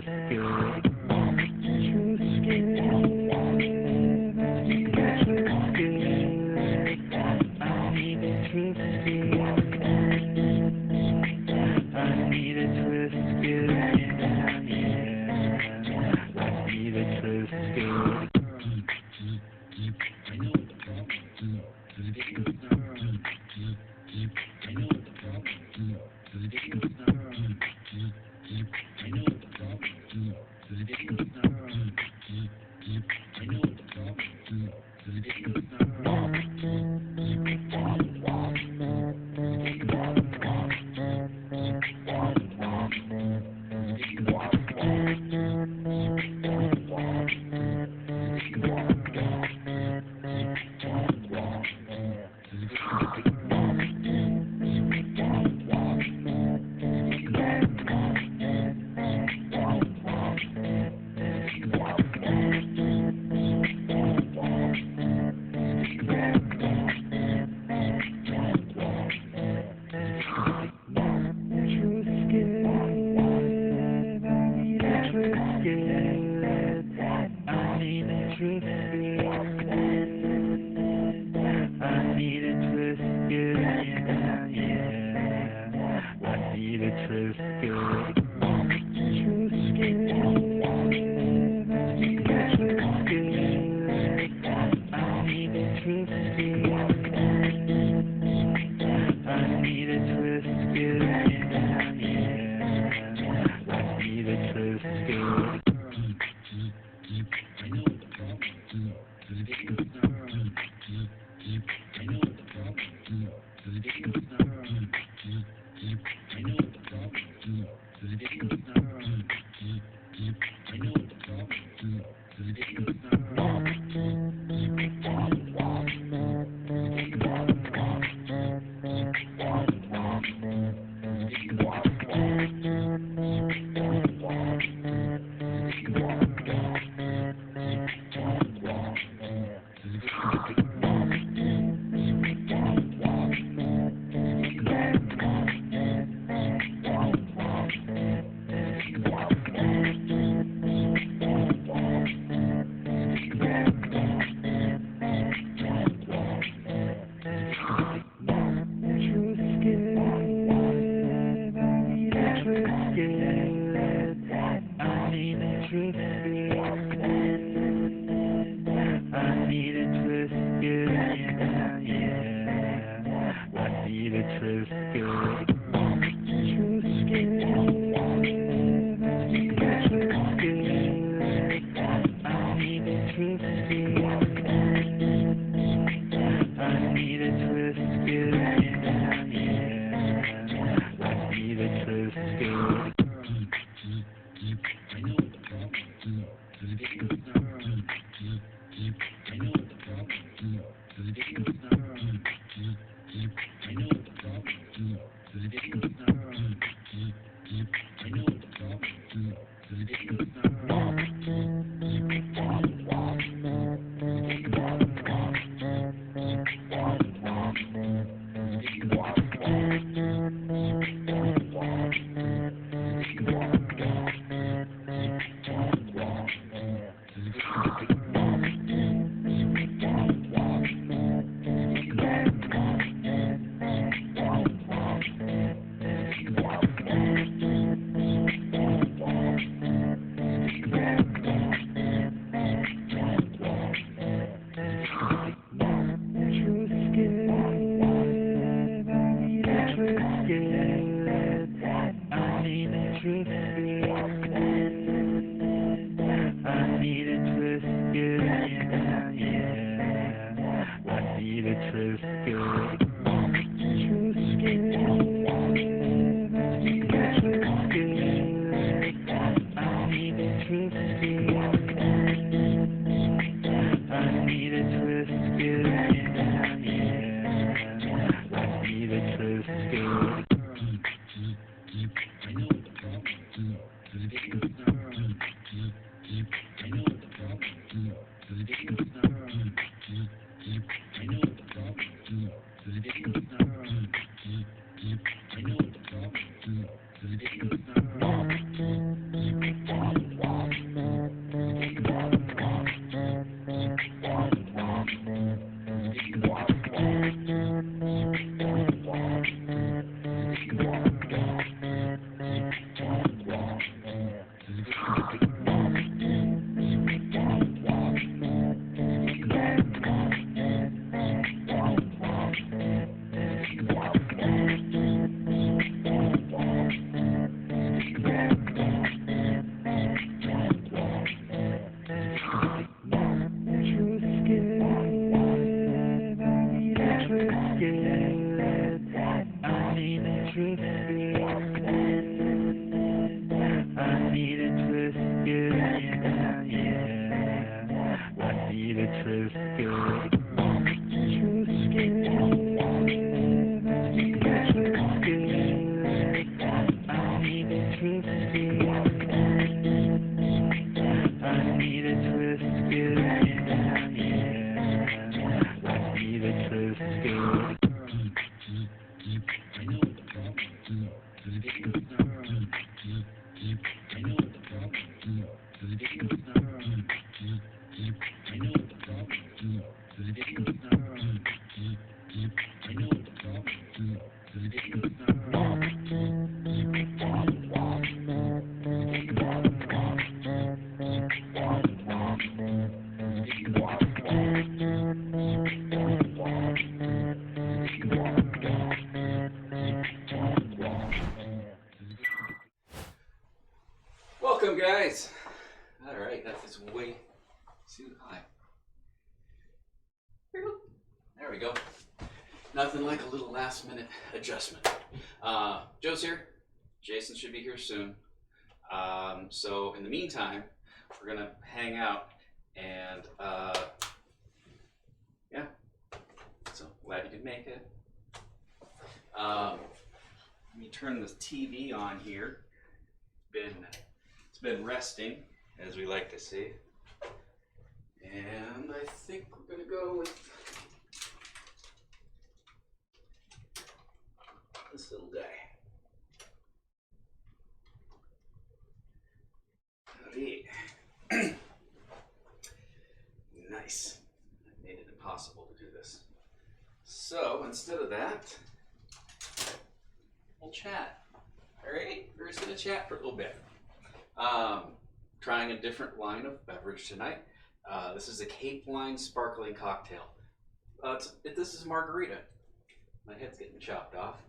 Triscuit. I need a Triscuit. I need a Triscuit. I need a Triscuit. I need a Triscuit, I need a Triscuit. I need a Triscuit. I need a Triscuit, I need a Triscuit. I need a Triscuit, I need a Triscuit. I need a Triscuit. I need a Triscuit, I need a Triscuit. I need a Triscuit, I need a Triscuit. I need a Triscuit. I need a Triscuit, I need a Triscuit. I know. Triscuit. I need a Triscuit, yeah, yeah. I need a Triscuit. Triscuit. I need a Triscuit. I need a Triscuit. I need a Triscuit, yeah, yeah. I need a Triscuit. Welcome, guys. All right, that is way too high. There we go. Nothing like a little last-minute adjustment. Joe's here. Jason should be here soon. So in the meantime, we're gonna hang out and yeah. So glad you could make it. Let me turn the TV on here. It's been resting, as we like to see. And I think we're gonna go with this little guy. Howdy. Nice. I made it impossible to do this. So instead of that, we'll chat. All right, we're just gonna chat for a little bit. Trying a different line of beverage tonight. This is a Cape Line sparkling cocktail. This is margarita. My head's getting chopped off.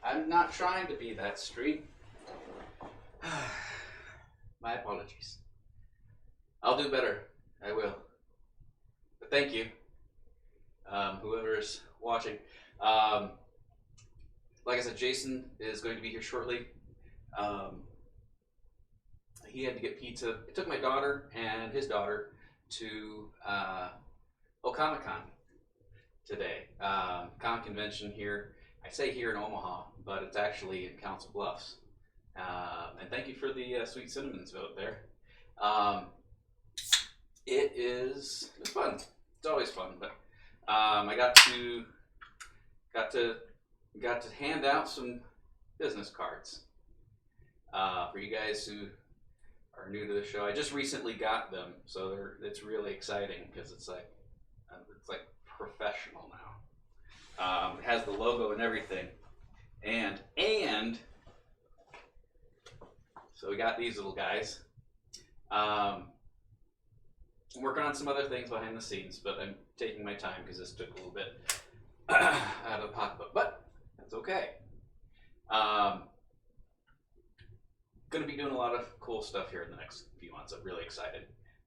I'm not trying to be that street. My apologies. I'll do better. I will. But thank you, whoever is watching. Like I said, Jason is going to be here shortly. He had to get pizza. I took my daughter and his daughter to OCon today. Con convention here. I say here in Omaha, but it's actually in Council Bluffs. And thank you for the sweet cinnamons vote there. It's fun. It's always fun, but I got to hand out some business cards for you guys who are new to the show. I just recently got them, so it's really exciting because it's like professional now. It has the logo and everything, and so we got these little guys. I'm working on some other things behind the scenes, but I'm taking my time because this took a little bit out of the pocketbook, but that's okay. Going to be doing a lot of cool stuff here in the next few months. I'm really excited.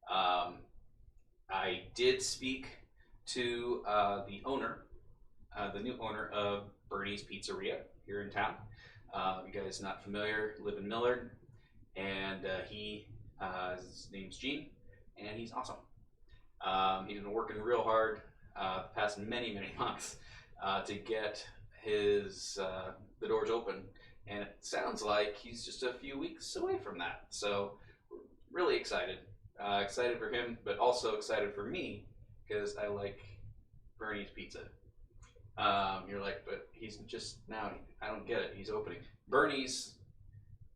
I did speak to the owner, the new owner of Bernie's Pizzeria here in town. You guys not familiar, live in Millard, and his name's Gene, and he's awesome. He's been working real hard the past many months to get the doors open, and it sounds like he's just a few weeks away from that. So really excited. Excited for him, but also excited for me because I like Bernie's Pizza. You're like, but he's just now, I don't get it. He's opening. Bernie's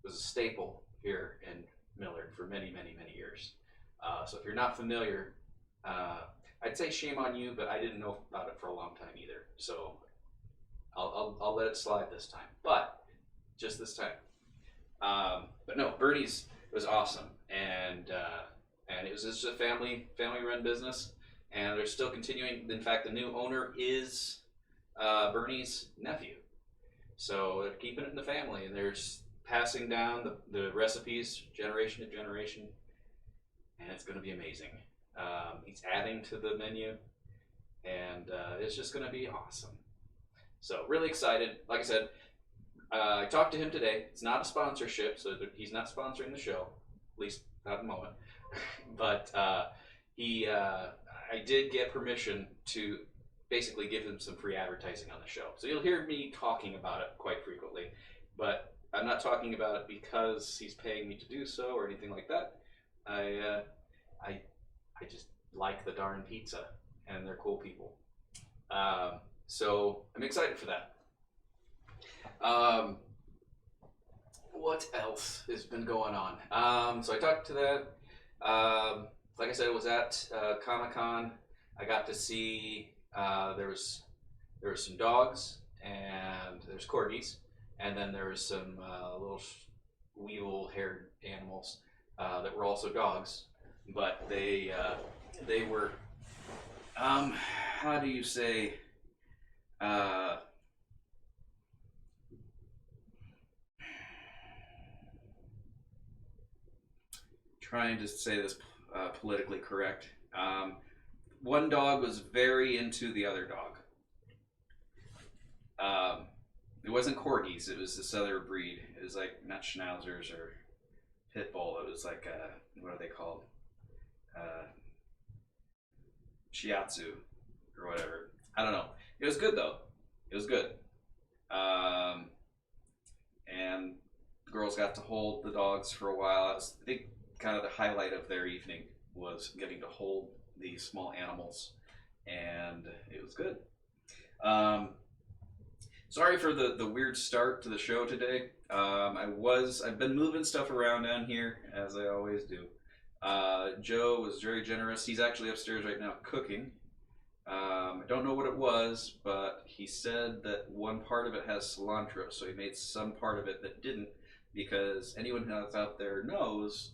was a staple here in Millard for many years. So if you're not familiar, I'd say shame on you, but I didn't know about it for a long time either. So I'll let it slide this time, but just this time. But no, Bernie's was awesome, and it was just a family run business, and they're still continuing. In fact, the new owner is Bernie's nephew, so they're keeping it in the family, and they're passing down the recipes generation to generation, and it's going to be amazing. He's adding to the menu, and it's just going to be awesome. So really excited. Like I said, I talked to him today. It's not a sponsorship, so he's not sponsoring the show, at least not at the moment. But I did get permission to basically give him some free advertising on the show. So you'll hear me talking about it quite frequently, but I'm not talking about it because he's paying me to do so or anything like that. I just like the darn pizza, and they're cool people. So I'm excited for that. What else has been going on? So I talked to that. Like I said, it was at Comic-Con. I got to see there was some dogs, and there's corgis, and then there was some little weevil-haired animals that were also dogs, but they were how do you say trying to say this politically correct. One dog was very into the other dog. It wasn't corgis. It was this other breed. It was like not schnauzers or pit bull. It was like what are they called? Shiatsu or whatever. I don't know. It was good though. It was good. And the girls got to hold the dogs for a while. I think kind of the highlight of their evening was getting to hold these small animals, and it was good. Sorry for the weird start to the show today. I've been moving stuff around down here as I always do. Joe was very generous. He's actually upstairs right now cooking. I don't know what it was, but he said that one part of it has cilantro, so he made some part of it that didn't, because anyone that's out there knows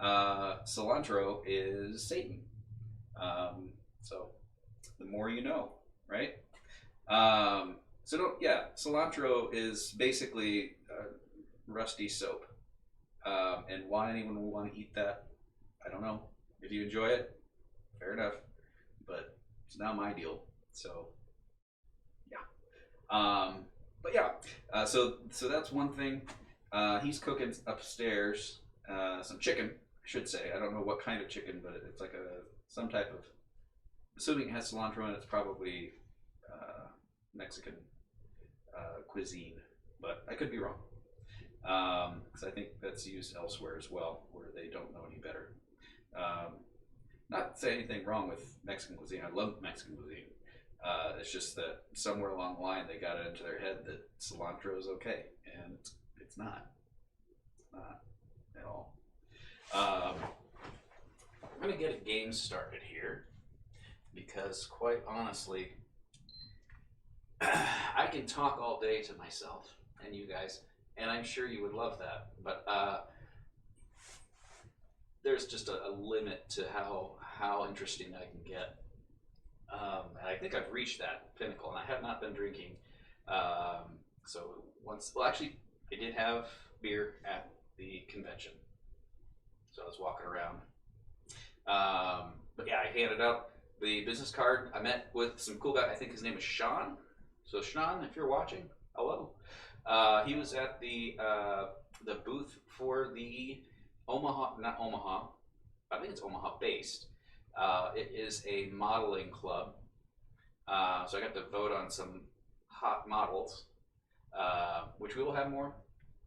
cilantro is Satan. So the more you know, right? Cilantro is basically rusty soap. And why anyone would want to eat that, I don't know. If you enjoy it, fair enough. But it's not my deal. So yeah. So that's one thing. He's cooking upstairs some chicken, I should say. I don't know what kind of chicken, but it's like some type of, assuming it has cilantro in it, it's probably Mexican cuisine, but I could be wrong, because I think that's used elsewhere as well, where they don't know any better. Not to say anything wrong with Mexican cuisine. I love Mexican cuisine. It's just that somewhere along the line they got it into their head that cilantro is okay, and it's not. It's not at all. I'm going to get a game started here, because quite honestly, I can talk all day to myself and you guys, and I'm sure you would love that, but there's just a limit to how interesting I can get. And I think I've reached that pinnacle, and I have not been drinking. Actually, I did have beer at the convention, so I was walking around. But yeah, I handed out the business card. I met with some cool guy. I think his name is Sean. So Sean, if you're watching, hello. He was at the booth for the not Omaha, I think it's Omaha based. It is a modeling club. So I got to vote on some hot models, which we will have more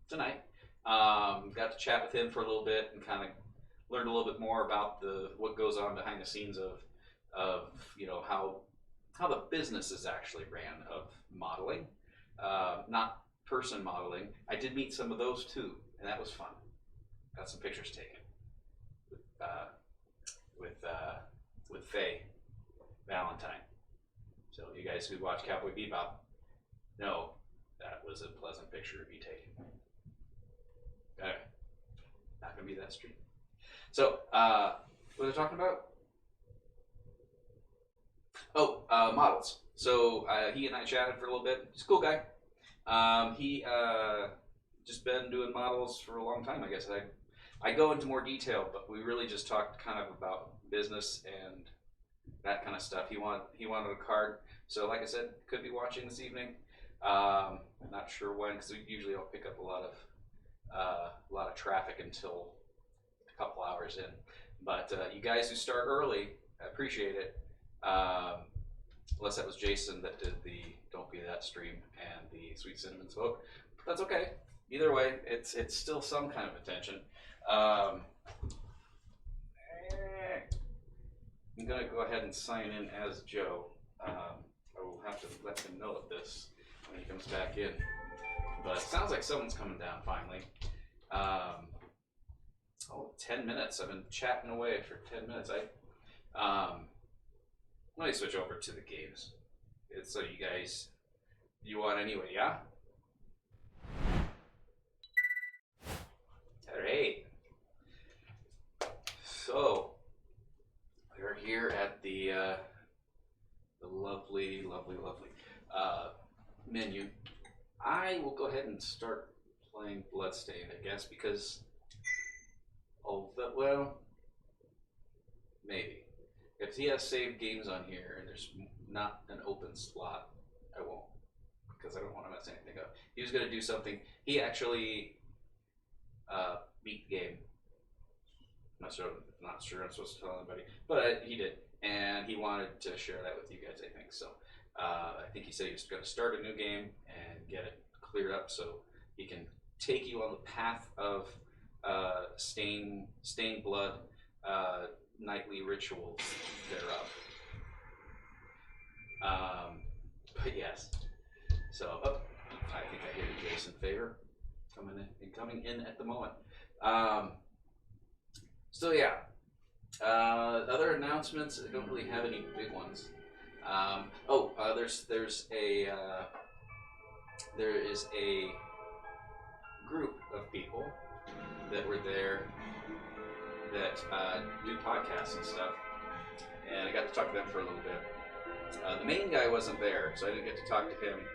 tonight. Got to chat with him for a little bit and kind of learned a little bit more about what goes on behind the scenes of how the business is actually ran of modeling, not person modeling. I did meet some of those too, and that was fun. Got some pictures taken with Faye Valentine. So you guys who watch Cowboy Bebop know that was a pleasant picture to be taken. Okay, not gonna be that stream. So what was I talking about? Models. So he and I chatted for a little bit. He's a cool guy. He just been doing models for a long time, I guess. I go into more detail, but we really just talked kind of about business and that kind of stuff. He wanted a card. So like I said, could be watching this evening. I'm not sure when, because we usually don't pick up a lot of traffic until a couple hours in. But you guys who start early, I appreciate it. Unless that was Jason that did the "Don't Be That" stream and the Sweet Cinnamon Smoke, but that's okay. Either way, it's still some kind of attention. I'm gonna go ahead and sign in as Joe. I will have to let him know of this when he comes back in. But it sounds like someone's coming down finally. 10 minutes. I've been chatting away for 10 minutes. Let me switch over to the games. It's so you guys, you want anyway, yeah? Alright. So, we're here at the lovely menu. I will go ahead and start playing Bloodstained, I guess, because well, maybe. If he has saved games on here and there's not an open slot, I won't, because I don't want to mess anything up. He was going to do something. He actually beat the game. Not sure I'm supposed to tell anybody, but he did, and he wanted to share that with you guys, I think. So I think he said he was going to start a new game and get it cleared up so he can take you on the path of stained blood, nightly rituals thereof. But yes, so I think I hear Jason Favor coming in at the moment. So yeah, other announcements. I don't really have any big ones. There is a group of people that were there that do podcasts and stuff, and I got to talk to them for a little bit. The main guy wasn't there, so I didn't get to talk to him.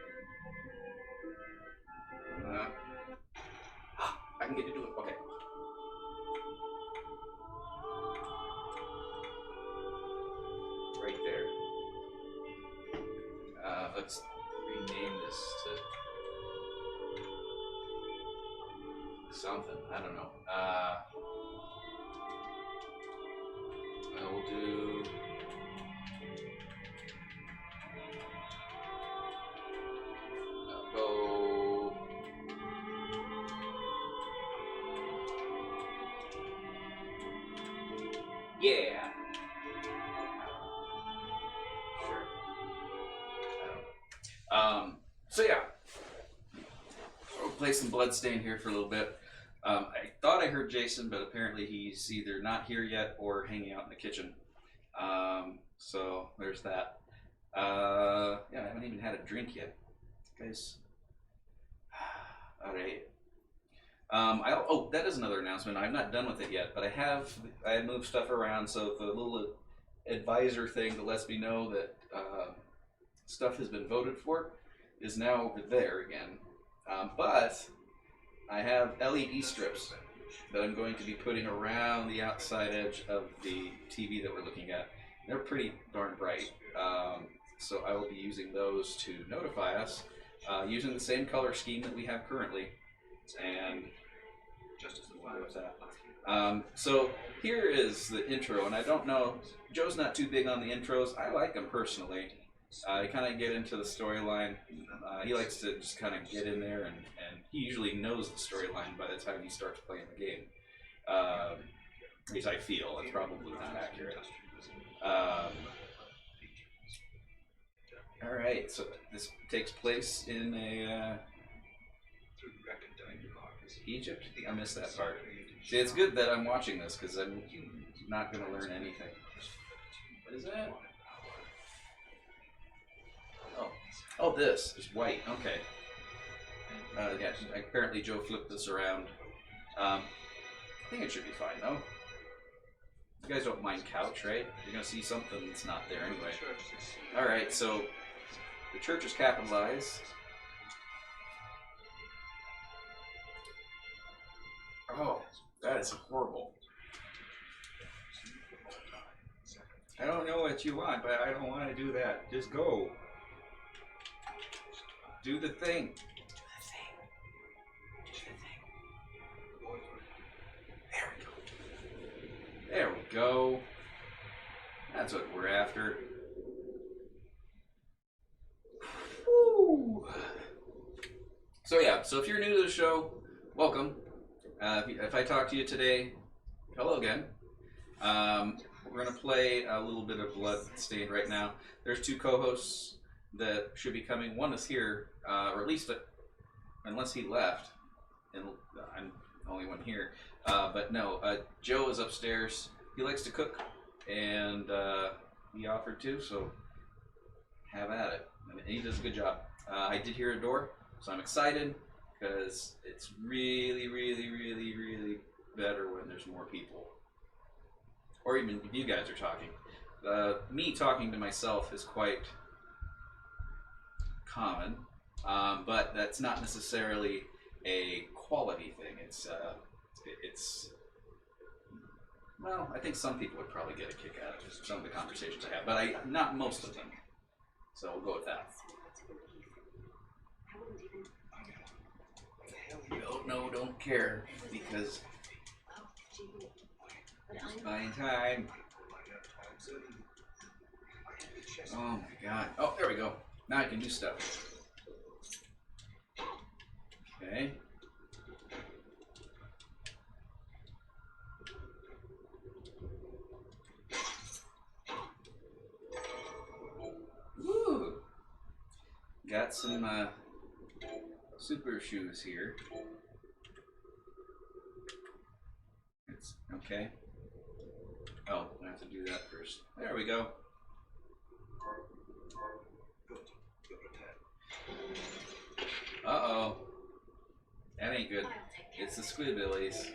I can get to do it. Okay. Right there. Let's rename this to something. I don't know. We'll do. Go. Yeah. Sure. So yeah, we'll play some Bloodstained here for a little bit. I thought I heard Jason, but apparently he's either not here yet or hanging out in the kitchen. So there's that. Yeah, I haven't even had a drink yet, guys. All right. That is another announcement. I'm not done with it yet, but I have moved stuff around, so the little advisor thing that lets me know that stuff has been voted for is now over there again. But I have LED strips that I'm going to be putting around the outside edge of the TV that we're looking at. They're pretty darn bright, so I will be using those to notify us using the same color scheme that we have currently. And just as with that. So here is the intro, and I don't know, Joe's not too big on the intros. I like them personally. I kind of get into the storyline. He likes to just kind of get in there, and he usually knows the storyline by the time he starts playing the game. At least I feel. It's probably not accurate. Alright, so this takes place in Egypt? I missed that part. See, it's good that I'm watching this, because I'm not going to learn anything. What is that? Oh, this is white. Okay. Yeah, apparently Joe flipped this around. I think it should be fine, though. You guys don't mind couch, right? You're going to see something that's not there anyway. Alright, so the church is capitalized. Oh, that is horrible. I don't know what you want, but I don't want to do that. Just go. Do the thing. There we go. That's what we're after. Woo. So yeah, so if you're new to the show, welcome. If I talk to you today, hello again. We're gonna play a little bit of Bloodstained right now. There's two co-hosts that should be coming. One is here, or at least unless he left, and I'm the only one here. But no, Joe is upstairs. He likes to cook, and he offered to, so have at it. And he does a good job. I did hear a door, so I'm excited because it's really, really, really, really better when there's more people, or even if you guys are talking. Me talking to myself is quite common, but that's not necessarily a quality thing. It's well, I think some people would probably get a kick out of just some of the conversations I have, but not most of them. So we'll go with that. No, don't care, because just buying time. Oh my god. Oh, there we go. Now I can do stuff. Okay. Woo! Got some super shoes here. It's okay. Oh, I have to do that first. There we go. Uh-oh. That ain't good. It's the Squidbillies.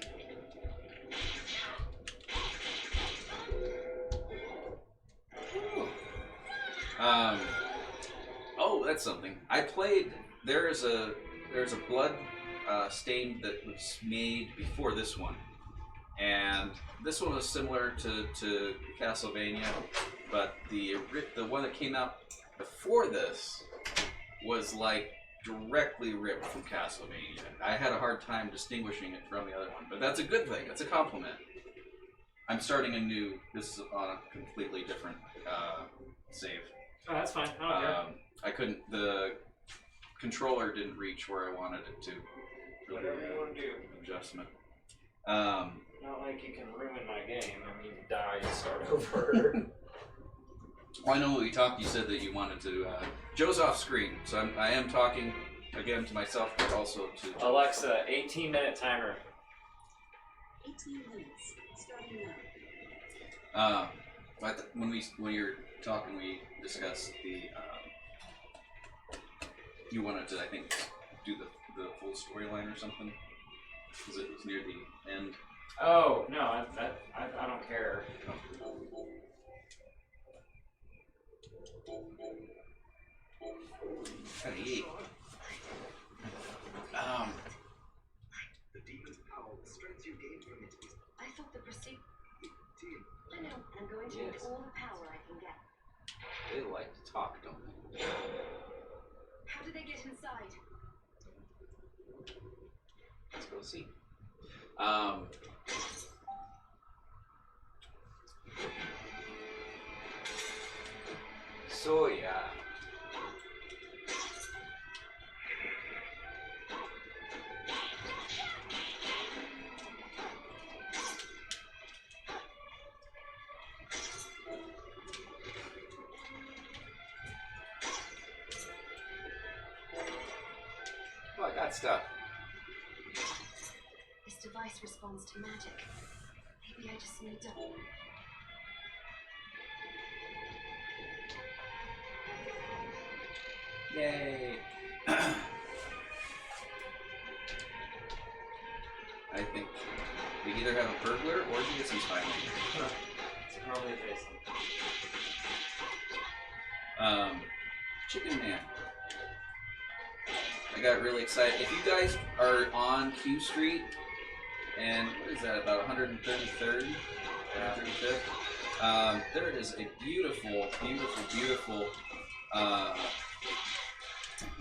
Oh, that's something. I played. There's a blood stained that was made before this one, and this one was similar to Castlevania, but the one that came out before this was like directly ripped from Castlevania. I had a hard time distinguishing it from the other one, but that's a good thing. That's a compliment. I'm starting a new. This is on a completely different save. Oh, that's fine. I don't care. I couldn't. The controller didn't reach where I wanted it to. Whatever you want to do. Adjustment. Not like you can ruin my game. I mean, die and start over. Well, I know when we talked, you said that you wanted to. Joe's off screen, so I am talking again to myself, but also to Alexa, 18-minute timer. 18 minutes, starting now. But when you're talking, we discussed the. You wanted to, I think, do the full storyline or something, because it was near the end. Oh no, I don't care. Hey. The demon's power, the strength you gain from it is. I thought the pursuit. I know. I'm going to need all the power I can get. They like to talk, don't they? How do they get inside? Let's go see. So yeah. Oh, I got stuff. This device responds to magic. Maybe I just need to. Yay! I think we either have a burglar or we get some spy later. It's probably Jason. Chicken Man. I got really excited. If you guys are on Q Street, and what is that, about 133rd? 135th? There is a beautiful, beautiful, beautiful.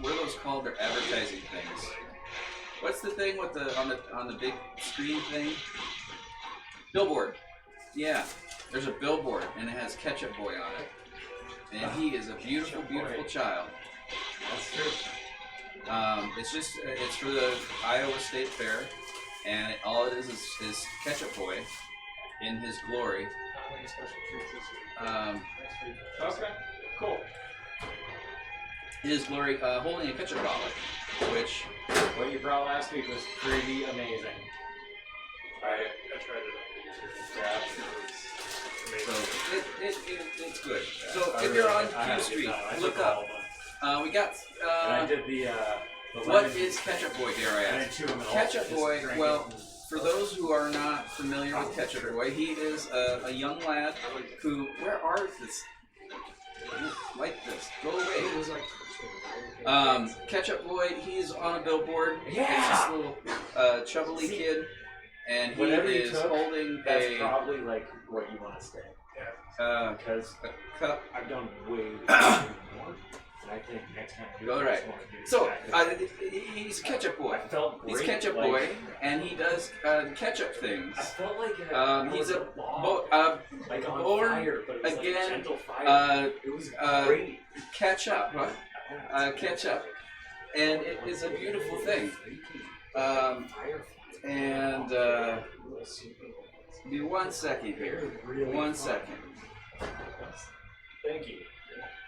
What are those called? They're advertising things. What's the thing with the on the big screen thing? Billboard. Yeah, there's a billboard and it has Ketchup Boy on it, and he is a beautiful, beautiful child. That's true. It's for the Iowa State Fair, and all it is Ketchup Boy in his glory. Not any special treats this week. Okay, cool. In his glory, holding a ketchup bottle, which What you brought last week was pretty amazing. I tried it on the so it's good. So I if you're on I have Q to Street, get that. I look took all up. of them. We got. And I did the What lemon- is Ketchup Boy, dare I I ask? did chew them all. Ketchup Just Boy, drank well, it. For those who are not familiar with Ketchup Boy, he is a young lad who. Where are this? Like this. Go away. Ketchup Boy, he's on a billboard. Yeah! It's this little chubbly kid, and he Whatever you is took, holding That's a probably like what you want to stay. Because cup. I've done way more, and I think next time I do All I right. just want to do So exactly- he's Ketchup Boy. I felt great. He's Ketchup like, Boy, and he does ketchup things. I felt like I He's was a log, like on born fire, but it was again, like gentle fire. It was great. ketchup, ketchup, and it is a beautiful thing. And be 1 second here. 1 second. Thank you.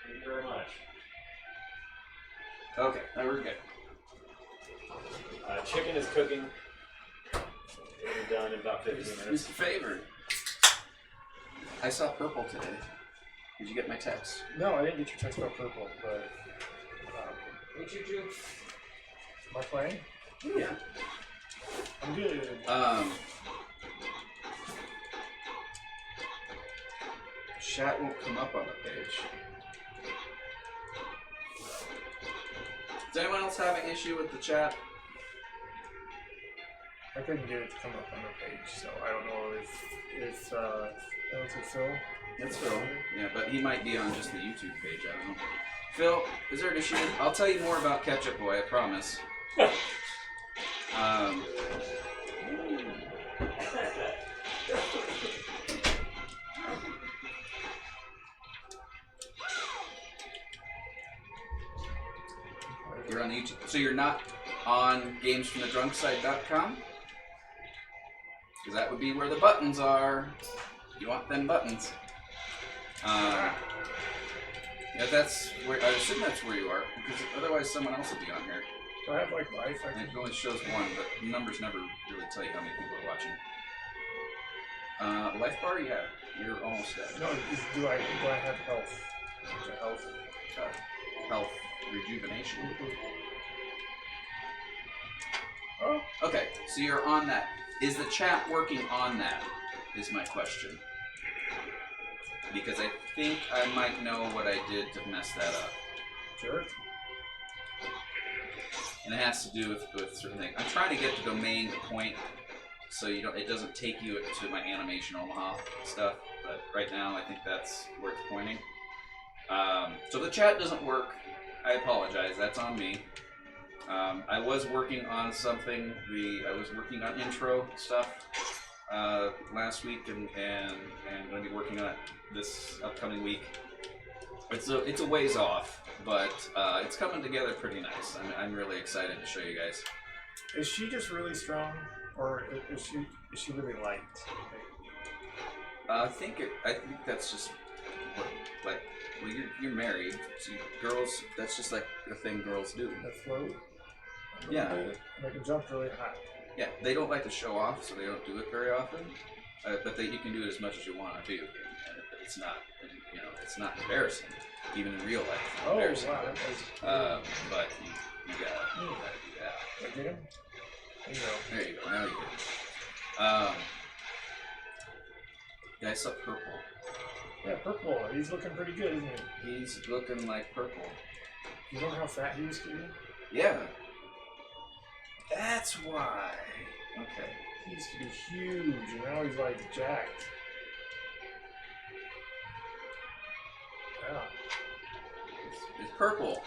Thank you very much. Okay, now we're good. Chicken is cooking. It'll be done in about 15 minutes. Mr. Favor, I saw purple today. Did you get my text? No, I didn't get your text about purple, but Hey, Choo-Choo. am I playing? Yeah. I'm good. Chat won't come up on the page. Does anyone else have an issue with the chat? I couldn't get it to come up on the page, so I don't know if was it Phil? That's Phil. Yeah, but he might be on just the YouTube page. I don't know. Phil, is there an issue? I'll tell you more about Ketchup Boy. I promise. You're on the YouTube. So you're not on gamesfromthedrunkside.com? Because that would be where the buttons are. You want them buttons. Yeah, that's where I assume that's where you are, because otherwise someone else would be on here. Do I have like life? I And can... it only shows one, but the numbers never really tell you how many people are watching. Life bar, yeah, you're almost dead. No, do I have health? Is it health? Health rejuvenation. Oh, Okay, so you're on that. Is the chat working on that? Is my question. Because I think I might know what I did to mess that up. jerk. And it has to do with certain things. I'm trying to get the domain point so you don't. It doesn't take you to my Animation Omaha stuff. But right now, I think that's where it's pointing. So the chat doesn't work. I apologize. That's on me. I was working on something. I was working on intro stuff last week, and going to be working on it this upcoming week. It's a ways off, but it's coming together pretty nice. I'm really excited to show you guys. Is she just really strong, or is she really light? I think that's just well, you're married, so girls. That's just like the thing girls do. That float? Yeah. And I can jump really high. Yeah, they don't like to show off, so they don't do it very often. But you can do it as much as you want to do, and it's not, it's not embarrassing, even in real life. It's not Oh, embarrassing. wow. That was But you gotta do that. I get him? There you go. There you go. Now you get it. Yeah, I saw purple. Yeah, purple. He's looking pretty good, isn't he? He's looking like purple. You know how fat he used to be? Yeah. That's why. Okay. He used to be huge, and now he's like jacked. It's purple.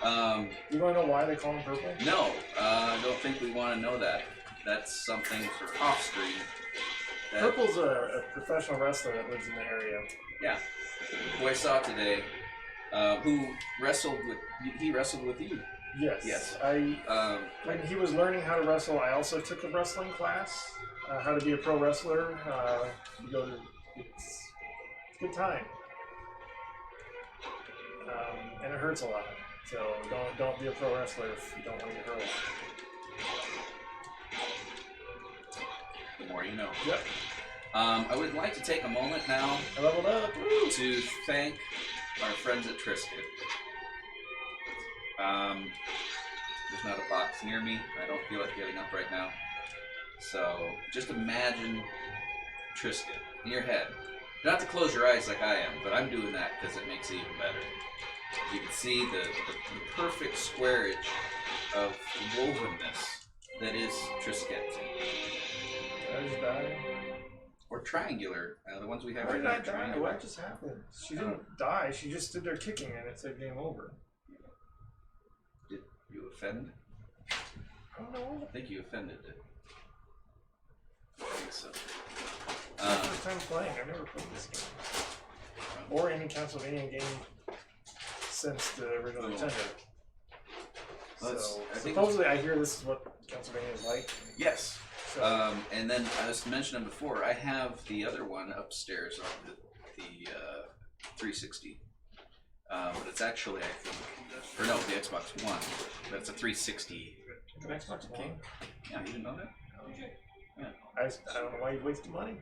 You want to know why they call him purple? No, I don't think we want to know that. That's something for off screen. Purple's a professional wrestler that lives in the area. Yeah. Who I saw today, who wrestled with, he wrestled with you. Yes. Yes. When he was learning how to wrestle, I also took a wrestling class, how to be a pro wrestler. You go to, it's a good time. And it hurts a lot. So don't be a pro wrestler if you don't want to get hurt. The more you know. Yep. I would like to take a moment now I leveled up. Woo! to thank our friends at Triscuit. There's not a box near me. I don't feel like getting up right now. So just imagine Triscuit in your head. You don't have to close your eyes like I am, but I'm doing that because it makes it even better. You can see the perfect squarage of wovenness that is Triscuit. I just died. Or triangular. The ones we have How right did now I are die? triangular. What just happened? She didn't die. She just stood there kicking and it said game over. Did you offend? I don't know. I think you offended it. I think so. It's my first time playing. I've never played this game. Or any Castlevania game since the original Nintendo. So, I think supposedly I hear this is what Castlevania is like. yes. So, And then I was mentioning before, I have the other one upstairs on the 360. But it's actually, I think, or no, the Xbox One. But it's a 360. Xbox One. Yeah, you didn't know that? I don't know why you'd waste money.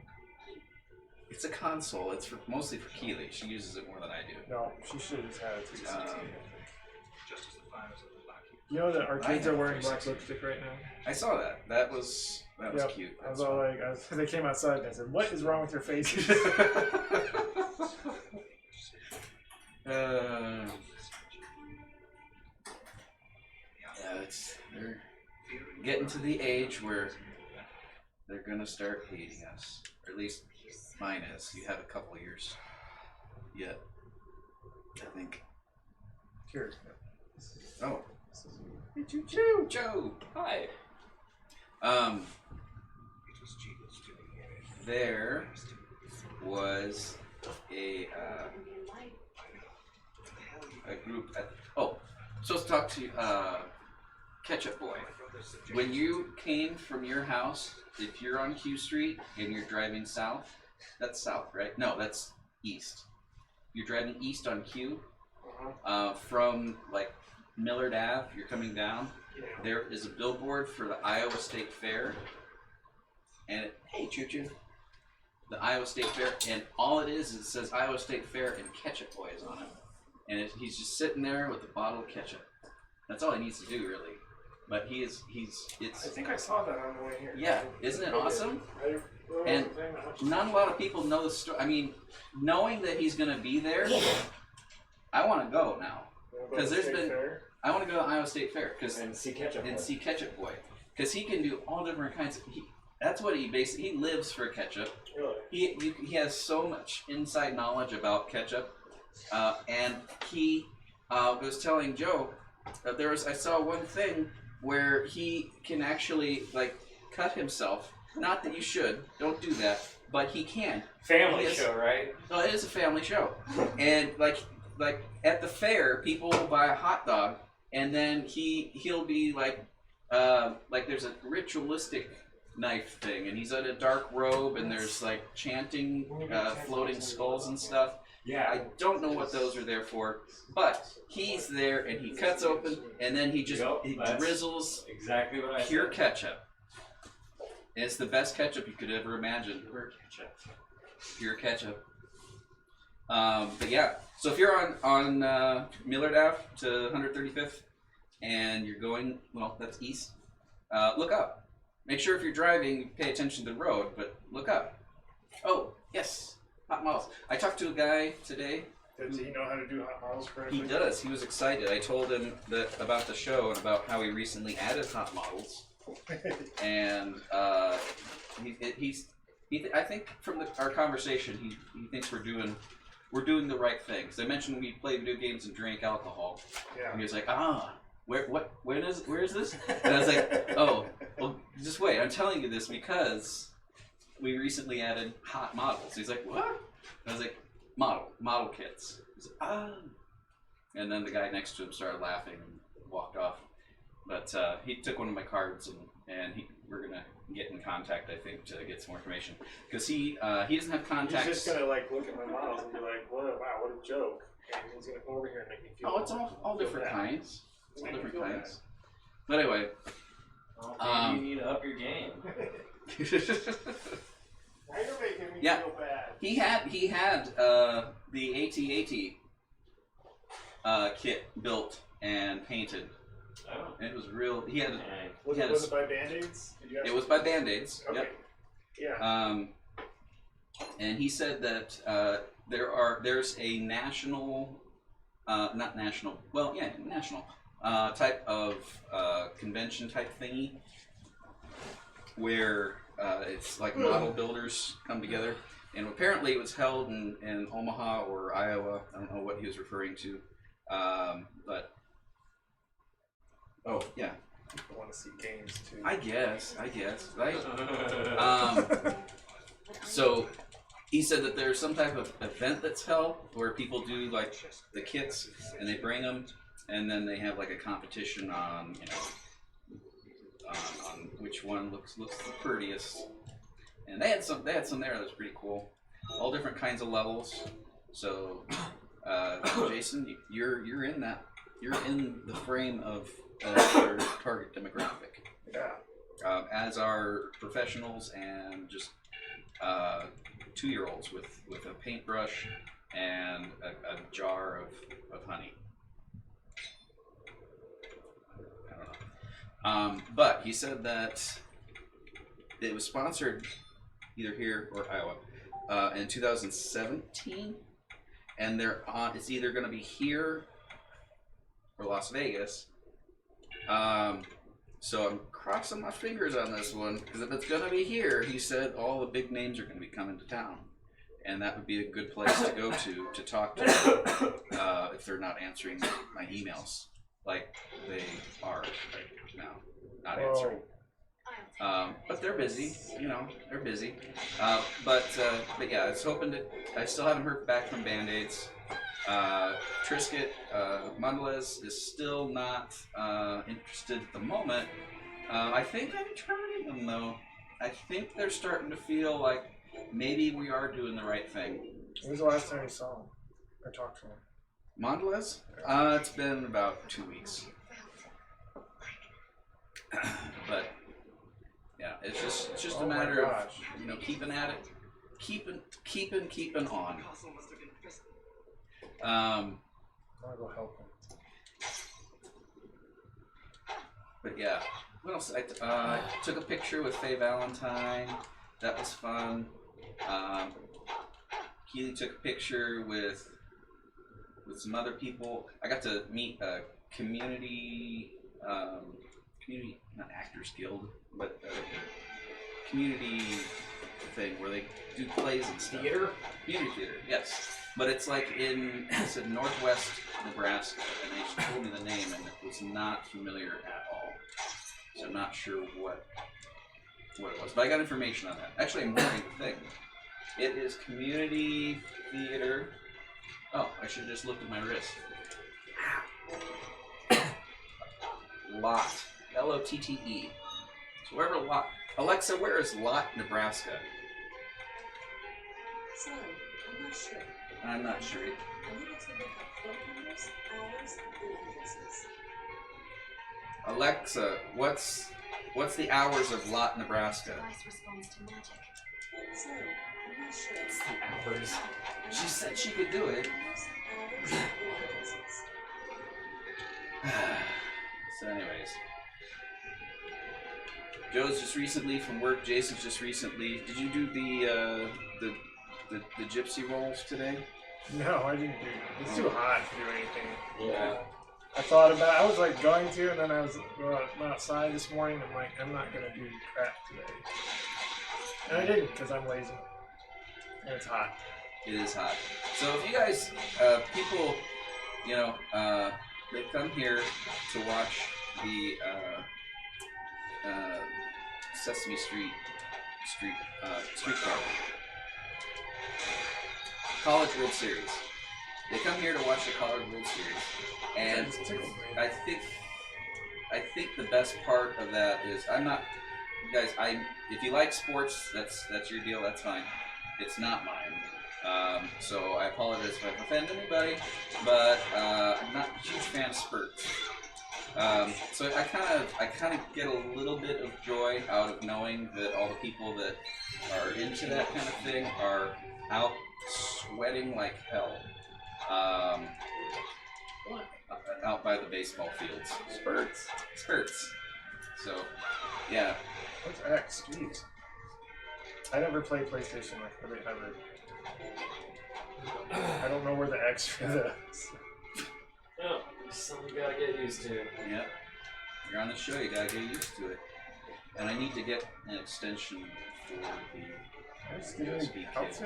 It's a console. It's mostly for Keely. She uses it more than I do. No, she should have just had a 360. Just as the fires of the black You know that our kids have are wearing black 360. lipstick right now? I saw that. That was Yep. cute. I was all like, they came outside and I said, "What is wrong with your faces?" Yeah, they're getting to the age where they're gonna start hating us, or at least mine is. You have a couple years yet, I think. Here. Oh, Hey, choo choo. Joe. Hi. There was a group at. Oh, supposed to talk to Ketchup Boy. When you came from your house, if you're on Q Street and you're driving south, that's south, right? No, that's east. You're driving east on Q. From like Millard Ave, you're coming down. There is a billboard for the Iowa State Fair, and hey, choo choo, the Iowa State Fair, and all it is it says Iowa State Fair and Ketchup Boy is on it, and he's just sitting there with a bottle of ketchup. That's all he needs to do, really. But I it's think I saw that on the way here. yeah, isn't it awesome? And Not a lot of people know the story. I mean, knowing that he's gonna be there, I want to go now. 'Cause there's been- I want to go to Iowa State Fair And see Ketchup Boy. see Ketchup Boy, because he can do all different kinds of. That's what he basically. He lives for ketchup. Really? He has so much inside knowledge about ketchup, and he was telling Joe that I saw one thing where he can actually like cut himself. Not that you should, don't do that, but he can. Family Yes. show, right? No, it is a family show, and like at the fair, people will buy a hot dog, and then he'll be like there's a ritualistic knife thing, and he's in a dark robe, and there's like chanting, floating skulls and stuff. Yeah. I don't know what those are there for, but he's there, and he cuts open, and then he just Yep, he that's drizzles exactly what I pure said. ketchup. And it's the best ketchup you could ever imagine. Pure ketchup. Pure ketchup. But yeah, so if you're on Millard Ave to 135th and you're going, well, that's east, look up. Make sure if you're driving, pay attention to the road, but look up. Oh, yes, hot models. I talked to a guy today. Does he know how to do hot models correctly? He does. He was excited. I told him about the show and about how he recently added hot models. And I think from our conversation, he thinks we're doing we're doing the right thing. Because I mentioned we play video games and drink alcohol. Yeah. And he was like, where is this? And I was like, oh, well, just wait. I'm telling you this because we recently added hot models. He's like, what? And I was like, model kits. He's like, ah. And then the guy next to him started laughing and walked off. But he took one of my cards and we're gonna get in contact, I think, to get some more information because he doesn't have contacts. He's just gonna like look at my models and be like, "Wow, what a joke!" And he's gonna come over here and make me feel. Oh, it's all different kinds. It's all Make me different feel kinds. But anyway, Well, maybe you need to up your game. Now you're making me Yeah. feel bad. he had the AT-AT kit built and painted. Oh. It was real. He had. Okay. Was Yeah, it by Band-Aids? Did you It actually- was by Band-Aids. Okay. Yep. Yeah. And he said that there's a national, not national, well, yeah, national type of convention type thingy where it's like model builders come together. And apparently it was held in Omaha or Iowa. I don't know what he was referring to, but oh yeah, I want to see games too. I guess, right? So he said that there's some type of event that's held where people do like the kits and they bring them, and then they have like a competition on on which one looks the prettiest. And they had some there that was pretty cool, all different kinds of levels. So Jason, you're in that. You're in the frame of your target demographic. Yeah. As are professionals and just 2-year-olds with a paintbrush and a jar of honey. I don't know. But he said that it was sponsored either here or Iowa in 2017, and it's either going to be here or Las Vegas. So I'm crossing my fingers on this one because if it's going to be here, he said all the big names are going to be coming to town, and that would be a good place to go to talk to them if they're not answering my emails like they are right now, not answering. But they're busy, they're busy. But yeah, I was hoping to. I still haven't heard back from Band-Aids. Triscuit, Mondelez is still not interested at the moment. I think I'm turning them though. I think they're starting to feel like maybe we are doing the right thing. When was the last time you saw him or talked to him? Mondelez? It's been about 2 weeks. But yeah, it's just a matter of keeping at it, keeping on. I'll go help him. But yeah, what else? I took a picture with Faye Valentine. That was fun. Keely took a picture with some other people. I got to meet a community, not Actors Guild, but a community thing where they do plays and stuff. Community theater, yes. But it's like in northwest Nebraska, and they just told me the name, and it was not familiar at all. So I'm not sure what it was. But I got information on that. Actually, I'm wearing the thing. It is community theater. Oh, I should have just looked at my wrist. Lot. L-O-T-T-E. So wherever Lot. Alexa, where is Lot, Nebraska? So, I'm not sure. I'm not sure. I needed to look up phone numbers, hours, and addresses. Alexa, what's the hours of Lot, Nebraska? Device responds to magic. So, I'm not sure. It's the hours. She said she could do it. Hours, and addresses. So anyways. Joe's just recently from work. Jason's just recently. Did you do the gypsy rolls today? No, I didn't do it. It's too hot to do anything. Yeah. I thought about it. I was like going to, and then I was outside this morning. And I'm like, I'm not gonna do crap today, and I didn't because I'm lazy and it's hot. It is hot. So if you guys, people, you know, they come here to watch the Sesame Streetcar College World Series. They come here to watch the College World Series, and I think the best part of that is you guys. If you like sports, that's your deal. That's fine. It's not mine. So I apologize if I've offended anybody, but I'm not a huge fan of spurts. So I kind of get a little bit of joy out of knowing that all the people that are into that kind of thing are out sweating like hell, out by the baseball fields. Spurts. So, yeah. What's X? Jeez. I never played PlayStation like really ever. I don't know where the X for this. Oh, something you gotta get used to. Yep. You're on the show, you gotta get used to it. And I need to get an extension for the USB cables.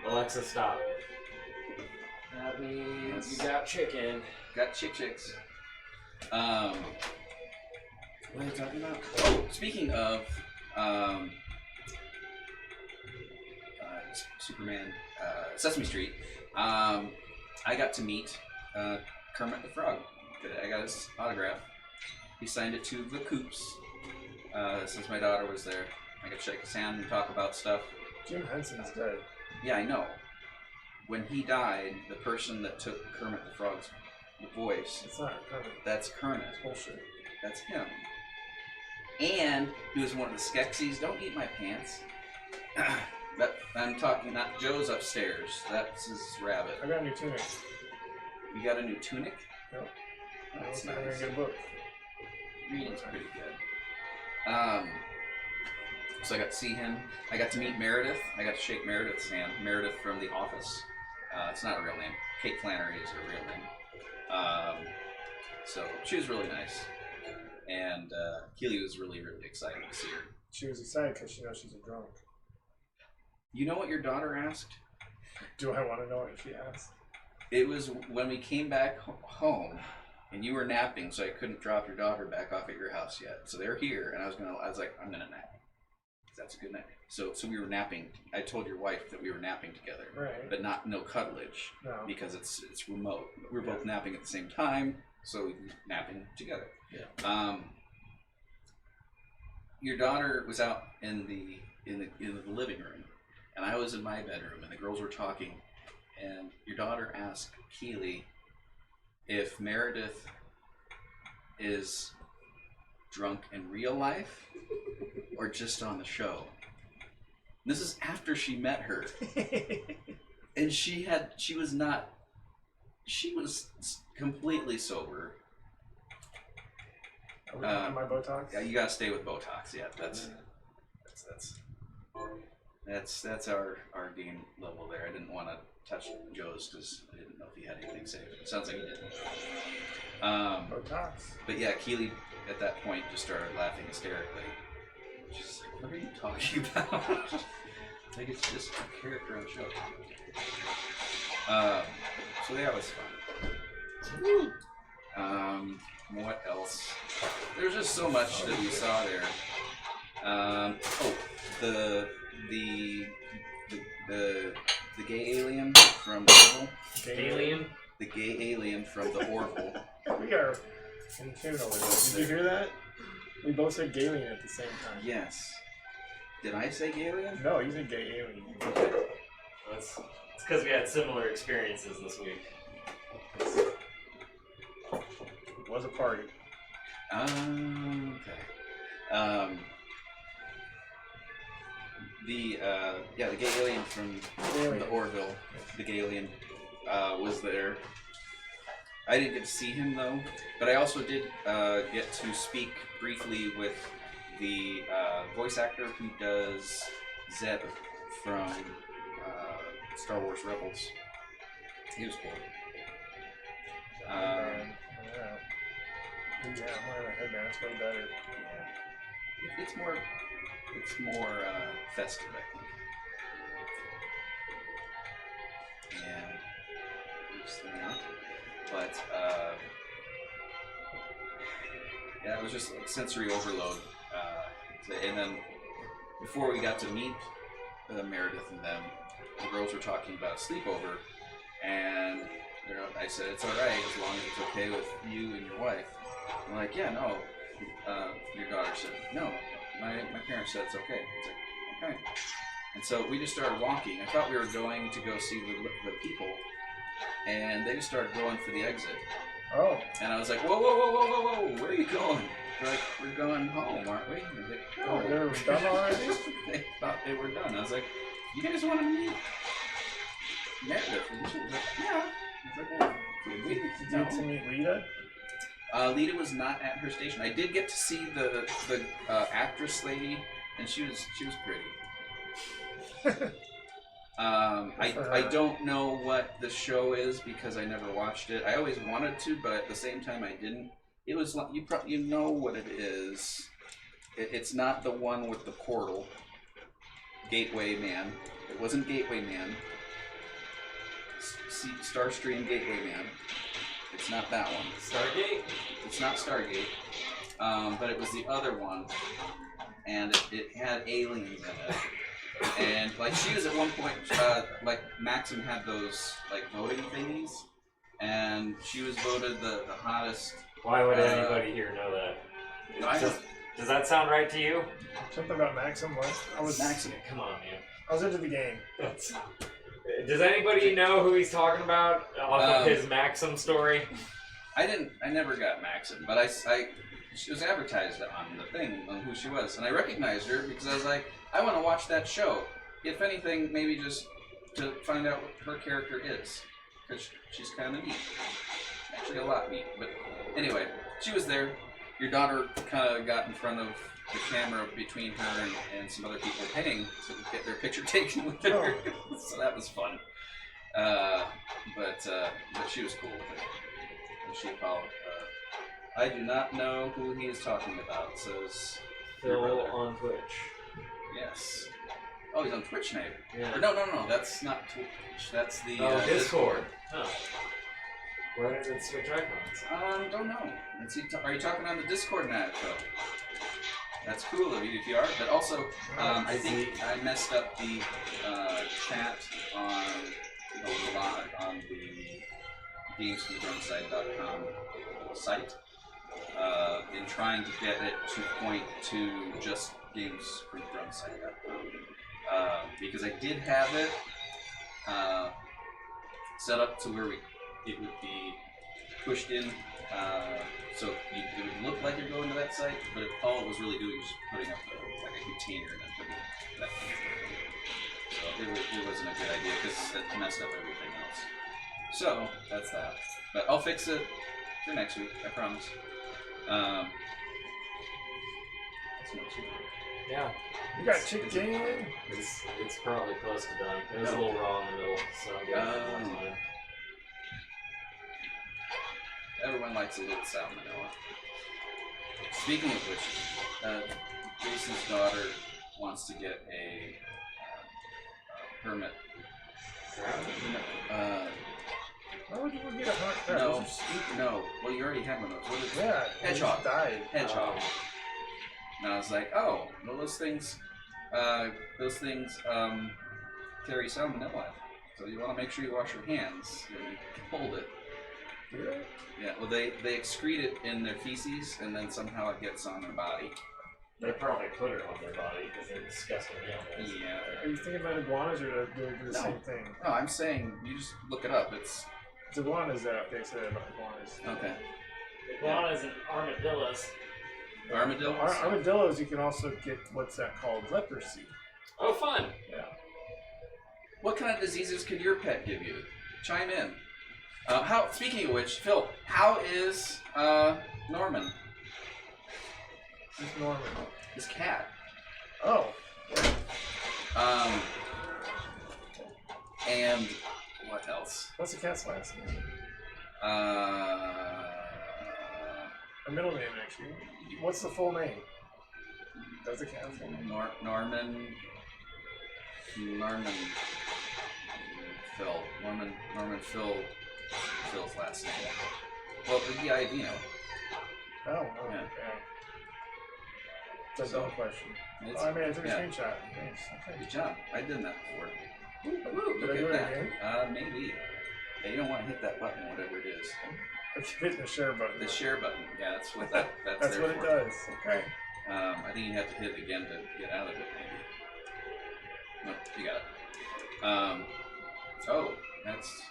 Alexa, stop. That means you got chicken. Got chicks. What are you talking about? Oh, speaking of Superman, Sesame Street, I got to meet Kermit the Frog today. I got his autograph. He signed it to the Koops. Since my daughter was there, I got to shake his hand and talk about stuff. Jim Henson's dead. Yeah, I know. When he died, the person that took Kermit the Frog's voice, It's not Kermit. that's Kermit. Bullshit. That's him. And he was one of the Skeksis. Don't eat my pants. But I'm talking not Joe's upstairs. That's his rabbit. I got a new tunic. You got a new tunic? Yep. That's I'm gonna nice. get a book. Reading's pretty good. So I got to see him. I got to meet Meredith. I got to shake Meredith's hand. Meredith from The Office. It's not a real name. Kate Flannery is her real name. So she was really nice. And Keely was really, really excited to see her. She was excited because she knows she's a drunk. You know what your daughter asked? Do I want to know what she asked? It was when we came back home, and you were napping, so I couldn't drop your daughter back off at your house yet. So they're here, and I was like, I'm gonna nap. That's a good nap. So we were napping. I told your wife that we were napping together, Right. but no cuddledge No. because it's remote. We were both napping at the same time, so we were napping together. Yeah. Your daughter was out in the living room, and I was in my bedroom, and the girls were talking, and your daughter asked Keely if Meredith is drunk in real life or just on the show. This is after she met her, and she was completely sober. Are we on my Botox? Yeah, you gotta stay with Botox. Yeah, that's our game level there. I didn't want to touch Joe's because I didn't know if he had anything safe. It sounds like he didn't. Botox. But yeah, Keely at that point just started laughing hysterically. She's like, "What are you talking about?" Like it's just a character on the show. So yeah, it was fun. What else? There's just so much that we saw there. The gay alien from Orville. Alien? The gay alien from the Orville. We are in tune over there. Did you hear that? We both said Galian at the same time. Yes. Did I say gay alien? No, you said gay alien. It's because we had similar experiences this week. It was a party. Okay. The gay alien from the Orville, the gay alien, was there. I didn't get to see him though, but I also did get to speak briefly with the voice actor who does Zeb from Star Wars Rebels. He was cool. Yeah, I'm wearing a headband. It's way better. It's more festive, I think. this thing out. But yeah, it was just like sensory overload. And then before we got to meet Meredith and them, the girls were talking about a sleepover, and I said it's all right as long as it's okay with you and your wife. I'm like, yeah, no. Your daughter said no. My parents said it's okay. It's like, okay. And so we just started walking. I thought we were going to go see the people, and they just started going for the exit. Oh. And I was like, whoa, whoa, whoa, whoa, whoa, whoa, where are you going? They're like, we're going home, aren't we? And I was like, Oh, no. they were done already? They thought they were done. I was like, you guys want to meet Meredith? And she was like, yeah. I was like, well, did we? Did you get to meet Lita? Lita was not at her station. I did get to see the actress lady, and she was pretty. I don't know what the show is because I never watched it. I always wanted to, but at the same time I didn't. It was like you know what it is. It's not the one with the portal. Gateway Man. It wasn't Gateway Man. Starstream Gateway Man. It's not that one. Stargate? It's not Stargate. But it was the other one, and it had aliens in it. And like she was at one point, like Maxim had those like voting thingies, and she was voted the hottest. Why would anybody here know that? Does that sound right to you? Something about Maxim, what? I was Maxim. Come on, man. I was into the game. Does anybody know who he's talking about off of his Maxim story? I never got Maxim, but she was advertised on the thing on who she was, and I recognized her because I was like, I want to watch that show. If anything, maybe just to find out what her character is, because she's kind of neat. Actually, a lot neat. But anyway, she was there. Your daughter kind of got in front of the camera between her and some other people paying to get their picture taken with her. Oh. So that was fun. But she was cool with it. And she followed. I do not know who he is talking about, says Phil on Twitch. Yes. Oh, he's on Twitch now. Yeah. Or no, that's not Twitch. That's the Discord. Oh. Where did it switch icons? Don't know. Are you talking on the Discord now, Phil? That's cool of you if you are. But also, I think I messed up the chat on the log on the gamesfromthedrumside.com site in trying to get it to point to just gamesfromthedrumside.com because I did have it set up to where it would be pushed in, so it would look like you're going to that site, but all it was really doing was putting up like a container and then putting that thing. So it wasn't a good idea because it messed up everything else. So that's that. But I'll fix it for next week, I promise. That's not too bad. Yeah. You got chicken. It's probably close to done. It was a little raw in the middle, so I'm getting more time. Everyone likes a little salmonella. Speaking of which, Jason's daughter wants to get a permit. Why would you get a hot crab? No. Well, you already have one of those. What is it? Yeah. Hedgehog. Died. Hedgehog. And I was like, oh, well, those things carry salmonella. So you want to make sure you wash your hands when you hold it. Yeah. Yeah, well, they excrete it in their feces, and then somehow it gets on their body. They probably put it on their body because they're disgusting animals. Yeah. Are you thinking about iguanas or do they do the same thing? No, I'm saying you just look it up. It's iguanas that they said about iguanas. okay. Iguanas and armadillos. Armadillos? Armadillos, you can also get what's that called? Leprosy. Oh, fun! Yeah. What kind of diseases could your pet give you? Chime in. Speaking of which, Phil, how is Norman? Who's Norman? His cat. Oh. And what else? What's the cat's last name? A middle name, actually. What's the full name? That's the cat's full name. Norman Phil. Phil's last name. Well, yeah, you know. Oh, no. Yeah. Okay. That's a dumb question. It's- Oh, I mean, I took a yeah. screenshot. Thanks. Okay. Good job. I've done that before. Did I Look do at it that. again? Maybe. Yeah, you don't want to hit that button, whatever it is. I keep hitting the share button. The share button. Yeah, that's what that's That's there what it for. does. Okay. I think you have to hit it again to get out of it, maybe. Nope, you got it. Oh, that's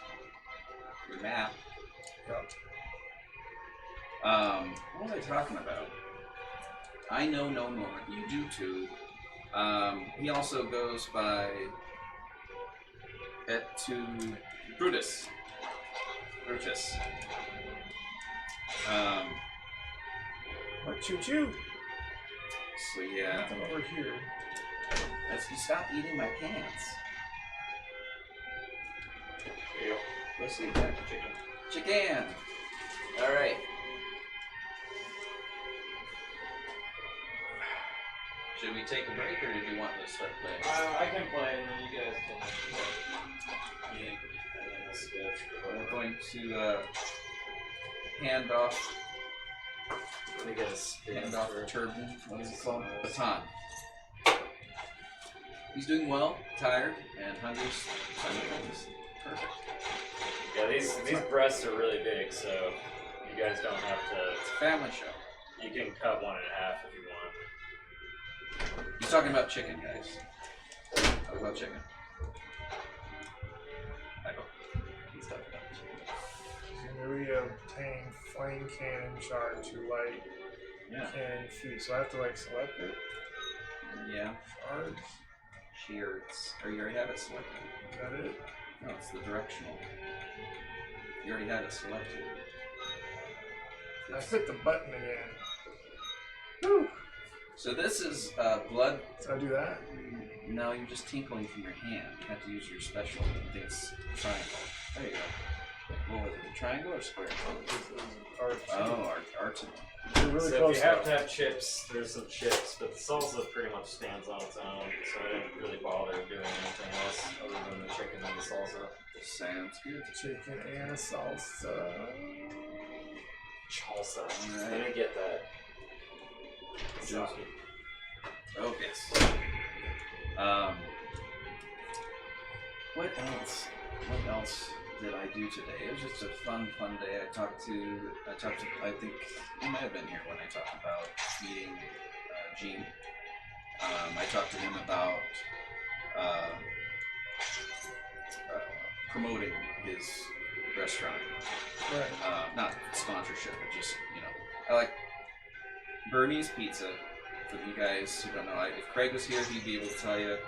your map. Yep. What was I talking about? I know no more. You do too. He also goes by to Brutus. Brutus. What? Choo choo. So yeah, Nothing over here. as you stop eating my pants. There you Go see go. that Chicken. chicken. All right. Should we take a break, or did you want to start playing? I can play, and then you guys can. Yeah. And then we'll switch. We're going to hand off Let me get a spin for turban. What is it called? Baton. He's doing well, tired, and hungry simultaneously. Perfect. Yeah, these breasts are really big, so you guys don't have to. It's a family show. You can cut one in half if you want. He's talking about chicken, guys. Talk about chicken. Michael. He's talking about chicken. We obtain flame cannon shard to light Yeah. cannon feet. So I have to like select it. Yeah. Shards. Shears. Or you already have it selected. Is that it? No, it's the directional. You already had it selected. I hit the button again. Woo! So this is blood. So I do that. No, you're just tinkling from your hand. You have to use your special. I think it's triangle. There you go. What was it? Triangle or square? Oh, artisan. You're really So close. if you have though. to have chips, there's some chips, but the salsa pretty much stands on its own, so I didn't really bother doing anything else other than the chicken and the salsa. Sounds good. Chicken and a salsa. Salsa. Alright. I didn't get that. Job. Oh yes. What else? What else did I do today? It was just a fun day. I talked to. I think you might have been here when I talked about meeting Gene. I talked to him about promoting his restaurant. Right. Not sponsorship, but just I like Bernie's Pizza. For you guys who don't know, if Craig was here, he'd be able to tell you.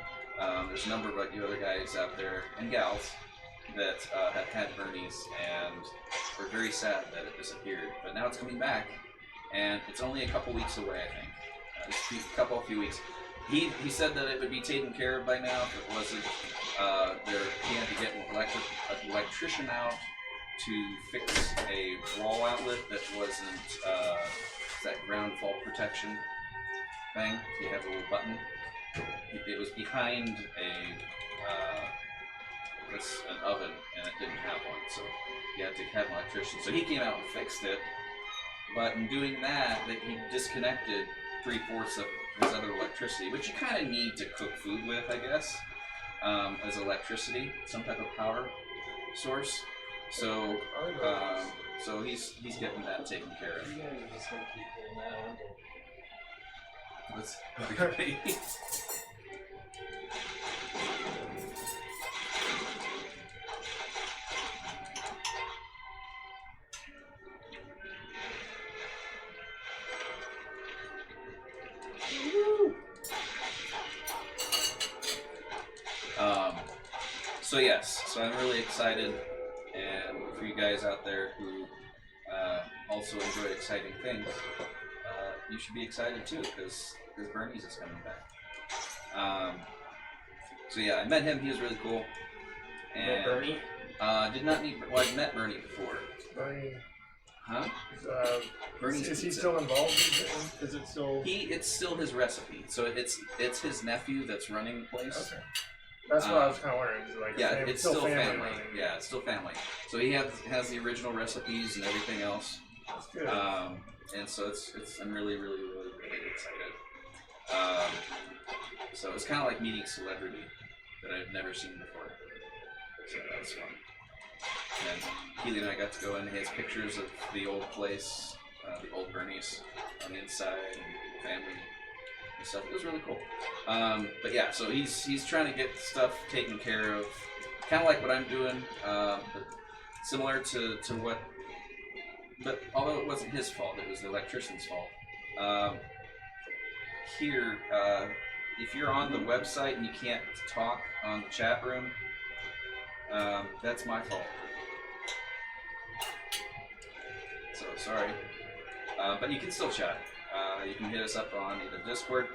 There's a number of you other guys out there and gals that have had Bernie's and were very sad that it disappeared. But now it's coming back, and it's only a couple weeks away, I think. Just a few weeks. He said that it would be taken care of by now if it wasn't. He had to get an electrician out to fix a wall outlet that wasn't that ground fault protection thing. You have a little button. It was behind an oven, and it didn't have one, so you had to have an electrician. So he came out and fixed it. But in doing that, he disconnected 3/4 of his other electricity, which you kind of need to cook food with, I guess, as electricity, some type of power source. So, so he's getting that taken care of. You guys are just gonna keep doing that, aren't you? What's So yes, so I'm really excited, and for you guys out there who also enjoy exciting things, you should be excited too, because Bernie's is coming back. So yeah, I met him. He was really cool. And Bernie? Did not meet. Well, I've met Bernie before. Bernie. Huh? Bernie's is he Pizza. still involved? Is it still? It's still his recipe. So it's his nephew that's running the place. Okay. That's what I was kind of wondering. Is it like Yeah, a it's still family. running? Yeah, it's still family. So he has the original recipes and everything else. That's good. And so it's I'm really excited. So it's kind of like meeting a celebrity that I've never seen before. So that was fun. And Keely and I got to go in. He has pictures of the old place, the old Bernie's on the inside, and family and stuff. It was really cool. But yeah, so he's trying to get stuff taken care of, kind of like what I'm doing, but similar to what. But although it wasn't his fault, it was the electrician's fault. Here, if you're on the website and you can't talk on the chat room, that's my fault. So sorry. But you can still chat. You can hit us up on either Discord,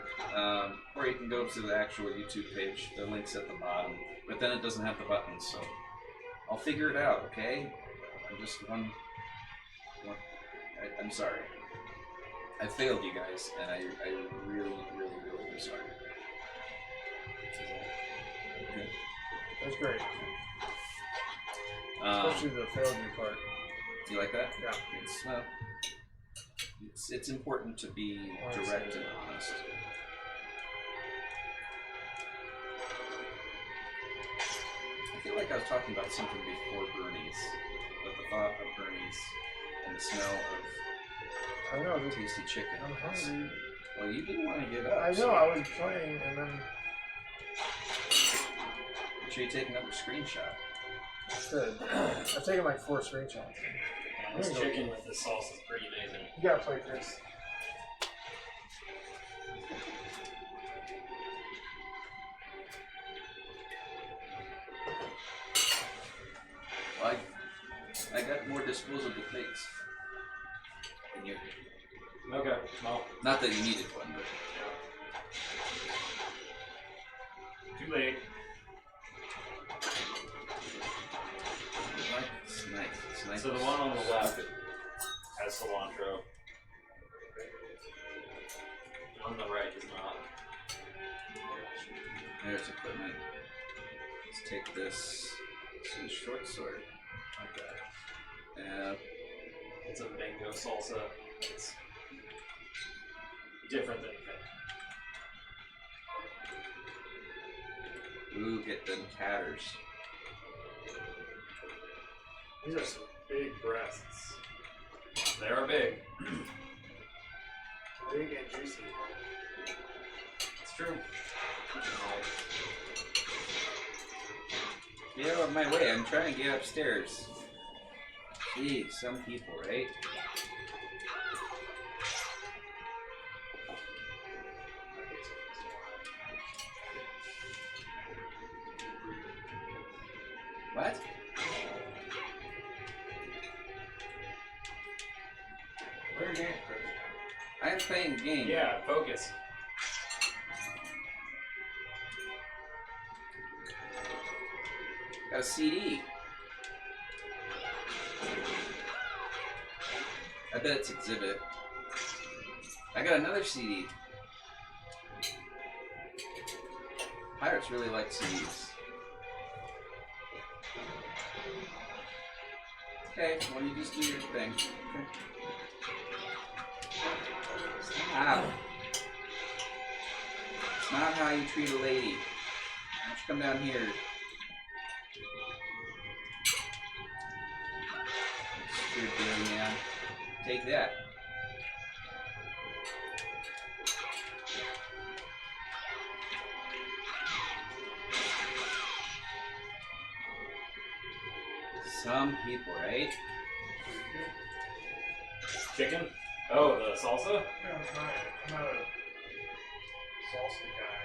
or you can go to the actual YouTube page. The link's at the bottom, but then it doesn't have the buttons, so I'll figure it out, okay? I'm just I'm sorry. I failed you guys, and I really am sorry. Okay. That's great. Um, Especially the failed you part. Do you like that? Yeah. It's important to be direct and honest. I feel like I was talking about something before Bernie's, but the thought of Bernie's and the smell of I know. tasty chicken. I'm hungry. Well, you didn't want to give up. I know. so I was playing, and then make sure you're taking up a screenshot. good. I've taken like 4 screenshots. This chicken with the sauce is pretty amazing. You gotta play, Chris. Well, I got more disposable plates than you. Okay, well, Not that you needed one, but too late. it's nice. It's nice. So the one on the left has cilantro. On the right does not. There's equipment. Let's take this. Some short sword. Okay. Yeah. It's a mango salsa. It's different than Ooh, get them catters. These are some big breasts. they are big. Big and juicy. It's true. Get out of my way, I'm trying to get upstairs. Jeez, some people, right? What? Where are you going, Chris? I'm playing the game. Yeah, focus. Got a CD. I bet it's Exhibit. I got another CD. Pirates really like CDs. Okay, well you just do your thing. Okay. Stop. It's not how you treat a lady. Why don't you come down here? You're dirty man. Take that. Some people, right? Chicken? Oh, the salsa? No, I'm not a salsa guy.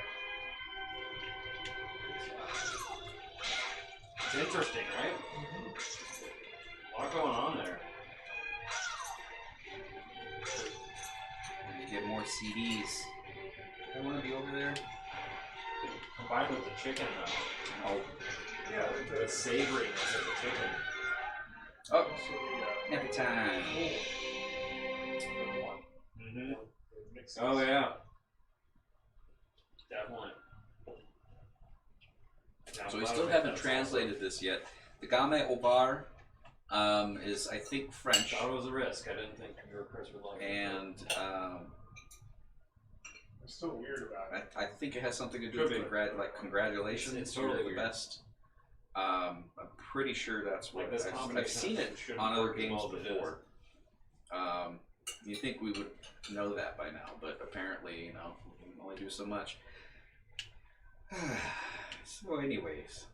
It's interesting, right? A lot going on there. You get more CDs. I want to be over there. Combined with the chicken, Oh, Yeah, the savoriness of the chicken. oh, also the happy time. Mm-hmm. mixes. Oh, yeah. Definitely. So we still haven't translated this yet. The Game au bar is, I think, French. That was a risk. I didn't think your Chris would like it. And I'm still weird about it. I think it has something to do with congratulations. It's totally you're the weird. best. I'm pretty sure that's what Like this I've combination seen it shouldn't on other work as games well as it before. You think we would know that by now, but apparently, you know, we can only do so much. So, anyways,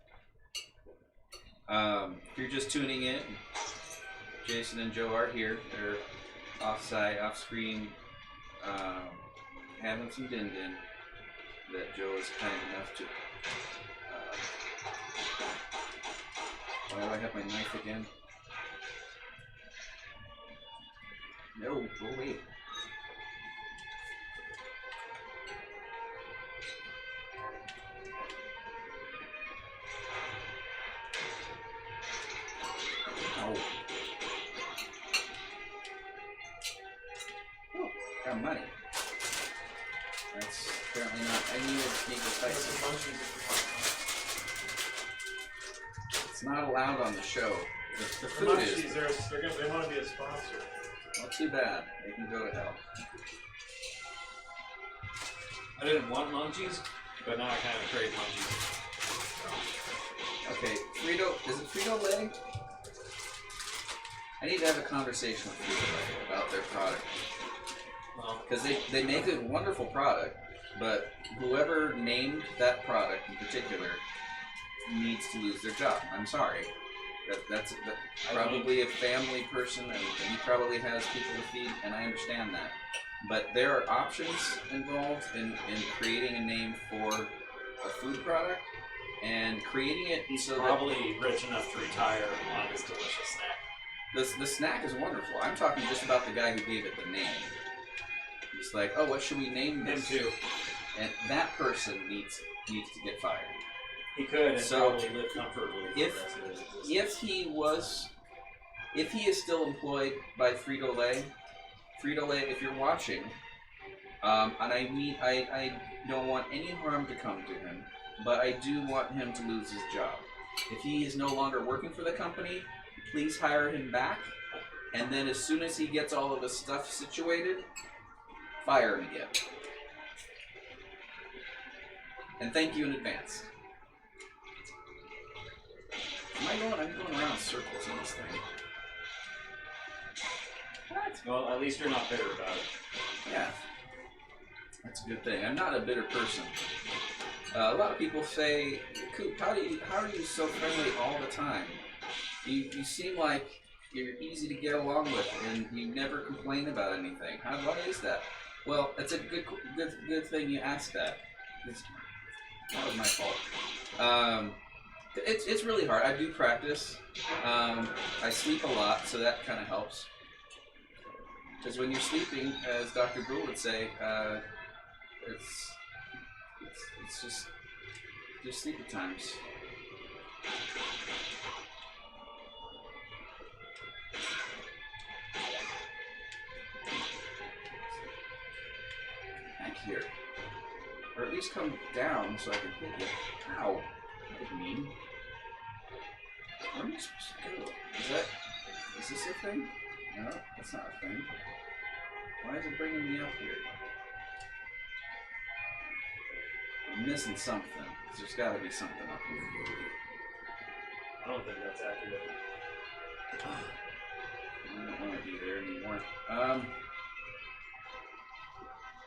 if you're just tuning in, Jason and Joe are here. They're off screen, having some din-din that Joe is kind enough to. Why do I have my knife again? No, go away. Oh. Oh, got money. That's apparently not. I need to sneak a fight. It's not allowed on the show. The food is. Munchies, they want to be a sponsor. Not too bad. They can go to hell. I didn't want munchies, but now I kind of crave munchies. Okay, is it Frito-Lay? I need to have a conversation with Frito-Lay about their product. Well, Because they make a wonderful product, but whoever named that product in particular needs to lose their job. I'm sorry. That's probably a family person, and he probably has people to feed, and I understand that. But there are options involved in creating a name for a food product, and creating it so probably rich enough to retire on this delicious snack. the snack is wonderful. I'm talking just about the guy who gave it the name. It's like, oh, what should we name Him this? too. And that person needs to get fired. He could and So, probably live comfortably for the rest of his existence. If he is still employed by Frito-Lay, if you're watching, and I don't want any harm to come to him, but I do want him to lose his job. If he is no longer working for the company, please hire him back, and then as soon as he gets all of his stuff situated, fire him again. And thank you in advance. I'm going around in circles in this thing. Well, at least you're not bitter about it. Yeah. That's a good thing. I'm not a bitter person. A lot of people say, Koop, how are you so friendly all the time? You seem like you're easy to get along with, and you never complain about anything. Why is that? Well, it's a good thing you asked that. That was my fault. It's really hard. I do practice. I sleep a lot, so that kind of helps. Because when you're sleeping, as Dr. Brule would say, it's just sleep at times. Back here. Or at least come down so I can hit you. Ow. That was mean. Where am I supposed to go? Is this a thing? No, that's not a thing. Why is it bringing me up here? I'm missing something. There's got to be something up here. I don't think that's accurate. I don't want to be there anymore.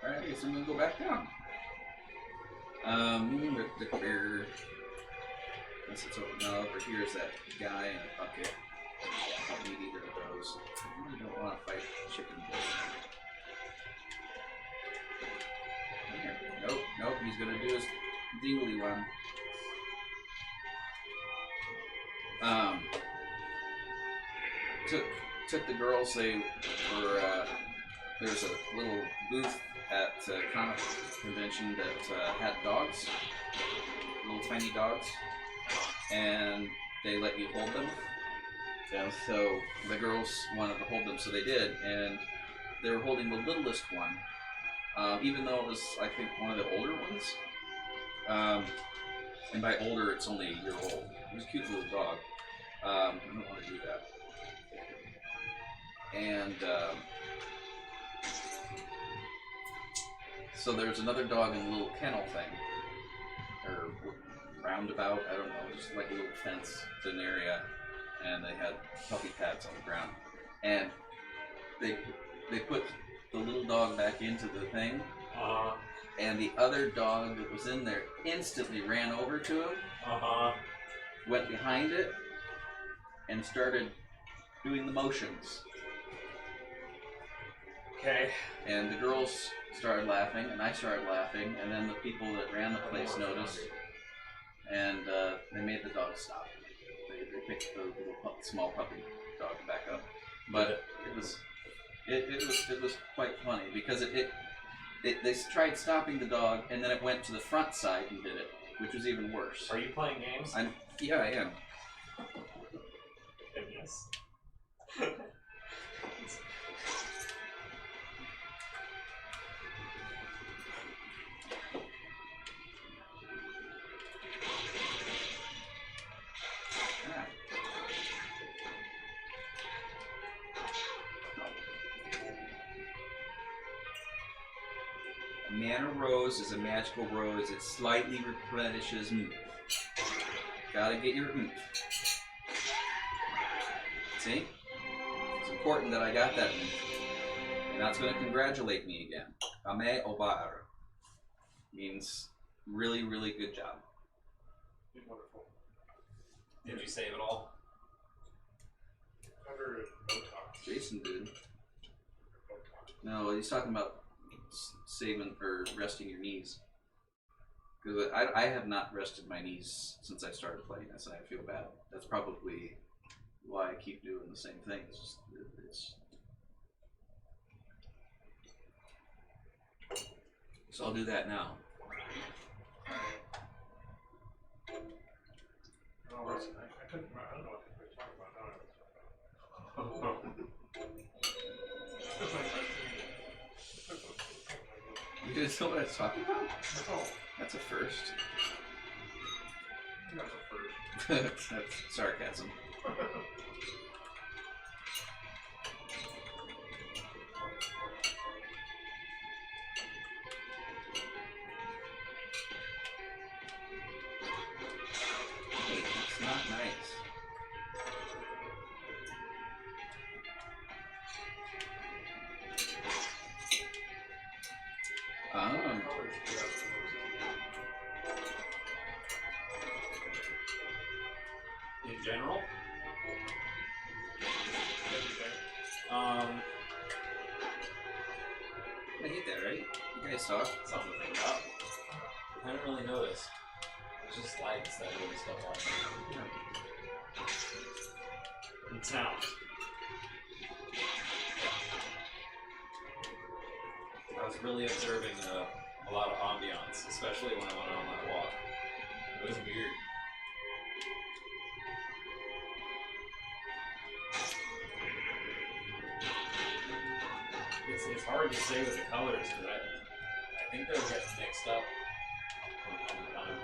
Alright, I guess I'm going to go back down. Unless it's over. No, over here is that guy in a bucket. I don't need either of those. I really don't want to fight chicken boys. Here. Nope, he's going to do his dingly one. Took the girls, they were, there's a little booth at comic convention that had dogs, little tiny dogs, and they let you hold them. And so the girls wanted to hold them, so they did, and they were holding the littlest one, even though it was, I think, one of the older ones. And by older, it's only a year old. He's a cute little dog. I don't want to do that. And so there's another dog in a little kennel thing, or roundabout, I don't know, just like a little fenced-in area, and they had puppy pads on the ground. And they put the little dog back into the thing, and the other dog that was in there instantly ran over to him, went behind it, and started doing the motions. Okay. And the girls started laughing, and I started laughing, and then the people that ran the place noticed, and they made the dog stop. They picked the little small puppy dog back up, but it was quite funny because they tried stopping the dog, and then it went to the front side and did it, which was even worse. Are you playing games? Yeah, I am. Yes. A mana rose is a magical rose. It slightly replenishes oomph. Gotta get your oomph. See? It's important that I got that oomph. And that's gonna congratulate me again. Ame obar means really, really good job. Wonderful. Did you save it all? Cover Botox. Jason did. Botox. No, he's talking about saving or resting your knees. Because I have not rested my knees since I started playing this, and I feel bad. That's probably why I keep doing the same thing. So I'll do that now. Oh, I couldn't. I don't know what we're talking about. You didn't know what I was talking about? No, That's a first. that's a first. That's sarcasm. Hey, that's not nice. In general? I hate that, right? You guys saw? Something to think about. I didn't really notice. It was just lights that really stuff watching. And sound. I was really observing a lot of ambiance, especially when I went on that walk. It was weird. It's hard to say with the colors because I think they'll get mixed up from time to time.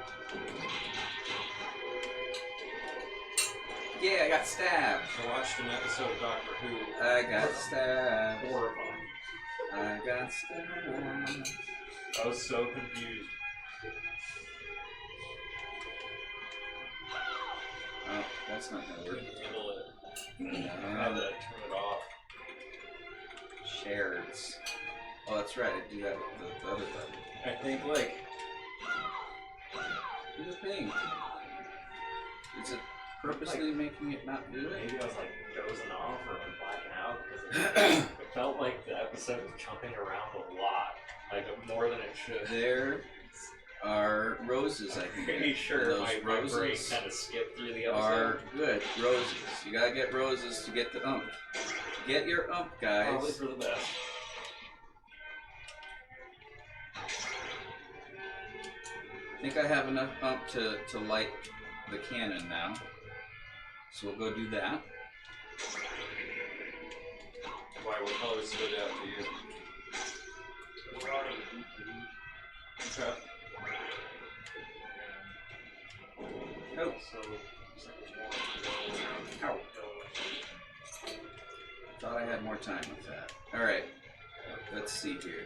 Yeah, I got stabbed. I watched an episode of Doctor Who. I got stabbed. Horrifying. I got stabbed. I was so confused. Oh, that's not gonna work. Couldn't handle it. I had No. to turn it off. Shareds. Oh, that's right. I do that with the other button. I think like Do the thing. Is it purposely making it not do it? Maybe I was like dozing off or blacking out because it felt like the episode was jumping around a lot, like more than it should. There are roses I can Pretty get. sure Those my brain roses kind of skipped through the episode. are good. Roses. You gotta get roses to get the ump. Get your ump, Probably guys. for the best. I think I have enough ump to light the cannon now. So we'll go do that. why what colors stood out to you. Okay. Oh. Ow. Thought I had more time with that. Alright. Let's see here.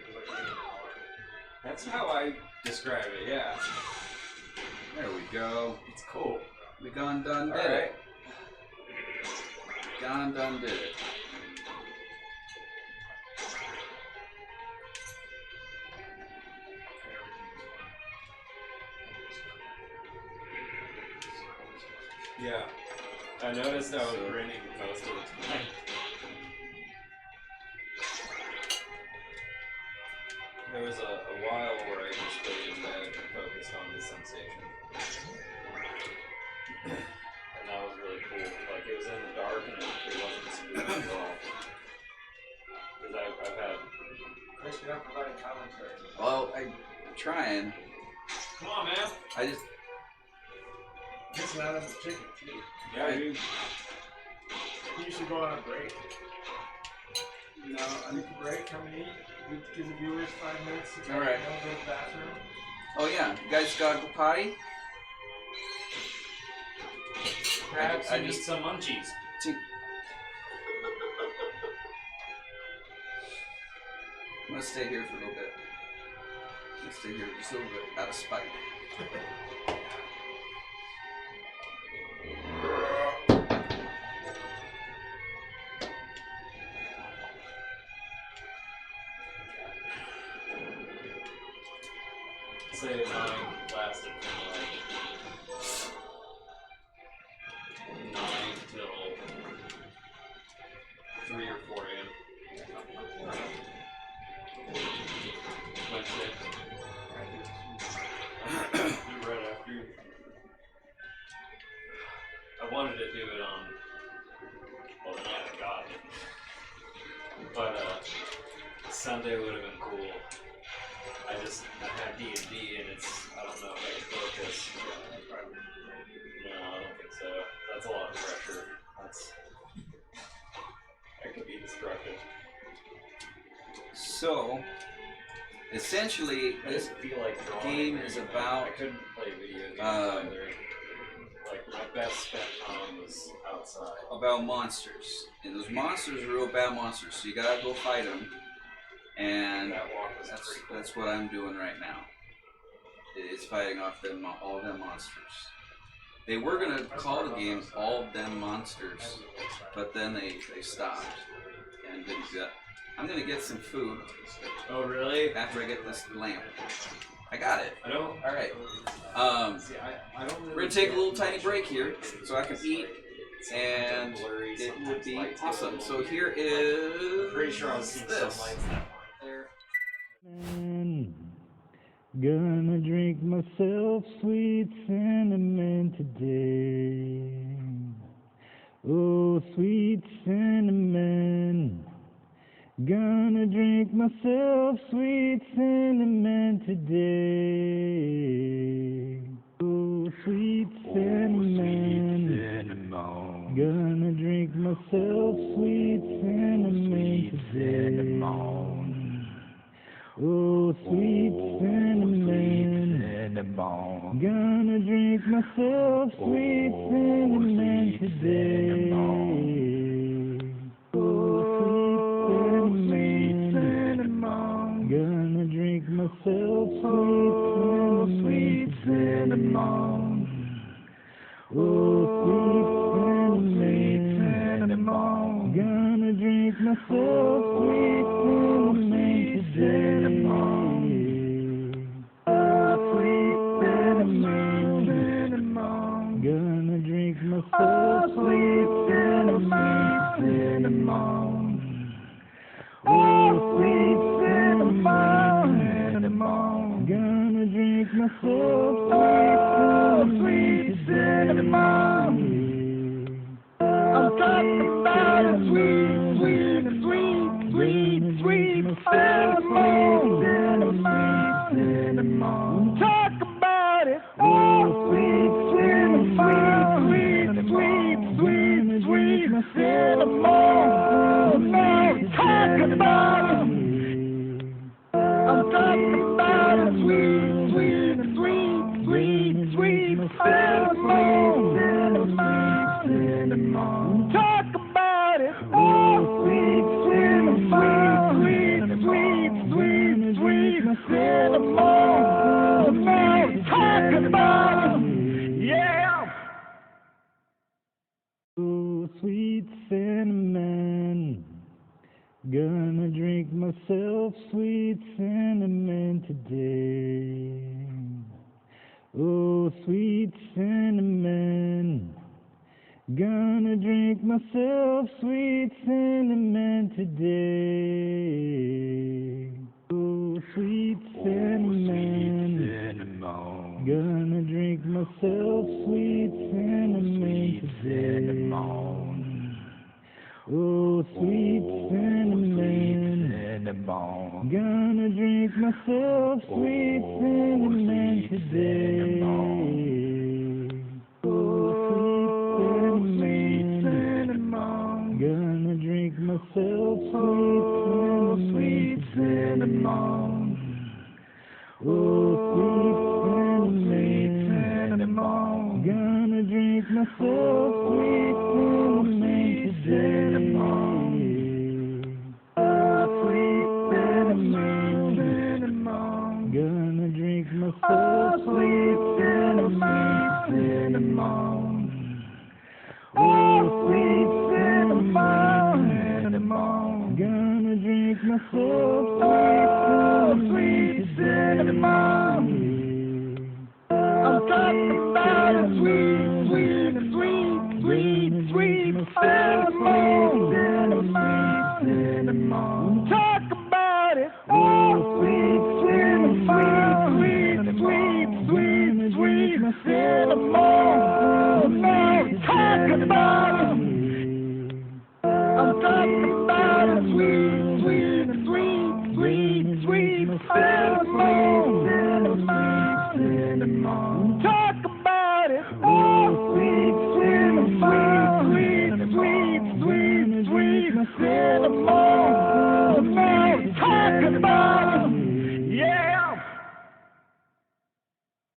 That's how I describe it, yeah. There we go. It's cool. We gone done did Alright. it. Gone done did it. Yeah. I noticed I was grinning most of the time. There was a while where I just laid in bed and focused on the sensation. And that was really cool. Like, it was in the dark and it wasn't spooky at all. Because I've had... Chris, you're not providing commentary. Well, I'm trying. Come on, man! I just... It's not a chicken, too. Yeah, dude. You should go on a break. No, take a break, come and eat. Give the viewers 5 minutes to All right. go to the bathroom. Oh yeah, you guys gotta go potty? Perhaps I you need just- some munchies. I'm gonna stay here for a little bit. I'm gonna stay here just a little bit, out of spite. Say mine lasted from like 9 till 3 or 4 a.m. Wednesday. Right after. I wanted to do it on, well, the night I got it. But Sunday would have been cool. I had D&D and it's, I don't know if I can focus. No, I don't think so. That's a lot of pressure. That could be destructive. So, essentially, I this just feel like game is about I couldn't play video games either. Like, my best spent time was outside. about monsters. And those monsters are real bad monsters, so you gotta go fight them. And That walk was pretty cool. that's what I'm doing right now. It's fighting off them, all them monsters. They were gonna call the game All Them Monsters, but then they stopped and didn't do that. I'm gonna get some food Oh, really? after I get this lamp. I got it. I don't. Alright. See, I don't really We're gonna take a little tiny break here so I can eat, and blurry, it would sometimes be lights awesome. go So here is I'm pretty sure I was seeing some this. lights that weren't there. Gonna drink myself sweet cinnamon today. Oh, sweet cinnamon. Gonna drink myself sweet cinnamon today. Oh, sweet cinnamon. Gonna drink myself sweet cinnamon today. Oh, sweet cinnamon. Gonna drink myself sweet cinnamon today. Oh, sweet cinnamon. Gonna drink myself sweet cinnamon. Oh, sweet cinnamon. Gonna drink myself sweet cinnamon today. Oh, sweet cinnamon. Gonna drink myself sweet cinnamon. Oh, sweet cinnamon. Gonna drink myself sweet cinnamon. I'm talking about a sweet cinnamon. Talk about it. Oh, sweet cinnamon. Sweet cinnamon. Now talk about it. I'm talking about a sweet cinnamon. cinnamon. Gonna drink myself sweet cinnamon today. Oh, sweet cinnamon. Gonna drink myself sweet cinnamon today. Oh, sweet cinnamon. Gonna drink myself sweet cinnamon today. Oh, sweet cinnamon. Gonna drink myself sweet cinnamon today. Oh, sweet cinnamon. Gonna drink myself sweet cinnamon. Oh, sweet cinnamon. Gonna drink myself sweet cinnamon today. Gonna drink myself sweet cinnamon. Oh, sweet cinnamon. Gonna drink myself sweet cinnamon. I'm talking about a sweet cinnamon. Talk about it. Oh, sweet cinnamon. Sweet cinnamon. Talk about it. I'm talking about a sweet cinnamon. Talk about it. Oh, sweet cinnamon. Talk about it. Yeah.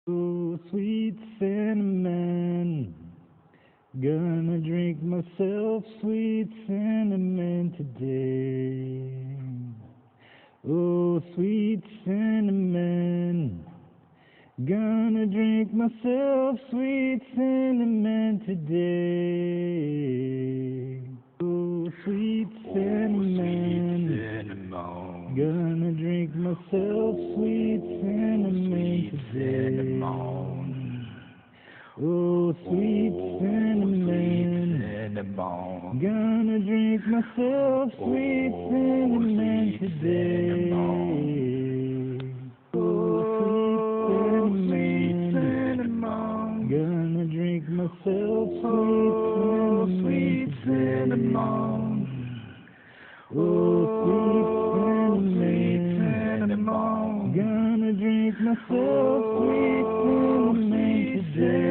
Oh, sweet cinnamon. Gonna drink myself sweet cinnamon today. Oh, sweet cinnamon. Gonna drink myself sweet cinnamon today. Oh, sweet cinnamon. Gonna drink myself sweet cinnamon today. Oh, sweet cinnamon. Gonna drink myself sweet cinnamon today. Oh, sweet cinnamon. Gonna drink myself sweet cinnamon. Oh, sweet cinnamon. Gonna drink myself sweet cinnamon today.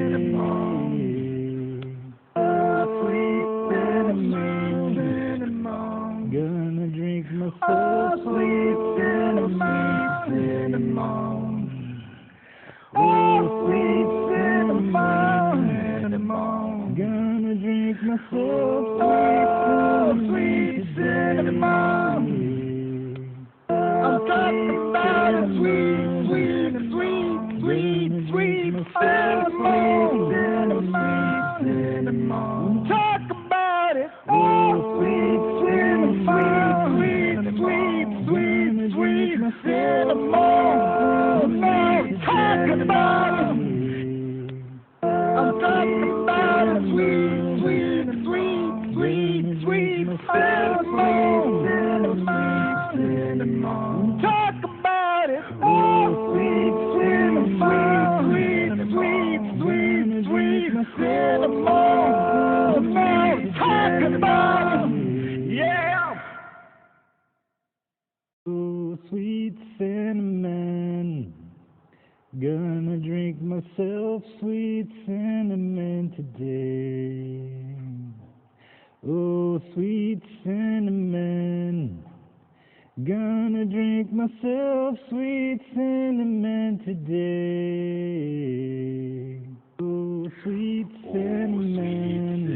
Gonna drink myself sweet cinnamon. Oh, sweet cinnamon. Gonna drink myself sweet cinnamon. I'm talking about a sweet cinnamon. Talk about it. Oh, sweet cinnamon. Talk about it. I'm talking about a sweet cinnamon. Talk about it. Oh, sweet cinnamon. Talk about it. Yeah. Oh, sweet cinnamon. Gonna drink myself sweet cinnamon today. Oh, sweet cinnamon. Gonna drink myself sweet cinnamon today. Oh, sweet cinnamon.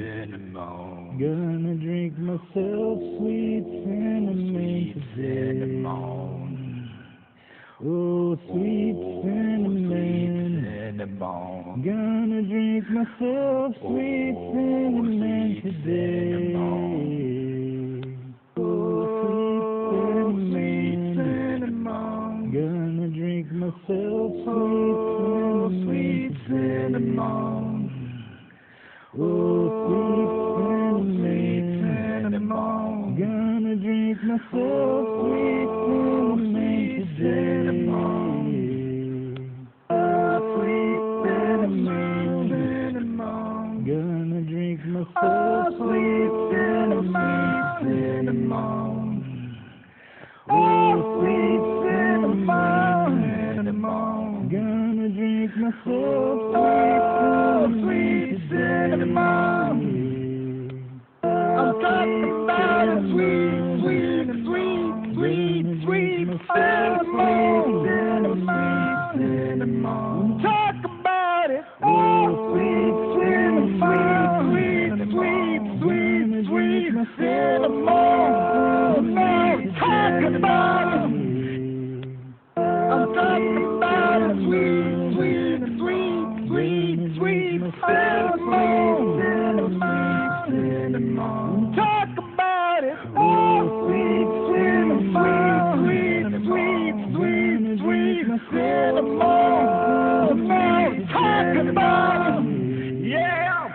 Gonna drink myself sweet cinnamon today. Oh, sweet cinnamon. cinnamon. Gonna drink myself sweet cinnamon today. Oh, sweet cinnamon. Gonna drink myself sweet cinnamon. Oh, sweet cinnamon. Gonna drink myself sweet cinnamon today. Oh, sweet cinnamon. Gonna drink myself sweet cinnamon. Oh, sweet cinnamon. Gonna drink myself sweet cinnamon. I'm talking about a sweet cinnamon. Talk about it. Oh, sweet cinnamon. Sweet cinnamon. Talk about it. I'm talking about a sweet cinnamon. Talk about it. Oh, sweet cinnamon. Talk about it. Yeah.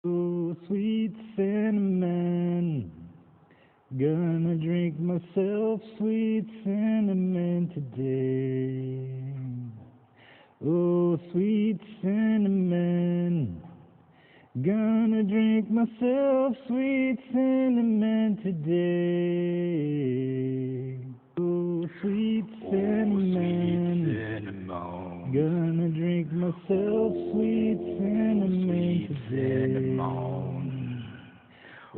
Oh, sweet cinnamon. Gonna drink myself sweet cinnamon today. Oh, sweet cinnamon. Gonna drink myself sweet cinnamon today. Oh, sweet cinnamon. Gonna drink myself sweet cinnamon today.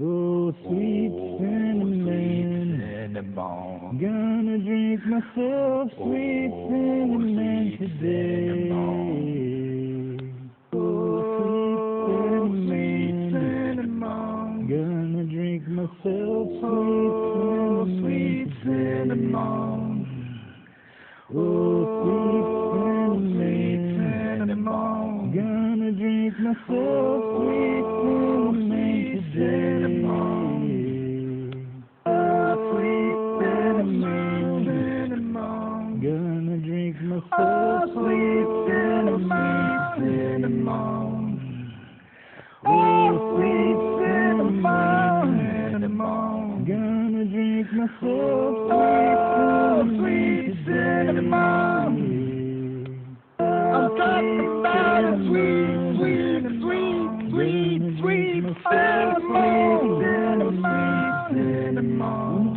Oh, sweet cinnamon. Gonna drink myself sweet cinnamon today. Oh, sweet cinnamon. Gonna drink myself sweet cinnamon. Oh, sweet cinnamon. Gonna drink myself sweet cinnamon today. Oh, sweet cinnamon. Gonna drink myself sweet cinnamon. Oh, sweet cinnamon. Gonna drink myself sweet cinnamon. I'm talking about a sweet cinnamon.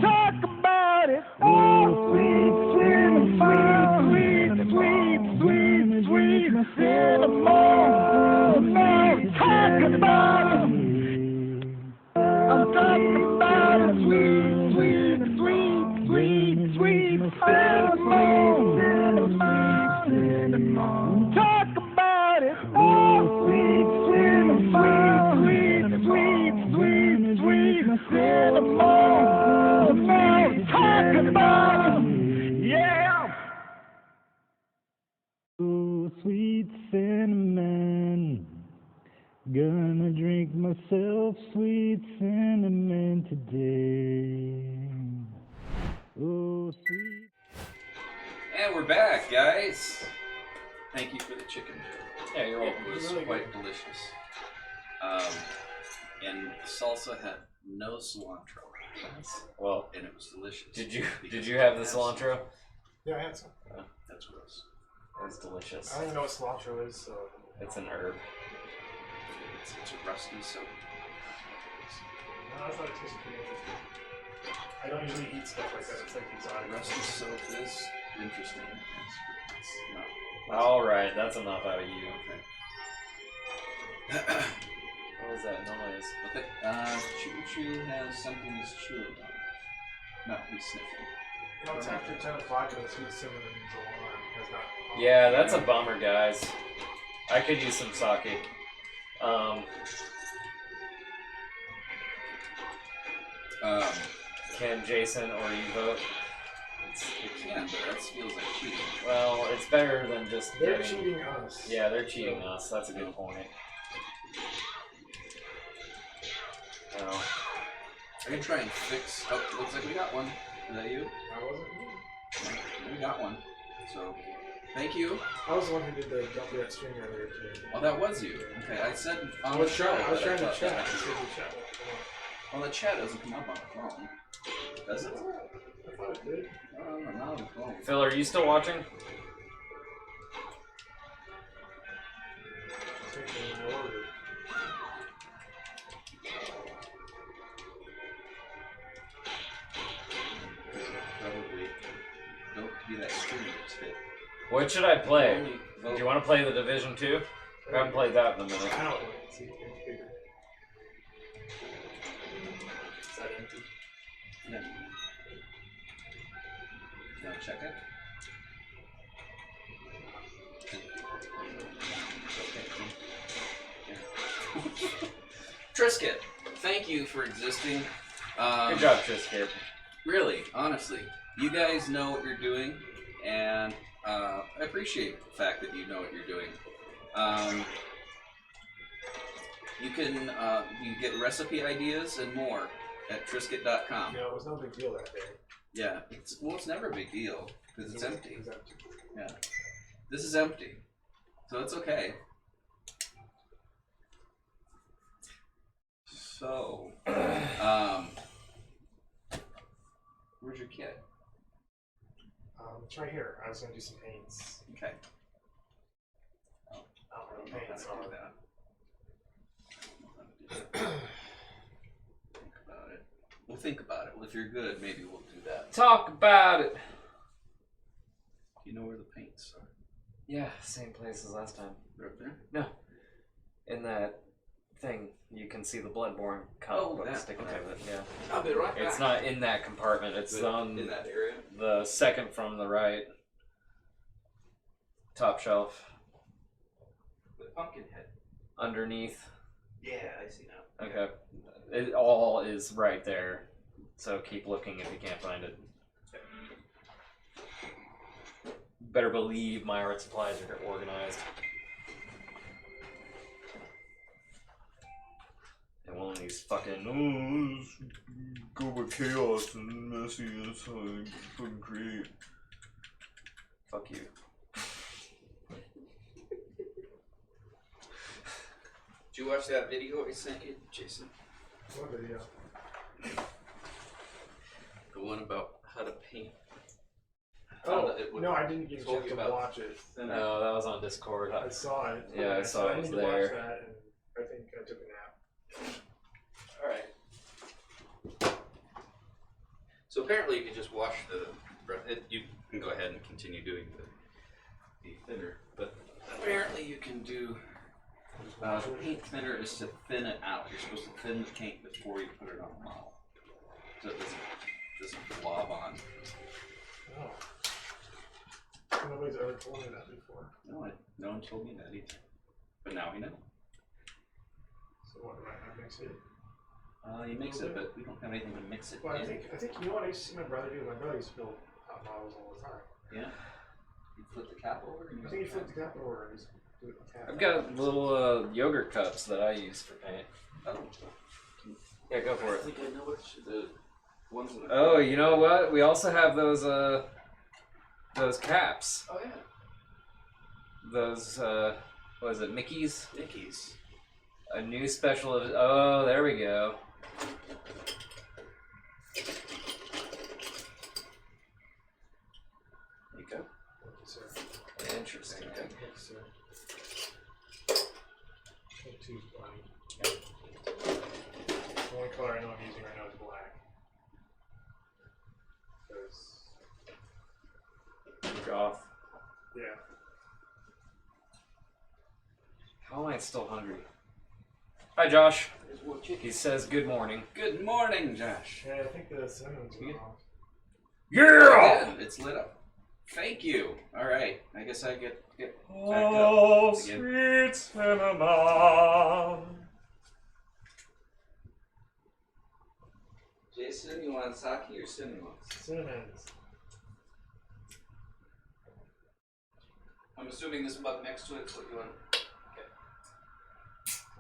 Talk about it. Oh, sweet cinnamon. Talk about it. I'm talking about a sweet cinnamon. Talk about it. Oh, sweet cinnamon. Talk about it. Yeah. Oh, sweet cinnamon. Gonna drink myself sweet cinnamon today. Oh, sweet. And we're back, guys. Thank you for the chicken. Yeah, you're welcome. It was quite delicious. And the salsa had no cilantro. Well, And it was delicious. did you have the cilantro? Yeah, I had some. That's gross. It was delicious. I don't even know what cilantro is, so. It's an herb. It's a rusty soap. No, I thought it tasted pretty interesting. I don't usually eat stuff like that. It's like exotic. Rusty soap is interesting. It's not. All right, that's enough out of you. Okay. What was that noise? Okay. Choo Choo has something he's chewing on. No, he's sniffing. You know, it's after 10 o'clock and the sweet cinnamon's alarm has not. Yeah, that's a bummer, guys. I could use some sake. Can Jason or you vote? points. It can, but that feels like cheating. Well, it's better than just. They're getting- cheating us. Yeah, they're cheating us. That's a good point. Oh. I can try and fix. Oh, looks like we got one. Is that you? I wasn't. We got one. So, thank you. I was the one who did the don't do that stream earlier today. Oh, that was you. Okay, I said on I the was show. trying. I was that trying to thought chat. that To was see you. if the chat would come Well, the chat doesn't come up on the phone. Does it? up. I thought it did. Oh, not on the phone. Phil, are you still watching? Taking my order. Probably. Don't be that streamer tip. What should I play? Only Do vote. you want to play the Division 2? I haven't played that in a minute. I don't want to see it bigger. Is that empty? Yeah. You want to check it? Okay. Triscuit, thank you for existing. Good job, Triscuit. Really, honestly, you guys know what you're doing, and I appreciate the fact that you know what you're doing. You can you get recipe ideas and more at Triscuit.com. You know, it was no big deal that day. Yeah, it's never a big deal because it's empty. It was empty. Yeah, this is empty, so it's okay. So, where's your kit? It's right here. I was gonna do some paints. Okay. I don't know Think paints on it. about it. We'll think about it. Well, if you're good, maybe we'll do that. Talk about it. Do you know where the paints are? Yeah, same place as last time. They're up there? No. In that thing, you can see the Bloodborne comic book that. sticking Okay. out of it. Yeah. I'll be right back. It's not in that compartment. It's on in that area. the second from the right. Top shelf. The pumpkin head. Underneath. Yeah, I see now. Okay. It all is right there. So keep looking if you can't find it. Better believe my art supplies are organized. And one of these fucking go with chaos and messy and fucking create. Fuck you. Did you watch that video I sent you, Jason? What video? The one about how to paint. Oh, it would- no, I didn't get a told chance you to about- watch it. No, that was on Discord. I saw it. Yeah, I saw it I was need to there. watch that, and I think I took a nap. All right. So apparently you can just wash the. You can go ahead and continue doing the thinner, but apparently you can do. Paint thinner is to thin it out. You're supposed to thin the paint before you put it on the model, so it doesn't blob on. Oh. Nobody's ever told me that before. No one told me that either. But now we know. So what do I mix it? You mix it, but we don't have anything to mix it Well, I in. think you know what I used to see my brother do. My brother used to build hot models all the time. Yeah. You flip the cap over. And I think he flipped the cap over and just do it with the cap. I've got little yogurt cups that I use for paint. Oh. Yeah, go for I it. think I know what the ones in the. Oh, you know what? We also have those caps. Oh yeah. Those what is it? Mickey's? Mickey's. A new special of. Oh, there we go. There you go. Thank you, sir. Interesting. Thank you, sir. Take two's funny. The only color I know I'm using right now is black. Because, Goth. yeah. How am I still hungry? Hi, Josh. There's one chicken. He says good morning. Good morning, Josh. Yeah, I think the cinnamon's Yeah. off. Yeah! Good. It's lit up. Thank you. All right. I guess I get back Oh, up again. sweet cinnamon. Jason, you want sake or cinnamon? Cinnamons. I'm assuming this mug next to it is what you want.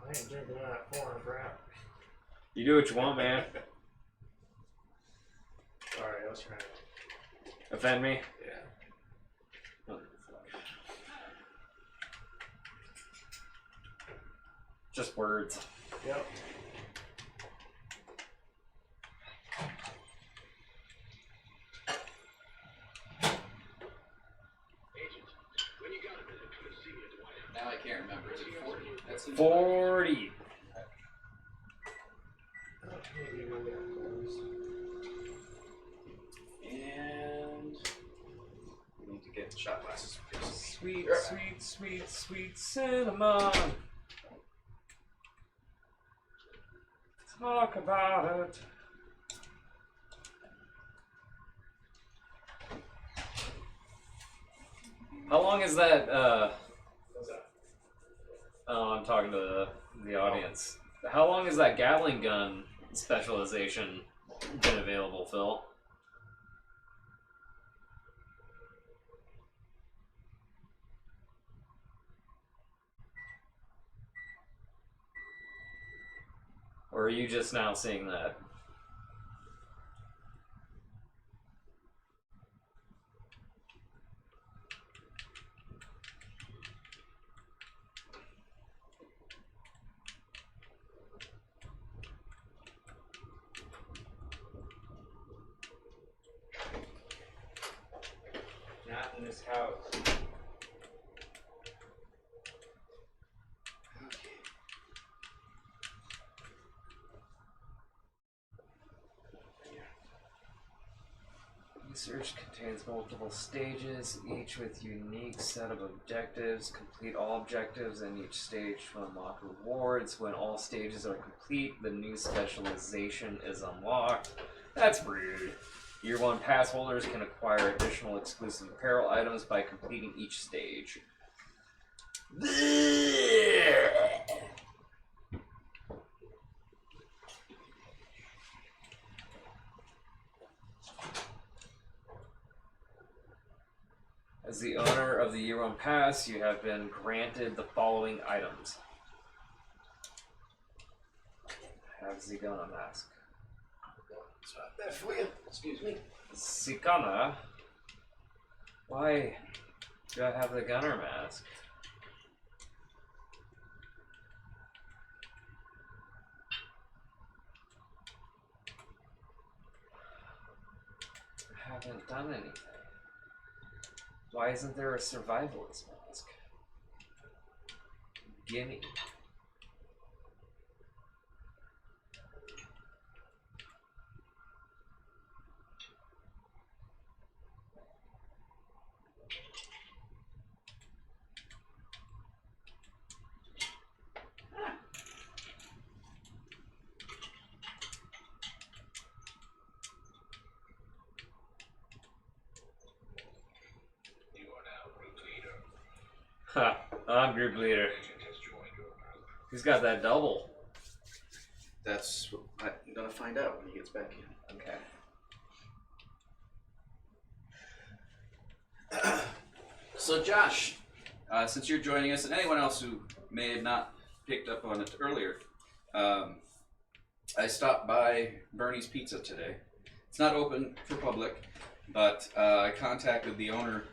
I ain't drinking that foreign crap. You do what you want, man. Sorry, I was trying to. Offend me? Yeah. Just words. Yep. Now I can't remember. Is it 40? That's the 40. And we need to get shot glasses. Sweet, sweet, sweet, sweet cinnamon. Talk about it. How long is that? What's that? Oh, I'm talking to the audience. How long has that Gatling gun specialization been available, Phil? Or are you just now seeing that? Not in this house. Research contains multiple stages, each with unique set of objectives. Complete all objectives in each stage to unlock rewards. When all stages are complete, the new specialization is unlocked. That's rude. Year 1 pass holders can acquire additional exclusive apparel items by completing each stage. As the owner of the Year 1 pass, you have been granted the following items. Have Zigana mask. Stop that for you. Excuse me. Zigana? Why do I have the gunner mask? I haven't done anything. Why isn't there a survivalist mask? Gimme. Ha, I'm group leader. Who's got that double? That's what I'm gonna find out when he gets back in. Okay. So Josh, since you're joining us, and anyone else who may have not picked up on it earlier, I stopped by Bernie's Pizza today. It's not open for public, but I contacted the owner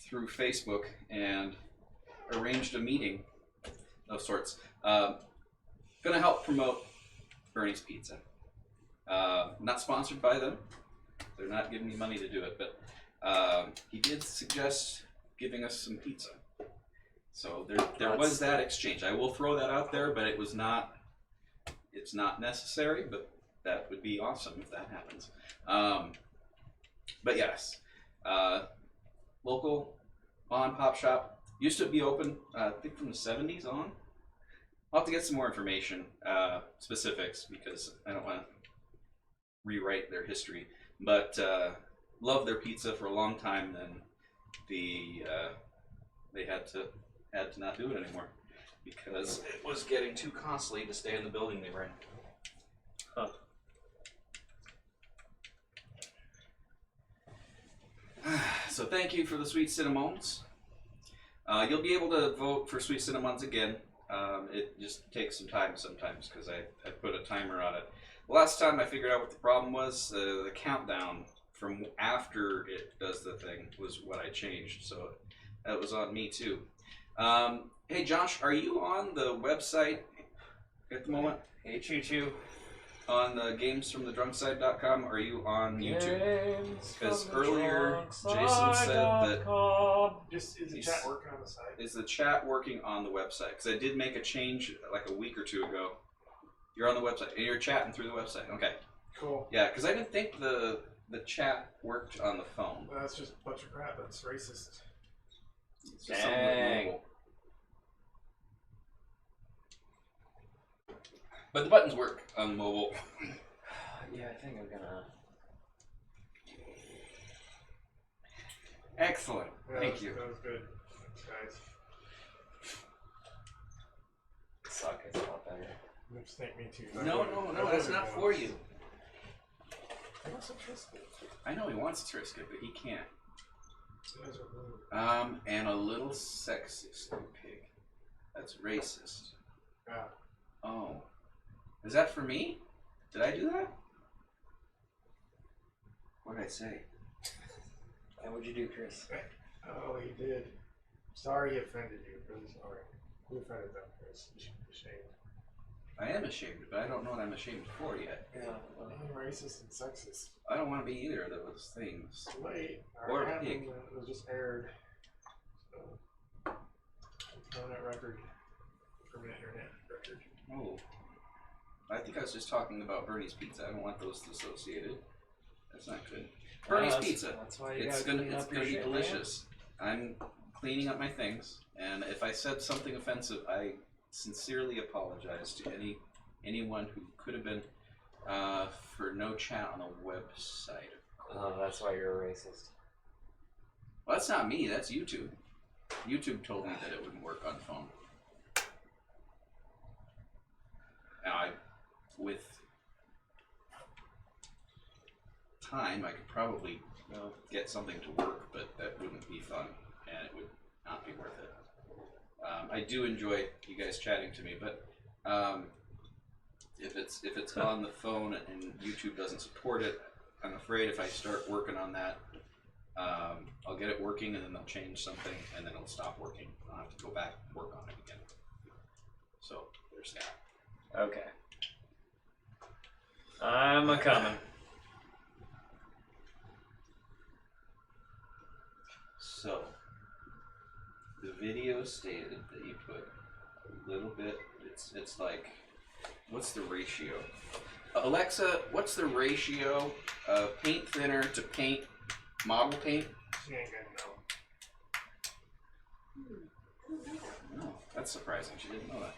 through Facebook and arranged a meeting of sorts. Gonna help promote Bernie's Pizza. Not sponsored by them. They're not giving me money to do it, but he did suggest giving us some pizza. So there was that exchange. I will throw that out there, but it's not necessary, but that would be awesome if that happens. But yes, local mom and pop shop. Used to be open, I think from the 70s on. I'll have to get some more information, specifics, because I don't want to rewrite their history. But loved their pizza for a long time. Then they had to not do it anymore because it was getting too costly to stay in the building they were in. Huh. So thank you for the sweet cinnamons. You'll be able to vote for Sweet Cinnamons again. It just takes some time sometimes because I put a timer on it. The last time I figured out what the problem was, the countdown from after it does the thing was what I changed. So that was on me too. Hey Josh, are you on the website at the moment? Hey, Choo Choo. On the gamesfromthedrunkside.com, are you on YouTube? Because earlier Jason said that Just is the chat working on the side? is the chat working on the website? Because I did make a change like a week or two ago. You're on the website and you're chatting through the website. Okay. Cool. Yeah, because I didn't think the chat worked on the phone. Well, that's just a bunch of crap. That's racist. It's just something with Dang. mobile. But the buttons work on mobile. Yeah, I think I'm gonna. Excellent. Yeah, Thank you. That was good. Thanks, guys. Suck, it's a lot better. Oops, thank me too. No, that's not for you. I want some Triscuit. I know he wants Triscuit, but he can't. You guys are rude. And a little sexist, you pig. That's racist. Yeah. Oh. Is that for me? Did I do that? What did I say? And what'd you do, Chris? Oh, he did. Sorry he offended you. Really sorry. Who offended them, Chris? You should be ashamed. I am ashamed, but I don't know what I'm ashamed for yet. Yeah. I'm racist and sexist. I don't want to be either of those things. Too late. Or Already a happened. pig. It was just aired. So, permanent record. Permanent internet record. Oh. I think I was just talking about Bernie's Pizza. I don't want those associated. That's not good. Bernie's that's- Pizza. That's why you It's gotta gonna clean up your be shit, man. delicious. I'm cleaning up my things, and if I said something offensive, I sincerely apologize to anyone who could have been for no chat on the website. Oh, that's why you're a racist. Well, that's not me. That's YouTube. YouTube told me that it wouldn't work on phone. Now, with time, I could probably get something to work, but that wouldn't be fun, and it would not be worth it. I do enjoy you guys chatting to me, but if it's on the phone and YouTube doesn't support it, I'm afraid if I start working on that, I'll get it working, and then they'll change something, and then it'll stop working. I'll have to go back and work on it again. So there's that. Okay. I'm a coming. So, the video stated that you put a little bit, it's like, what's the ratio? Alexa, what's the ratio of paint thinner to paint, model paint? She ain't gonna know. No, that's surprising, she didn't know that.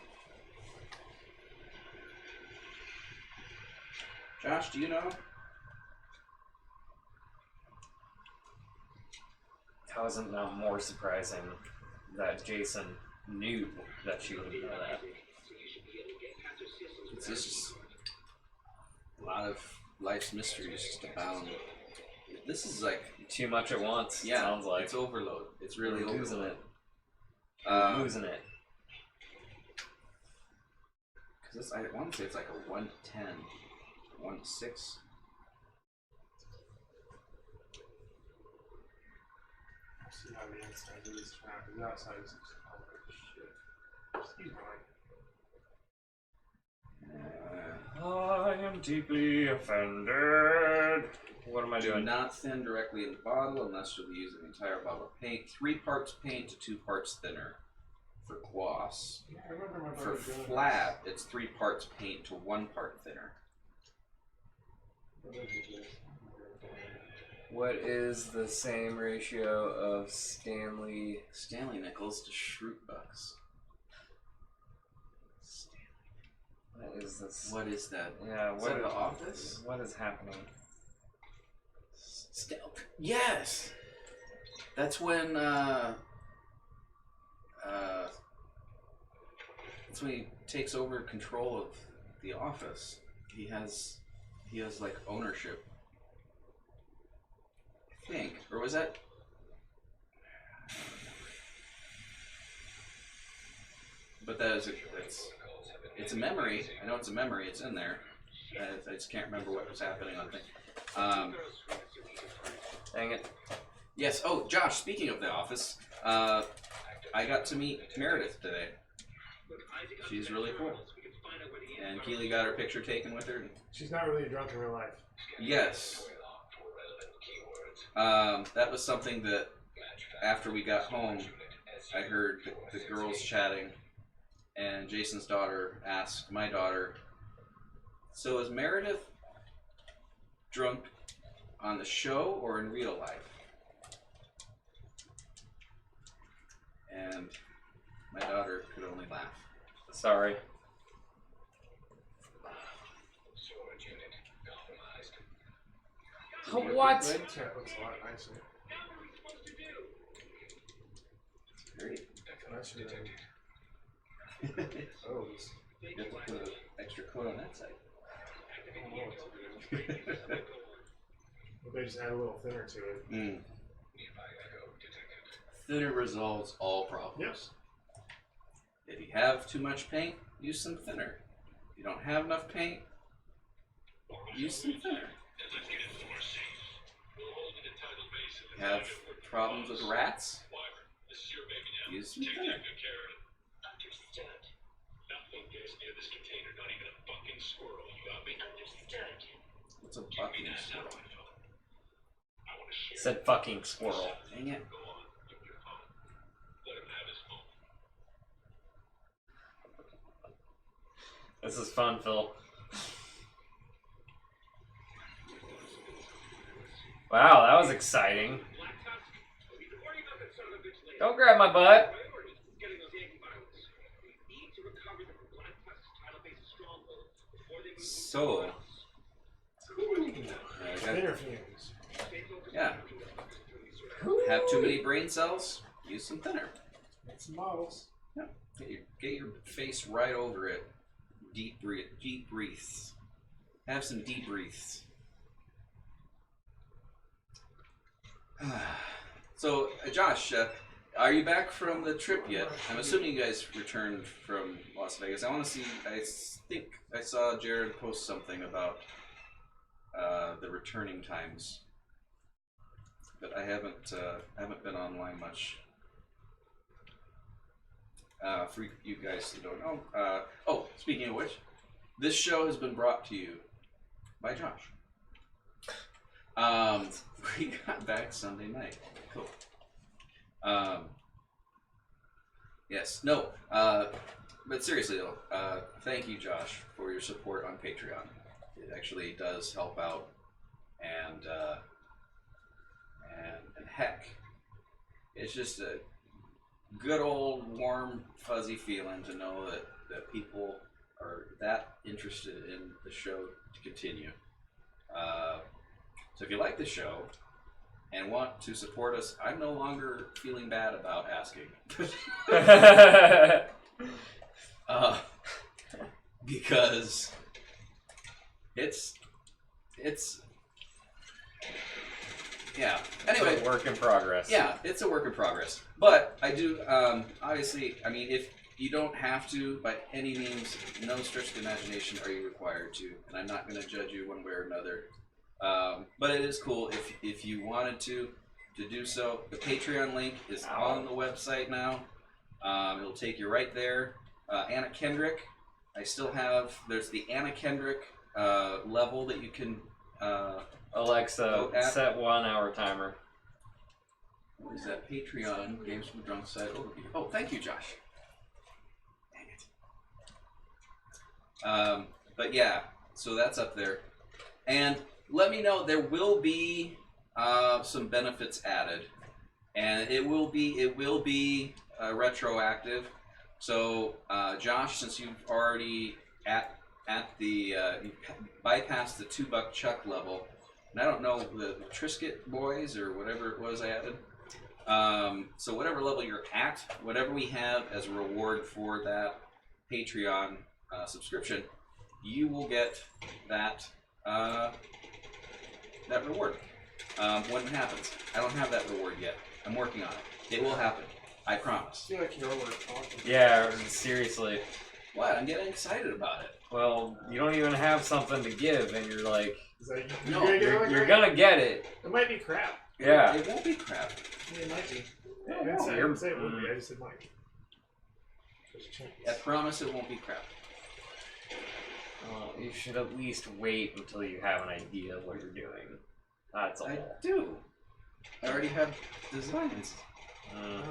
Josh, do you know? How is it now more surprising that Jason knew that she would know that? It's just a lot of life's mysteries just abound. This is like, Too much at once, yeah, sounds like. it's overload. It's really You're losing overload. it. Losing it. Because I want to say it's like a 1 to 10, 1 to 6. See how the inside of this trap is. The outside is just shit. Excuse me. I am deeply offended. What am I Do doing? not thin directly in the bottle unless you'll be using the entire bottle of paint. 3 parts paint to 2 parts thinner for gloss. Yeah, I remember my For brother doing flat, it's 3 parts paint to 1 part thinner. this. What is the same ratio of Stanley? Stanley nickels to Shroot bucks. What is this? What is that? Yeah, Is what that is the office? What is happening? Yes! That's when, that's when he takes over control of the office. He has like ownership. I think. Or was that? but that is it's a memory. I know it's a memory. It's in there. I just can't remember what was happening on the thing. Dang it. Yes. Oh, Josh. Speaking of the office, I got to meet Meredith today. She's really cool. And Keely got her picture taken with her. She's not really a drunk in real life. Yes. That was something that after we got home, I heard the girls chatting, and Jason's daughter asked my daughter, "So is Meredith drunk on the show or in real life?" And my daughter could only laugh. Sorry. What? Red tent looks a lot nicer. Great. Nicer than those. You have to put an extra coat on that side. I don't know what to do. Well, they just add a little thinner to it. Mm. Thinner resolves all problems. Yep. If you have too much paint, use some thinner. If you don't have enough paint, use some thinner. If you have problems with rats, use some thinner. Understood. Nothing gets near this container, not even a bucking squirrel. You got me? Understood. What's a bucking squirrel? Said fucking squirrel. Dang it. This is fun, Phil. Wow, that was exciting. Don't grab my butt. So, Thinner fumes. yeah. Have too many brain cells? Use some thinner. Make some models. Yeah. Get your face right over it. Deep breaths. Have some deep breaths. So, Josh, are you back from the trip yet? I'm assuming you guys returned from Las Vegas. I want to see. I think I saw Jared post something about the returning times, but I haven't been online much. For you guys who don't know. Oh, speaking of which, this show has been brought to you by Josh. We got back Sunday night. Cool. Yes. No. But seriously though, thank you, Josh, for your support on Patreon. It actually does help out, and heck, it's just a good old warm fuzzy feeling to know that people are that interested in the show to continue. So if you like the show and want to support us, I'm no longer feeling bad about asking. Because it's yeah. Anyway, It's a work in progress. yeah, it's a work in progress. But I do, obviously, I mean, if you don't have to, by any means, no stretch of imagination are you required to. And I'm not going to judge you one way or another. But it is cool if you wanted to do so. The Patreon link is on the website now. It'll take you right there. Anna Kendrick, I still have, there's the Anna Kendrick level that you can Alexa, set 1 hour timer. What is that? Patreon, Games from the Drunk Side overview. Oh, thank you, Josh. Dang it. But yeah, so that's up there. And let me know, there will be some benefits added. And it will be retroactive. So, Josh, since you've already at the, you bypassed the $2 Chuck level, and I don't know the Triscuit boys or whatever it was I added. So whatever level you're at, whatever we have as a reward for that Patreon subscription, you will get that that reward when it happens. I don't have that reward yet. I'm working on it. It will happen. I promise. I feel like you're over talking. Yeah, seriously. What? I'm getting excited about it. Well, you don't even have something to give, and you're like, Is that, No, gonna get another you're grade? gonna get it. It might be crap. Yeah. It won't be crap. I mean, it might be. No, I didn't say, I you're- didn't say it would be. I just said might. There's a chance. I promise it won't be crap. Well, you should at least wait until you have an idea of what you're doing. That's all. I do. I already have designs. No.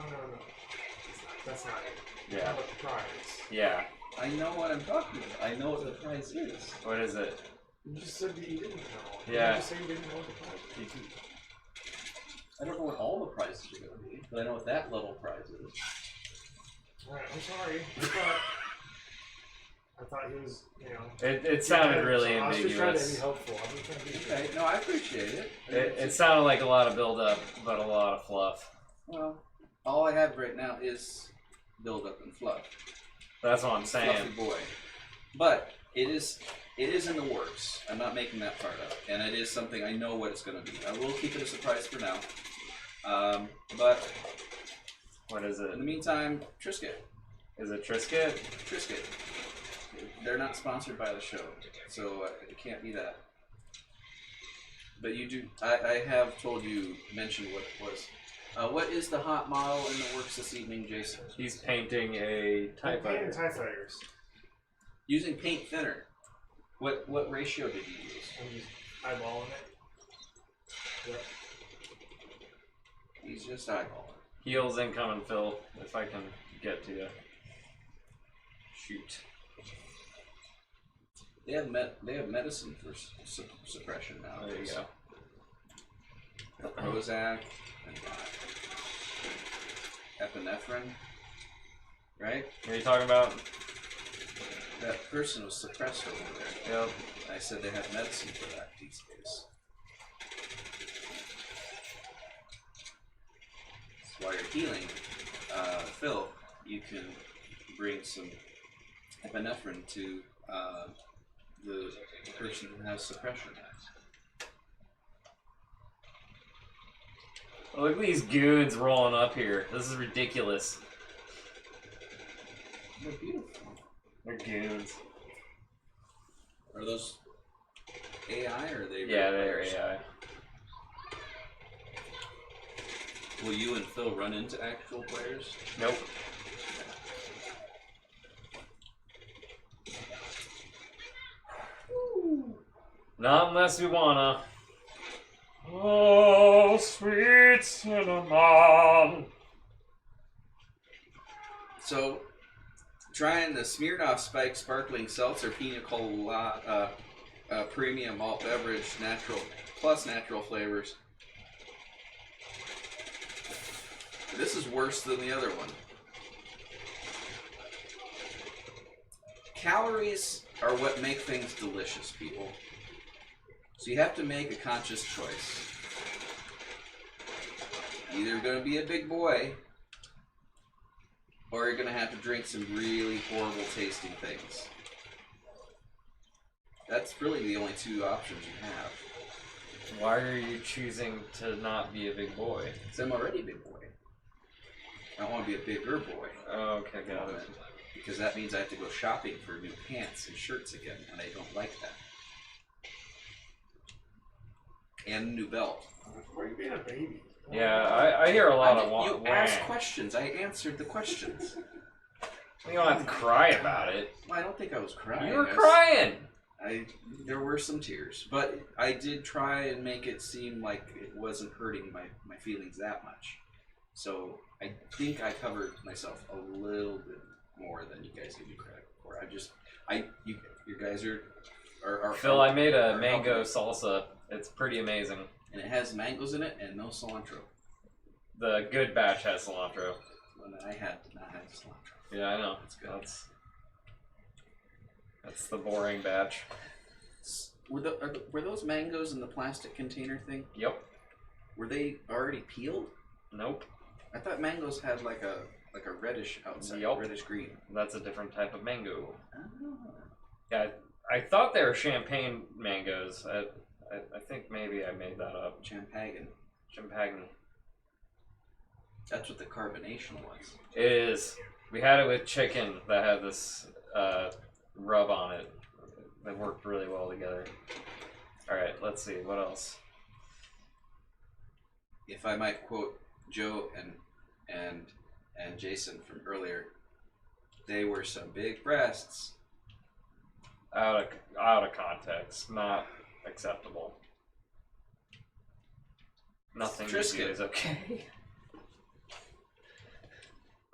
That's not it. Yeah. Not about the prize. Yeah. I know what I'm talking about. I know what the prize is. What is it? You just said that you didn't know. Yeah. You just said you didn't know what the prize was. I don't know what all the prizes are going to be, but I know what that level prize is. Alright, I'm sorry. I thought he was, you know. It sounded really I was just trying to be ambiguous. helpful. I was trying to be Okay, no, I appreciate it. It sounded like a lot of build up, but a lot of fluff. Well, all I have right now is build up and fluff. That's what I'm saying. Fluffy boy. But it is in the works. I'm not making that part up, and it is something I know what it's going to be. I will keep it a surprise for now. But What is it? in the meantime, Triscuit. Is it Triscuit? Triscuit. They're not sponsored by the show, so it can't be that. But you do. I have told you, mentioned what it was. What is the hot model in the works this evening, Jason? He's painting a TIE painting fighter. TIE fighters. Using paint thinner. What ratio did you use? I'm just eyeballing it. Yep. He's just eyeballing. Heels incoming, Phil. If I can get to you. Shoot. They have medicine for suppression now. There you go. Prozac and epinephrine, right? What are you talking about? That person was suppressed over there. Yep. I said they have medicine for that these days. So while you're healing, Phil, you can bring some epinephrine to the person who has suppression. Look at these goons rolling up here. This is ridiculous. They're beautiful. They're goons. Are those AI or are they? Yeah, real they're players? AI. Will you and Phil run into actual players? Nope. Not unless we wanna. Oh, sweet cinnamon. So, trying the Smirnoff Spike Sparkling Seltzer Pina Colada Premium Malt Beverage natural flavors. This is worse than the other one. Calories are what make things delicious, people. So you have to make a conscious choice. Either going to be a big boy, or you're going to have to drink some really horrible tasting things. That's really the only two options you have. Why are you choosing to not be a big boy? Because I'm already a big boy. I want to be a bigger boy. Oh, okay, got it. Because that means I have to go shopping for new pants and shirts again, and I don't like that. And a new belt. Why are you being a baby? Yeah, I hear a lot of You asked questions. I answered the questions. You don't have to cry about it. Well, I don't think I was crying. You were crying! There were some tears, but I did try and make it seem like it wasn't hurting my feelings that much. So I think I covered myself a little bit more than you guys give me credit for. You guys are Phil, I made a are mango helping. salsa. It's pretty amazing. And it has mangoes in it and no cilantro. The good batch has cilantro. One that I had did not have cilantro. Yeah, I know. That's good. That's the boring batch. Were those mangoes in the plastic container thing? Yep. Were they already peeled? Nope. I thought mangoes had like a reddish outside, Yup. reddish green. That's a different type of mango. Oh. Yeah, I thought they were champagne mangoes. I think maybe I made that up. Champagne. Champagne. That's what the carbonation was. It is. We had it with chicken that had this rub on it. That worked really well together. Alright, let's see. What else? If I might quote Joe and Jason from earlier, they were some big breasts. Out of context. Not acceptable. Nothing you do is okay.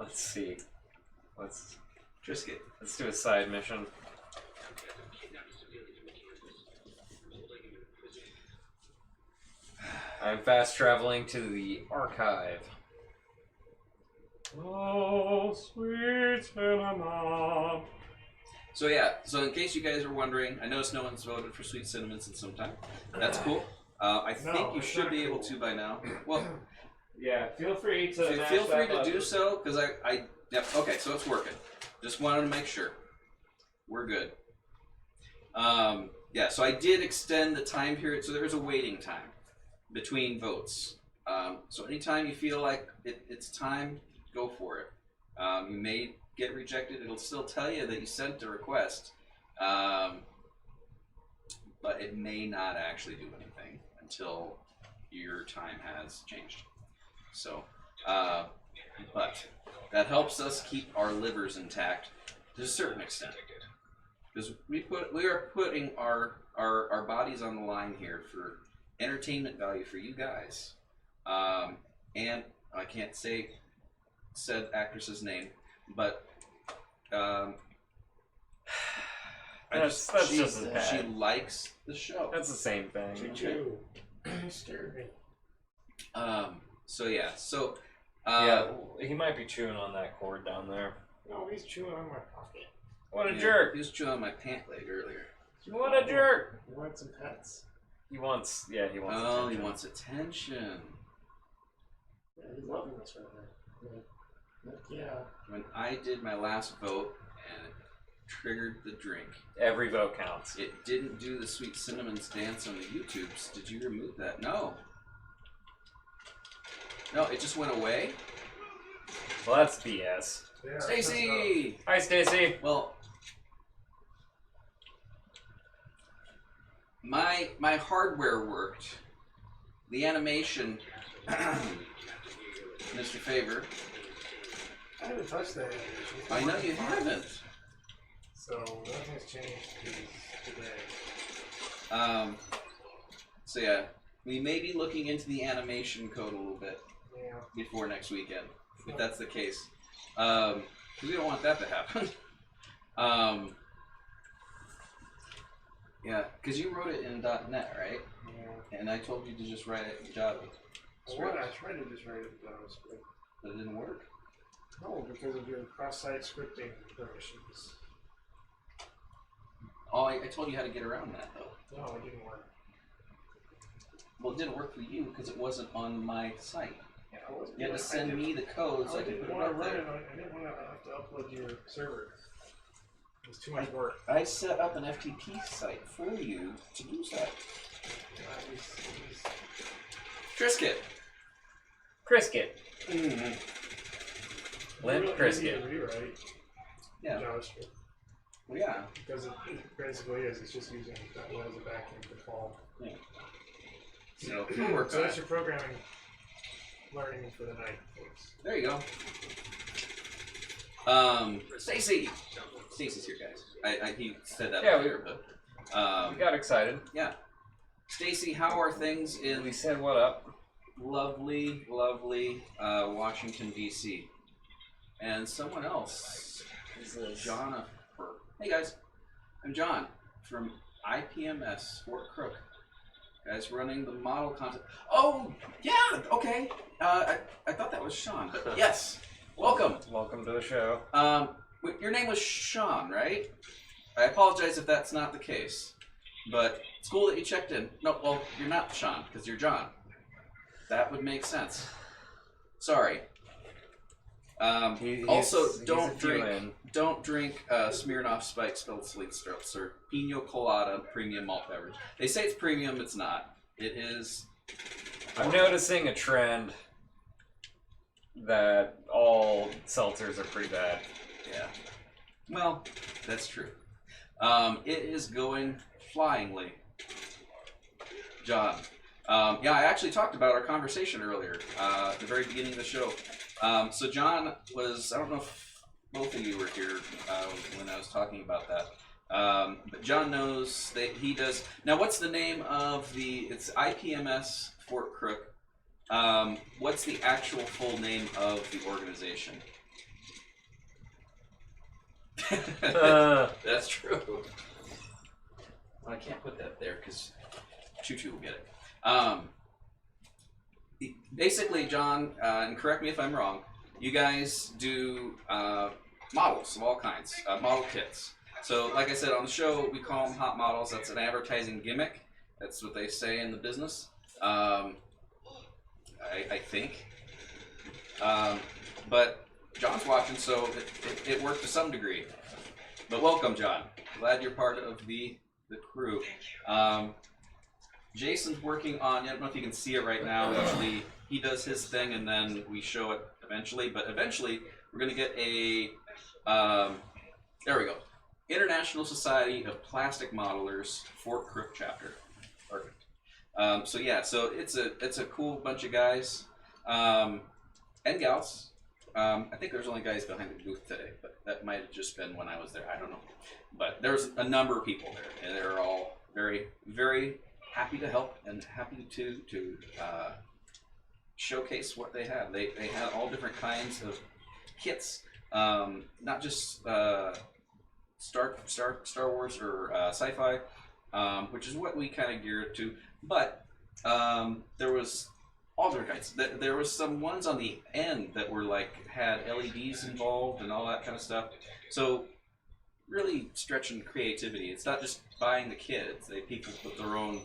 Let's see. Triscuit. Let's do a side mission. I'm fast traveling to the archive. Oh, sweet cinnamon. So yeah, so in case you guys are wondering, I noticed no one's voted for Sweet Cinnamons in some time. That's cool. I think you it's should not be able cool. to by now. Well, Yeah, feel free to feel free to do so, because yep, okay, so it's working. Just wanted to make sure. We're good. Yeah, so I did extend the time period, so there's a waiting time between votes. So anytime you feel like it's time, go for it. You may get rejected. It'll still tell you that you sent a request, but it may not actually do anything until your time has changed. So, but that helps us keep our livers intact to a certain extent, because we are putting our bodies on the line here for entertainment value for you guys. And I can't say said actress's name, but That's just as bad. she likes the show. That's the same thing. Me too. You scared me. So yeah, so Yeah, he might be chewing on that cord down there. No, he's chewing on my pocket. What a yeah, jerk! He was chewing on my pant leg earlier. What a jerk! You want some pets? He wants Oh, attention. he wants attention. Yeah, he's loving this right now. Yeah. When I did my last vote and it triggered the drink, Every vote counts. it didn't do the Sweet Cinnamons dance on the YouTubes. Did you remove that? No. No, it just went away. Well, that's BS. Yeah, Stacy! Hi, Stacy. Well, my hardware worked. The animation, Mr. Favor. I haven't touched that. I know you haven't. So nothing's changed today. So yeah, we may be looking into the animation code a little bit Yeah. before next weekend, if that's the case. 'Cause we don't want that to happen. Yeah, because you wrote it in .NET, right? Yeah. And I told you to just write it in Java. I tried to just write it in JavaScript. But it didn't work. No, because of your cross-site scripting permissions. Oh, I told you how to get around that, though. No, it didn't work. Well, it didn't work for you because it wasn't on my site. Yeah, I wasn't. You had to send me the code so I could put it want to up run it. there. I didn't want to have to upload your server. It was too much work. I set up an FTP site for you to do that. Triscuit. Triscuit. Mm-hmm. Limp Triscuit. Rewrite Yeah. JavaScript. Well, yeah. Because it basically is. It's just using that as a backend default. Yeah. So it'll work. So that's your programming learning for the night, folks. There you go. Stacy. Stacy's here, guys. He said that Yeah, earlier, but We got excited. yeah. Stacy, how are things in We said what up. lovely, lovely Washington, D.C.? And someone else, John. Hey guys, I'm John from IPMS Fort Crook. Guys, running the model content. Oh, yeah, okay. I thought that was Sean, but yes, welcome. Welcome to the show. Your name was Sean, right? I apologize if that's not the case, but it's cool that you checked in. No, well, you're not Sean because you're John. That would make sense. Sorry. Also, don't drink Smirnoff Spiked Spilled Sleet Strips or Pino Colada Premium Malt Beverage. They say it's premium, it's not. It is. I'm noticing a trend that all seltzers are pretty bad. Yeah. Well, that's true. It is going flyingly. John. Yeah, I actually talked about our conversation earlier, at the very beginning of the show. So John was, I don't know if both of you were here when I was talking about that. But John knows that he does. Now, what's the name of it's IPMS Fort Crook. What's the actual full name of the organization? That's true. Well, I can't put that there because Choo-Choo will get it. Basically, John, and correct me if I'm wrong, you guys do models of all kinds, model kits. So, like I said, on the show, we call them hot models. That's an advertising gimmick. That's what they say in the business. I think. But John's watching, so it worked to some degree. But welcome, John. Glad you're part of the crew. Jason's working on, I don't know if you can see it right now. Usually he does his thing and then we show it eventually. But eventually we're going to get a, there we go. International Society of Plastic Modelers Fort Crook chapter. Perfect. So yeah, so it's a cool bunch of guys and gals. I think there's only guys behind the booth today, but that might have just been when I was there. I don't know. But there's a number of people there, and they're all very, very happy to help and happy to showcase what they have. They had all different kinds of kits, not just Star Wars or sci-fi, which is what we kind of gear it to. But there was all different kinds. There was some ones on the end that were like had LEDs involved and all that kind of stuff. So really stretching creativity. It's not just buying the kit. People put their own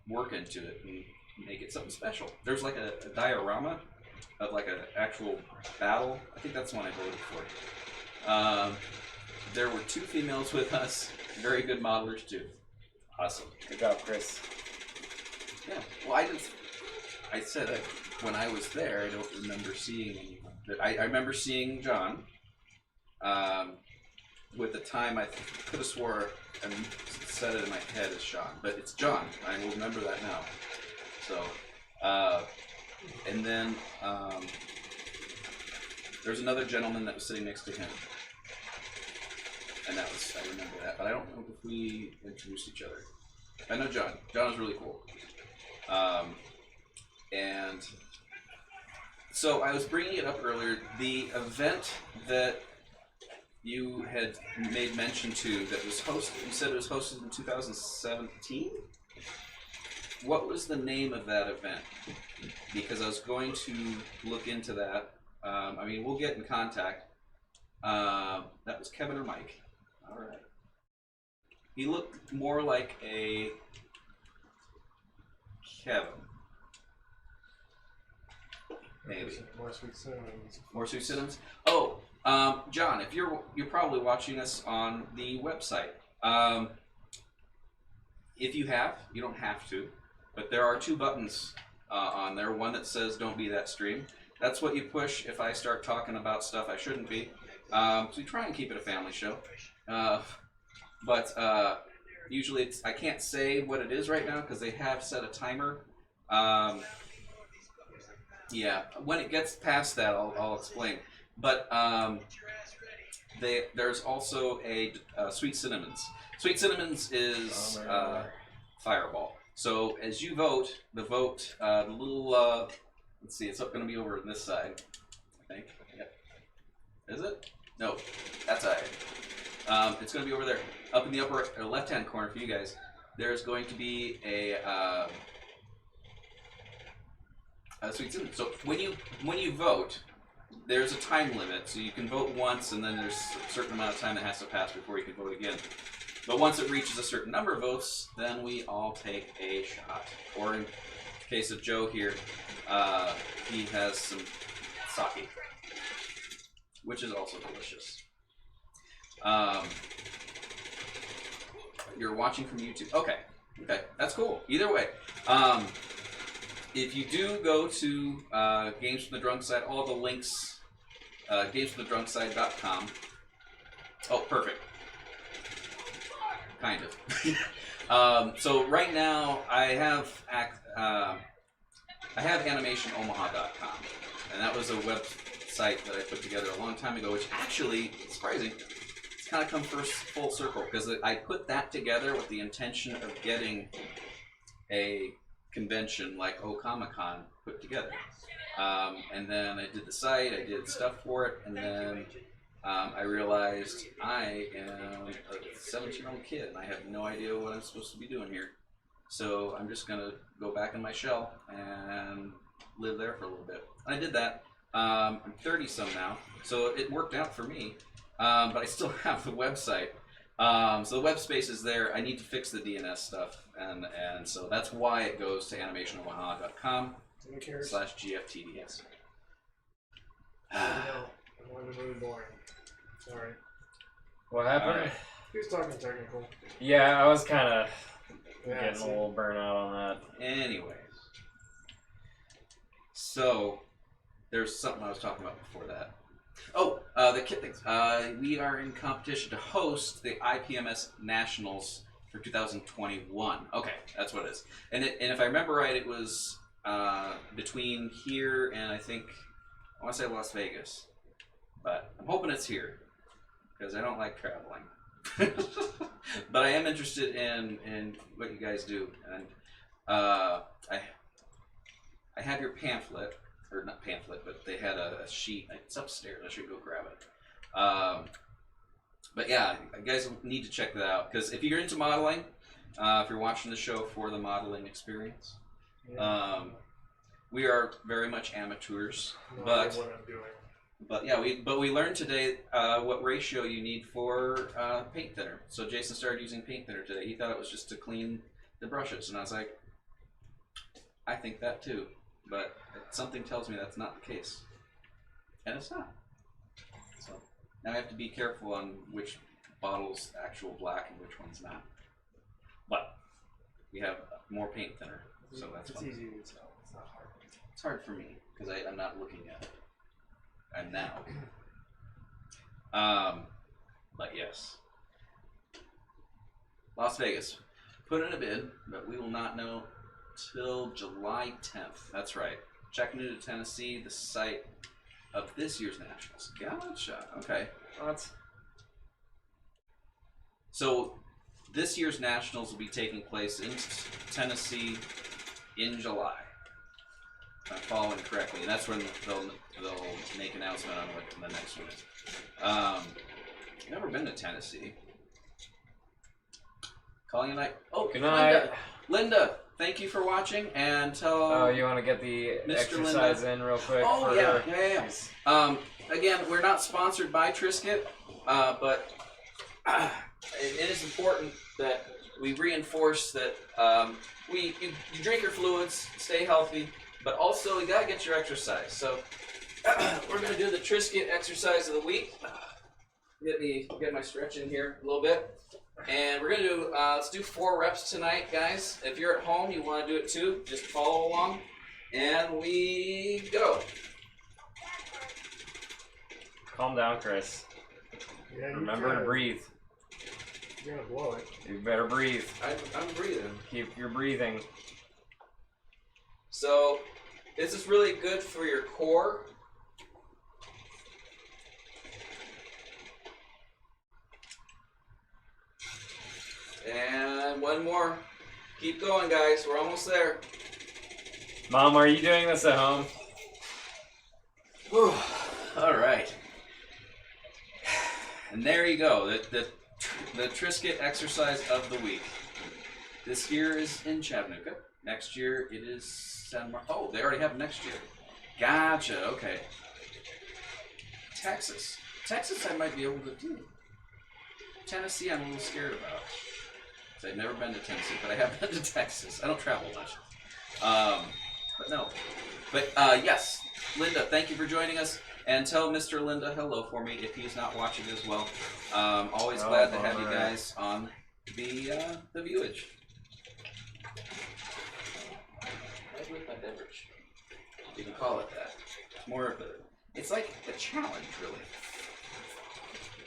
work into it and make it something special. There's like a diorama of like an actual battle. I think that's the one I voted for. There were 2 females with us. Very good modelers too. Awesome. Good job, Chris. Yeah. Well, I said that when I was there, I don't remember seeing anyone. I remember seeing John. With the time, I could have swore and said it in my head as Sean, but it's John. I will remember that now. So, and then there's another gentleman that was sitting next to him, and I remember that, but I don't know if we introduced each other. I know John. John is really cool. And so I was bringing it up earlier. The event that you had made mention to that was hosted, you said it was hosted in 2017? What was the name of that event? Because I was going to look into that. I mean, we'll get in contact. That was Kevin or Mike? All right. He looked more like a Kevin. Maybe. More Sweet Cinnamons. More Sweet Cinnamons? Oh, John, if you're probably watching us on the website. If you don't have to, but there are 2 buttons on there. One that says "Don't be that stream." That's what you push if I start talking about stuff I shouldn't be. So we try and keep it a family show. But usually I can't say what it is right now because they have set a timer. Yeah, when it gets past that, I'll explain. But there's also a Sweet Cinnamons. Sweet Cinnamons is Fireball. So as you vote, the little, let's see, it's going to be over on this side, I think. Yep. Is it? No, that's all right. It's going to be over there, up in the upper left-hand corner for you guys. There's going to be a Sweet Cinnamon. So when you vote, there's a time limit, so you can vote once, and then there's a certain amount of time that has to pass before you can vote again. But once it reaches a certain number of votes, then we all take a shot. Or in the case of Joe here, he has some sake, which is also delicious. You're watching from YouTube. Okay, that's cool. Either way. if you do go to Games from the Drunk Side, all the links, gamesfromthedrunkside.com. Oh, perfect. Kind of. So right now I have animationomaha.com, and that was a website that I put together a long time ago, which actually, surprising, it's kind of come full circle, because I put that together with the intention of getting a convention like OCon put together. And then I did the site, I did stuff for it, and then I realized I am a 17-year-old kid and I have no idea what I'm supposed to be doing here. So I'm just going to go back in my shell and live there for a little bit. And I did that. I'm 30-some now, so it worked out for me. But I still have the website. So the web space is there. I need to fix the DNS stuff. And so that's why it goes to animationomaha.com/GFTDS. I'm really boring. Sorry. What happened? Alright. He was talking technical. Yeah, I was kind of Yeah, getting a little burnout on that. Anyways. So, there's something I was talking about before that. Oh, the kit things. We are in competition to host the IPMS Nationals for 2021. Okay, that's what it is. And if I remember right, it was between here and I want to say Las Vegas. But I'm hoping it's here, because I don't like traveling. But I am interested in what you guys do. And I have your pamphlet. Or not pamphlet, but they had a sheet. It's upstairs. I should go grab it. But yeah, you guys need to check that out, because if you're into modeling, if you're watching the show for the modeling experience, we are very much amateurs. No idea what I'm doing. But yeah, we learned today what ratio you need for paint thinner. So Jason started using paint thinner today. He thought it was just to clean the brushes, and I was like, I think that too. But something tells me that's not the case. And it's not. So now I have to be careful on which bottle's actual black and which one's not. But we have more paint thinner, so that's it's fun. easy to tell. It's not hard. It's hard for me, because I'm not looking at it. I'm now. But yes. Las Vegas. Put in a bid, but we will not know till July 10th. That's right. Chattanooga, Tennessee, the site of this year's Nationals. Gotcha. Okay. What? So this year's Nationals will be taking place in Tennessee in July. If I'm following correctly. And that's when they'll make an announcement on what the next one is. Never been to Tennessee. Calling a night. Oh, Good night. Linda, thank you for watching, and tell. Oh, you want to get the Mr. exercise Linda. in real quick? Oh, for yeah. Jeez. Again, we're not sponsored by Triscuit, but it is important that we reinforce that you drink your fluids, stay healthy, but also you gotta get your exercise. So we're gonna do the Triscuit exercise of the week. Get my stretch in here a little bit. And we're gonna do, let's do 4 reps tonight, guys. If you're at home, you wanna do it too, just follow along. And we go. Calm down, Chris. Yeah, Remember to breathe. You're gonna blow it. You better breathe. I'm breathing. Keep your breathing. So, this is really good for your core. And one more. Keep going, guys. We're almost there. Mom, are you doing this at home? Whew. All right. And there you go. The Triscuit exercise of the week. This year is in Chattanooga. Next year it is San Marcos. Oh, they already have next year. Gotcha. Okay. Texas. Texas I might be able to do. Tennessee I'm a little scared about. I've never been to Tennessee, but I have been to Texas. I don't travel much. But no. But yes, Linda, thank you for joining us. And tell Mr. Linda hello for me if he's not watching as well. Always glad to have you guys on the viewage. Right with my beverage. You can call it that. It's more of a. It's like a challenge, really.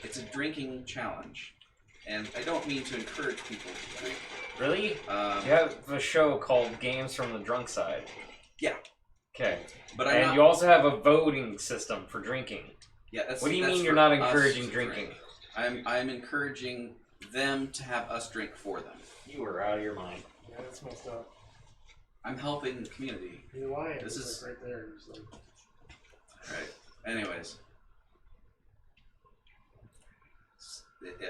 It's a drinking challenge, and I don't mean to encourage people to drink. Really? You have a show called Games from the Drunk Side. Yeah. Okay. But and you also have a voting system for drinking. Yeah. That's, what do you that's mean you're for not us encouraging to drinking? drink. I'm encouraging them to have us drink for them. You are out of your mind. Yeah, that's messed up. I'm helping the community. You're lying. This It's is like right there. It's like... Right. Anyways.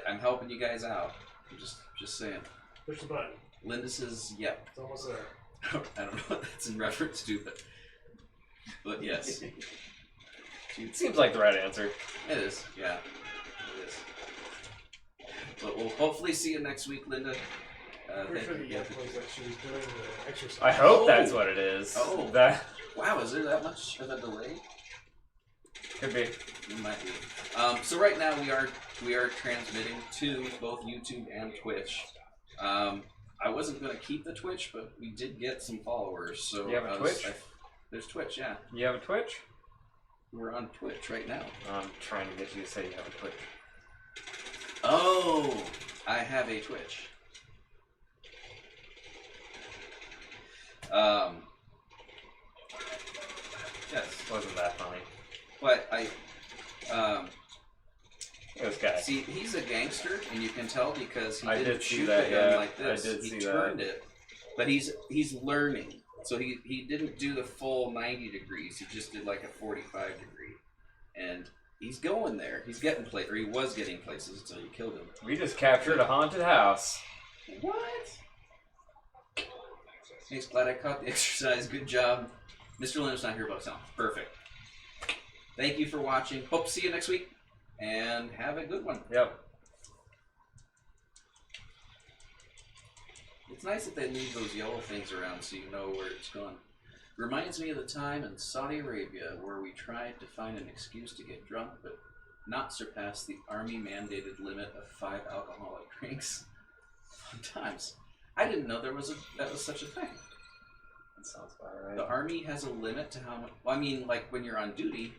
I'm helping you guys out. I'm just saying. Push the button. Linda says, yep. It's almost there. I don't know what that's in reference to, but yes. It seems like the right answer. It is, yeah. It is. But we'll hopefully see you next week, Linda. Pretty Thank sure you. the yep was that she was doing the exercise. I hope that's what it is. Oh. That Wow, is there that much of a delay? could be. It might be. So right now we are transmitting to both YouTube and Twitch. I wasn't going to keep the Twitch, but we did get some followers. So You have a Twitch? There's Twitch, yeah. You have a Twitch? We're on Twitch right now. I'm trying to get you to say you have a Twitch. Oh, I have a Twitch. Yes, Wasn't that funny? but This guy. see, he's a gangster, and you can tell because he I didn't did see shoot that, the gun yeah. like this. I did he see turned that. it, but he's learning. So he didn't do the full 90 degrees. He just did like a 45 degree, and he's going there. He's getting or he was getting places until you killed him. We just captured a haunted house. What? Thanks, glad I caught the exercise. Good job. Mr. Linda's not here about sound. Perfect. Thank you for watching. Hope to see you next week. And have a good one. Yep. It's nice that they leave those yellow things around so you know where it's going. Reminds me of the time in Saudi Arabia where we tried to find an excuse to get drunk but not surpass the army mandated limit of 5 alcoholic drinks. Fun times. I didn't know that was such a thing. That sounds about right. The army has a limit to how much. Well, I mean, like when you're on duty.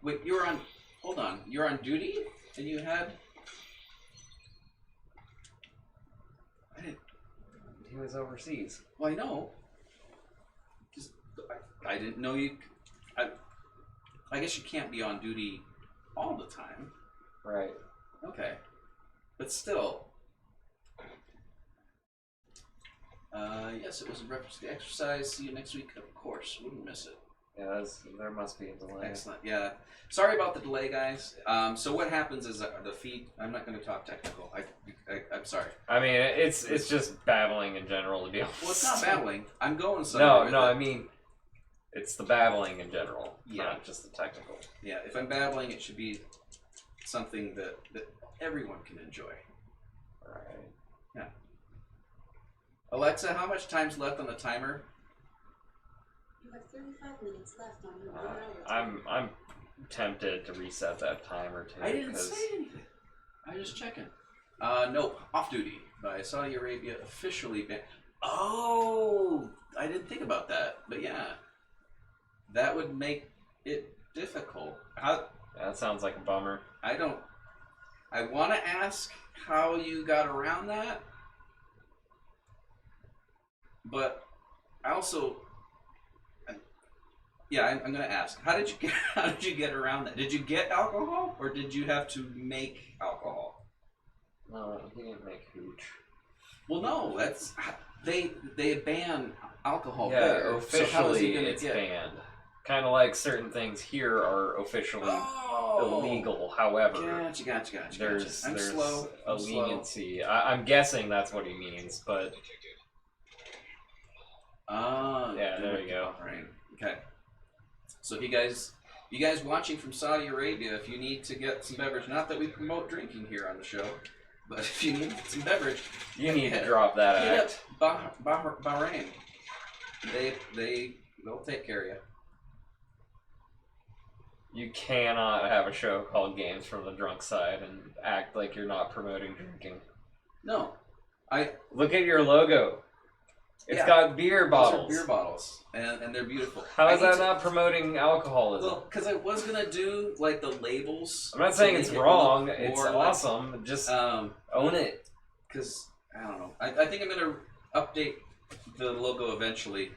Wait, you're on. Hold on. You're on duty, and you had. I didn't. He was overseas. Well, I know. Just, I didn't know you. I guess you can't be on duty all the time. Right. Okay, but still. Yes, it was in reference to the exercise. See you next week, of course. Wouldn't miss it. Yeah, there must be a delay. Excellent. Yeah. Sorry about the delay, guys. So what happens is the feed. I'm not going to talk technical. I'm sorry. I mean, it's just babbling in general, to be honest. Well, it's not babbling. I'm going somewhere. with No, it. I mean, it's the babbling in general, Yeah. not just the technical. Yeah. If I'm babbling, it should be something that everyone can enjoy. Right. Alexa, how much time's left on the timer? You have 35 minutes left on your 1 hour. I'm tempted to reset that timer too. I didn't say anything. I was just checking. Nope. Off duty by Saudi Arabia officially banned. Oh, I didn't think about that. But yeah, that would make it difficult. That sounds like a bummer. I want to ask how you got around that, but I also, I'm going to ask. How did you get around that? Did you get alcohol, or did you have to make alcohol? No, he didn't make hooch. Well, no, that's they ban alcohol Yeah, there. officially so how is he gonna it's get? banned. Kind of like certain things here are officially illegal. However, Gotcha. there's I'm there's slow. a I'm slow. leniency. I'm guessing that's what he means, but yeah, there you go. Right. Okay. So if you guys watching from Saudi Arabia, if you need to get some beverage, not that we promote drinking here on the show, but if you need some beverage, You need to drop that hit act. up Bahrain. They'll take care of you. You cannot have a show called Games from the Drunk Side and act like you're not promoting drinking. No, Look at your logo. It's got beer Those bottles. are beer bottles, and they're beautiful. How is I need that to- not promoting alcoholism? Well, because I was gonna do like the labels. I'm not to saying make it's it wrong. look It's more awesome. Just Like, own it. because I don't know. I think I'm gonna update the logo eventually.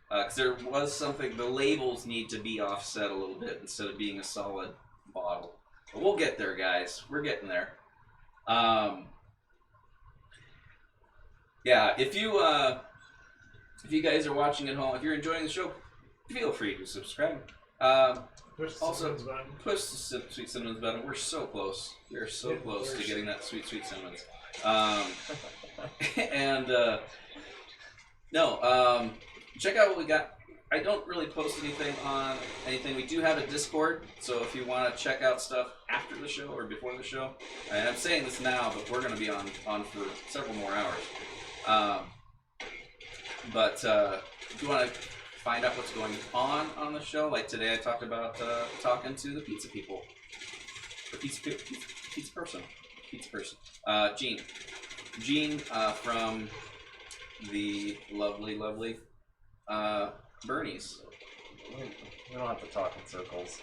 Because there was something. The labels need to be offset a little bit instead of being a solid bottle. But we'll get there, guys. We're getting there. Yeah. If you guys are watching at home, if you're enjoying the show, feel free to subscribe. Push the Also, cinnamons button. push the sweet cinnamons button. We're so close. We are so Yeah, close to there's- getting that sweet cinnamons. And check out what we got. I don't really post anything on anything. We do have a Discord, so if you want to check out stuff after the show or before the show, and I'm saying this now, but we're going to be on for several more hours. But if you want to find out what's going on the show, like today I talked about talking to the pizza people. The pizza person. Gene from the lovely Bernie's. We don't have to talk in circles.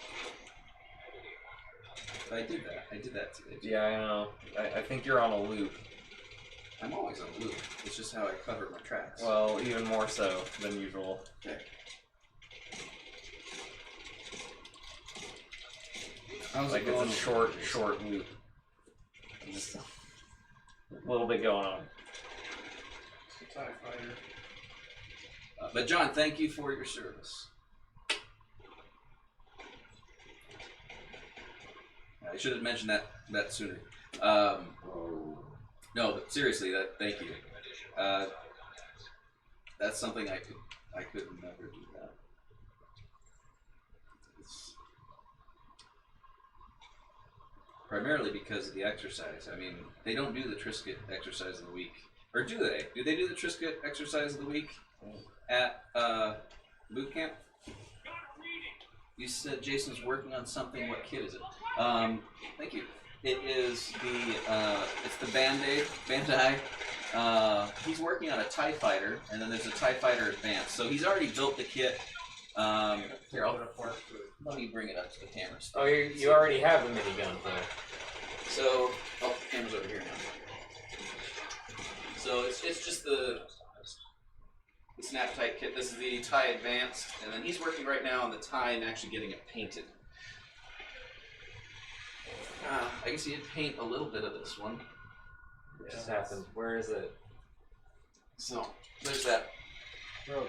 I did that today. Yeah, I know. I think you're on a loop. I'm always on loop. It's just how I cover my tracks. Well, even more so than usual. Okay. How's Like it going? it's a short loop. Just a little bit going on. It's a TIE fighter. But John, thank you for your service. I should have mentioned that sooner. No, but seriously, thank you. That's something I could never do that. It's primarily because of the exercise. I mean, they don't do the Triscuit exercise of the week, or do they? Do they do the Triscuit exercise of the week at boot camp? You said Jason's working on something. What kit is it? Thank you. It is it's the Bandai. He's working on a TIE Fighter, and then there's a TIE Fighter Advanced. So he's already built the kit. Here, let me bring it up to the camera. Oh, you already have the minigun though. So, the camera's over here now. So it's just the snap type kit. This is the TIE Advanced, and then he's working right now on the TIE and actually getting it painted. I guess he did paint a little bit of this one. What just happened? Where is it? So there's that. Okay.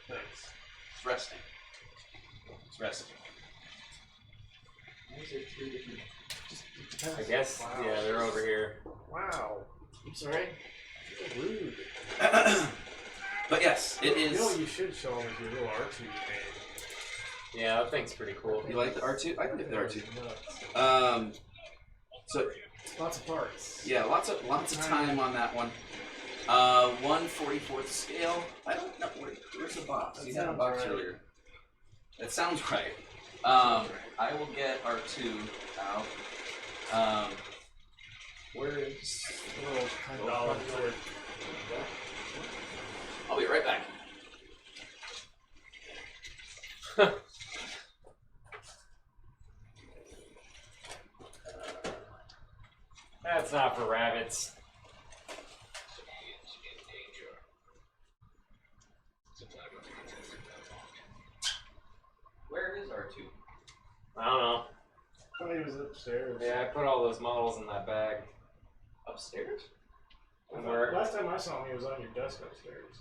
Thanks. It's resting. It's resting. Why is there three different? I guess. Wow. Yeah, they're over here. Wow. I'm sorry. So rude. But yes, it You know what is. you should show them is your little R2 you made. Yeah, that thing's pretty cool. You like the R2? I can get the R2. Nuts. So Lots of parts. yeah, lots of time on that one. 1/44 scale. I don't know where's the box. That You had a sounds box right. earlier. That sounds right. I will get R2 out. Where's? A little $10 for it. I'll be right back. That's not for rabbits. Where is R2? I don't know. I thought he was upstairs. Yeah, I put all those models in that bag. Upstairs? I thought- Where? Last time I saw him, he was on your desk upstairs.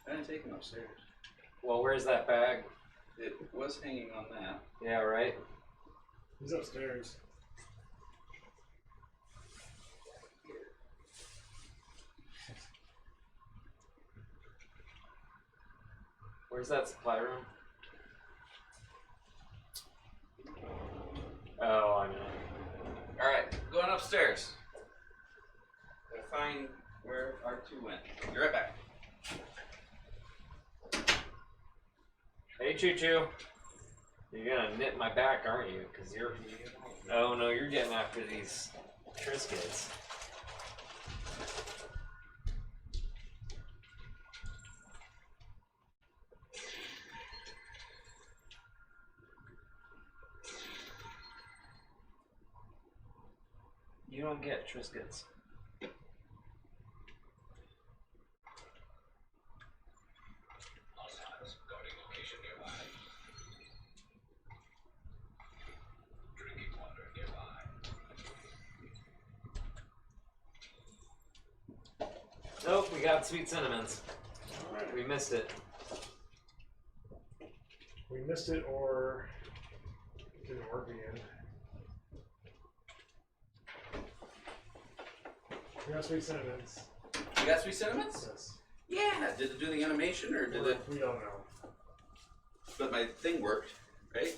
I didn't take him upstairs. Well, where's that bag? It was hanging on that. Yeah, right. He's upstairs. Where's that supply room? Oh, I know. Alright, going upstairs. Gotta find where R2 went. Be right back. Hey, Choo Choo. You're gonna nip my back, aren't you? Because you're. Oh no, you're getting after these Triscuits. You don't get Triscuits. Nope, we got sweet cinnamons. We missed it. We missed it, or it didn't work again. We got sweet cinnamons. You got sweet cinnamons? Yes. Yeah. Did it do the animation or did it? We don't know. But my thing worked, right?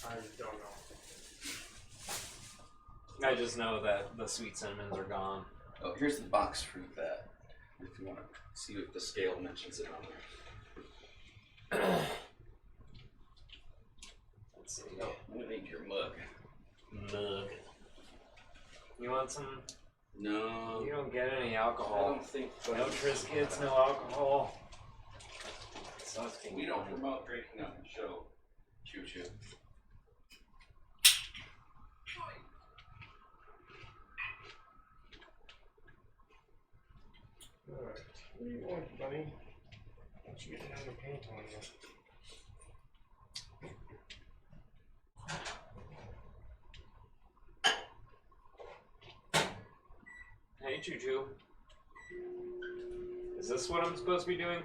I don't know. I just know that the sweet cinnamons are gone. Oh, here's the box for that. If you want to see if the scale mentions it on there. Let's see. Oh, I'm gonna need your mug. Mug. You want some? No. You don't get any I alcohol. don't think so. No Triscuits, no alcohol. Sucks being We don't funny. promote drinking on the show. Choo choo. Alright. What do you want, buddy? What you getting down the paint on you? Hey, Choo Choo. Is this what I'm supposed to be doing?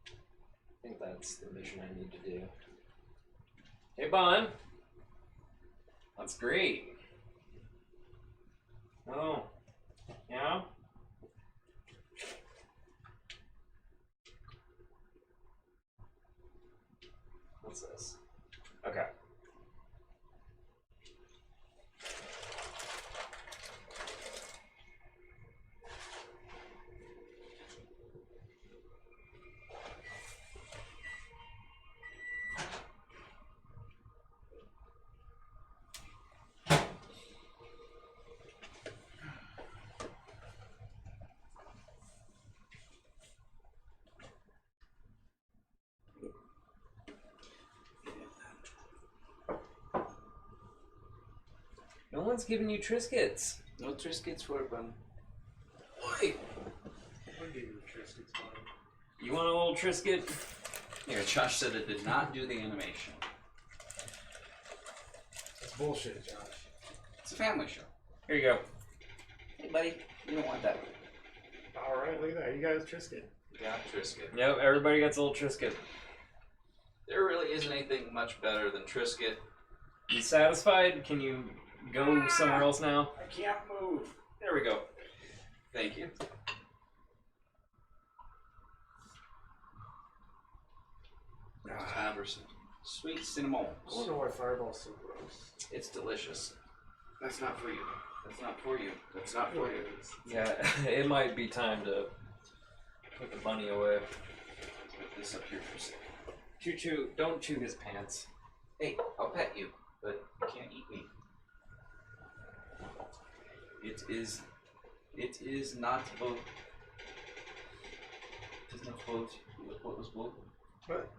I think that's the mission I need to do. Hey, Bon. That's great. Oh. Yeah? What's this? Okay. No one's giving you Triscuits. No Triscuits for it, bun. Oi! I'll give you a Triscuits, buddy. You want a little Triscuit? Here, Josh said it did not do the animation. That's bullshit, Josh. It's a family show. Here you go. Hey, buddy, you don't want that. Alright, look at that. You got a Triscuit. Got Triscuit. Yep, everybody gets a little Triscuit. There really isn't anything much better than Triscuit. You satisfied? Can you go somewhere else now? I can't move. There we go. Thank you. Time for some sweet cinnamon. I wonder why Fireball's so gross. It's delicious. That's not for you. That's not for you. That's not for you. Yeah, it might be time to put the bunny away. Put this up here for a second. Choo Choo, don't chew his pants. Hey, I'll pet you, but you can't eat me. It is not both. It is not both. What was both? What?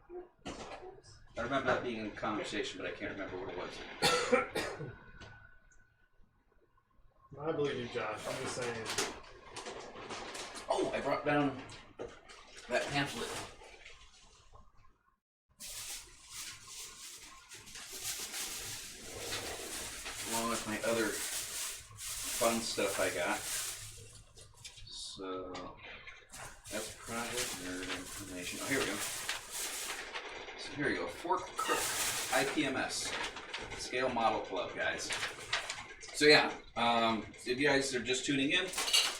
I remember that being in a conversation, but I can't remember what it was. I believe you, Josh. I'm just saying. Oh, I brought down that pamphlet. Along with my other fun stuff I got. So that's Project Nerd information. Oh, here we go. So here we go. Fork Crook IPMS Scale Model Club, guys. So yeah, if you guys are just tuning in,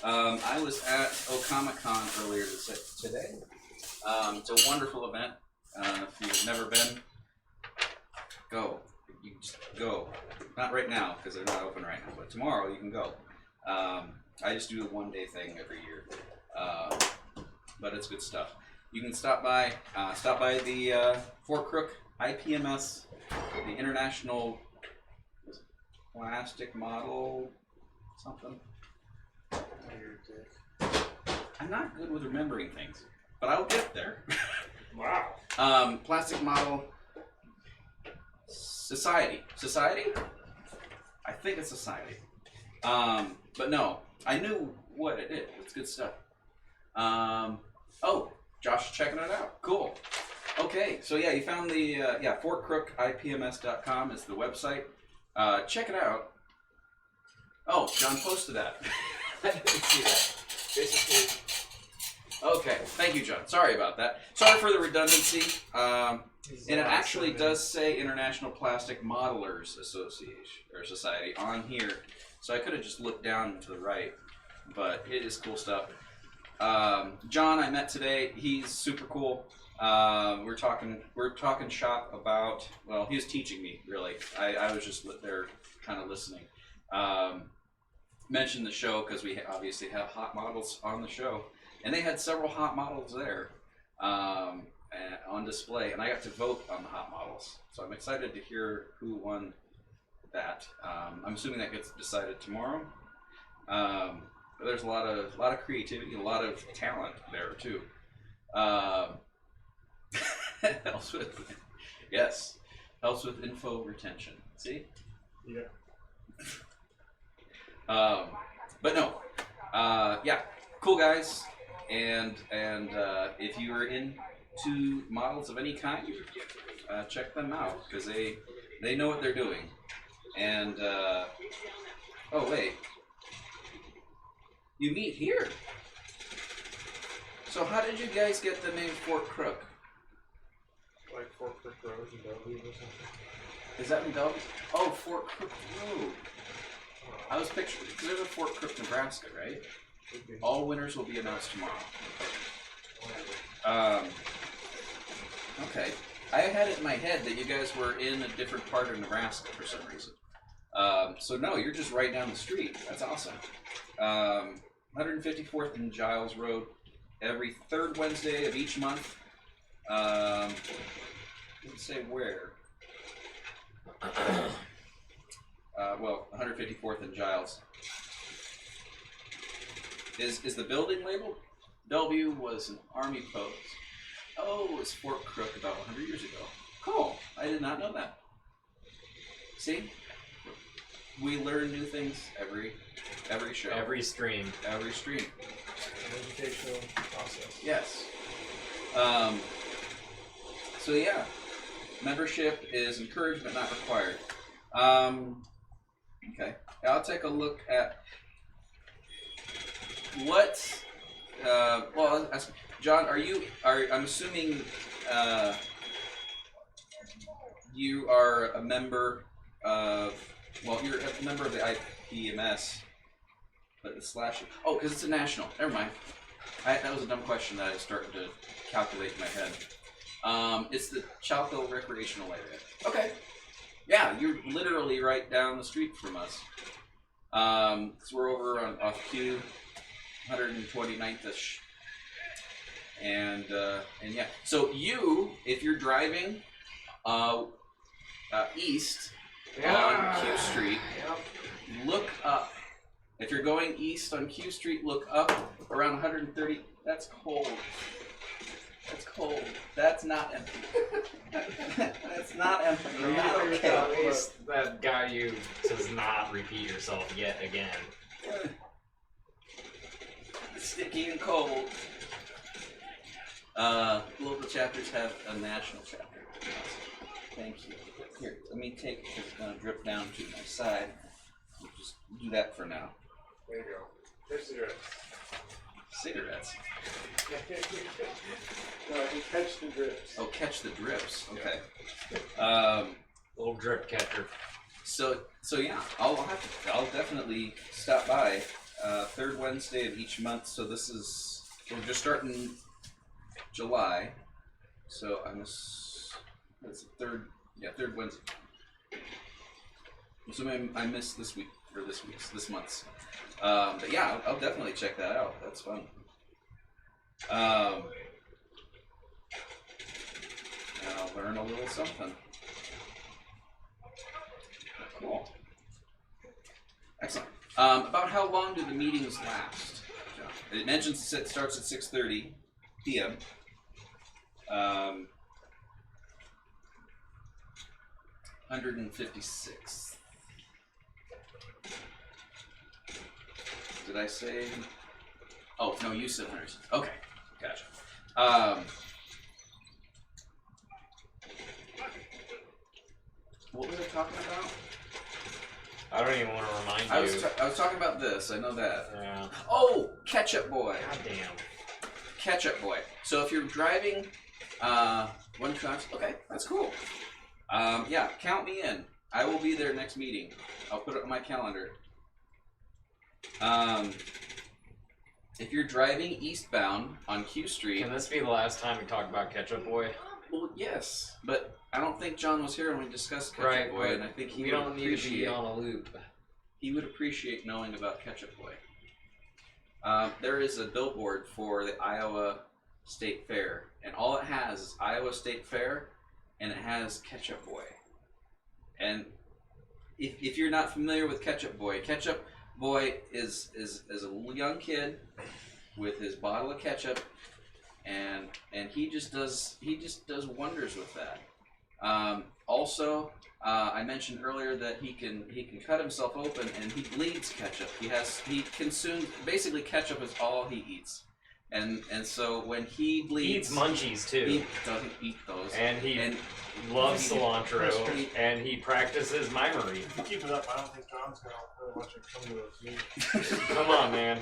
I was at OCon earlier today. It's a wonderful event. If you've never been, go. You just go. Not right now because they're not open right now, but tomorrow you can go. I just do the one-day thing every year, but it's good stuff. You can stop by the Fork Crook IPMS, the International Plastic Model something. I'm not good with remembering things, but I'll get there. Wow. Plastic model society. Society? I think it's society. But no, I knew what it is. It's good stuff. Oh, Josh is checking it out. Cool. Okay, so yeah, you found the fortcrookipms.com is the website. Check it out. Oh, John posted that. I didn't see that. Basically. Okay, thank you, John. Sorry about that. Sorry for the redundancy. And it actually does say International Plastic Modelers Association or Society on here. So I could have just looked down to the right, but it is cool stuff. John, I met today. He's super cool. We're talking shop about. Well, he was teaching me really. I was just there, kind of listening. Mentioned the show because we obviously have hot models on the show, and they had several hot models there on display, and I got to vote on the hot models. So I'm excited to hear who won that. I'm assuming that gets decided tomorrow. But there's a lot of creativity, a lot of talent there too. Helps with helps with info retention. See? Yeah. But no, yeah, cool guys, and if you are into models of any kind, check them out because they know what they're doing. And oh wait, you meet here. So how did you guys get the name Fort Crook? Like Fort Crook Road in Bellevue or something. Is that in Bellevue? Oh, Fort Crook Road. I was picturing, because there's a Fort Crook, Nebraska, right? All winners will be announced tomorrow. Okay. I had it in my head that you guys were in a different part of Nebraska for some reason. So no, you're just right down the street. That's awesome. 154th and Giles Road, every third Wednesday of each month. Let's say where. Well, 154th and Giles. Is the building labeled? Bellevue was an army post. Oh, it was Fort Crook about 100 years ago. Cool. I did not know that. See? We learn new things every show. Every stream. Every stream. An educational process. Yes. So yeah, membership is encouraged but not required. Okay, I'll take a look at what. Well, John, I'm assuming you are a member of. Well, you're a member of the IPMS, but the slash. Oh, because it's a national. Never mind. That was a dumb question that I was starting to calculate in my head. It's the Chalco Recreational Area. Okay. Yeah, you're literally right down the street from us. So we're over off Q, 129th-ish. And yeah. So if you're driving east on Q Street, look up. If you're going east on Q Street, look up around 130. That's cold. That's cold. That's not empty. That's not empty. You're not okay. At least that got you does not repeat yourself yet again. Sticky and cold. Local chapters have a national chapter. Thank you. Here, let me take it because it's going to drip down to my side. We'll just do that for now. There you go. There's cigarettes. Cigarettes? No, I can catch the drips. Oh, catch the drips. Okay. Little drip catcher. So yeah, I'll definitely stop by third Wednesday of each month. So we're just starting July. So that's the third Wednesday. So I missed this month's. But yeah, I'll definitely check that out. That's fun. And I'll learn a little something. Cool. Excellent. About how long do the meetings last? It mentions it starts at 6:30 p.m. 156. Did I say? Oh no, you said 100. Okay, gotcha. What was I talking about? I don't even want to remind you. I was talking about this. I know that. Yeah. Oh, Ketchup Boy. God damn. Ketchup Boy. So if you're driving, 1 times. Okay, that's cool. Yeah, count me in. I will be there next meeting. I'll put it on my calendar. If you're driving eastbound on Q Street. Can this be the last time we talk about Ketchup Boy? Well, yes, but I don't think John was here when we discussed Ketchup Boy, and I think he we would don't need to be appreciate. on a loop. He would appreciate knowing about Ketchup Boy. There is a billboard for the Iowa State Fair, and all it has is Iowa State Fair, and it has Ketchup Boy. And if you're not familiar with Ketchup Boy is a young kid with his bottle of ketchup, and he just does wonders with that. Also, I mentioned earlier that he can cut himself open and he bleeds ketchup. He consumes basically ketchup is all he eats, and so when he bleeds, He eats munchies too. he doesn't eat those, And he loves cilantro, and he practices mimery. If you keep it up, I don't think John's gonna really want you to come to those meetings. Come on, man.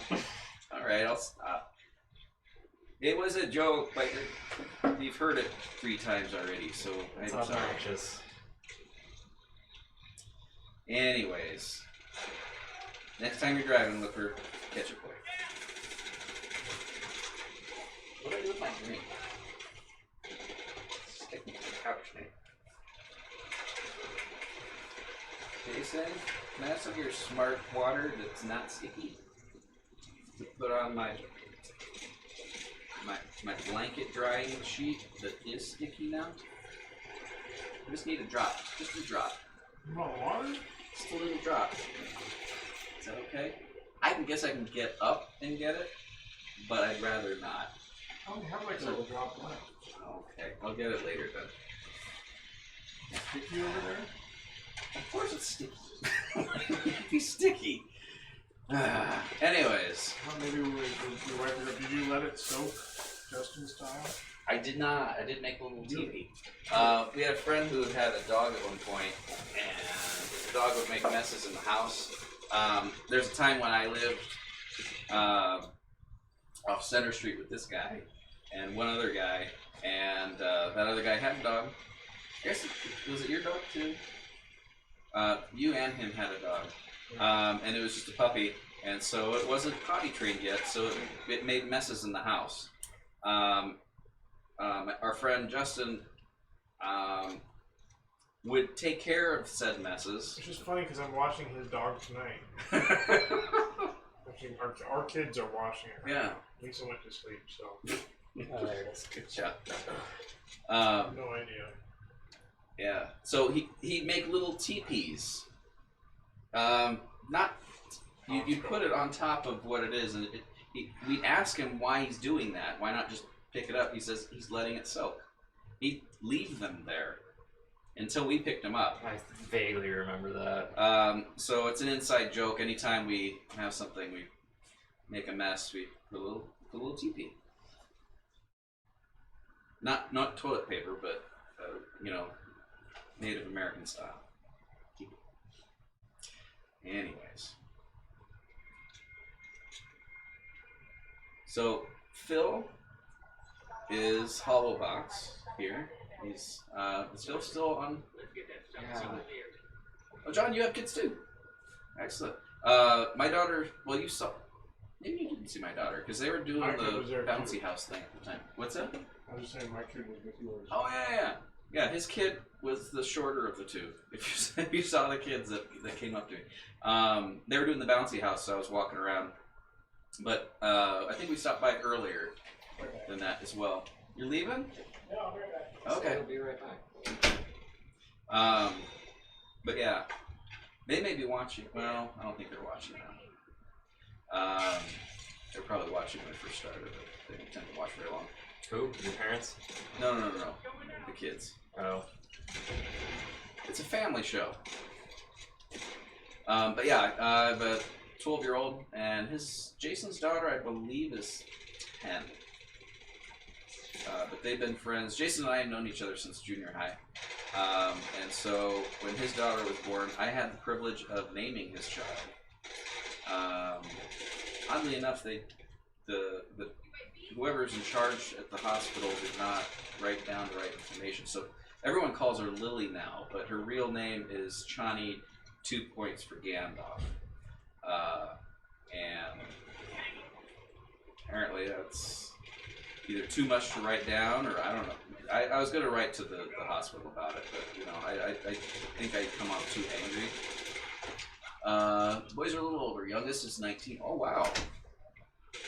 All right, I'll stop. It was a joke, but you've heard it 3 times already, so It's I'm sorry. obnoxious. Anyways, next time you're driving, look for Ketchup Boy. What do I do with my drink? Stick me to the couch, Nate. Jason, can I have some of your smart water that's not sticky? To put on my blanket drying sheet that is sticky now. I just need a drop. Just a drop. You want water? Just a little drop. Is that okay? I guess I can get up and get it, but I'd rather not. I only have like a little drop left. Okay, I'll get it later then. Is it sticky over there? Of course it's sticky. It'd be sticky. Anyways, Well, maybe we wipe it up. Did you let it soak Justin style? I did not. I did make a little teepee. We had a friend who had a dog at one point, and the dog would make messes in the house. There's a time when I lived off Center Street with this guy and one other guy, and that other guy had a dog. I guess was it your dog too? You and him had a dog, and it was just a puppy, and so it wasn't potty trained yet, so it made messes in the house. Our friend Justin would take care of said messes. It's just funny because I'm watching his dog tonight. Actually, our kids are watching it. Yeah. Lisa went to sleep, so Oh, there it is. Good job. no idea. Yeah. So he'd make little teepees. Not you put it on top of what it is, and we'd ask him why he's doing that. Why not just pick it up? He says he's letting it soak. He'd leave them there until we picked them up. I vaguely remember that. So it's an inside joke. Anytime we have something, we make a mess. We put a little teepee. Not toilet paper, but Native American style. Anyways, so Phil is Hollow Box here. He's is Phil still on? Yeah. Oh, John, you have kids too. Excellent. My daughter. Well, you saw. Maybe you didn't see my daughter because they were doing My kid was the there, bouncy too. house thing at the time. What's that? I was just saying my kid was with yours. Oh yeah. Yeah, his kid was the shorter of the two. If you saw the kids that came up to me, they were doing the bouncy house, so I was walking around. But I think we stopped by earlier than that as well. You're leaving? Yeah, I'll be right back. Okay. So we'll be right back. But yeah, they may be watching. Well, I don't think they're watching now. They're probably watching when it first started, but they didn't tend to watch very long. Who? Your parents? No. The kids. Oh. It's a family show. But yeah, I have a 12-year-old, and Jason's daughter, I believe, is 10. But they've been friends. Jason and I have known each other since junior high. And so when his daughter was born, I had the privilege of naming his child. Oddly enough, whoever's in charge at the hospital did not write down the right information. So everyone calls her Lily now, but her real name is Chani 2 points for Gandalf. And apparently that's either too much to write down, or I don't know. I was going to write to the hospital about it, but you know, I think I'd come off too angry. Boys are a little older. Youngest is 19. Oh wow.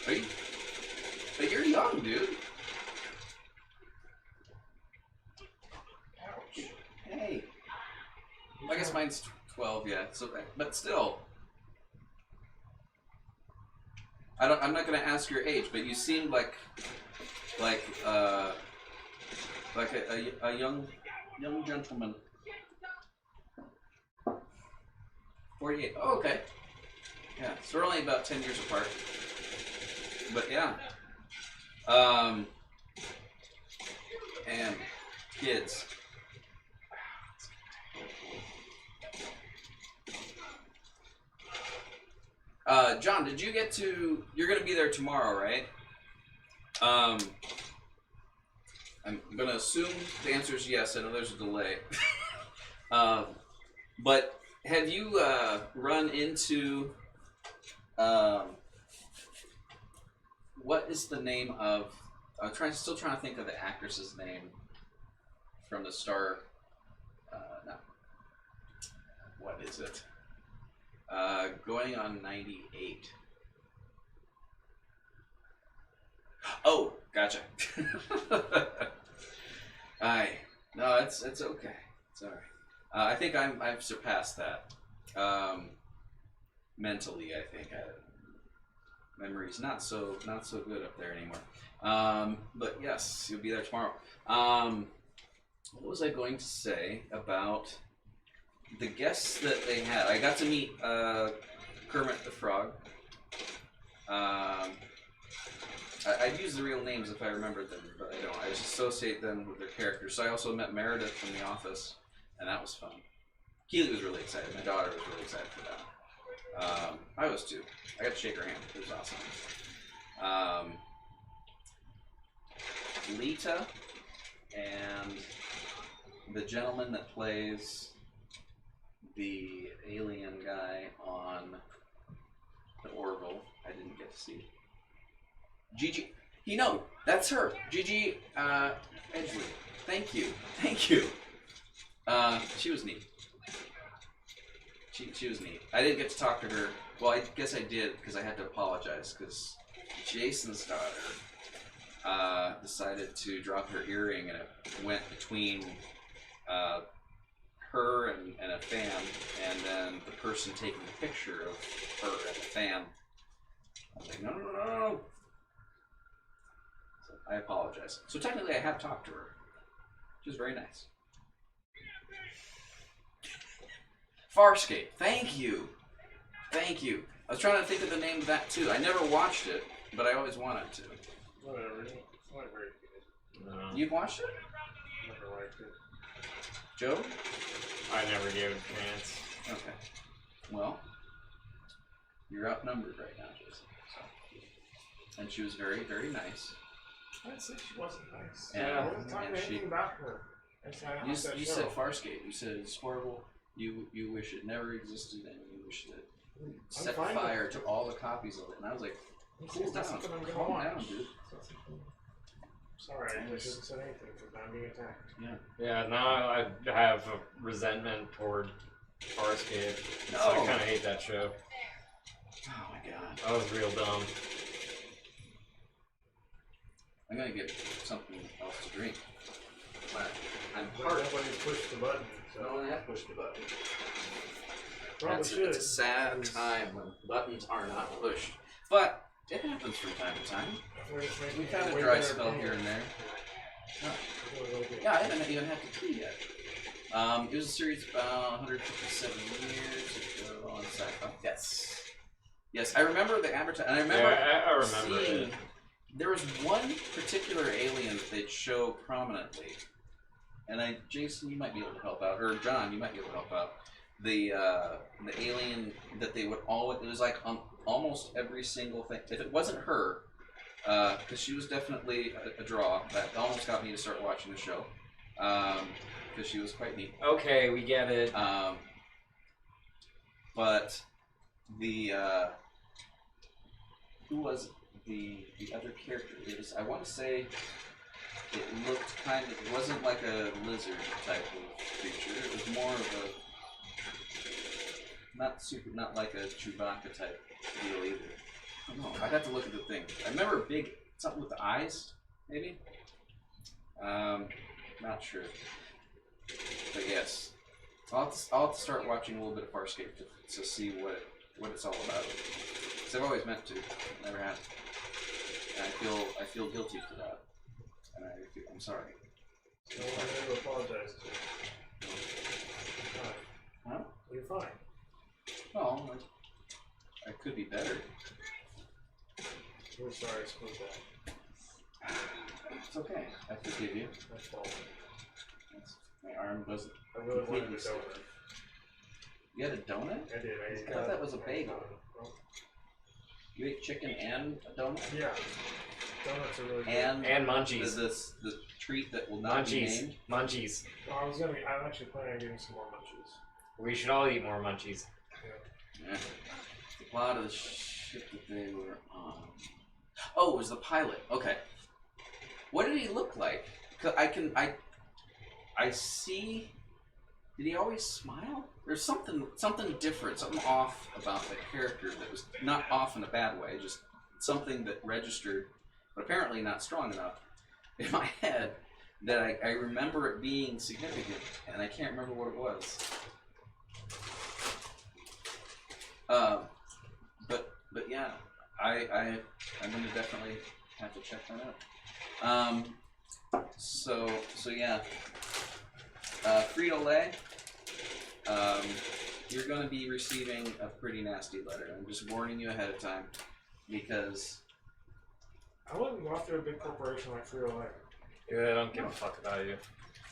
But you're young, dude. Ouch. Hey. I guess mine's 12, yeah. So, but still. I'm not gonna ask your age, but you seem like a young gentleman. 48. Oh, okay. Yeah, so we're only about 10 years apart. But yeah. And kids. John, did you get to... You're going to be there tomorrow, right? I'm going to assume the answer is yes. I know there's a delay. But have you run into... what is the name of... I'm still trying to think of the actress's name from the Star... no. What is it? Going on 98. Oh, gotcha. No, it's okay. It's all right. I think I've surpassed that. Mentally, I think memory's not so good up there anymore. But yes, you'll be there tomorrow. What was I going to say about the guests that they had? I got to meet Kermit the Frog. I'd use the real names if I remembered them, but I don't. I just associate them with their characters. So I also met Meredith from The Office, and that was fun. Keely was really excited. My daughter was really excited for that. I was too. I got to shake her hand. It was awesome. Lita and the gentleman that plays the alien guy on the Orville, I didn't get to see. Gigi, that's her. Gigi Edgley. Thank you. She was neat. She was neat. I didn't get to talk to her. Well, I guess I did because I had to apologize because Jason's daughter decided to drop her earring, and it went between her and a fan, and then the person taking the picture of her and the fan. I was like, no. So I apologize. So technically I have talked to her, which is very nice. Farscape, thank you. I was trying to think of the name of that too. I never watched it, but I always wanted to. Whatever. It's not very good. No. You've watched it? Never liked it. Joe? I never gave it a chance. Okay. Well, you're outnumbered right now, Jason. So. And she was very, very nice. I didn't say she wasn't nice. And, I wasn't talking anything about her. You said Farscape. You said it's horrible. You wish it never existed, and you wish that it set fire to all the copies of it. And I was like, cool down. Calm down, dude. Sorry, I shouldn't have said anything because I'm being attacked. Yeah, now I have a resentment toward Farscape. No. So I kind of hate that show. Oh my god. That was real dumb. I'm gonna get something else to drink. But I'm But hard. nobody pushed the button, so. No, I have pushed the button. Probably It's should. a sad time when buttons are not pushed. But It happens from time to time. We We had a dry spell here and there. Yeah, I haven't even had to pee yet. It was a series about 157 years ago on Sci-Fi. Yes. Yes, I remember the advertising. I remember, I remember seeing. it. There was one particular alien that they'd show prominently, and Jason, you might be able to help out, or John, you might be able to help out. The alien that they would always, it was like on almost every single thing. If it wasn't her, because she was definitely a draw, that almost got me to start watching the show, because she was quite neat. Okay, we get it. But the who was the other character? It was, I want to say it looked kind of, it wasn't like a lizard type of creature. It was more of a not like a Chewbacca type deal either. I don't know. I'd have to look at the thing. I remember big something with the eyes, maybe. Not sure. But yes, I'll have to start watching a little bit of Farscape to see what it's all about. Because I've always meant to, never have. And I feel guilty for that. And I'm sorry. No one ever apologized to you. Fine. Huh? You're fine. Well, I could be better. We're sorry, I suppose that. It's okay. I forgive you. That's fault. My arm wasn't. I really wanted a completely stiff. donut. You had a donut? I did. I thought that was a bagel. You ate chicken and a donut? Yeah. Donuts are really good. And munchies. The treat that will not be named. Munchies. Well, I'm actually planning on getting some more munchies. We should all eat more munchies. Yeah. A lot of the shit that they were on. Oh, it was the pilot. Okay. What did he look like? 'Cause I see. Did he always smile? There's something different, something off about the character that was not off in a bad way, just something that registered, but apparently not strong enough in my head that I remember it being significant, and I can't remember what it was. But yeah, I'm gonna definitely have to check that out. So yeah, Frito-Lay, you're going to be receiving a pretty nasty letter. I'm just warning you ahead of time because I wouldn't go after a big corporation like Frito-Lay. Yeah, I don't give a fuck about you.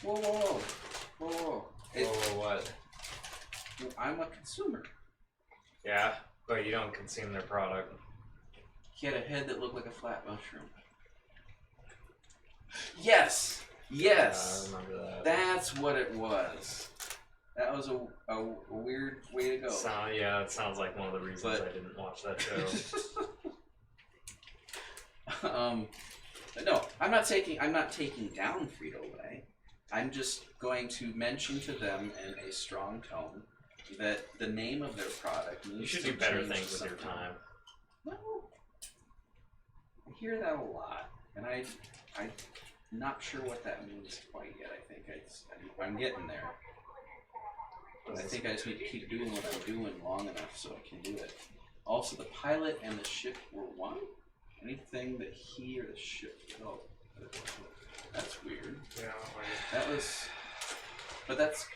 whoa. What? I'm a consumer. Yeah, but you don't consume their product. He had a head that looked like a flat mushroom. Yes. I remember that. That's what it was. That was a weird way to go. Yeah, it sounds like one of the reasons I didn't watch that show. But no, I'm not taking down Frito-Lay. I'm just going to mention to them in a strong tone that the name of their product needs to You should do better change things with your something. time. No, I hear that a lot, and I'm not sure what that means quite yet. I think I'm getting there. But I think I just need to keep doing what I'm doing long enough so I can do it. Also, the pilot and the ship were one. Anything that he or the ship felt. That's weird. Yeah, That was. But that's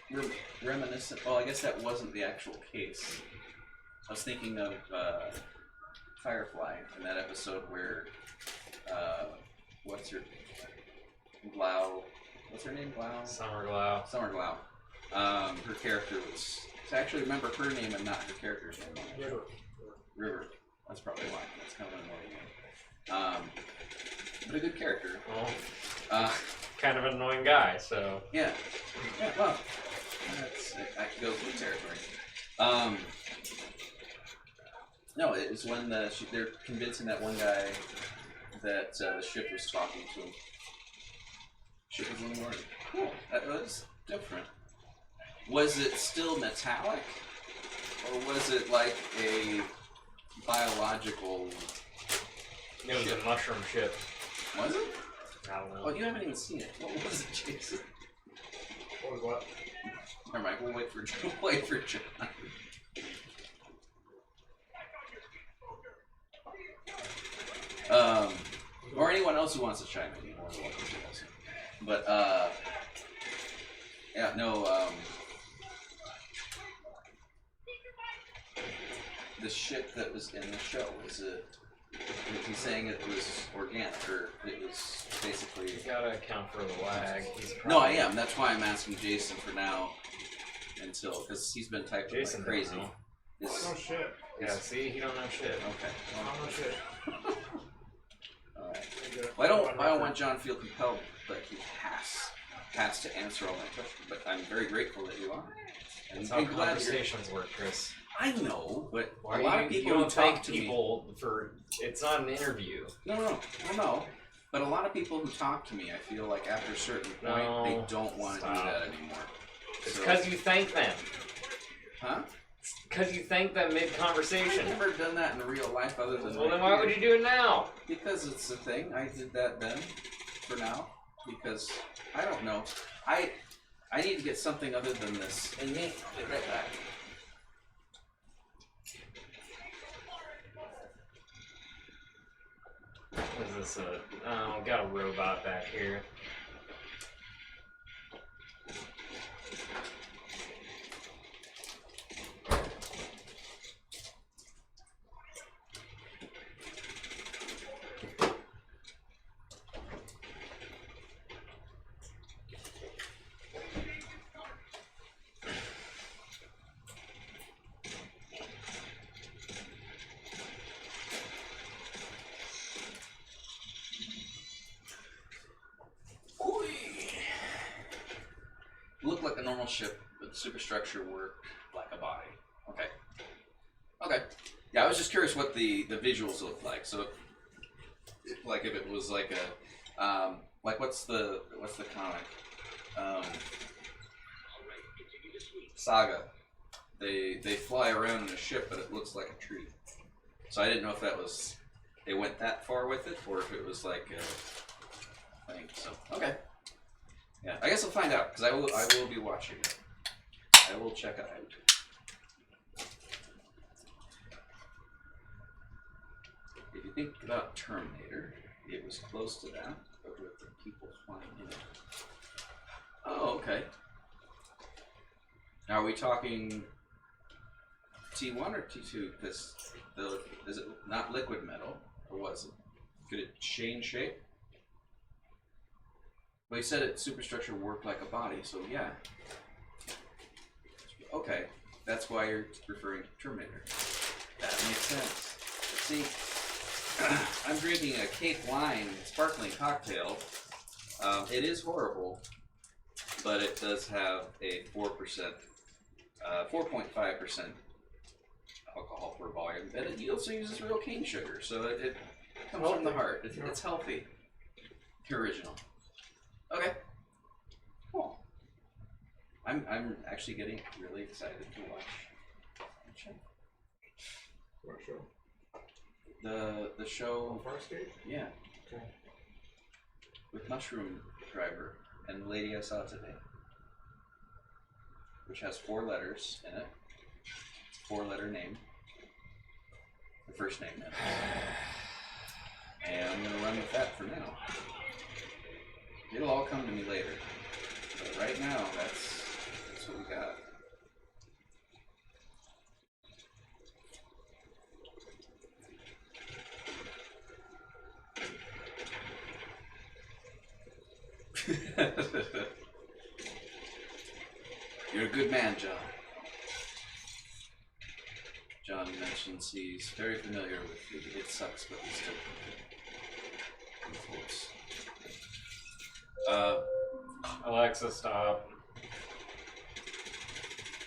reminiscent. Well, I guess that wasn't the actual case. I was thinking of Firefly in that episode where. What's her name? Glau? Summer Glau. Summer Glau. Her character was. I actually remember her name and not her character's name. River. That's probably why. That's kind of an annoying name. But a good character. Well, kind of an annoying guy, so. Yeah. Yeah, well, that could go through territory. No, it was when they're convincing that one guy that the ship was talking to him. Ship was in the water. Cool. That was different. Was it still metallic? Or was it like a biological It was ship? a mushroom ship. Was it? I don't know. Oh, you haven't even seen it. What was it, Jason? What was what? Never mind, we'll wait for John. else who wants to chime in, you're more than welcome to also. But yeah, no. The shit that was in the show, was it? Is he saying it was organic, or it was basically? You gotta account for the lag. No, I am. That's why I'm asking Jason for now, until because he's been typing Jason like crazy. Oh shit. Yeah, see, he don't know shit. Okay. Oh shit. Alright. Well, I don't want John to feel compelled, but he has to answer all my questions. But I'm very grateful that you are. And That's how conversations work, Chris. I know, but Why a lot you, of people you don't who thank talk to people for it's not an interview. No. But a lot of people who talk to me, I feel like after a certain point, they don't want to do that anymore. It's because you thank them. Huh? Because you thank them mid-conversation. I've never done that in real life other than. Well, then why would you do it now? Because it's a thing. I did that then, for now, because I don't know. I need to get something other than this. And me, get right back. What is this? Oh, got a robot back here. Looked like a normal ship, but the superstructure worked like a body. Okay. Okay. Yeah, I was just curious what the visuals looked like. So, like if it was like a, like what's the comic? Saga. They fly around in a ship, but it looks like a tree. So I didn't know if that was they went that far with it, or if it was like a thing. So okay. Yeah, I guess I'll find out, because I will be watching it. I will check it out. If you think about Terminator, it was close to that, but with the people flying in it. Oh, okay. Now, are we talking T1 or T2? Because is it not liquid metal, or was it? Could it change shape? Well, he said its superstructure worked like a body, so yeah. Okay, that's why you're referring to Terminator. That makes sense. See, I'm drinking a Cape Wine sparkling cocktail. It is horrible, but it does have a 4%, 4.5% alcohol per volume, and it also uses real cane sugar, so it comes from the heart. It's healthy. The original. Okay. Cool. I'm actually getting really excited to watch it. What show? The show. Farscape? Yeah. Okay. With Mushroom Driver and the lady I saw today, which has 4 letters in it. It's a 4-letter name. The first name then. And I'm gonna run with that for now. It'll all come to me later. But right now, that's what we got. You're a good man, John. John mentions he's very familiar with it. It sucks, but he's still influence. Alexa, stop.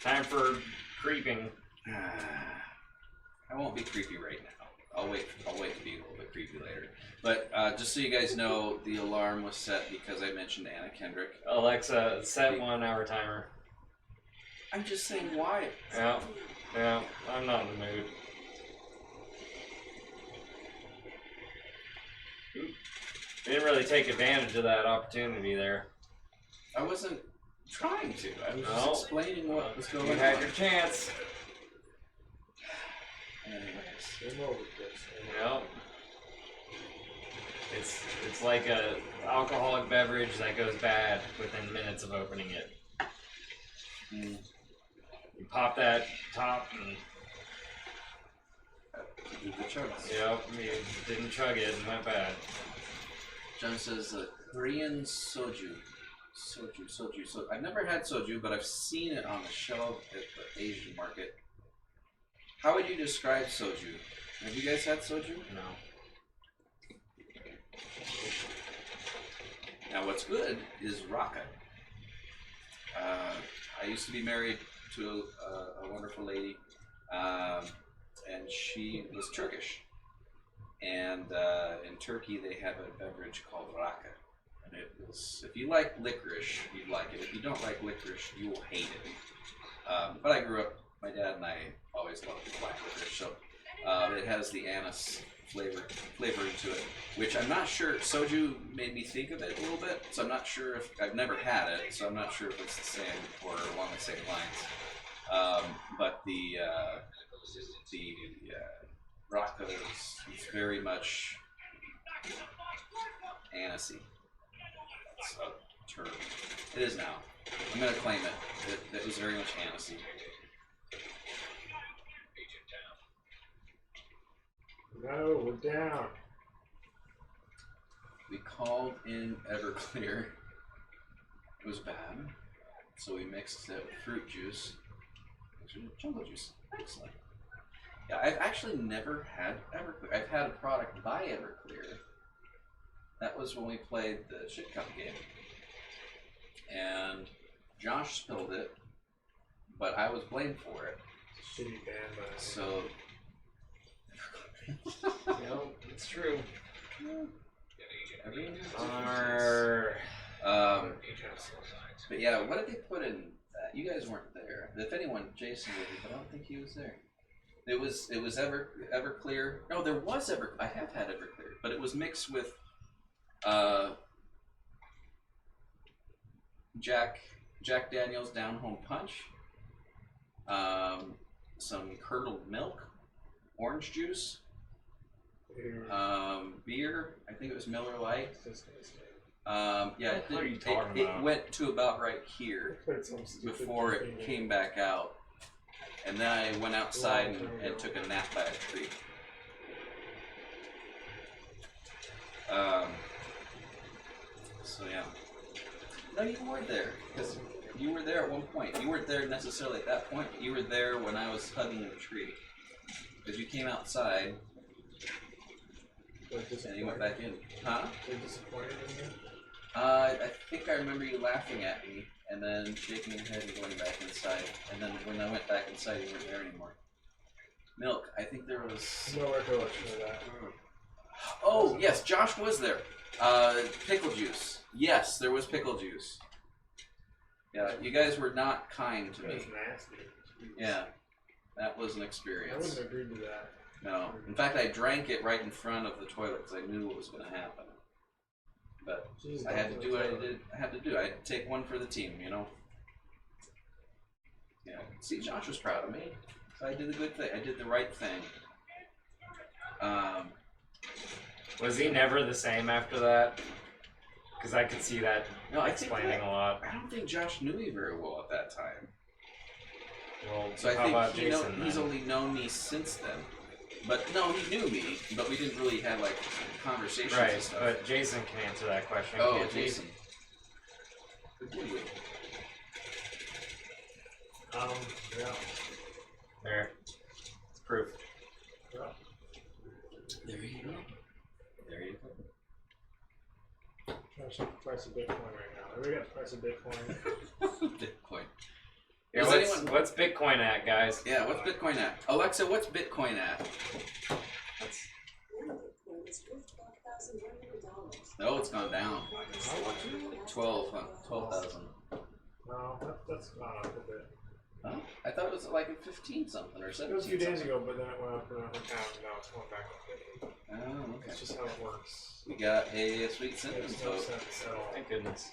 Time for creeping. I won't be creepy right now. I'll wait to be a little bit creepy later. But just so you guys know, the alarm was set because I mentioned Anna Kendrick. Alexa, set 1 hour timer. I'm just saying why. Yeah, I'm not in the mood. Didn't really take advantage of that opportunity there. I wasn't trying to. I was just explaining what was going on. You had your chance. Anyways. Game over, Chris. Yep. It's like a alcoholic beverage that goes bad within minutes of opening it. Mm. You pop that top and The chugs. yep, you didn't chug it and went bad. John says Korean soju. Soju. So I've never had soju, but I've seen it on the shelf at the Asian market. How would you describe soju? Have you guys had soju? No. Now what's good is raka. I used to be married to a wonderful lady, and she was Turkish. And in Turkey they have a beverage called raka. And it was, if you like licorice, you'd like it. If you don't like licorice, you will hate it. But I grew up, my dad and I always loved black licorice, so it has the anise flavor to it, which I'm not sure. Soju made me think of it a little bit, so I'm not sure if I've never had it, so I'm not sure if it's the same or along the same lines. But the raka is very much anisey. That's a term. It is now. I'm gonna claim it. It was very much anisey. No, we're down. We called in Everclear. It was bad, so we mixed it with fruit juice. Jungle juice. Excellent. Yeah, I've actually never had Everclear. I've had a product by Everclear. That was when we played the Shit Cup game. And Josh spilled it, but I was blamed for it. It's a shitty band, but So... Yep, it's true. Arr. But yeah, what did they put in that? You guys weren't there. If anyone, Jason was, but I don't think he was there. It was Everclear. No, there was I have had Everclear, but it was mixed with Jack Daniel's Down Home Punch, some curdled milk, orange juice, beer. I think it was Miller Lite. Yeah, What are you talking it about? went to about right here before it came back out, and then I went outside and took a nap by a tree. So yeah. No, you weren't there, because you were there at one point. You weren't there necessarily at that point, but you were there when I was hugging the tree. Because you came outside and you went back in. Huh? They're disappointed in you? I think I remember you laughing at me and then shaking your head and going back inside. And then when I went back inside, you weren't there anymore. Milk, I think there was... No recollection of that. Oh, yes, Josh was there. Pickle juice. Yes, there was pickle juice. Yeah, you guys were not kind to me. That's nasty. Jeez. Yeah, that was an I experience. wouldn't agree to that. No. In fact, I drank it right in front of the toilet because I knew what was going to happen. But Jeez, I had to don't do what tell I did. I had to do. I had to take one for the team, you know. Yeah. See, Josh was proud of me. So I did the good thing. I did the right thing. Was he never the same after that? Because I could see that No, I think explaining a lot. I don't think Josh knew me very well at that time. Well, So I how about think Jason he's then? only known me since then. But no, he knew me, but we didn't really have like conversations and Right, stuff. but Jason can answer that question. Oh, can't he? Jason. Who did we? Yeah. There. It's proof. Yeah. There you go. There you go. Trying to check the price of Bitcoin right now. We got the price of Bitcoin. Bitcoin. Yeah, Does what's Bitcoin at, guys? Yeah, what's Bitcoin at? Alexa, what's Bitcoin at? Oh, it's gone down. 12,000. No, that's gone up a bit. Huh? I thought it was like a 15 something or 17. It was a few days something. ago, but then it went up and went down. Now it's going back up. Oh, okay. That's just how it works. We got a sweet sentence Makes no vote. sense at all. Thank goodness.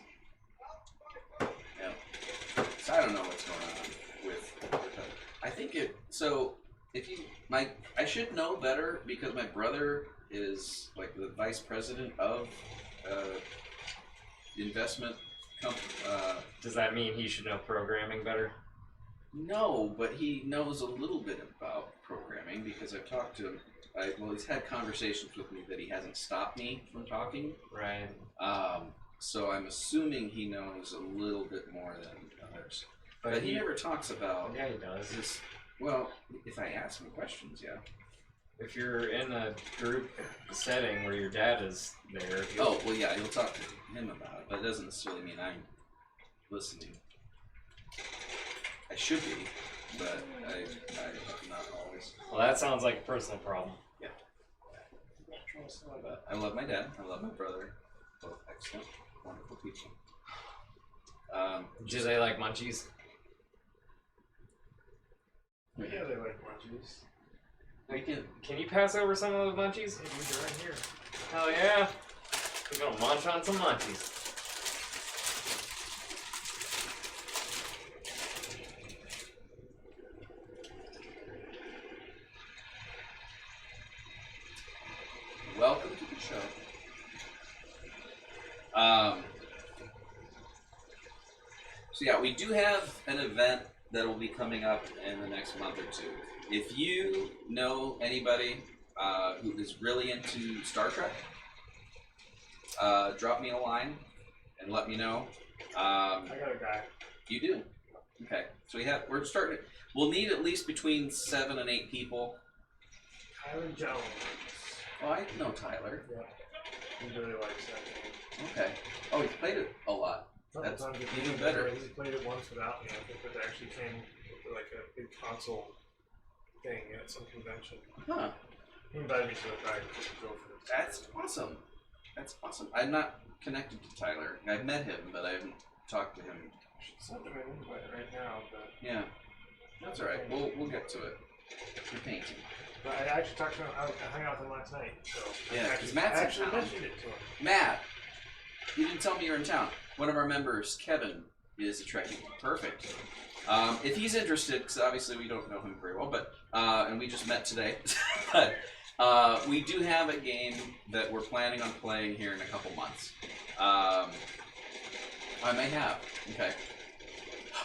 Yeah. So I don't know what's going on with I think it. So if you, I should know better because my brother is like the vice president of investment company. Does that mean he should know programming better? No, but he knows a little bit about programming because I've talked to him. Well, he's had conversations with me that he hasn't stopped me from talking. Right. So I'm assuming he knows a little bit more than others. But he never talks about. Yeah, he does. This. Well, if I ask him questions, yeah. If you're in a group setting where your dad is there. Oh, well, yeah, he'll talk to him about it, but it doesn't necessarily mean I'm listening. I should be, but I'm not always. Well, that sounds like a personal problem. Yeah. But I love my dad. I love my brother. Both excellent, wonderful people. Do they like munchies? Yeah, they like munchies. Can you pass over some of those munchies? Hey, dude, they're right here. Hell yeah! We're gonna munch on some munchies. Welcome to the show. So yeah, we do have an event that will be coming up in the next month or two. If you know anybody who is really into Star Trek, drop me a line and let me know. I got a guy. You do? Okay. So we're starting. We'll need at least between 7 and 8 people. Tyler Jones. Oh, I know Tyler. Yeah. He really likes that game. Okay. Oh, he's played it a lot. That's Sometimes even better. He played it once without me. I think that actually came with like a big console thing at some convention. Huh. He invited me to a guy to go for it. That's awesome. That's awesome. I'm not connected to Tyler. I've met him, but I haven't talked to him. I should send him an invite right now, but Yeah. That's alright. We'll get to it. You're painting. but I actually talked to him. I hung out with him last night. So Yeah, I 'cause Matt's in actually town. mentioned it to him. Matt, you didn't tell me you're in town. One of our members, Kevin, is a Trekkie. Perfect. If he's interested, because obviously we don't know him very well, but and we just met today, but we do have a game that we're planning on playing here in a couple months. I may have. Okay.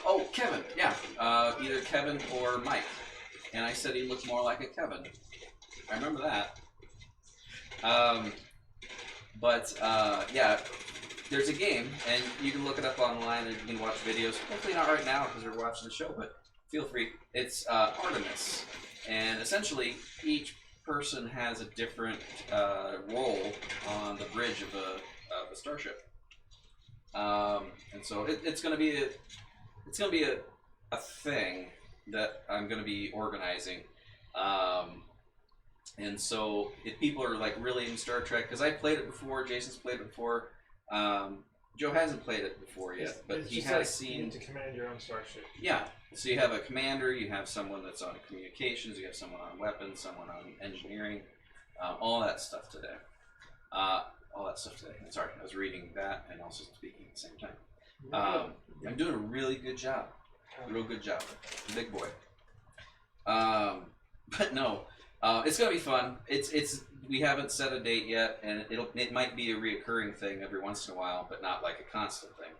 Oh, Kevin. Yeah. Either Kevin or Mike. And I said he looked more like a Kevin. I remember that. Yeah. There's a game, and you can look it up online, and you can watch videos. Hopefully not right now because we're watching the show, but feel free. It's Artemis, and essentially each person has a different role on the bridge of a starship, and so it's going to be a thing that I'm going to be organizing. And so if people are like really into Star Trek, because I played it before, Jason's played it before. Joe hasn't played it before yet, but It's he just has like seen. You need to command your own starship. Yeah, so you have a commander, you have someone that's on communications, you have someone on weapons, someone on engineering, all that stuff today. Sorry, I was reading that and also speaking at the same time. I'm doing a really good job. Real good job. Big boy. But no, it's gonna be fun. We haven't set a date yet, and it might be a reoccurring thing every once in a while, but not like a constant thing.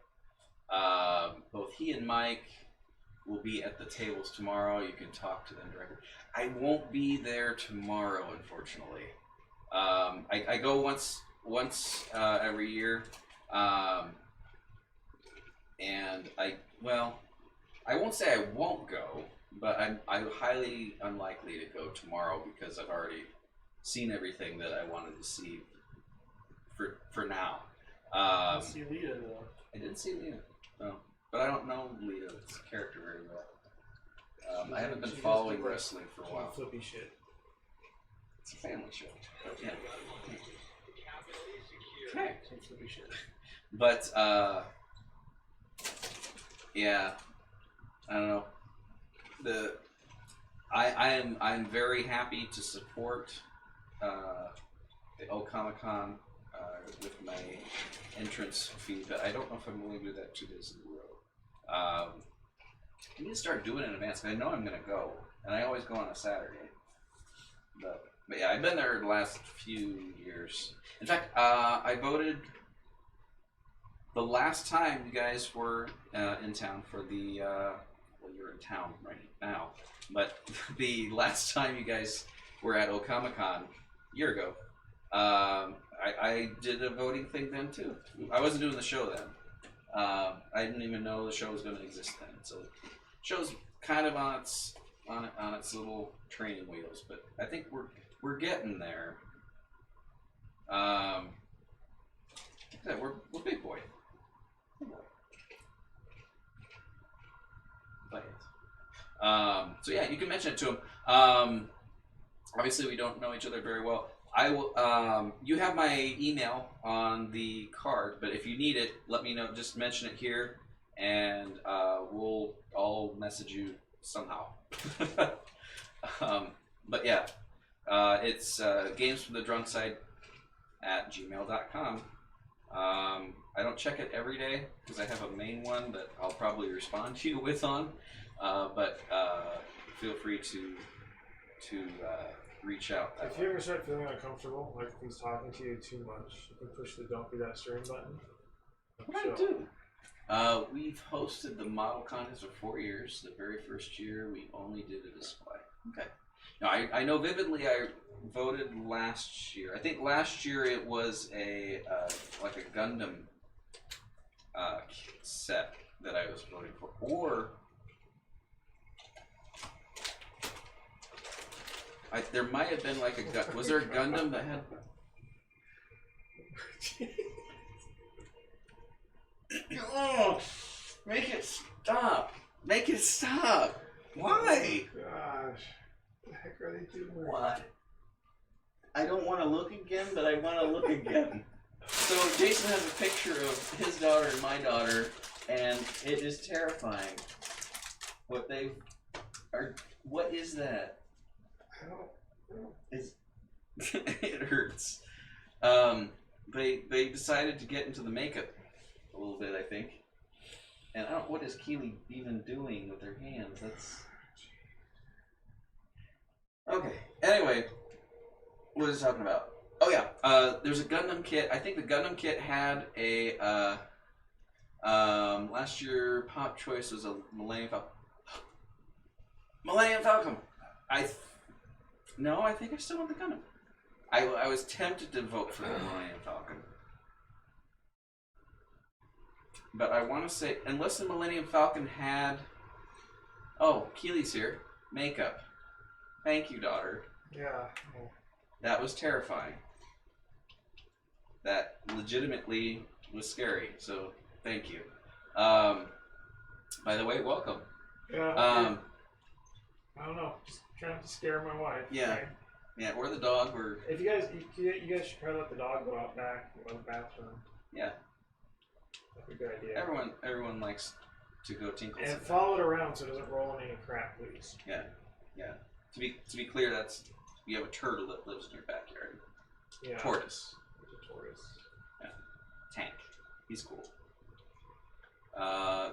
Both he and Mike will be at the tables tomorrow. You can talk to them directly. I won't be there tomorrow, unfortunately. I go once every year, and I won't say I won't go, but I'm highly unlikely to go tomorrow because I've already seen everything that I wanted to see for now. I see Lita though. I didn't see Lita, no, but I don't know Lita's character very well. I haven't been following wrestling for a while. Flippy shit. It's a family show, but yeah. Okay. Some flippy shit. But yeah, I don't know. I'm very happy to support the OCon with my entrance fee, but I don't know if I'm willing to do that 2 days in a row. I need to start doing it in advance. I know I'm going to go, and I always go on a Saturday. But But yeah, I've been there the last few years. In fact, I voted the last time you guys were in town for the, well, you're in town right now, but the last time you guys were at OCon a year ago, I did a voting thing then too. I wasn't doing the show then. I didn't even know the show was going to exist then. So the show's kind of on its little training wheels, but I think we're getting there. We're big boy. So yeah, you can mention it to him. Obviously, we don't know each other very well. I will. You have my email on the card, but if you need it, let me know. Just mention it here, and I'll message you somehow. But yeah, it's gamesfromthedrunkside@gmail.com. I don't check it every day because I have a main one that I'll probably respond to you with on. But feel free to reach out. If you ever start feeling uncomfortable, like if he's talking to you too much, you can push the "Don't Be That Stern" button. What do I do? We've hosted the model contest for 4 years. The very first year, we only did a display. Okay. Now, I know vividly I voted last year. I think last year it was like a Gundam set that I was voting for. Or there might have been like was there a Gundam that had... Oh, make it stop. Make it stop. Why? Oh, gosh. What the heck are they doing? What? I don't want to look again, but I want to look again. So Jason has a picture of his daughter and my daughter, and it is terrifying. What they are... What is that? I don't know. It hurts. They decided to get into the makeup a little bit, I think. And I don't. What is Keely even doing with her hands? That's okay. Anyway, what was I talking about? Oh yeah. There's a Gundam kit. I think the Gundam kit had a last year Pop Choice was a Millennium Falcon. Millennium Falcon. No, I think I still want the Gundam. I was tempted to vote for the Millennium Falcon. But I want to say, unless the Millennium Falcon had... Oh, Keely's here. Makeup. Thank you, daughter. Yeah. That was terrifying. That legitimately was scary, so thank you. By the way, welcome. Yeah. I don't know. Just trying to scare my wife. Yeah. Right? Yeah, or the dog, or... If you guys should probably let the dog go out back in the bathroom. Yeah. That'd be a good idea. Everyone likes to go tinkle. And follow it around so it doesn't roll in any crap, please. Yeah, yeah. To be clear, you have a turtle that lives in your backyard. Yeah. Tortoise. It's a tortoise. Yeah. Tank. He's cool.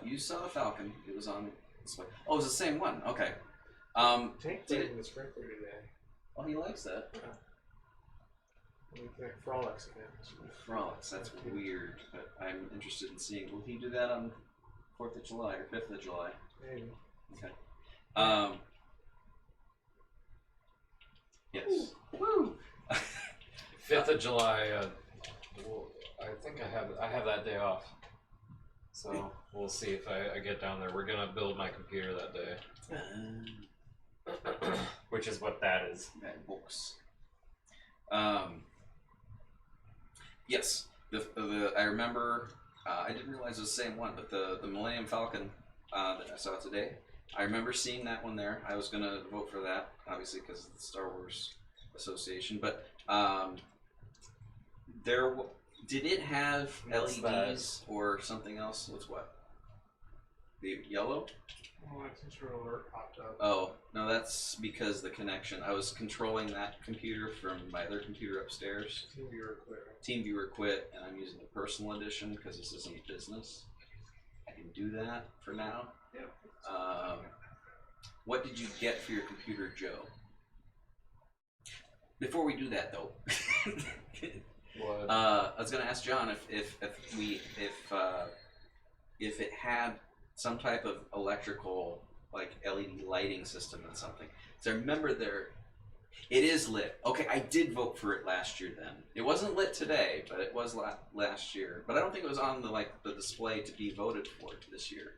You saw a falcon. It was on display. Oh, it was the same one. Okay. Tank played in the sprinkler today. Oh, he likes that. Yeah. Frolics again. Frolics. That's weird, but I'm interested in seeing. Will he do that on 4th of July or 5th of July? Maybe. Okay. Yes. Woo! 5th of July. I think I have that day off, so we'll see if I get down there. We're gonna build my computer that day, which is what that is. That books. Yes. I remember. I didn't realize it was the same one, but the Millennium Falcon that I saw today. I remember seeing that one there. I was gonna vote for that, obviously, because of the Star Wars Association. But did it have What's LEDs or something else? What's what? The yellow? Oh, my control alert popped up. Oh no, that's because the connection. I was controlling that computer from my other computer upstairs. TeamViewer quit, and I'm using the personal edition because this isn't business. I can do that for now. Yeah. What did you get for your computer, Joe? before we do that though, What? I was gonna ask John if it had some type of electrical like LED lighting system and something. So I remember it is lit. Okay, I did vote for it last year. Then it wasn't lit today, but it was last year. But I don't think it was on the display to be voted for this year.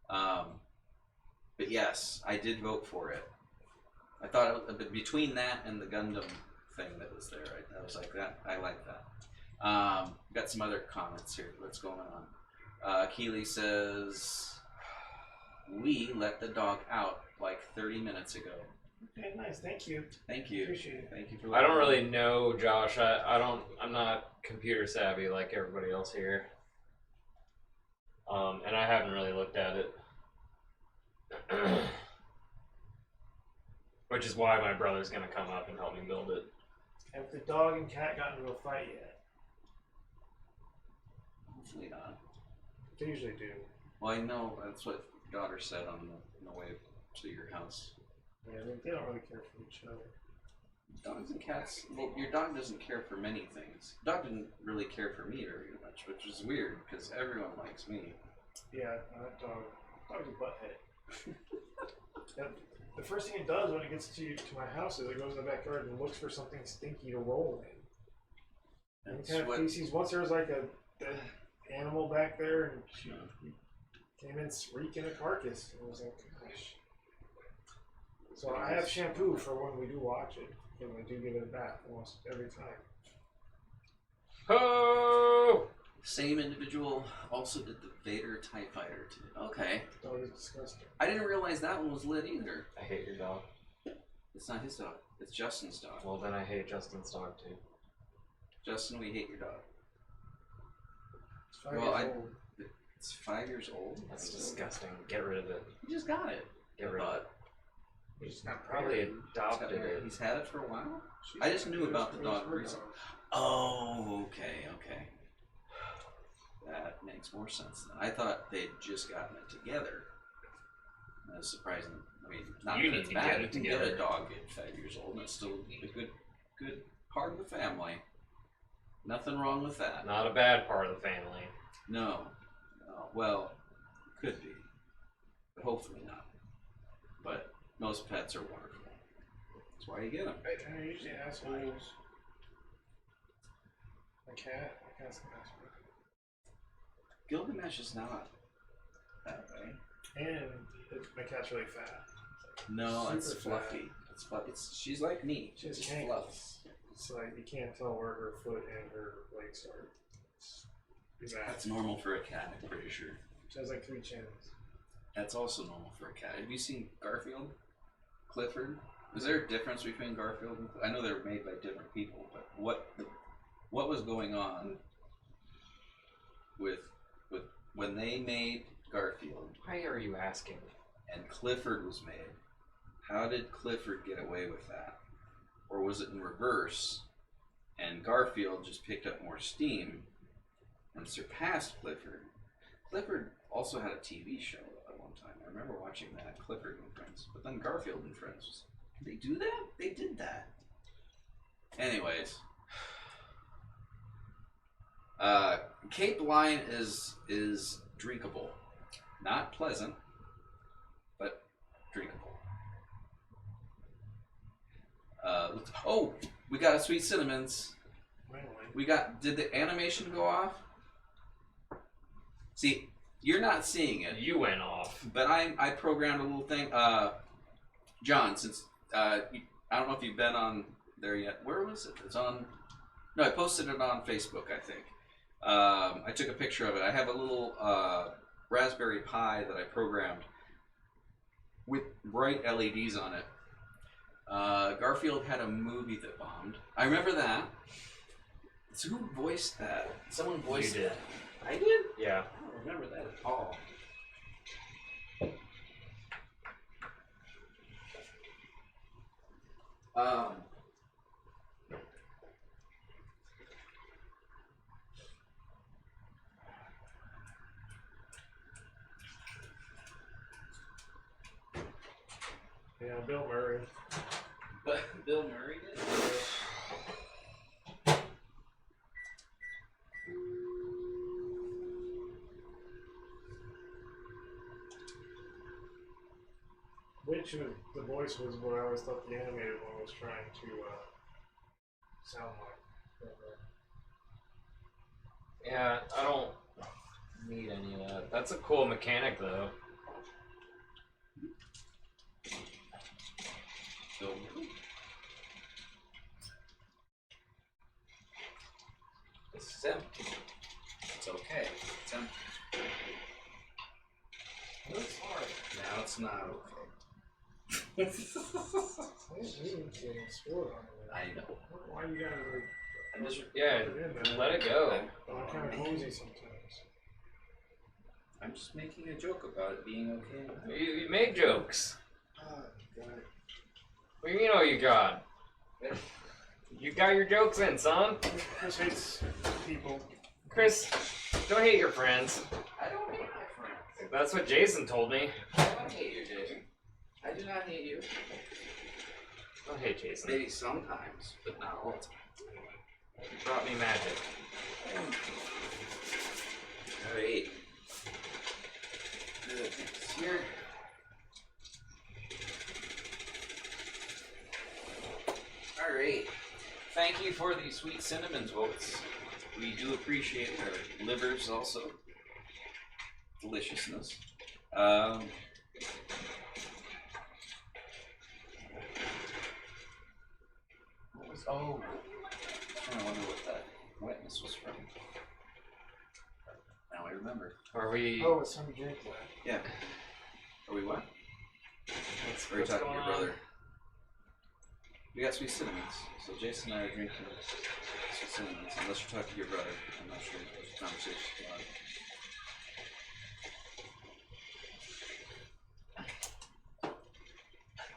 But yes, I did vote for it. I thought between that and the Gundam thing that was there, I was like that. I like that. Got some other comments here. What's going on? Keely says we let the dog out like 30 minutes ago. Okay, nice. Thank you. Thank you. Appreciate it. Thank you for. I don't really know, Josh. I'm not computer savvy like everybody else here. And I haven't really looked at it. Which is why my brother's gonna come up and help me build it. Have the dog and cat gotten into a fight yet? Hopefully not. They usually do. Well, I know that's what daughter said on the way to your house. Yeah, they don't really care for each other. Dogs and cats. Well, your dog doesn't care for many things. Dog didn't really care for me very much, which is weird because everyone likes me. Yeah, that dog's a butthead. The first thing it does when it gets to my house is it goes in the backyard and looks for something stinky to roll in. And kind of feces. Once there was like a dead animal back there, and she came in reeking a carcass. And I was like, gosh. So I have shampoo for when we do watch it, and we do give it a bath almost every time. Oh! Same individual also did the Vader TIE Fighter too. Okay. Dog is disgusting. I didn't realize that one was lit either. I hate your dog. It's not his dog. It's Justin's dog. Well, then I hate Justin's dog too. Justin, we hate your dog. It's 5 years old. It's 5 years old? That's disgusting. Get rid of it. You just got it. Get rid of it. He's not Probably married. adopted it. He's had it for a while? She's I just not knew married. about the It's dog her recently. Oh, okay. That makes more sense then. I thoued they'd just gotten it together. That's surprising. I mean, not You that need it's to bad. get You it can together. get a dog at 5 years old and it's still a good part of the family. Nothing wrong with that. Not a bad part of the family. No. Well, could be. But hopefully not. But most pets are wonderful. That's why you get them. I usually ask assholes. My cat's an asshole. Gilgamesh is not that way. And my cat's really fat. No, Super it's fat. fluffy. It's fluffy. She's like me. She has She's cankles. fluffy. It's like you can't tell where her foot and her legs are. It's That's normal for a cat, I'm pretty sure. She has like 3 chins. That's also normal for a cat. Have you seen Garfield? Clifford? Is there a difference between Garfield and I know they're made by different people, but what was going on with when they made Garfield Why are you asking? and Clifford was made? How did Clifford get away with that? Or was it in reverse and Garfield just picked up more steam and surpassed Clifford? Clifford also had a TV show at one time. I remember watching that, Clifford and Friends. But then Garfield and Friends. Did they do that? They did that. Anyways. Cape Lion is drinkable. Not pleasant, but drinkable. Oh, we got a Sweet Cinnamons. Did the animation go off? See, you're not seeing it. You went off. But I programmed a little thing. John, since I don't know if you've been on there yet. Where was it? It's on. No, I posted it on Facebook, I think. I took a picture of it. I have a little Raspberry Pi that I programmed with bright LEDs on it. Garfield had a movie that bombed. I remember that. So who voiced that? Someone voiced You did. that. I did? Yeah. I don't remember that at all. Yeah, Bill Murray. But Bill Murray did? picture the voice was what I always thought the animated one was trying to sound like. Yeah, I don't need any of that. That's a cool mechanic, though. So, this is empty. It's okay. It's empty. That's hard. Now it's not okay. I didn't mean to explode on it. I know. Why you gotta like I'm just. Yeah, put it in there? let it go. I'm kind of cozy sometimes. I'm just making a joke about it being okay. You made jokes. Got it. What do you mean, oh, you got? You got your jokes in, son. Chris hates people. Chris, don't hate your friends. I don't hate my friends. That's what Jason told me. I don't hate you, Jason. I do not hate you. Don't hate Jason. Maybe sometimes, but not all the time. You brought me magic. Alright. Good. Here. Alright. Thank you for the sweet cinnamon votes. We do appreciate our livers also. Deliciousness. What was, oh, I'm trying to wonder what that wetness was from. Now I remember. Are we? Oh, it's time to drink that. Yeah. Are we what? What's Or are you talking to going your on? brother? We got sweet cinnamons. So Jason and I are drinking sweet cinnamons. Unless you're talking to your brother. I'm not sure. There's a conversation going on.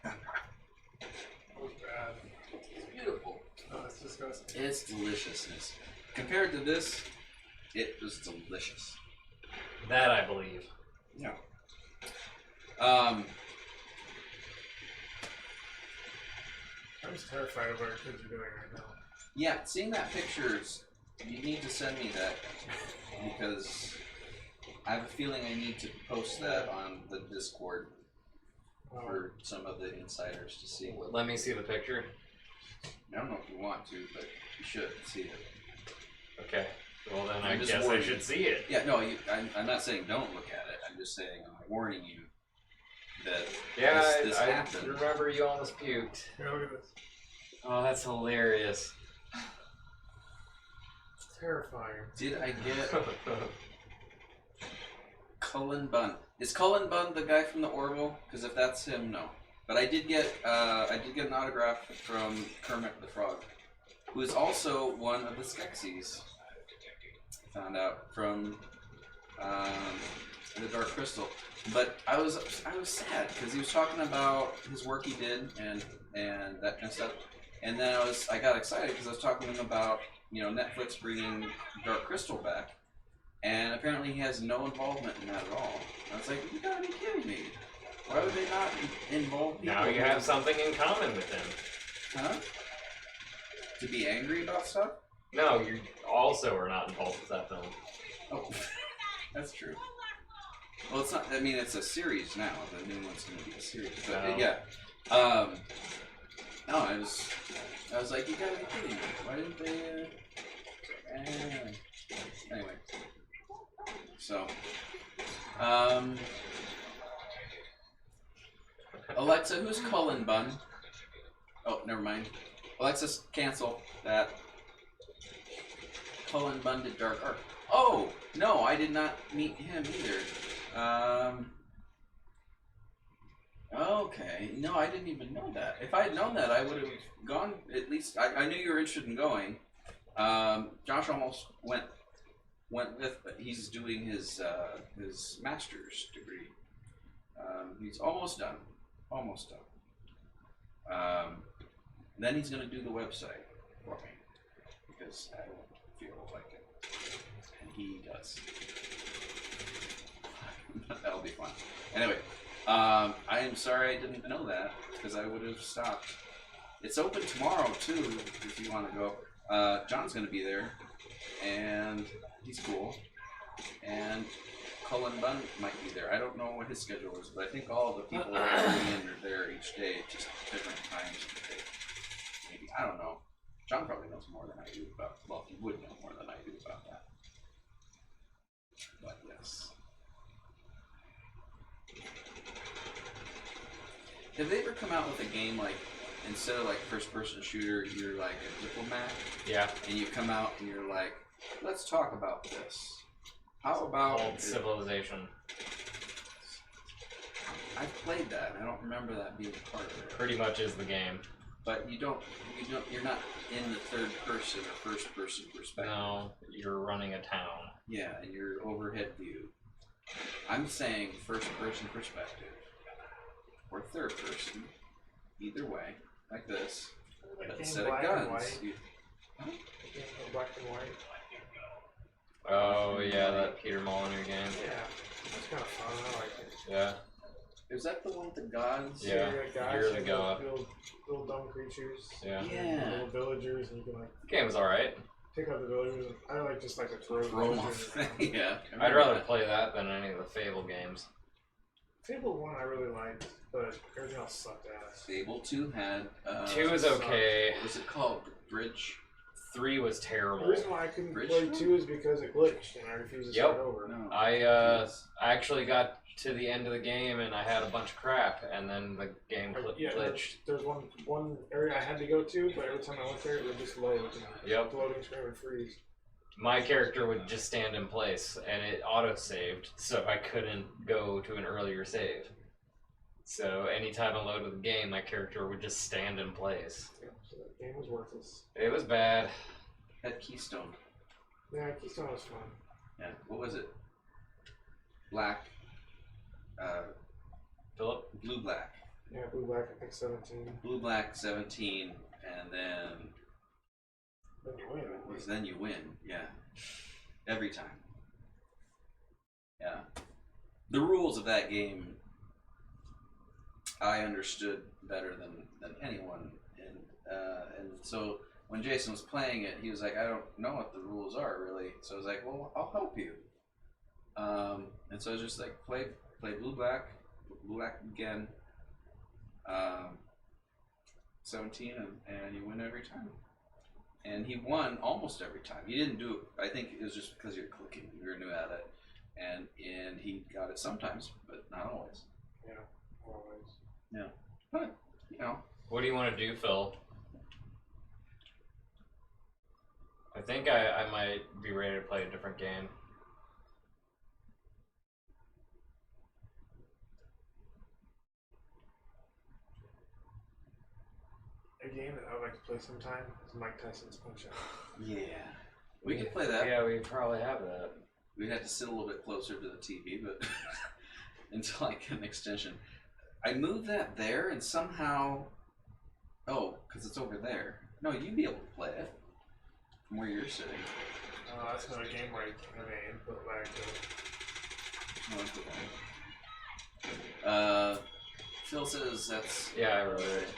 That was bad. It's beautiful. Oh, it's disgusting. It's deliciousness. Compared to this, it was delicious. That I believe. Yeah. I'm just terrified of what our kids are doing right now. Yeah, seeing that pictures, you need to send me that because I have a feeling I need to post that on the Discord for some of the insiders to see. Let me see the picture. I don't know if you want to, but you should see it. Okay. Well, then I'm I just guess I warning should you. see it. Yeah, no, I'm not saying don't look at it. I'm just saying I'm warning you that Yeah, this I happened. remember you almost puked. Here, look at this. Oh, that's hilarious. It's terrifying. Did I get Cullen Bunn? Is Cullen Bunn the guy from the Orville? Because if that's him, no. But I did get an autograph from Kermit the Frog, who is also one of the Skeksis. Found out from the Dark Crystal. But I was sad because he was talking about his work he did and that kind of stuff. And then I got excited because I was talking to him about Netflix bringing Dark Crystal back, and apparently he has no involvement in that at all. I was like, you gotta be kidding me! Why would they not involve people? Now you have something in common with him. Huh? To be angry about stuff? No, you also are not involved with that film. Oh, that's true. Well, it's not. I mean, it's a series now. The new one's going to be a series. But No. yeah. No, I was like, you gotta be kidding me. Why didn't they? Anyway. So, Alexa, who's Cullen Bunn? Oh, never mind. Alexa, cancel that. Cullen Bunn did Dark Ark. Oh, no, I did not meet him either. Okay. No, I didn't even know that. If I had known that, I would have gone. At least I knew you were interested in going. Josh almost went with, but he's doing his master's degree. He's almost done. Almost done. Then he's going to do the website for me because I don't feel like it, and he does. That'll be fun. Anyway. I am sorry I didn't know that because I would have stopped. It's open tomorrow too if you want to go. John's going to be there, and he's cool. And Cullen Bunn might be there. I don't know what his schedule is, but I think all the people that are coming in are there each day, just different times of the day. Maybe, I don't know. John probably knows more than I do about, well, he would know more than I do about that. But yes. Have they ever come out with a game like, instead of like first person shooter, you're like a diplomat? Yeah. And you come out and you're like, let's talk about this. How about Called Civilization. I've played that. I don't remember that being part of it. Pretty much is the game. But you're not in the third person or first person perspective. No, you're running a town. Yeah, and you're overhead view. I'm saying first person perspective. Or third person. Either way. Like this. Like But game instead of black and guns. white. You, Game black and white. Oh yeah, that Peter Molyneux game. Yeah, that's kind of fun. I like it. Yeah. is that the one with the gods? Yeah, you got guys you're the and god. little dumb creatures. Yeah. Yeah. Little villagers, and you can like The game was alright. pick up the villagers. And I like just like to throw Throw 'em villagers off. around. Yeah. I'd rather play that than any of the Fable games. Fable 1 I really liked, but everything else sucked ass. Fable 2 had 2 is okay. what was it called? Bridge? 3 was The terrible. reason why I couldn't Bridge play Two? 2 is because it glitched and I refused to Yep. start over. No. I actually got to the end of the game and I had a bunch of crap, and then the game glitched. There's one area I had to go to, but every time I went there, it would just load. And Yep. The loading screen would freeze. My character would just stand in place, and it auto-saved, so I couldn't go to an earlier save. So anytime I loaded the game, my character would just stand in place. Yeah, so that game was worthless. It was bad. Had Keystone. Yeah, Keystone was fun. Yeah. What was it? Black. Philip? Blue Black. Yeah, Blue Black, I think 17. Blue Black 17, and then Then you win. was then you win. Yeah. Every time. Yeah. The rules of that game I understood better than anyone, and so when Jason was playing it, he was like, I don't know what the rules are really. So I was like, well, I'll help you. And so I was just like, play Blue Black again. 17, and you win every time. And he won almost every time. He didn't do it. I think it was just because you're clicking. You're new at it, and he got it sometimes, but not always. Yeah, always. Yeah, but you know. What do you want to do, Phil? I think I might be ready to play a different game. A game that I would like to play sometime is Mike Tyson's Punch-Out. Yeah, we could play that. Yeah, we probably have that. We'd have to sit a little bit closer to the TV, but until I get an extension. I moved that there, and somehow, because it's over there. No, you'd be able to play it from where you're sitting. That's another game where you can't have any input lag to it. Phil says that's Yeah, I wrote it.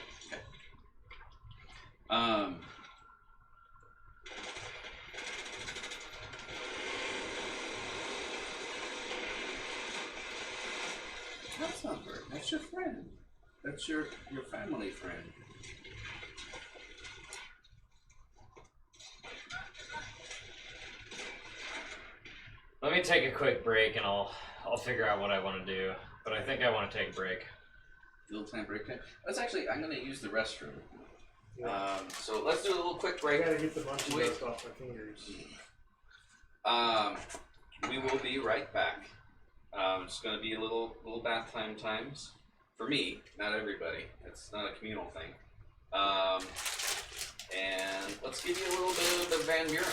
That's not Bert. That's your friend. That's your family friend. Let me take a quick break and I'll figure out what I want to do. But I think I want to take a break. Little time break time. That's actually, I'm going to use the restroom. Yeah. So let's do a little quick I break. gotta get the munchie Wait. dust off my fingers. We will be right back. It's going to be a little bath time times for me, not everybody. It's not a communal thing. And let's give you a little bit of the Van Buren.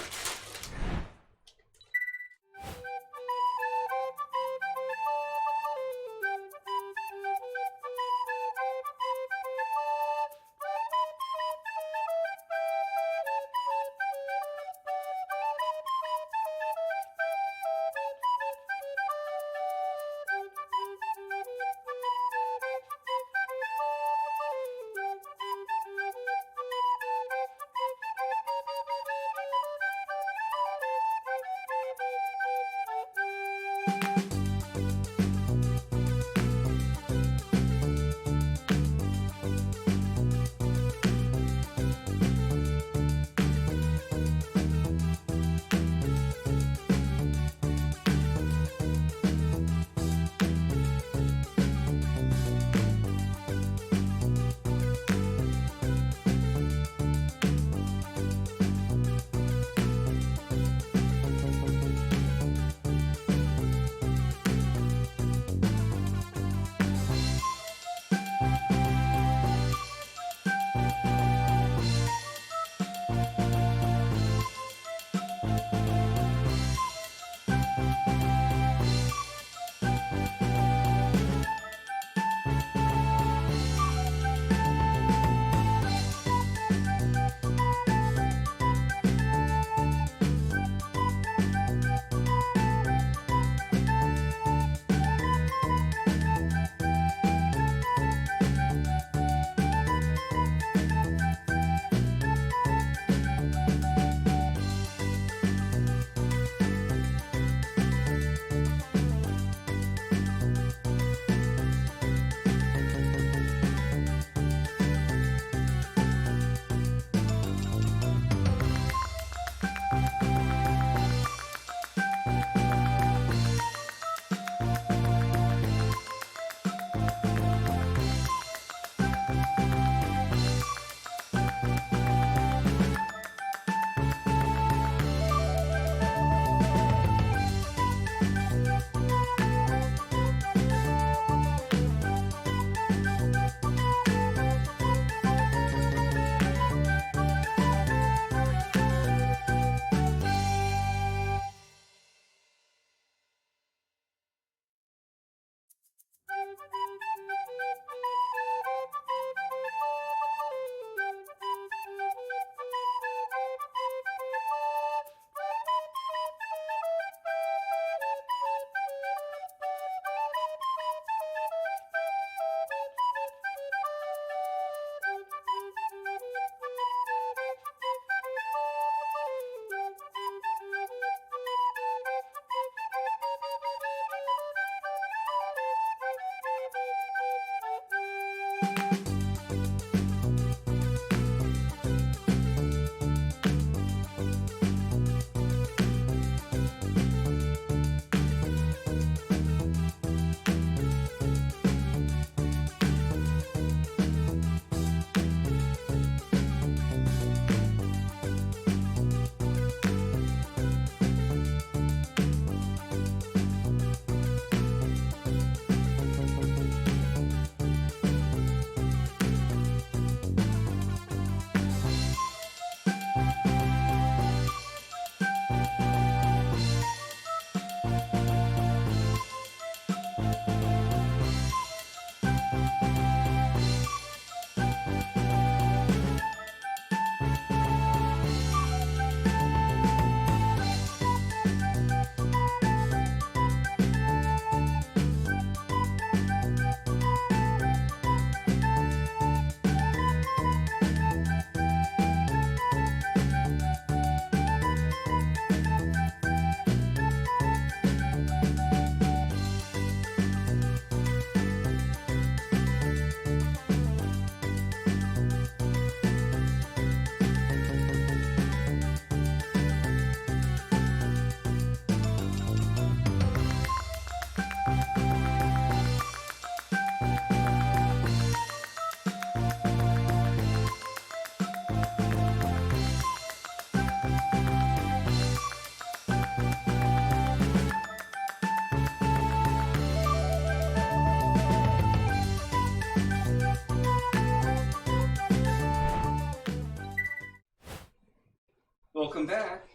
Welcome back.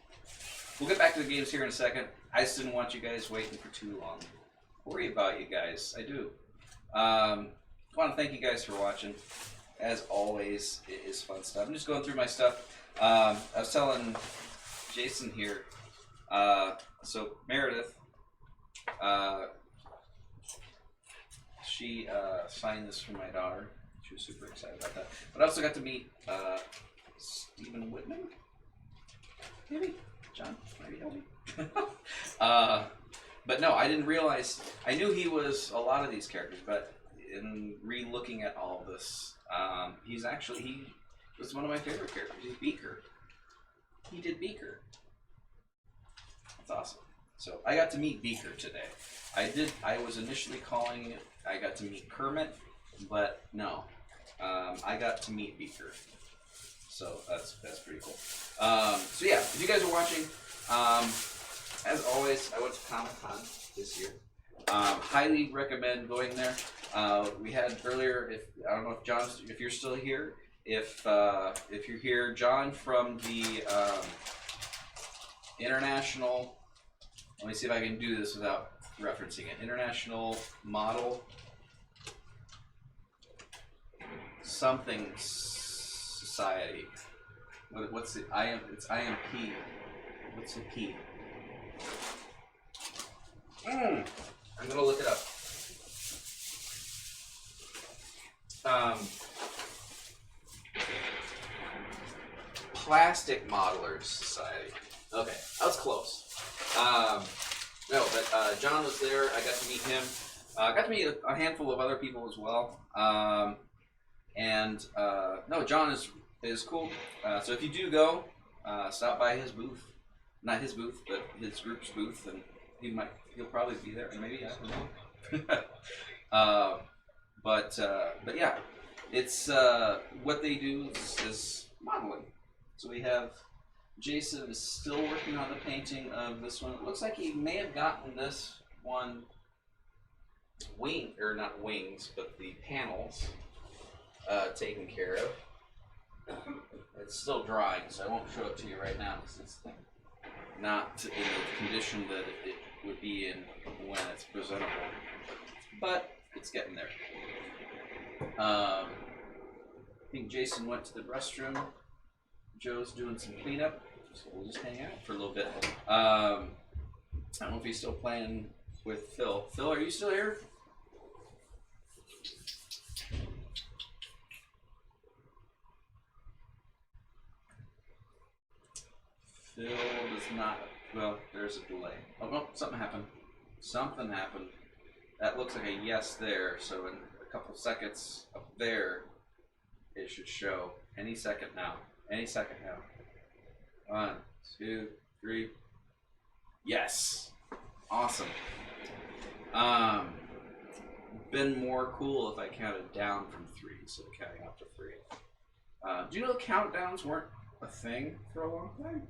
We'll get back to the games here in a second. I just didn't want you guys waiting for too long. Worry about you guys. I do. I want to thank you guys for watching. As always, it is fun stuff. I'm just going through my stuff. I was telling Jason here. So Meredith, she signed this for my daughter. She was super excited about that. But I also got to meet Stephen Whitman. Maybe John, maybe help me. But no, I didn't realize. I knew he was a lot of these characters, but in re-looking at all of this, he was one of my favorite characters. He's Beaker. He did Beaker. That's awesome. So I got to meet Beaker today. I was initially calling it. I got to meet Kermit, but no, I got to meet Beaker. So that's pretty cool. So yeah, if you guys are watching, as always, I went to Comic-Con this year. Highly recommend going there. We had earlier, I don't know if John, if you're still here, if you're here, John from the International. Let me see if I can do this without referencing it. International Model something Society. What's it? It's IMP. What's the P? I'm gonna look it up. Plastic Modelers Society. Okay, that was close. No, but John was there. I got to meet him. I got to meet a handful of other people as well. No, John is cool. So if you do go, stop by his booth. Not his booth, but his group's booth, and he'll probably be there. Maybe, I don't know. But yeah, it's what they do is modeling. So we have Jason is still working on the painting of this one. It looks like he may have gotten this one not wings, but the panels taken care of. It's still drying, so I won't show it to you right now because it's not in the condition that it would be in when it's presentable. But it's getting there. I think Jason went to the restroom. Joe's doing some cleanup, so we'll just hang out for a little bit. I don't know if he's still playing with Phil. Phil, are you still here? Phil does not. Well, there's a delay. Oh no, something happened. Something happened. That looks like a yes there. So in a couple seconds up there, it should show any second now. Any second now. 1, 2, 3. Yes. Awesome. Been more cool if I counted down from 3 instead of counting up to 3. Do you know countdowns weren't a thing for a long time?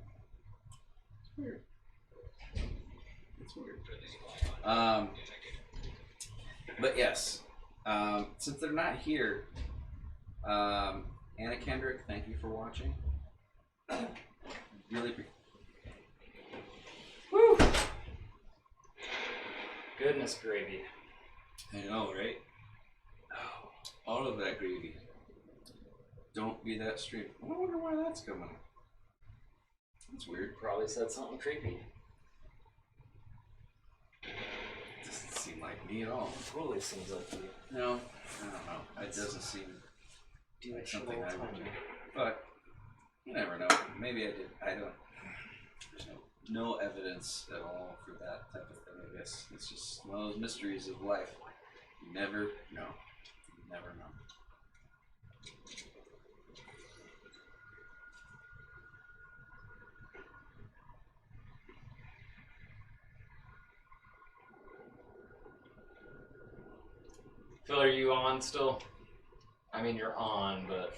It's weird. It's weird. But yes, since they're not here, Anna Kendrick, thank you for watching. Really appreciate. Woo! Goodness gravy. I know, right? Oh, all of that gravy. Don't be that straight. I wonder why that's coming. That's weird. Probably said something creepy. Doesn't seem like me at all. Totally seems like you. No, I don't know. It doesn't seem like something I would do. But you never know. Maybe I did. I don't. There's no evidence at all for that type of thing. I guess it's just one of those mysteries of life. You never know. You never know. Phil, are you on still? I mean, you're on, but...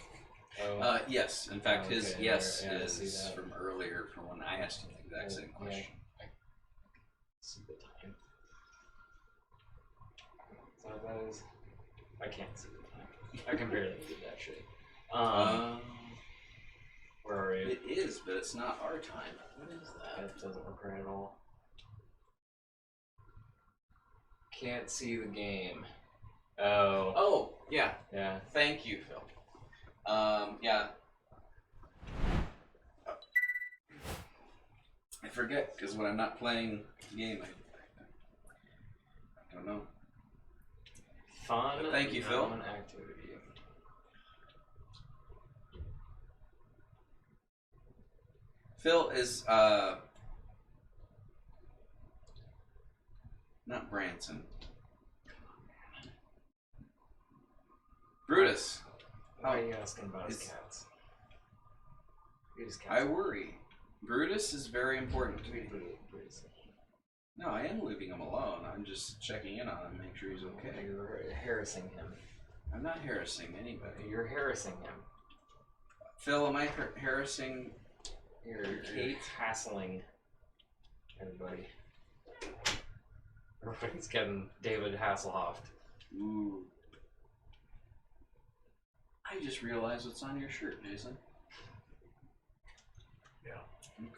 Yes. In fact, his Okay, yes yeah, I see is that. from earlier, from when I asked him the exact same question. I see the time. Is that what that is? I can't see the time. I can barely read that shit. Where are you? It is, but it's not our time. What is that? That doesn't look right at all. Can't see the game. Oh. Oh, yeah. Yeah. Thank you, Phil. Yeah. I forget, because when I'm not playing the game, I don't know. Fun. But thank you, Phil. Activity. Phil is, not Branson. Brutus. Why are you asking about his It's- cats? His cats. I worry. Brutus is very important to me. Brutus. No, I am leaving him alone. I'm just checking in on him, make sure he's okay. You're harassing him. I'm not harassing anybody. You're harassing him. Phil, am I harassing? You're hassling everybody. Everybody's getting David Hasselhoff. Ooh. I just realized what's on your shirt, Jason. Yeah.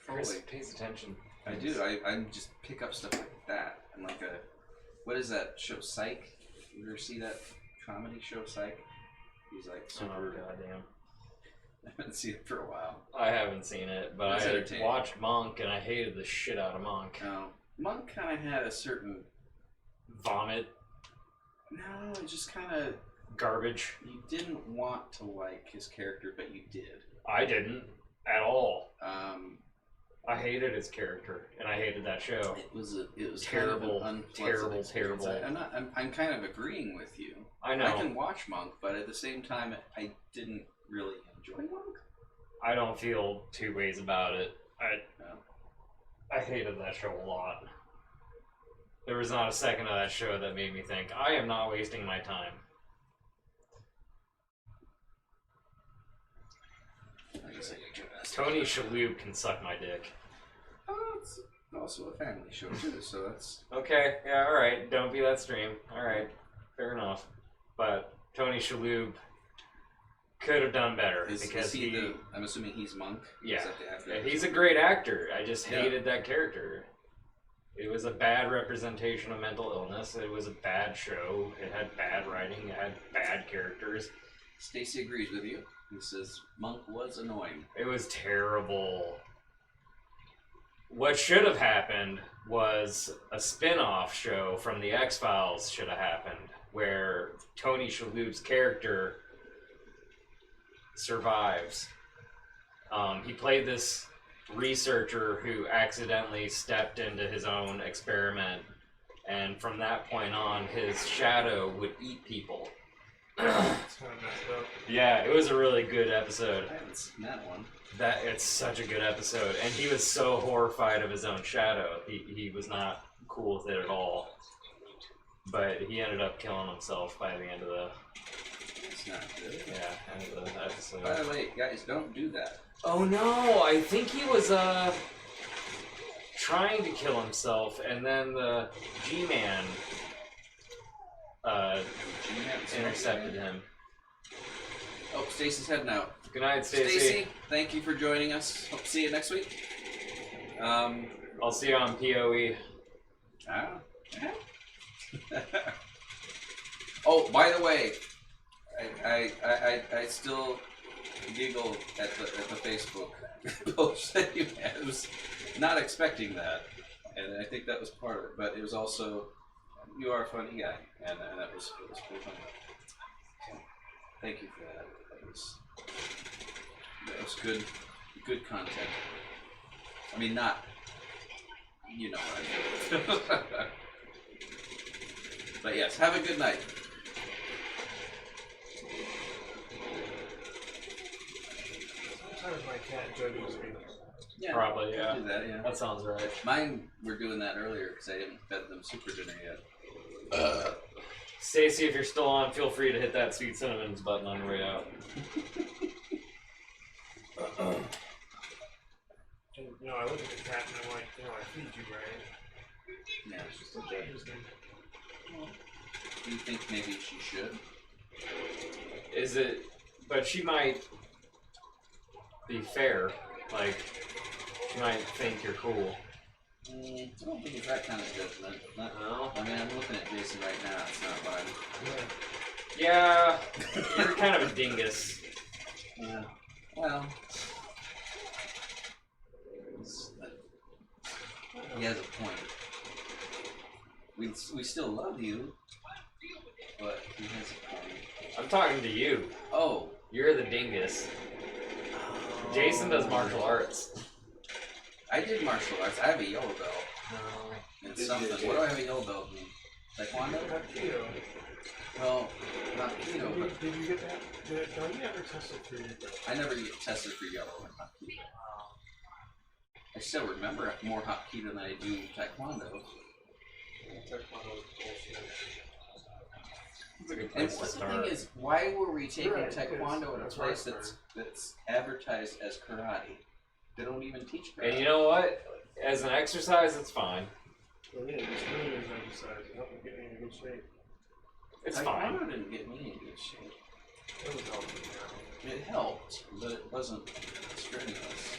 Chris Foley. pays attention. I do. I just pick up stuff like that. And like a, what is that show, Psych? You ever see that comedy show, Psych? He's like super. Oh, goddamn. I haven't seen it for a while. I haven't seen it, but It's I entertaining. watched Monk and I hated the shit out of Monk. No, Monk kind of had a certain. Vomit, No, it just kind of. garbage. You didn't want to like his character, but you did. I didn't at all. I hated his character, and I hated that show. It was Terrible, kind of an unpleasant terrible, experience. terrible. I'm kind of agreeing with you. I know. I can watch Monk, but at the same time, I didn't really enjoy Monk. I don't feel two ways about it. No. I hated that show a lot. There was not a second of that show that made me think, I am not wasting my time. I guess I did your best. Tony Shalhoub can suck my dick. Oh, it's also a family show too, so that's. Okay, yeah, alright, don't be that stream. Alright, fair enough. But Tony Shalhoub could have done better because he I'm assuming he's Monk. Yeah. Is that the actor? Yeah, he's a great actor. I just Yeah. hated that character. It was a bad representation of mental illness. It was a bad show. It had bad writing. It had bad characters. Stacy agrees with you. He says Monk was annoying. It was terrible. What should have happened was a spin-off show from the X-Files should have happened, where Tony Shalhoub's character survives. He played this researcher who accidentally stepped into his own experiment, and from that point on, his shadow would eat people. It's kind of messed up. Yeah, it was a really good episode. I haven't seen that one. It's such a good episode, and he was so horrified of his own shadow. He was not cool with it at all. But he ended up killing himself by the end of the It's not good. end of the episode. By the way, guys, don't do that. Oh no! I think he was trying to kill himself, and then the G-Man intercepted him. Oh, Stacy's heading out. Good night, Stacy. Stacy, thank you for joining us. Hope to see you next week. I'll see you on PoE. Ah. Oh, by the way, I still giggle at the Facebook post that you had. I was not expecting that, and I think that was part of it. But it was also, you are a funny guy, and it was pretty funny. So, thank you for that. That was good content. I mean, not, you know what I mean. But yes, have a good night. Sometimes my cat judges me. Yeah, Probably, yeah. do that, yeah. That sounds right. Mine were doing that earlier because I didn't fed them super dinner yet. Stacy, if you're still on, feel free to hit that Sweet Cinnamons button on your way out. And, I look at the cat and I'm like, I feed you, right? Yeah. She still judges me. Do you think maybe she should? Is it? But she might. be fair. Like, you might think you're cool. I don't think it's that kind of judgment. No? I mean, I'm looking at Jason right now. It's not mine. Yeah, you're kind of a dingus. Yeah. Well, he has a point. We still love you, but he has a point. I'm talking to you. Oh. You're the dingus. Jason does martial arts. I did martial arts. I have a yellow belt. No. It's something. What do I have a yellow belt in? Taekwondo? Keto. Well, not keto, but Did you get that? No, you never tested for your belt. I never get tested for yellow and hot keto. I still remember more hot keto than I do taekwondo. Taekwondo is bullshit. It's a good And place to what the start. thing is, why were we taking Right, taekwondo in a that's where I place that's advertised as karate? They don't even teach karate. And you know what? As an exercise, it's fine. It is. It's really an exercise. It helped me get me in good shape. It's fine. Taekwondo didn't get me in good shape. It was helping me out. It helped, but it wasn't strenuous.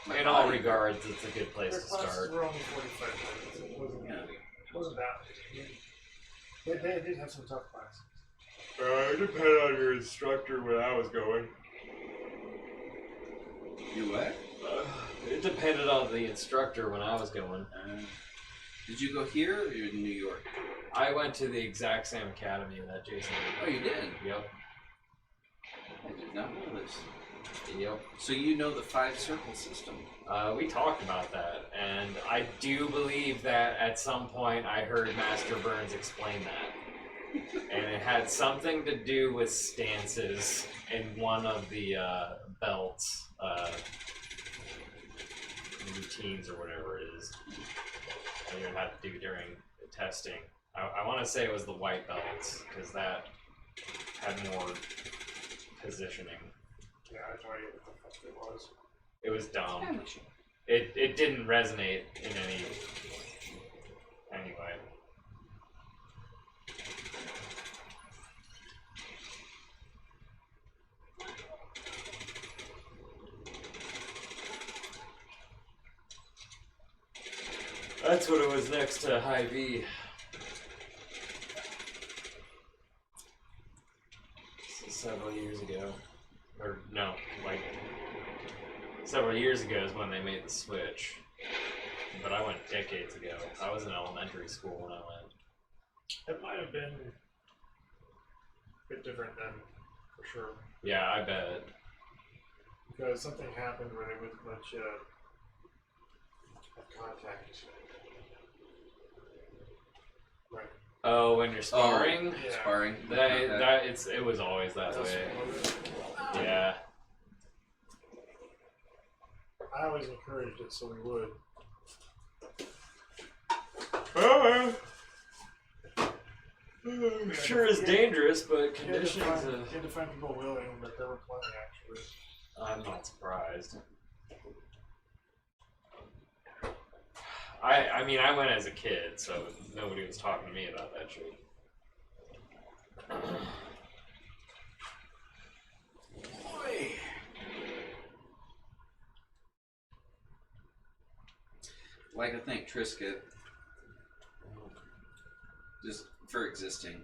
My In all body- regards, it's a good place Their to classes start. were only 45 minutes. It wasn't, Yeah. it wasn't that. I mean, they did have some tough classes. It depended on your instructor when I was going. You what? It depended on the instructor when I was going. Did you go here or you in New York? I went to the exact same academy that Jason Oh, you did? did. Yep. I did not know this. Yep. So you know the 5-circle system? We talked about that, and I do believe that at some point I heard Master Burns explain that. And it had something to do with stances in one of the belts routines or whatever it is. And you would have to do during the testing. I want to say it was the white belts, because that had more positioning. Yeah, I have no idea what the fuck it was. It was dumb. It didn't resonate in any anyway. That's what it was next to High V. Several years ago. Or no, like several years ago is when they made the switch. But I went decades ago. I was in elementary school when I went. It might have been a bit different then, for sure. Yeah, I bet. Because something happened where they wouldn't let you have contact. Right. Oh, when you're sparring? Yeah. Sparring. It was always that That's way. what Yeah. I always encouraged it, so we would. Sure is dangerous, but You had to conditioning's find, you had to find people willing, but there were plenty actually. I'm not surprised. I mean, I went as a kid, so nobody was talking to me about that shit. Like to thank Triscuit just for existing.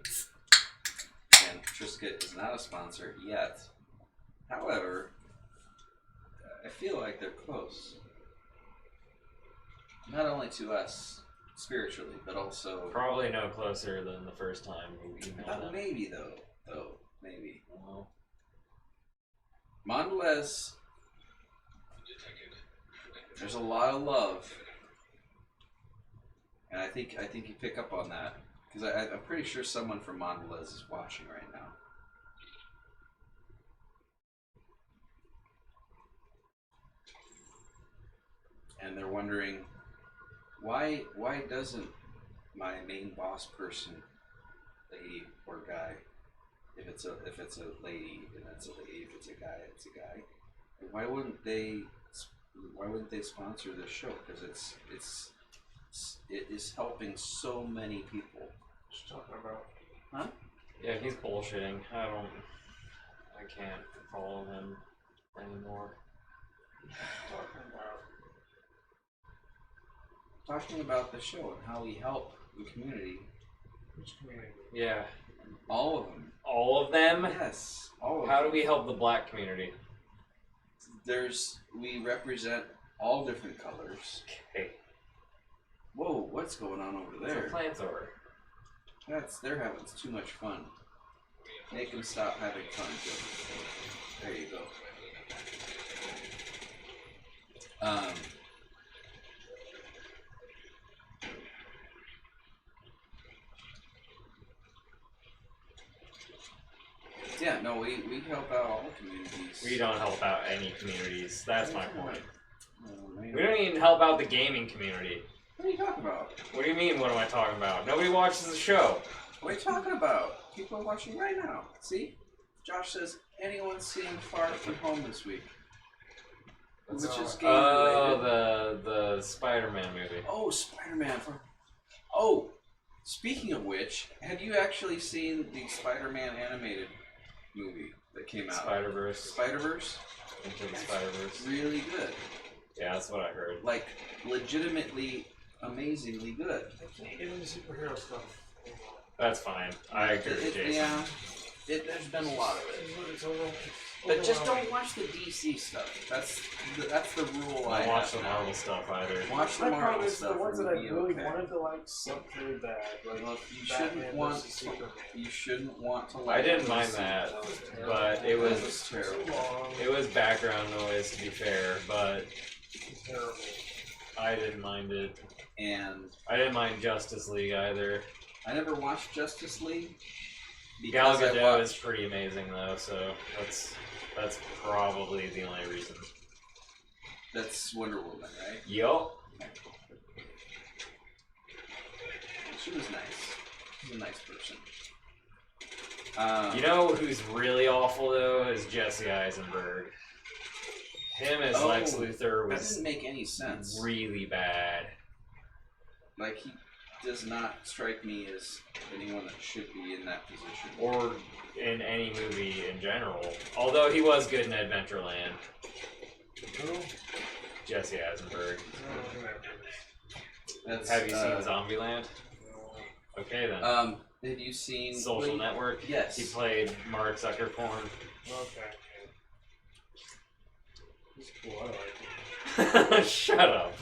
And Triscuit is not a sponsor yet. However, I feel like they're close. Not only to us spiritually, but also Probably no closer than the first time you emailed them. maybe though. Maybe. Well, Mondelez, there's a lot of love, and I think you pick up on that because I'm pretty sure someone from Mondelez is watching right now. And they're wondering why doesn't my main boss person, lady or guy, if it's a lady and it's a lady, if it's a guy, it's a guy. And why wouldn't they sponsor this show? Because it is helping so many people. What you talking about? Huh? yeah, he's bullshitting. I can't follow him. anymore. Talking about the show and how we help the community. Which community? Yeah. All of them. All of them? Yes. All of How them. do we help the black community? We represent all different colors. Okay. Whoa, what's going on over There's there? a plant over. They're having too much fun. Make them stop having fun, Joe. There you go. Yeah, no, we help out all communities. We don't help out any communities. That's my point. Oh, man. We don't even help out the gaming community. What are you talking about? What do you mean, what am I talking about? Nobody watches the show. What are you talking about? People are watching right now. See? Josh says, anyone seeing Far From Home this week? Which is game related. Oh, the Spider-Man movie. Oh, Spider-Man. Oh, speaking of which, have you actually seen the Spider-Man animated movie that came out? Spider-Verse. Spider-Verse? Into the Spider-Verse. Really good. Yeah, that's what I heard. Like, legitimately, amazingly good. I can't get into superhero stuff. That's fine. I agree with Jason. Yeah, there's been a lot of it. It's over. But just don't watch the DC stuff. That's the rule I I don't watch have the now. Marvel stuff either. Watch the My Marvel problem is stuff. the ones that I and you'll be really okay. wanted to like sucked really bad. Like Well, you shouldn't want to like. I didn't mind that, but it It was was terrible. it was background noise to be fair, but Terrible. I didn't mind it. And I didn't mind Justice League either. I never watched Justice League. Gal Because I Gadot watched. is pretty amazing though, so that's probably the only reason. That's Wonder Woman, right? Yup. She was nice. She's a nice person. You know who's really awful though is Jesse Eisenberg. Him as Lex Luthor that was didn't make any sense. really bad. Like, he does not strike me as anyone that should be in that position. Or in any movie in general. Although he was good in Adventureland. Who? Jesse Eisenberg. That's, Have you seen Zombieland? Okay then. Have you seen Social Network? Yes. He played Mark Zuckerporn. Okay. He's cool. I like him. Shut up.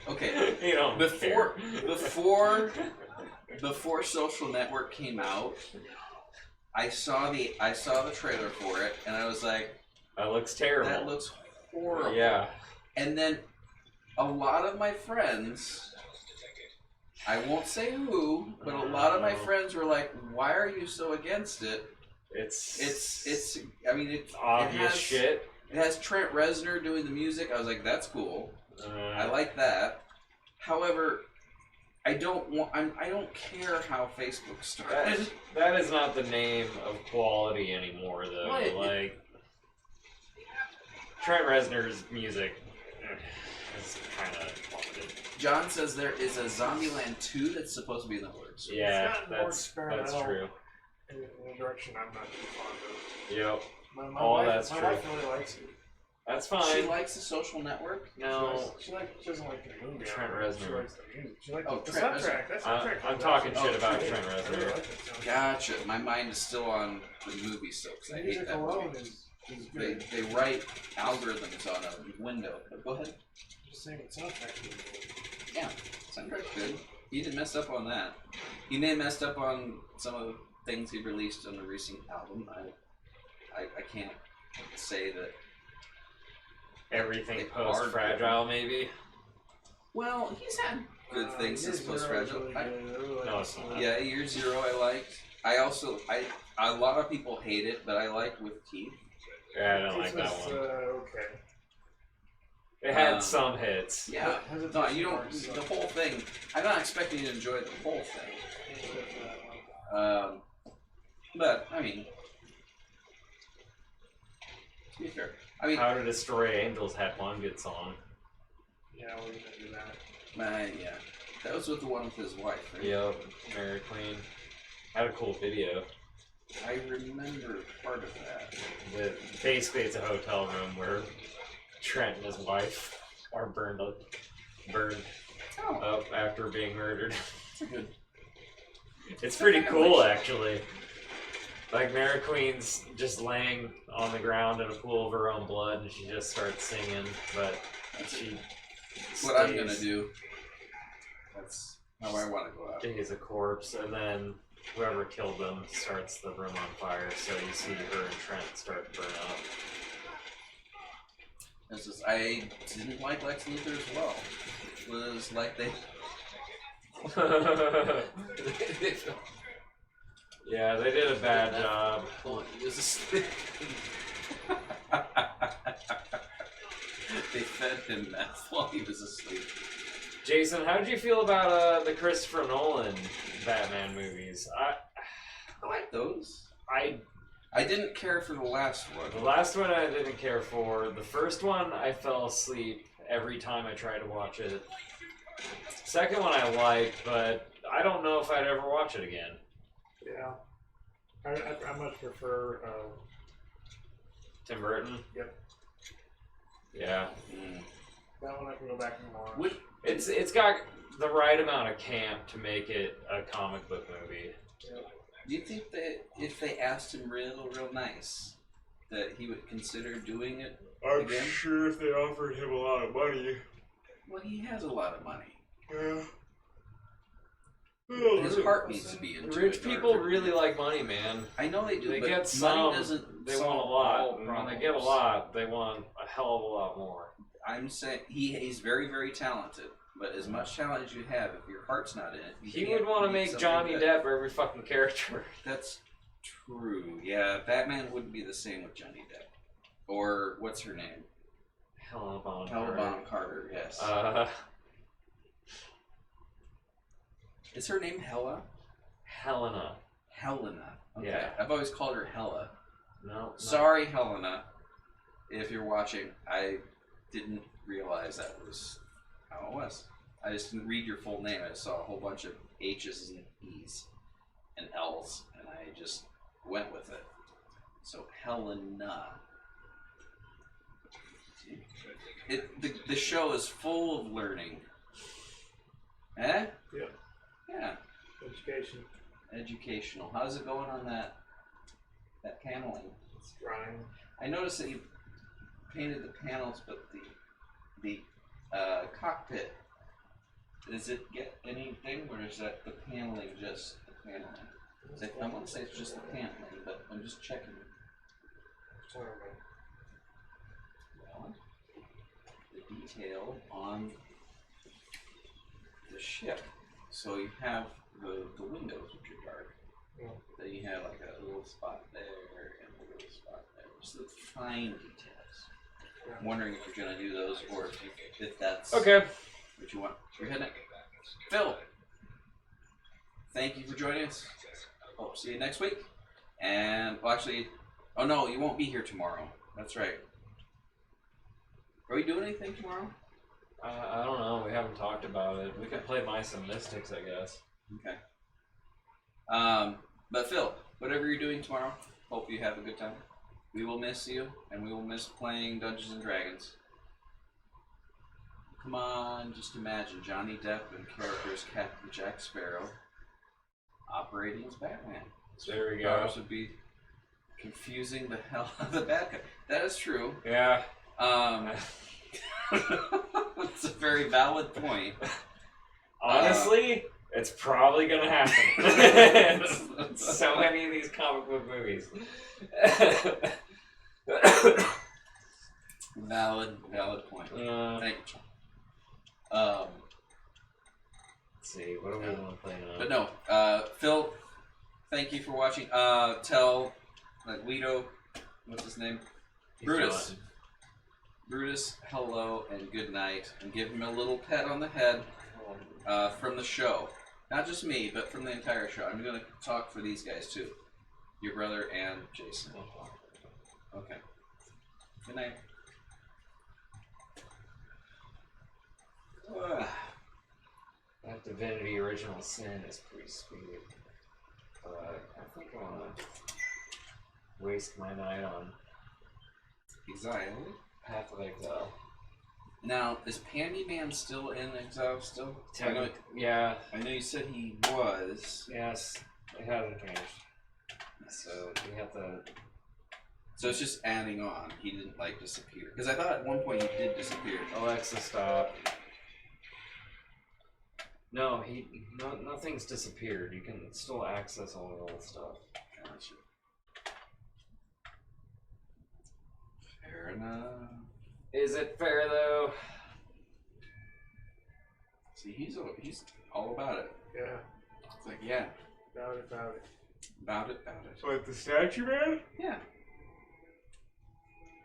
Okay. You don't Before care. before Social Network came out, I saw the trailer for it, and I was like, That looks terrible. that looks horrible. Yeah. And then a lot of my friends, I won't say who, but a lot of my friends were like, "Why are you so against it?" It's I mean, it's obvious shit. It has Trent Reznor doing the music. I was like, "That's cool. I like that." However, I don't care how Facebook started. That is not the name of quality anymore, though. What? Like Trent Reznor's music is kind of haunted. John says there is a Zombieland 2 that's supposed to be in the works. Yeah, gotten more that's experimental. true. In a direction I'm not too fond of. Yep, My all wife, that's my true. wife really likes it. That's She fine. likes the Social Network. No, She doesn't like the movie. Trent She Reznor. likes the music. She likes Oh, the Trent soundtrack. That's the soundtrack. I'm talking Oh, shit about Trent Trent I really Reznor. like that soundtrack. Gotcha. My mind is still on the movie still, 'cause The I hate music that alone movie. is They good. write algorithms on a window. But go ahead. Just saying the soundtrack is good. Yeah, soundtrack's good. He didn't mess up on that. He may have messed up on some of the things he released on the recent album. I can't say that. Everything They post-fragile, maybe. Well, he's had good things since Year Post Zero is Fragile. really good. I really like No, that it's song. not. Yeah, Year Zero I liked. A lot of people hate it, but I like With Teeth. Yeah, I don't like This that was, one. Okay. It had um, some hits. Yeah. Hesitation No, you don't. marks The suck. whole thing. I'm not expecting you to enjoy the whole thing. Except for that one. But I mean, to be fair, I mean, How to Destroy Angels had one good song. Yeah, we're gonna do that. yeah, that was with the one with his wife, right? Yep, Mary Queen. Had a cool video. I remember part of that. Basically, it's a hotel room where Trent and his wife are burned up after being murdered. It's pretty cool, actually. Like, Mary Queen's just laying on the ground in a pool of her own blood, and she just starts singing, but she What I'm gonna do. That's how I want to go out. stays a corpse, and then whoever killed them starts the room on fire, so you see her and Trent start to burn up. This is, I didn't like Lex Luthor as well. It was like they... Yeah, they did a bad job. He was asleep. They fed him meth while he was asleep. Jason, how did you feel about the Christopher Nolan Batman movies? I like those. I didn't care for the last one. The last one I didn't care for. The first one I fell asleep every time I tried to watch it. Second one I liked, but I don't know if I'd ever watch it again. Yeah. I much prefer. Tim Burton? Yep. Yeah. That one I can go back and watch. Would, It's got the right amount of camp to make it a comic book movie. Yep. do you think that if they asked him real nice, that he would consider doing it I'm again? sure if they offered him a lot of money. Well, he has a lot of money. Yeah. His heart needs to be into Rich it. people really like money, man. I know they do, They but get money some, doesn't they solve want a all lot. When they get a problems. lot, they want a hell of a lot more. I'm saying he's very talented, but as much talent as you have, if your heart's not in it, you He can't would want to make make something Johnny good. Depp every fucking character. That's true. Yeah, Batman wouldn't be the same with Johnny Depp. Or what's her name? Helena Bonham Helena Carter. Bonham Carter. Yes. Is her name Hella? Helena. Helena. Okay. Yeah. I've always called her Hella. No. Sorry, Helena, if you're watching. I didn't realize that was how it was. I just didn't read your full name. I saw a whole bunch of H's and E's and L's, and I just went with it. So Helena. The show is full of learning. Eh? Yeah. Yeah. Education. Educational. How's it going on that paneling? It's drying. I noticed that you painted the panels, but the cockpit, does it get anything, or is that the paneling just the paneling? I want to say it's just the paneling, but I'm just checking. Sorry, Well, the detail on the ship. So you have the windows, which are dark. Yeah. Then you have like a little spot there and a little spot there. Just the fine details. Yeah. I'm wondering if you're gonna do those, or if that's Okay. what you want. You're heading. Phil, thank you for joining us. Hope to see you next week. And well, actually, oh no, you won't be here tomorrow. That's right. Are we doing anything tomorrow? I don't know. We haven't talked about it. We could play Mice and Mystics, I guess. Okay. But Phil, whatever you're doing tomorrow, hope you have a good time. We will miss you, and we will miss playing Dungeons and Dragons. Come on, just imagine Johnny Depp and characters Captain Jack Sparrow operating as Batman. There we go. Ours would be confusing the hell out of the bad guy. That is true. Yeah. It's a very valid point. Honestly, it's probably gonna happen. So many of these comic book movies. Valid point. Thank you, John. Let's see, what do we want to play now? But no, Phil, thank you for watching. Tell Guido, what's his name? Brutus. Brutus, hello and good night, and give him a little pat on the head from the show. Not just me, but from the entire show. I'm going to talk for these guys too. Your brother and Jason. Okay. Good night. That Divinity Original Sin is pretty sweet. But I think I want to waste my night on Exile. Path of Exile. Now, is Pandyman still in Exile still? Yeah. I know you said he was. Yes. It hasn't changed. So we have to. So it's just adding on. He didn't like disappear. Because I thought at one point he did disappear. Alexa, stop. No, nothing's disappeared. You can still access all the old stuff. Gotcha. Fair enough. Is it fair though? See, he's all about it. Yeah. It's like, yeah, About it. about it. Like the statue man? Yeah.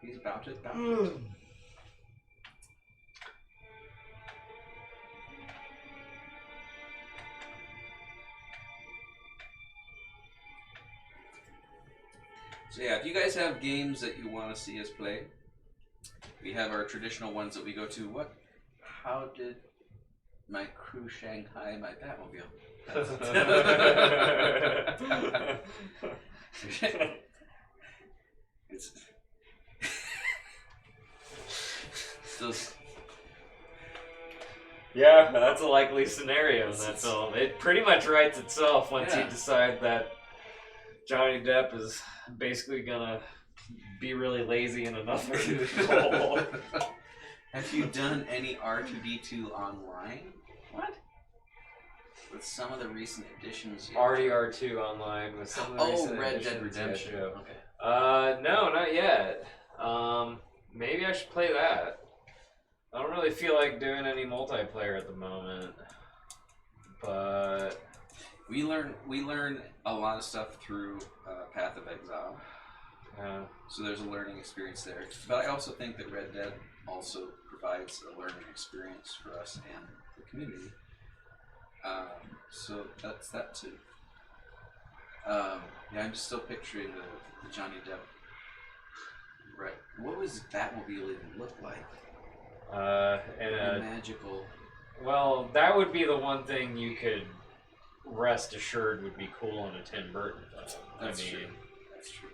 He's about it, about it. So yeah, if you guys have games that you want to see us play, we have our traditional ones that we go to. What? How did my crew Shanghai my Batmobile? It's those. Yeah, that's a likely scenario in that film. It pretty much writes itself once you Yeah. decide that Johnny Depp is basically gonna be really lazy in another role. Have you done any R2D2 online? What? With some of the recent editions. Yet? RDR2 online with some of the recent Red Dead editions, Redemption. yeah, Joe. Okay. No, not yet. Maybe I should play that. I don't really feel like doing any multiplayer at the moment, but We learn a lot of stuff through Path of Exile, so there's a learning experience there. But I also think that Red Dead also provides a learning experience for us and the community. So that's that too. Yeah, I'm just still picturing the Johnny Depp. Right. What was Batmobile even look like? and Magical. well, that would be the one thing you could rest assured would be cool in a Tim Burton film. That's true. That's true.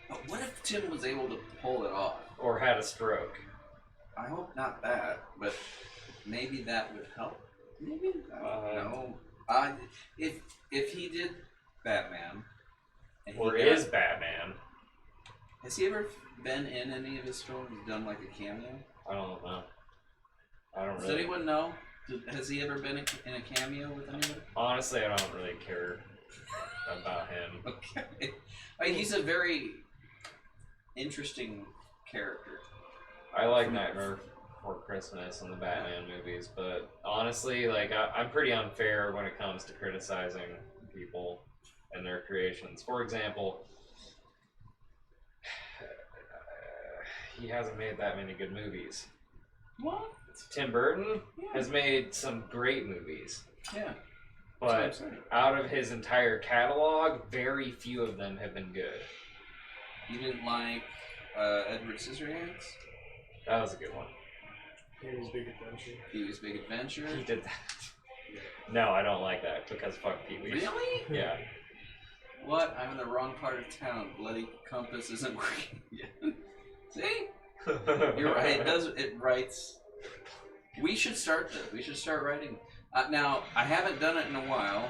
But what if Tim was able to pull it off? Or had a stroke. I hope not that, but maybe that would help. Maybe I don't know. If he did Batman, and Or he is Batman. has he ever been in any of his films? Done like a cameo? I don't know. I don't Does really. anyone know? Has he ever been in a cameo with anybody? Honestly, I don't really care about him. Okay. He's a very interesting character. I like Nightmare Before Christmas and the Batman movies, but honestly, like I'm pretty unfair when it comes to criticizing people and their creations. For example, he hasn't made that many good movies. What? Tim Burton has made some great movies, Yeah. but out of his entire catalog, very few of them have been good. You didn't like Edward Scissorhands? That was a good one. Pee-wee's Big Adventure. Pee-wee's Big Adventure? He did that. No, I don't like that because fuck Pee-wee. Really? Yeah. What? I'm in the wrong part of town. Bloody compass isn't working yet. See? You're right. It writes. We should start this. We should start writing. Now, I haven't done it in a while,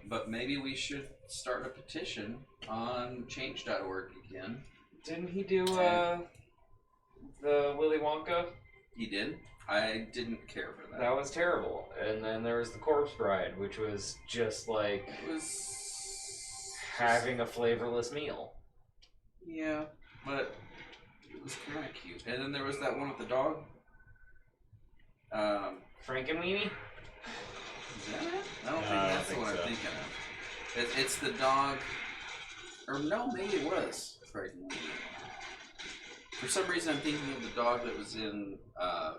but maybe we should start a petition on change.org again. Didn't he do the Willy Wonka? He did. I didn't care for that. That was terrible. And then there was the Corpse Bride, which was just like It was having a flavorless meal. Yeah, but it was kind of cute. And then there was that one with the dog. Frankenweenie? Is that it? I don't think No, I don't that's think the one so. I'm thinking of. It's the dog. Or no, maybe it was Frankenweenie. For some reason, I'm thinking of the dog that was in I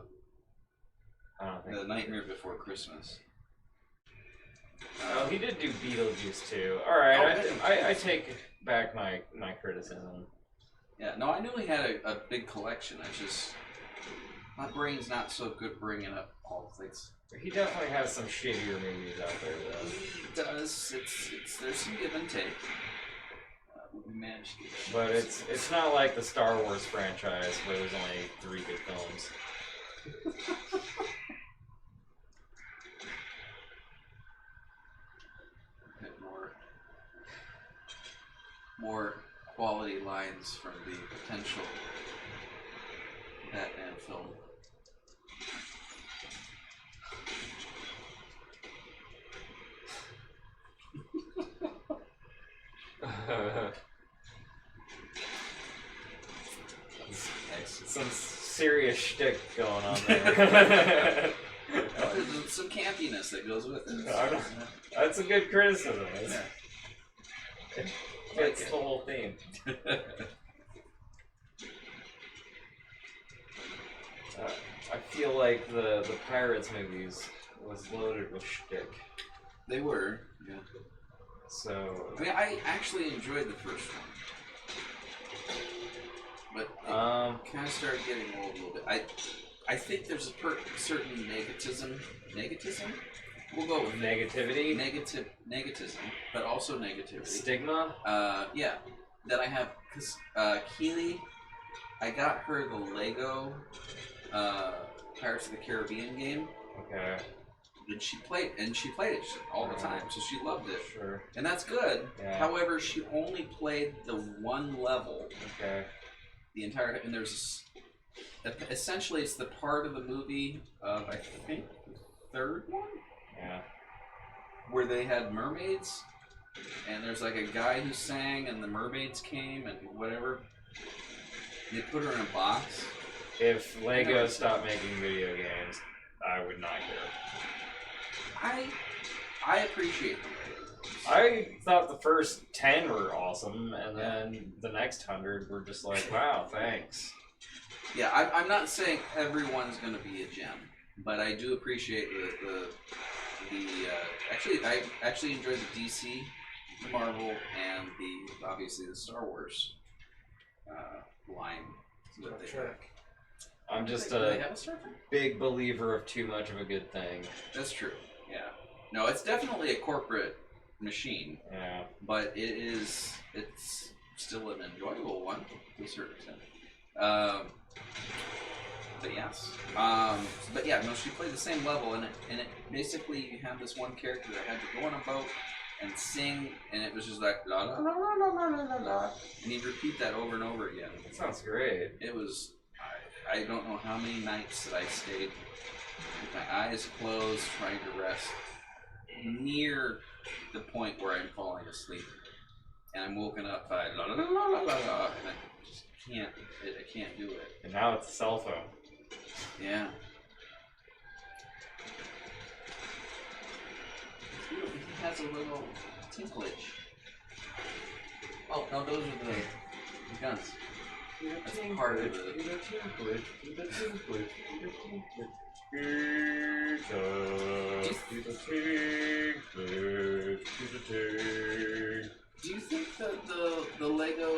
don't think The Nightmare Before Christmas. Oh, he did do Beetlejuice too. Alright, Oh, I take back my criticism. Yeah, no, I knew he had a big collection. I just... My brain's not so good bringing up all the things. He definitely has some shittier movies out there though. He does. It's there's some give and take. we managed to get that. But it's not like the Star Wars franchise where there's only 3 good films. Had more quality lines from the potential Batman film. Some serious shtick going on there. There's some campiness that goes with it. That's a good criticism. Yeah. It fits the whole theme. I feel like the Pirates movies was loaded with shtick. They were, yeah. So I mean, I actually enjoyed the first one, but it kind of started getting old a little bit. I think there's a certain negativism. We'll go with negativity, negativism, but also negativity. stigma. Yeah, that I have because Keely, I got her the Lego Pirates of the Caribbean game. Okay. And she played it all the time, so she loved it. Sure. And that's good. Yeah. However, she only played the one level Okay. the entire time. And there's essentially it's the part of the movie of I think the third one Yeah. where they had mermaids, and there's like a guy who sang, and the mermaids came and whatever. They put her in a box. If Lego stopped making video games, I would not care. I appreciate them. I thought the first 10 were awesome, and then the next 100 were just like, wow, thanks. Yeah, I'm not saying everyone's going to be a gem, but I do appreciate the I actually enjoyed the DC, the Marvel, and obviously the Star Wars line. Star Trek. I'm just Do they a have a Star Trek? big believer of too much of a good thing. That's true. Yeah. No, it's definitely a corporate machine, Yeah. but it's still an enjoyable one to a certain extent. But yes. But yeah, no, she played the same level, and it basically you have this one character that had to go on a boat and sing, and it was just like la la la la la la la la, and he'd repeat that over and over again. That sounds great. It was. I don't know how many nights that I stayed with my eyes closed, trying to rest, near the point where I'm falling asleep, and I'm woken up by la la la la la la, and I just can't. I can't do it. And now it's a cell phone. Yeah. He has a little tinklage. Oh no, those are the guns. That's part of the. Do you think that the Lego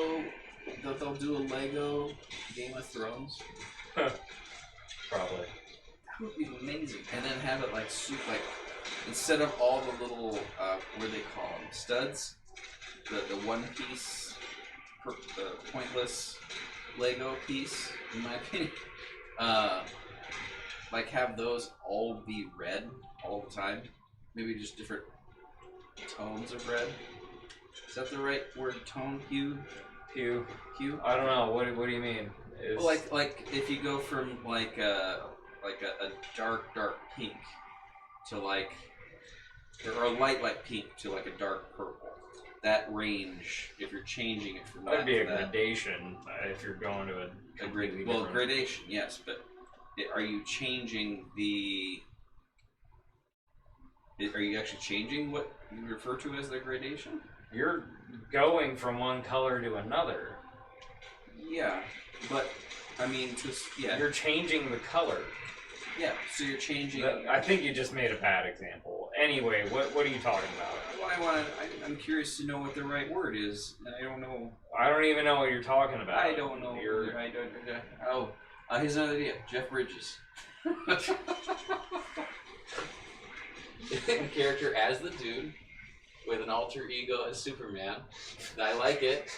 that they'll do a Lego Game of Thrones? Probably. That would be amazing. And then have it like instead of all the little what do they call them, studs, the one piece, the pointless Lego piece, in my opinion, like have those all be red all the time. Maybe just different tones of red. Is that the right word? Tone, hue. I don't know. What do you mean? Well, like if you go from like a dark pink to like or a light pink to like a dark purple. That range, if you're changing it from That'd be a to that, gradation if you're going to a completely different... gradation, yes, but are you changing the? Are you actually changing what you refer to as the gradation? You're going from one color to another. Yeah, but I mean, You're changing the color. Yeah, so you're changing. I think you just made a bad example. Anyway, what are you talking about? Well, I'm curious to know what the right word is. I don't know. I don't even know what you're talking about. I don't know. Here's another idea. Jeff Bridges. In character as the dude. with an alter ego as Superman. I like it.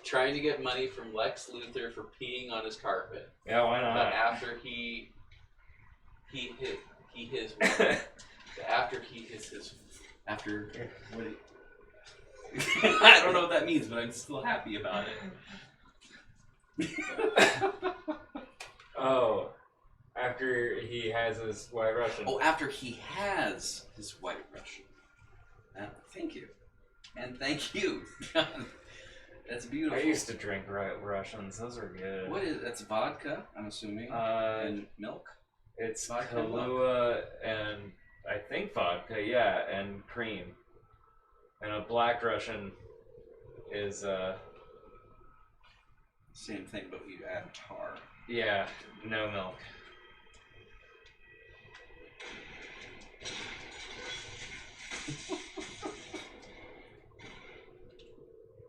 Trying to get money from Lex Luthor for peeing on his carpet. Yeah, why But not? after he his what I don't know what that means, but I'm still happy about it. Oh, after he has his White Russian. Oh, after he has his White Russian. Thank you. And thank you. That's beautiful. I used to drink Russians. Those are good. What is that's vodka? I'm assuming. And milk. It's Vodka Kahlua and I think vodka, yeah, and cream. And a Black Russian is Same thing, but you add tar. yeah, no milk.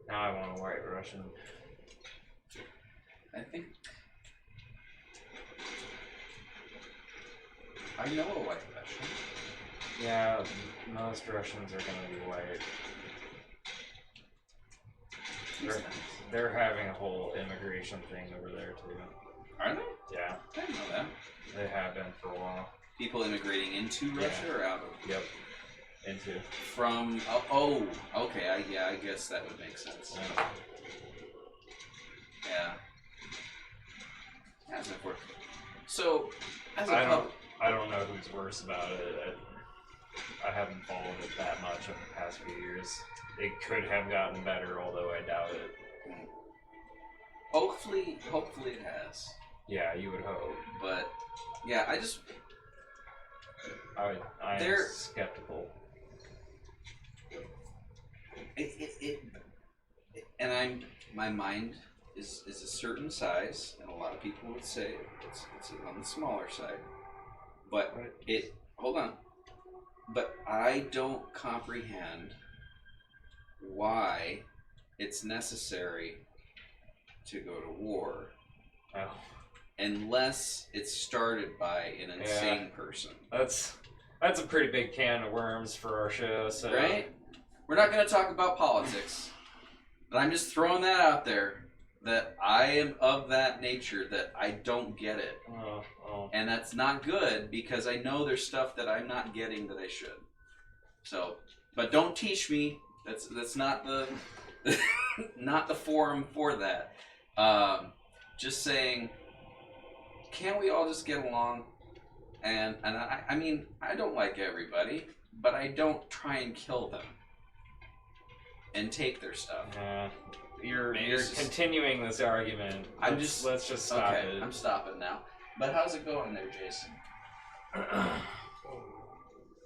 Now I want a White Russian. I think I know a White Russian. Yeah, most Russians are gonna be white. They're having a whole immigration thing over there too. Are they? Yeah, I didn't know that. they have been for a while. People immigrating into Russia or out of? Yep. Into. From okay. I guess that would make sense. Yeah. As it worked. So, as a I don't know who's worse about it. I haven't followed it that much in the past few years. It could have gotten better, although I doubt it. hopefully it has. Yeah, you would hope. But yeah, I am They're- skeptical. And my mind is a certain size, and a lot of people would say it's on the smaller side. But hold on. But I don't comprehend why it's necessary to go to war Oh, unless it's started by an insane person. that's a pretty big can of worms for our show. So Right? We're not going to talk about politics, but I'm just throwing that out there that I am of that nature that I don't get it. Oh. And that's not good because I know there's stuff that I'm not getting that I should. So, but don't teach me. That's not the not the forum for that. Just saying, can't we all just get along? And I mean, I don't like everybody, but I don't try and kill them and take their stuff. You're Maybe it's just- continuing this argument. Let's just stop okay, it. I'm stopping now. But how's it going there, Jason?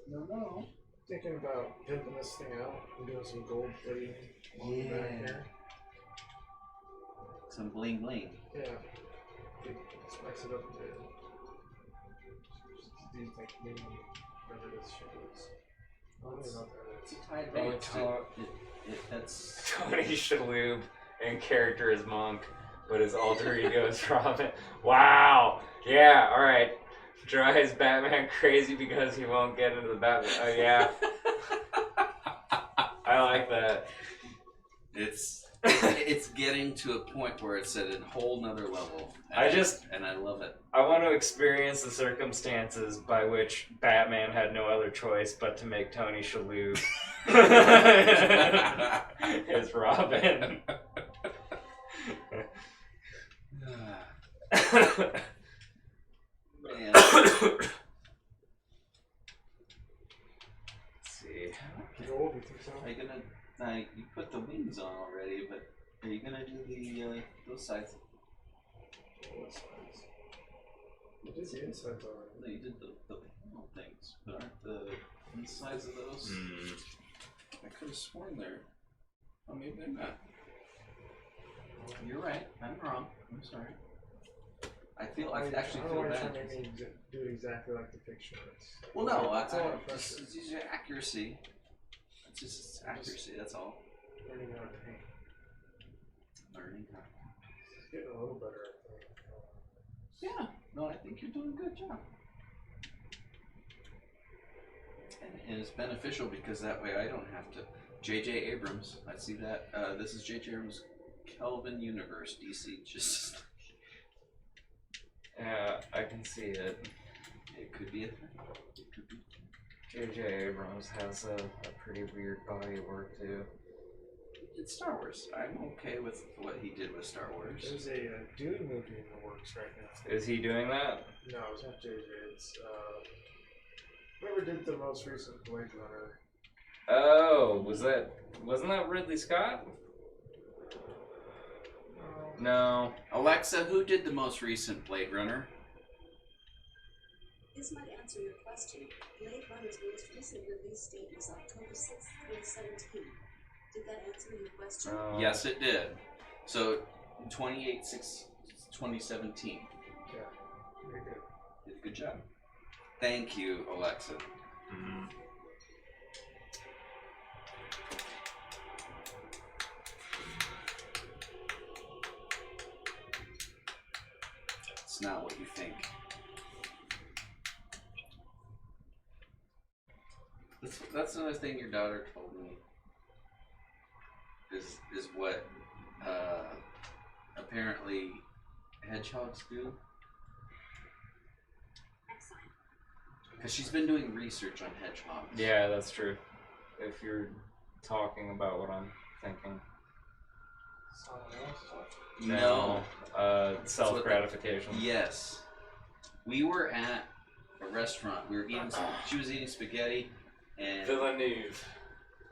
No. Thinking about pimping this thing out and doing some gold plating on the back here. Some bling bling. Yeah. Spice it up a bit. Do you think maybe whatever this shit is? I don't know It's a tight Oh, bait. That's Tony Shalhoub in character as Monk, but his alter ego is Robin. Wow. Yeah. All right. Drives Batman crazy because he won't get into the Batman. Oh yeah. I like that. It's getting to a point where it's at a whole nother level. And I love it. I want to experience the circumstances by which Batman had no other choice but to make Tony Shalhoub his Robin. Man. Let's see. gold, you think so? Are you gonna? You put the wings on already, but are you gonna do the those sides? What size? You did the insides already. No, you did the panel things, but aren't the insides of those? I could have sworn there. Oh, maybe I'm not. You're right. I'm wrong. I'm sorry. I actually feel bad. I don't want to do it exactly like the picture. Well, no, it's all it's just accuracy. It's just accuracy. That's all. learning how to paint. Learning how. It's getting a little better, I think. Yeah. No, I think you're doing a good job. And it's beneficial because that way I don't have to J.J. Abrams. I see that. This is J.J. Abrams' Kelvin Universe, DC. Just Yeah, I can see it. it could be a thing. It could be. J.J. Abrams has a pretty weird body of work too. It's Star Wars. I'm okay with what he did with Star Wars. There's a Dune movie in the works right now. Is he doing that? No, it's not JJ. It's whoever did the most recent Blade Runner. Oh, wasn't that Ridley Scott? No. Alexa, who did the most recent Blade Runner? This might answer your question. Blade Runner's most recent release date was October 6th, 2017. Did that answer your question? Yes, it did. So, 28/6/2017. Yeah, very good. Did a good job. Thank you, Alexa. Mm-hmm. It's not what you think. That's another thing your daughter told me. Is what apparently hedgehogs do. Excellent. Because she's been doing research on hedgehogs. Yeah, that's true. If you're talking about what I'm thinking. Someone else talking? No. Self-gratification. Yes. We were at a restaurant. We were eating. She was eating spaghetti, and Villeneuve.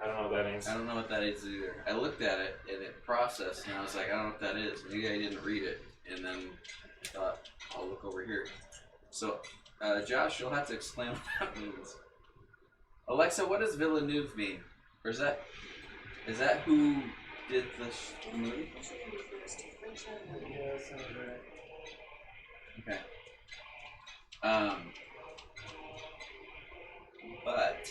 I don't know what that means. I don't know what that is either. I looked at it and it processed, and I was like, I don't know what that is. Maybe I didn't read it, and then I thought, I'll look over here. So, Josh, you'll have to explain what that means. Alexa, what does Villeneuve mean? Or is that who did this movie? Yeah, that sounds right. Okay. But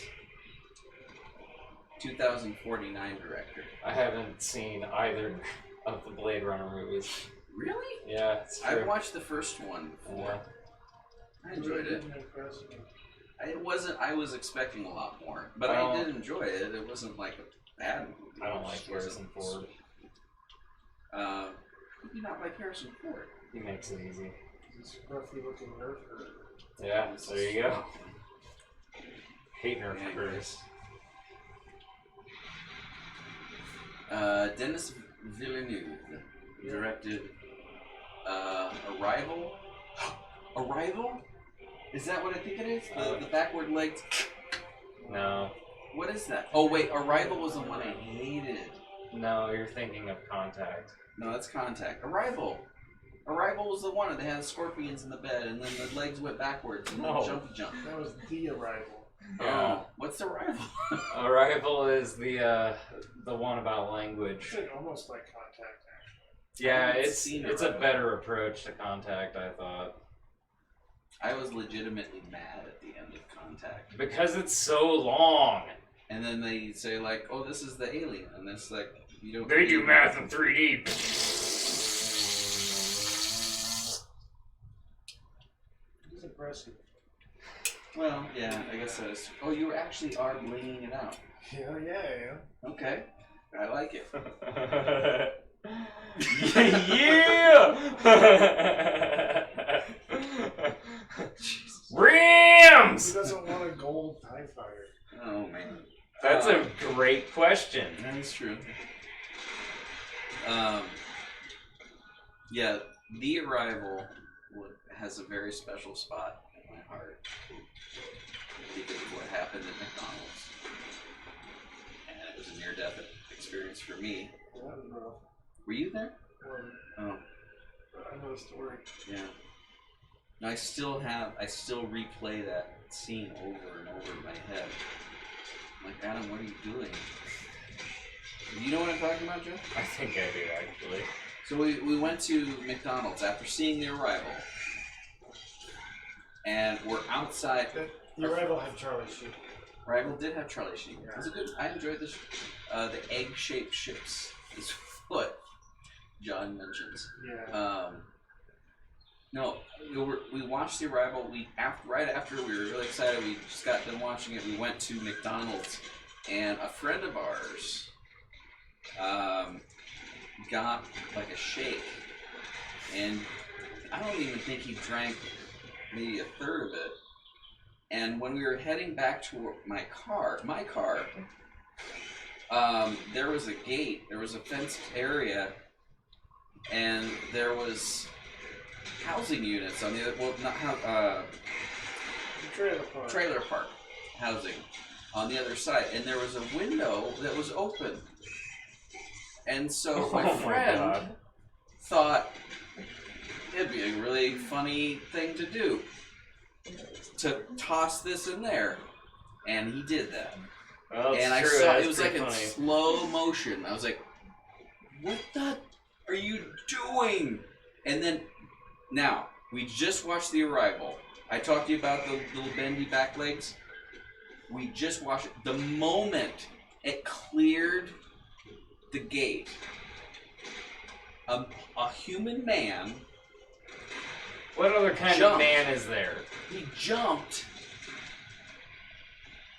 2049 director. I haven't seen either of the Blade Runner movies. Really? Yeah, it's true. I watched the first one before. Yeah. I enjoyed it. Didn't impress me. I was expecting a lot more, but I did enjoy it. It wasn't like a bad movie. I don't like Harrison Ford. You not like Harrison Ford? He makes it easy. He's roughly looking nerve hurt. Yeah, there you go. Hate nerf herders. Denis Villeneuve directed Arrival. Arrival? Is that what I think it is? The backward legs? No. What is that? Oh wait, Arrival was the one I hated. No, you're thinking of Contact. No, that's Contact. Arrival. Arrival was the one that had the scorpions in the bed, and then the legs went backwards and No. then jumpy jump. That was The Arrival. Yeah. Oh, what's Arrival? Arrival is the one about language. It's like almost like Contact, actually. Yeah, haven't it's seen a Arrival. better approach to Contact, I thought. I was legitimately mad at the end of Contact. Because it's so long. And then they say like, oh, this is the alien, and it's like, you don't... They do math in 3D. It's impressive. Well, yeah, I guess that is... Oh, you actually are bringing it out. Yeah, yeah, I am. Okay. I like it. Yeah! Rams! Who doesn't want a gold TIE fighter? Oh, man. That's a great question. That is true. Yeah, The Arrival has a very special spot in my heart because of what happened at McDonald's. And it was a near-death experience for me. That was rough. Were you there? Oh, But I know the story. yeah. And I still replay that scene over and over in my head. I'm like, Adam, what are you doing? You know what I'm talking about, Joe? I think I do, actually. So we went to McDonald's after seeing The Arrival. And we're outside. The Arrival had Charlie Sheen. Arrival did have Charlie Sheen. It was a good. I enjoyed the egg-shaped ships is what John mentions. Yeah. No, we watched The Arrival. Right after we were really excited. We just got done watching it. We went to McDonald's and a friend of ours got like a shake, and I don't even think he drank maybe a third of it. And when we were heading back to my car, there was a gate, there was a fenced area, and there was housing units on the other, well, not trailer park housing on the other side, and there was a window that was open. And so my friend thought it'd be a really funny thing to do, to toss this in there, and he did that. Well, and I true, saw that's it was like pretty in funny. slow motion. I was like, "What the are you doing?" And then, now we just watched The Arrival. I talked to you about the little bendy back legs. We just watched it. The moment it cleared the gate, a human man. What other kind of man is there? He jumped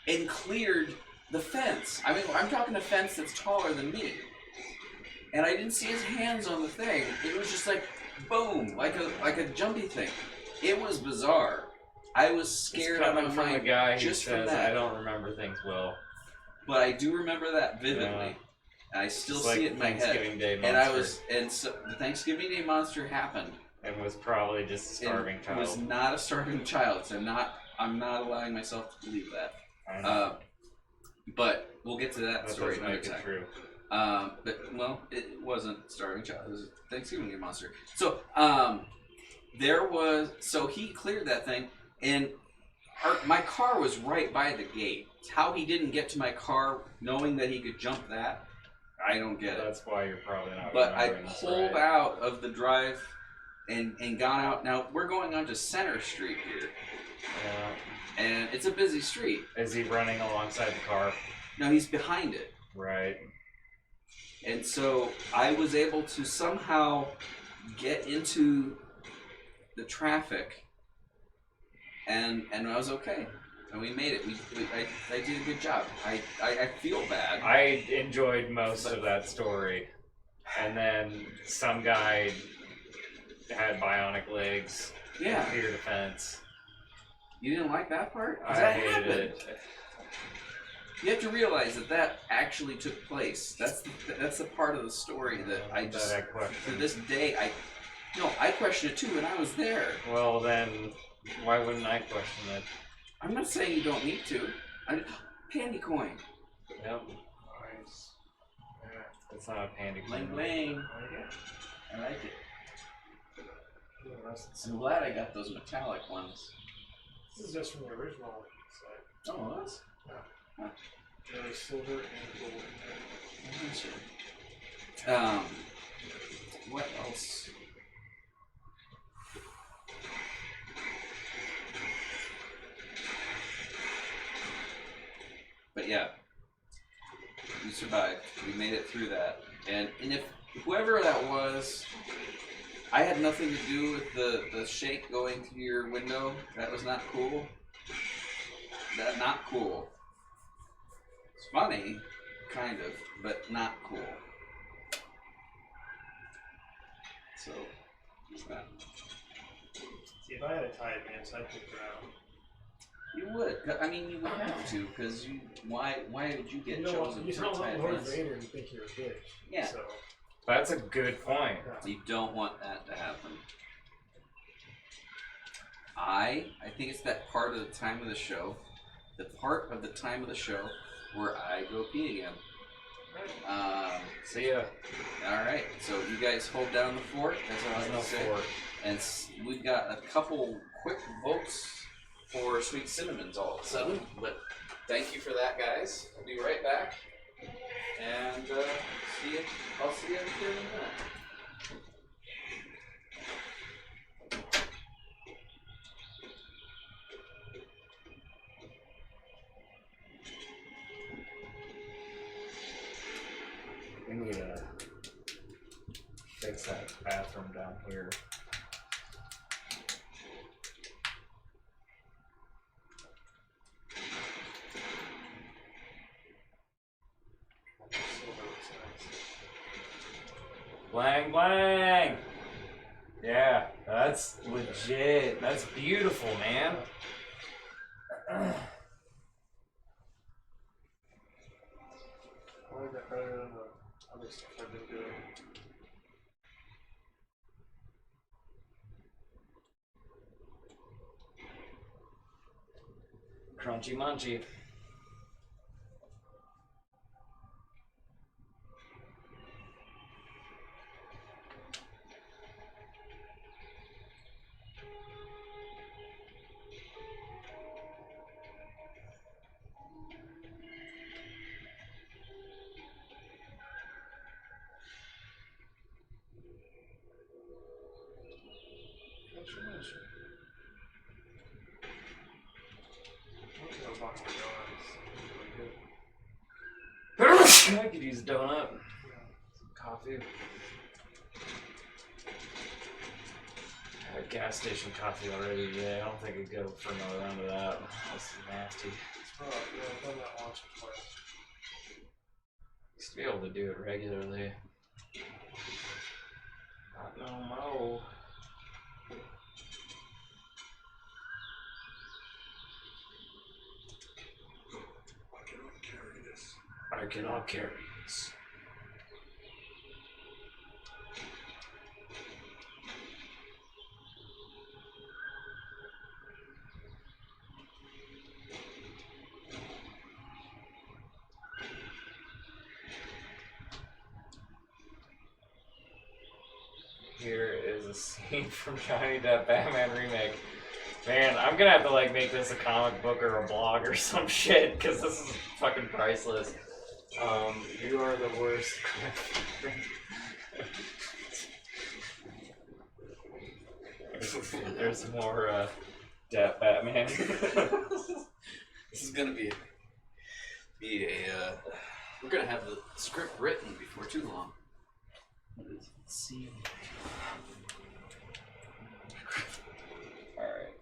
and cleared the fence. I mean, I'm talking a fence that's taller than me. And I didn't see his hands on the thing. It was just like, boom, like a jumpy thing. It was bizarre. I was scared out of my mind from a guy who just from says, that. I don't remember things well. But I do remember that vividly. Yeah. And I still It's see like it in my Thanksgiving head. Day monster. And so the Thanksgiving Day monster happened. And was probably just a starving child. It was not a starving child, so I'm not allowing myself to believe that. I know. But we'll get to that story doesn't another make it time. true. But well, it wasn't a starving child. It was a Thanksgiving Day monster. So so he cleared that thing, and my car was right by the gate. How he didn't get to my car, knowing that he could jump that, I don't get it. That's why you're probably not. But I remembering this pulled right. out of the drive and gone out. Now we're going on to Center Street here, Yeah. and it's a busy street. Is he running alongside the car? No, he's behind it. Right. And so I was able to somehow get into the traffic, and I was okay. And we made it. I did a good job. I feel bad. I enjoyed most of that story. And then some guy had bionic legs. Yeah. Cleared the fence. You didn't like that part? 'Cause I that hated happened. it. You have to realize that actually took place. That's the part of the story that I just That I questioned. to this day I questioned it too, and I was there. Well then, why wouldn't I question it? I'm not saying you don't need to. Candy coin. Yep. Nice. Yeah. It's not a pandy Bling coin. bling. I like it. I'm glad I got those metallic ones. This is just from the original side. Oh, it was? There's silver and gold. What else? But yeah, we survived. We made it through that. And if whoever that was, I had nothing to do with the shake going through your window. That was not cool. Not cool. It's funny, kind of, but not cool. So, See, if I had a tie advance, I'd pick her out. you would. I mean, you would have to, because why did you get You don't chosen want, you for don't tie want Lord advance? Vader to think you're a bitch. Yeah. So, That's a good point. yeah. You don't want that to happen. I think it's that part of the time of the show, where I go pee again. See ya. Alright, so you guys hold down the fort, that's all I There's have no to say. fort. And we've got a couple quick votes for Sweet Cinnamons all of a sudden, but thank you for that, guys. I'll be right back. And I'll see you in 30 minutes. We need to fix that bathroom down here. Blang blang. Yeah, that's legit. That's beautiful, man. I like that better than the other stuff I've been doing. Crunchy munchy. I could use a donut. Some coffee. I had gas station coffee already today. I don't think I'd go for another round of that. That's nasty. I've done that once or twice. Used to be able to do it regularly. Not no more. I cannot carry this. Here is a scene from Johnny Depp Batman remake. Man, I'm gonna have to like make this a comic book or a blog or some shit because this is fucking priceless. You are the worst. There's more Depp Batman. This is gonna be a we're gonna have the script written before too long. Let's see. Alright.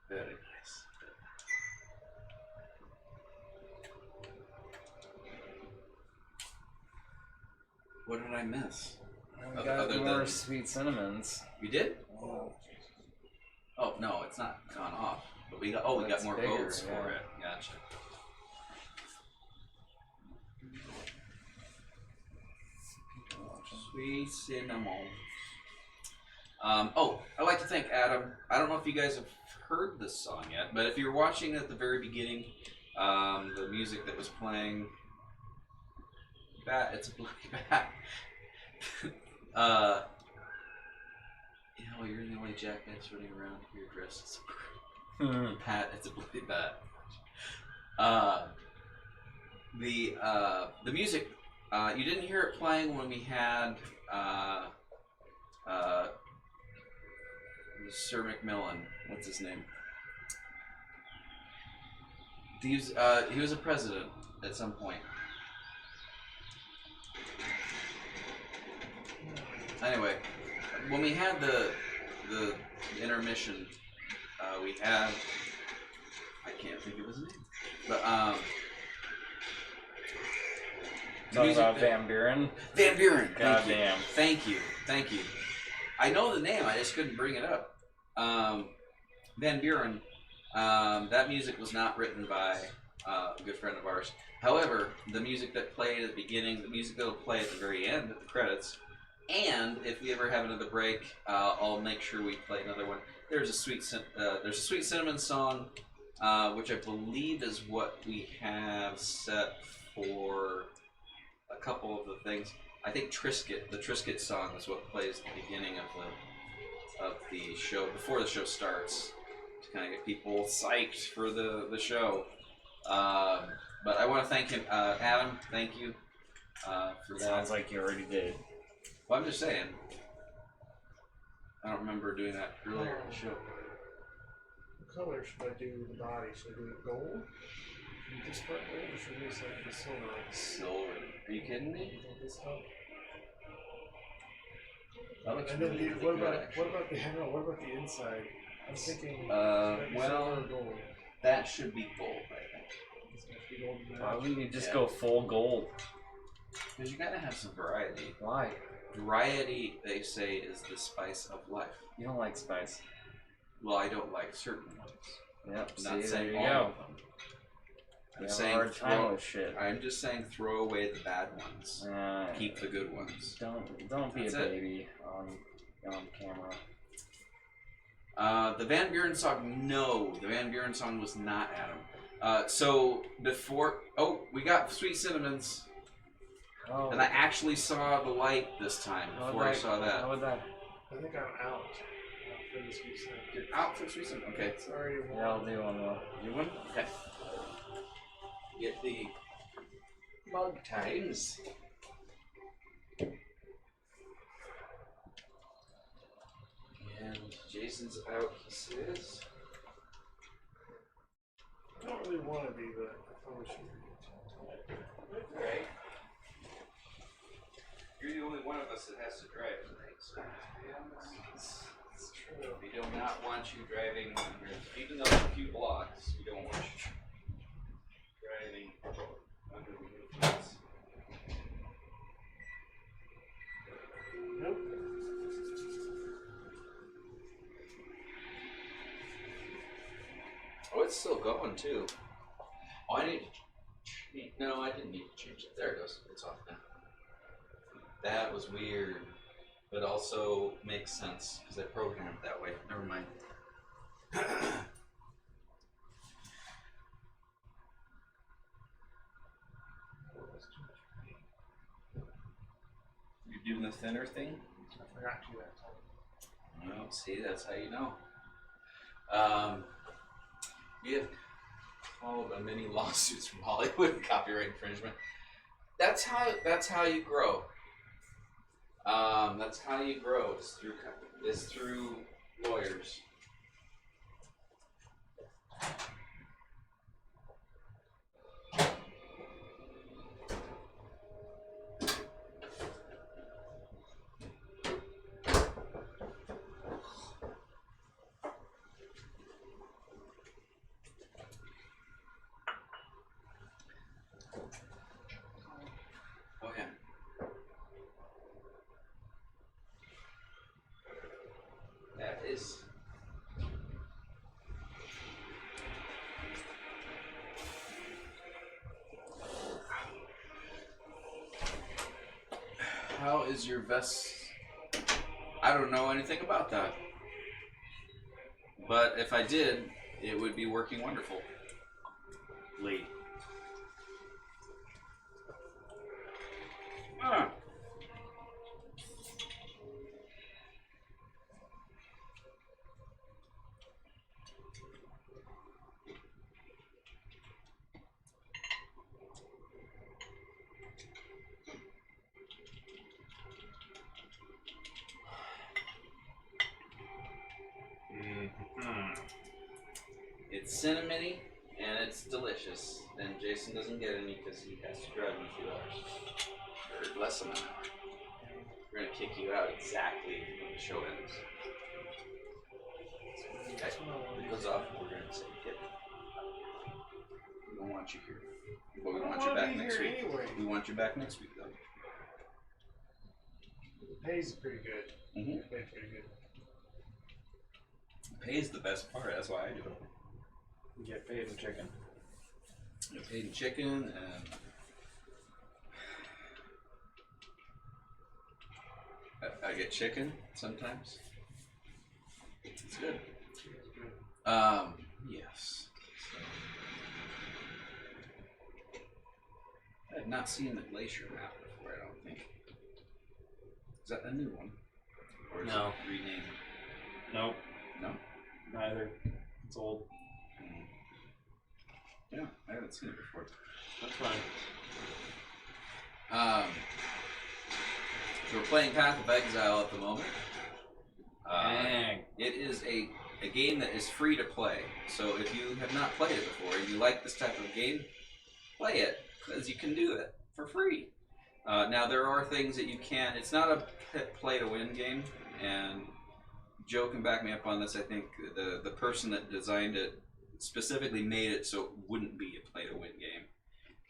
Very nice. What did I miss? We got Other more than- sweet cinnamons. We did? Oh no, it's not gone off. But we got we got That's more bigger, votes for yeah. it. Gotcha. Sweet cinnamon. Oh, I'd like to thank Adam. I don't know if you guys have heard this song yet, but if you're watching at the very beginning, the music that was playing, it's a bloody bat. You're the only jackass running around here dressed as a bat. It's a bloody bat. The music, you didn't hear it playing when we had Sir McMillan. What's his name? He was a president at some point. Anyway, when we had the intermission, we had, I can't think of his name, but Talking about Van Buren? Van Buren. Goddamn. Thank you. I know the name, I just couldn't bring it up. Van Buren. That music was not written by a good friend of ours. However, the music that played at the beginning, the music that will play at the very end at the credits, and if we ever have another break, I'll make sure we play another one. There's a sweet cinnamon song, which I believe is what we have set for a couple of the things. I think Triscuit, the Triscuit song, is what plays at the beginning of the show before the show starts to kind of get people psyched for the show. But I want to thank him, Adam. Thank you for that. Sounds like you already did. Well, I'm just saying. I don't remember doing that earlier in the show. What color should I do the body? Should I do it gold? Should I do this part gold or should I do this like the silver? Silver. Are you kidding me? You think this help? That looks And then really, what really good, about actually. what about the inside? I'm thinking. Well, silver or gold. that should be gold, I think. It's gonna be the golden Why badge. wouldn't you just Yeah. go full gold? Because you gotta have some variety. Why? Variety, they say, is the spice of life. You don't like spice. Well, I don't like certain ones. Yep. I'm not See, saying there you all go. of them. You I'm have a saying hard time with shit. I'm just saying throw away the bad ones. Keep the good ones. Don't be That's a it. baby on camera. The Van Buren song, no. The Van Buren song was not Adam. So before, we got Sweet Cinnamons, Oh. and I actually saw the light this time before I saw How that. would that? I think I'm out for this week's thing. You're out for Sweet Cinnamons? Okay. It's already one. Yeah, I'll do one more. You one? Okay. Get the mug times. And Jason's out, he says. I don't really want to be, but I probably should be. Right. You're the only one of us that has to drive tonight, so It's true. we do not want you driving, even though it's a few blocks, we don't want you driving under the influence. Nope. Oh, it's still going too. Oh, I need to no, I didn't need to change it. There it goes. It's off now. That was weird, but also makes sense because I programmed it that way. Never mind. You're doing the thinner thing? I forgot to do that. Well, see, that's how you know. We have followed by many lawsuits from Hollywood, copyright infringement. That's how you grow. That's how you grow. Is through lawyers. Oh yeah. That is. How is your vest? I don't know anything about that. But if I did, it would be working wonderful. Lee. Ah. It's cinnamony and it's delicious. And Jason doesn't get any because he has to drive in a few hours. Or less than an hour. We're going to kick you out exactly when the show ends. Okay. It goes off and we're going to say, get. We don't want you here. But we want you back next week. Anyway. We want you back next week, though. The pay's pretty good. Mm-hmm. Pay's pretty good. Pay is the best part. That's why I do it. You get paid in chicken. I get paid in chicken and I get chicken sometimes. It's good. Yes. I have not seen the glacier map before, I don't think. Is that a new one? Or is No. it renamed? Nope, No? neither. It's old. Yeah, I haven't seen it before. That's fine. So we're playing Path of Exile at the moment. Dang. It is a game that is free to play. So if you have not played it before and you like this type of game, play it, because you can do it for free. Now there are things that you can't. It's not a play to win game, and Joe can back me up on this. I think the person that designed it specifically made it so it wouldn't be a play to win game.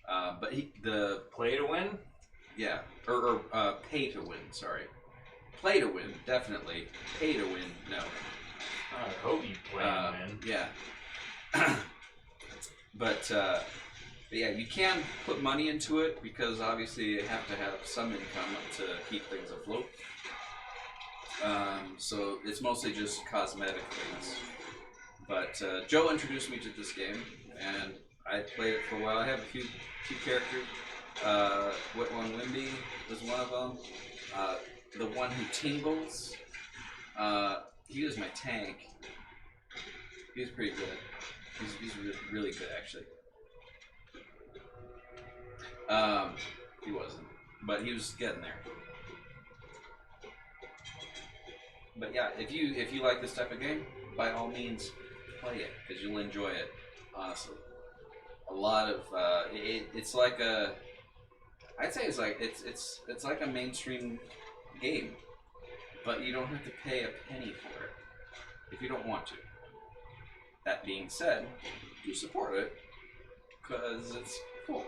But the Play to win? yeah, or pay to win. Sorry, play to win definitely. Pay to win, no. I hope you play to win. Yeah. But yeah, you can put money into it because obviously you have to have some income to keep things afloat. So it's mostly just cosmetic things. But Joe introduced me to this game, and I played it for a while. I have a few characters. Whitwan Wimby was one of them. The one who tingles. He was my tank. He was pretty good. He's really good, actually. He wasn't, but he was getting there. But yeah, if you like this type of game, by all means, play it because you'll enjoy it. Honestly, a lot of it's like a. I'd say it's like a mainstream game, but you don't have to pay a penny for it if you don't want to. That being said, do support it because it's cool.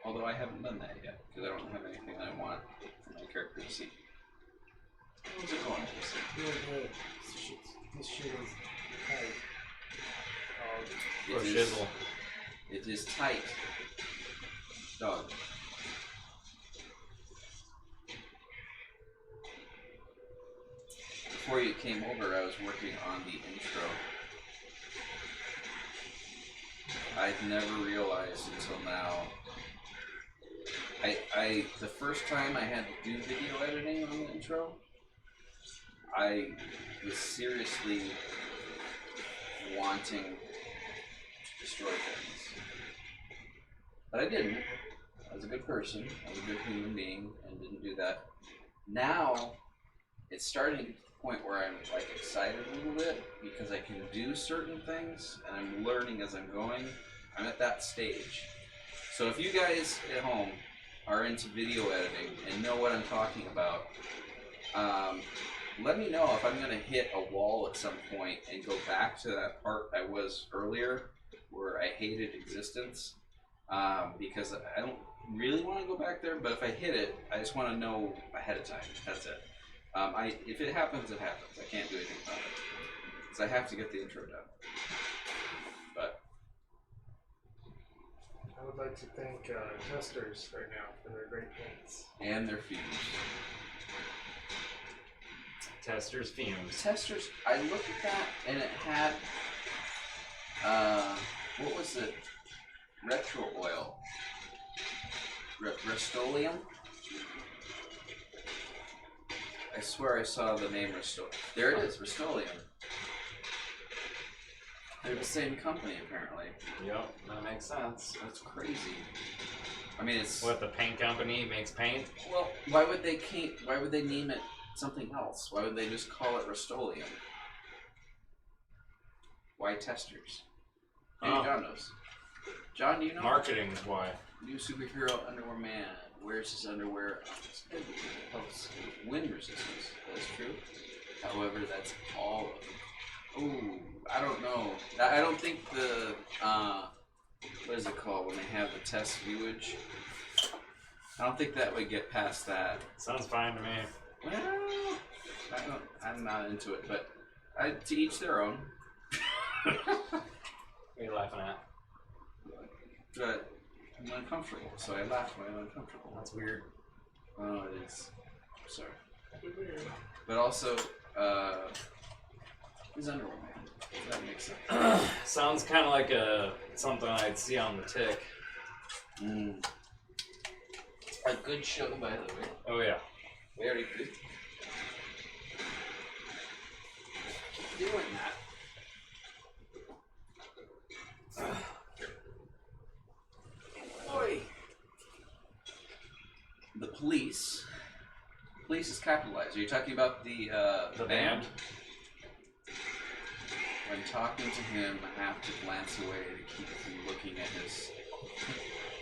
Although I haven't done that yet because I don't have anything I want for my character to see. How's it going? This shit is tight. Or shizzle. It is tight. Dog. Before you came over, I was working on the intro. I'd never realized until now. The first time I had to do video editing on the intro, I was seriously wanting to destroy things. But I didn't. I was a good person. I was a good human being and didn't do that. Now, it's starting to get to the point where I'm like excited a little bit because I can do certain things and I'm learning as I'm going. I'm at that stage. So if you guys at home are into video editing and know what I'm talking about, let me know if I'm going to hit a wall at some point and go back to that part I was earlier where I hated existence, because I don't really want to go back there, but if I hit it, I just want to know ahead of time. That's it. If it happens, it happens. I can't do anything about it because I have to get the intro done. But I would like to thank testers right now for their great paints. and their fumes. Tester's fumes. Testers, I looked at that and it had, what was it? Retro oil. Rust-Oleum? I swear I saw the name Rust-Oleum. There it is, Rust-Oleum. They're the same company, apparently. Yep, that makes sense. That's crazy. I mean, it's... What, the paint company makes paint? Well, why would they name it something else? Why would they just call it Rust-Oleum? Why testers? Maybe Oh. John knows. John, do you know? Marketing is why. New superhero underwear man wears his underwear on his head because it helps with wind resistance. That's true. However, that's all of them. Ooh, I don't know. I don't think the, what is it called when they have the test viewage? I don't think that would get past that. Sounds fine to me. Well, I'm not into it, but to each their own. What are you laughing at? But I'm uncomfortable, so I laugh when I'm uncomfortable. That's weird. Oh, it is. Sorry. But also, he's underwear man. That makes sense. Sounds kind of like something I'd see on the Tick. Mm. A good show, by the way. Oh yeah. Very good. Keep doing that. Boy. The police. Police is capitalized. Are you talking about the band? When talking to him, I have to glance away to keep from looking at his.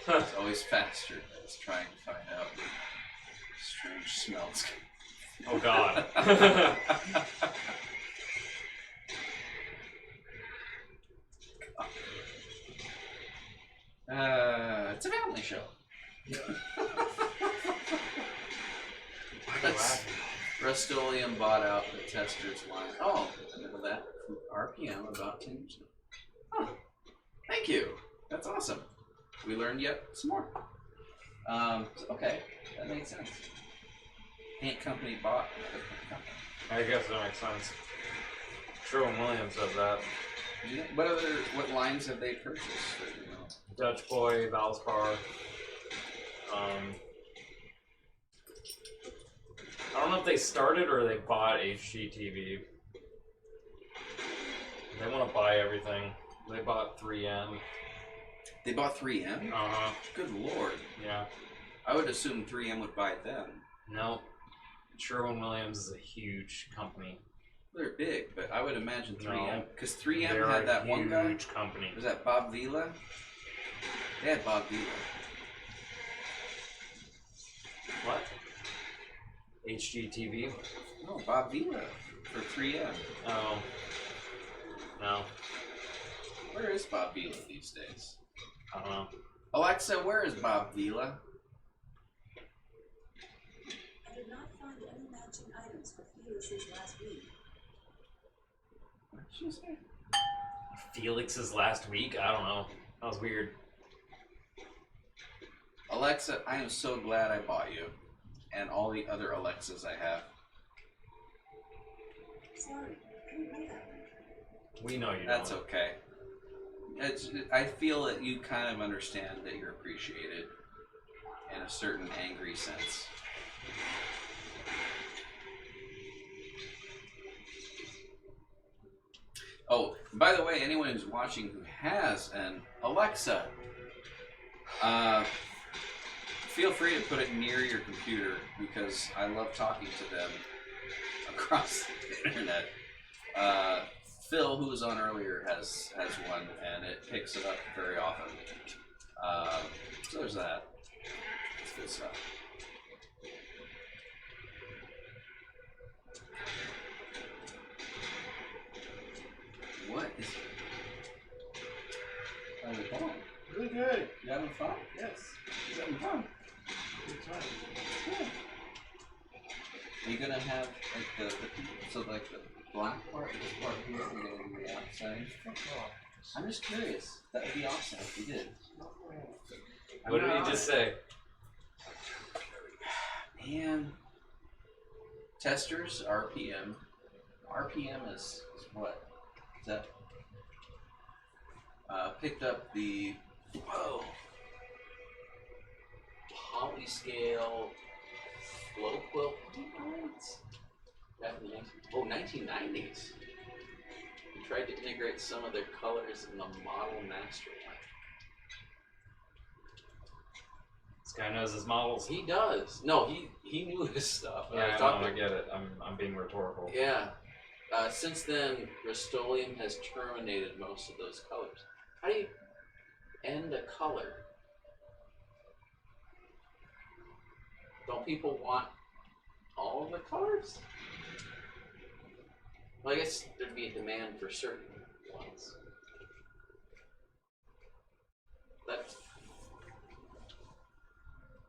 It's always faster. It's trying to find out strange smells. Oh God. Rust-Oleum bought out the tester's line. Oh, remember that? RPM about 10%. Huh. Thank you. That's awesome. We learned yet some more. Okay, that makes sense. Paint company bought another paint company. I guess that makes sense. Sherwin-Williams does that. Yeah. What lines have they purchased? That, you know? Dutch Boy, Valspar. I don't know if they started or they bought HGTV. They want to buy everything. They bought 3M. They bought 3M? Uh-huh. Good lord. Yeah. I would assume 3M would buy them. No. Sherwin-Williams is a huge company. They're big, but I would imagine 3M. Because 3M They're had that one guy. huge company. Was that Bob Vila? They had Bob Vila. What? HGTV? No, Bob Vila for 3M. Oh. No. Where is Bob Vila these days? I don't know. Alexa, where is Bob Vila? I did not find any matching items for Felix's last week. What did she say? Felix's last week? I don't know. That was weird. Alexa, I am so glad I bought you. And all the other Alexas I have. Sorry, I didn't know that. We know you That's don't. okay. I feel that you kind of understand that you're appreciated in a certain angry sense. Oh, by the way, anyone who's watching who has an Alexa, feel free to put it near your computer because I love talking to them across the internet. Phil, who was on earlier, has one, and it picks it up very often. So there's that. It's good stuff. What is it? How's it going? Really good. You having fun? Yes. You having fun? Good time. Good. Are you gonna have like the the black part, this part here, you're gonna do the outside? I'm just curious. That would be awesome if you did. What did he just say? Man. Testers, RPM. RPM is what? Is that? Picked up the polyscale flow quilt lines back in the 1990s. We tried to integrate some of their colors in the model master line. This guy knows his models. He does. No, he knew his stuff. Yeah, I get it. I'm being rhetorical. Yeah. Since then, Rust-Oleum has terminated most of those colors. How do you end a color? Don't people want all of the colors? Well, I guess there'd be a demand for certain ones. But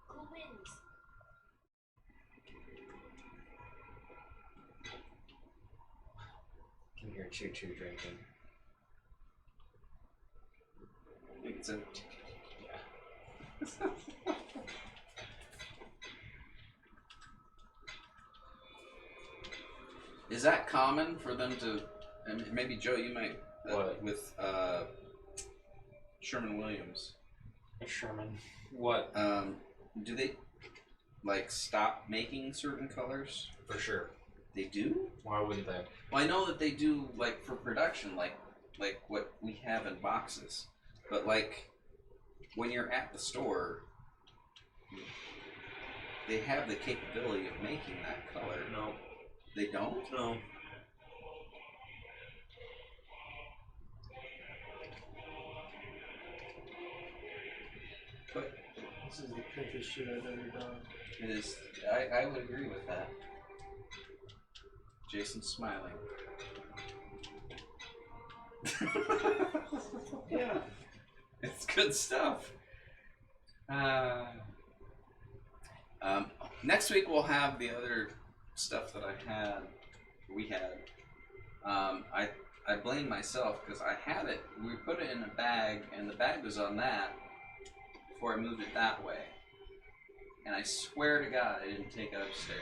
Cool winds. Can hear Choo Choo drinking. I think it's a Is that common for them to? And maybe Joe, you might with Sherwin-Williams. Sherman. What? Do they like stop making certain colors? For sure. They do? Why wouldn't they? Well, I know that they do like for production, like what we have in boxes. But like when you're at the store, they have the capability of making that color. No. They don't? No. But This is the pinkest shit I've ever done. it is. I would agree with that. Jason's smiling. Yeah. It's good stuff. Next week we'll have the other stuff that we had. I blame myself because I had it. We put it in a bag, and the bag was on that before I moved it that way. And I swear to God, I didn't take it upstairs.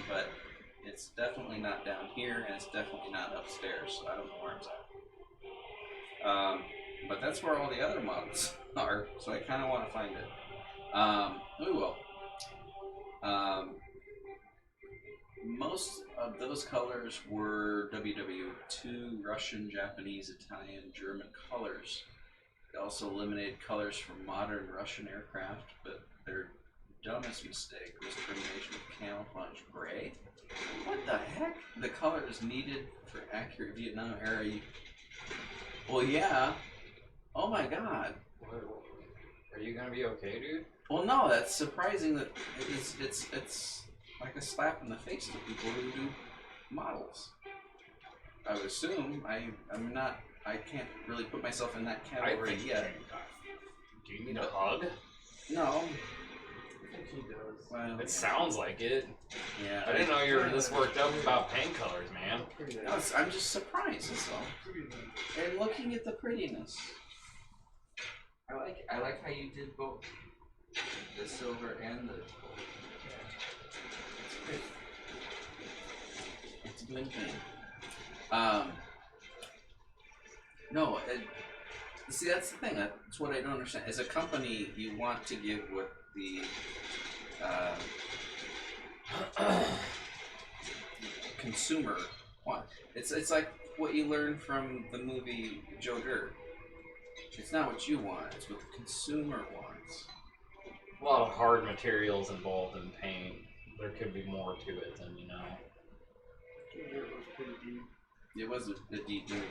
But it's definitely not down here, and it's definitely not upstairs. So I don't know where it's at. But that's where all the other models are. So I kind of want to find it. We will. Most of those colors were WW2 Russian, Japanese, Italian, German colors. They also eliminated colors from modern Russian aircraft, but their dumbest mistake was termination of camouflage gray. What the heck? The color is needed for accurate Vietnam era. Well, yeah. Oh my God. Are you gonna be okay, dude? Well, no, that's surprising that it's like a slap in the face to people who do models. I would assume. I'm not. I can't really put myself in that category yet. Do you need a hug? No. I think he does. Well, It sounds like it. yeah. I didn't know you were this worked up about paint colors, man. Pretty No, I'm just surprised. That's all. And looking at the prettiness. I like how you did both the silver and the gold. It's pretty. It's good thing. No, see, that's the thing. That's what I don't understand. As a company, you want to give what the consumer wants. It's like what you learn from the movie Joe Dirt. It's not what you want, it's what the consumer wants. A lot of hard materials involved in paint. There could be more to it than you know. It was pretty deep. It was a deep movie.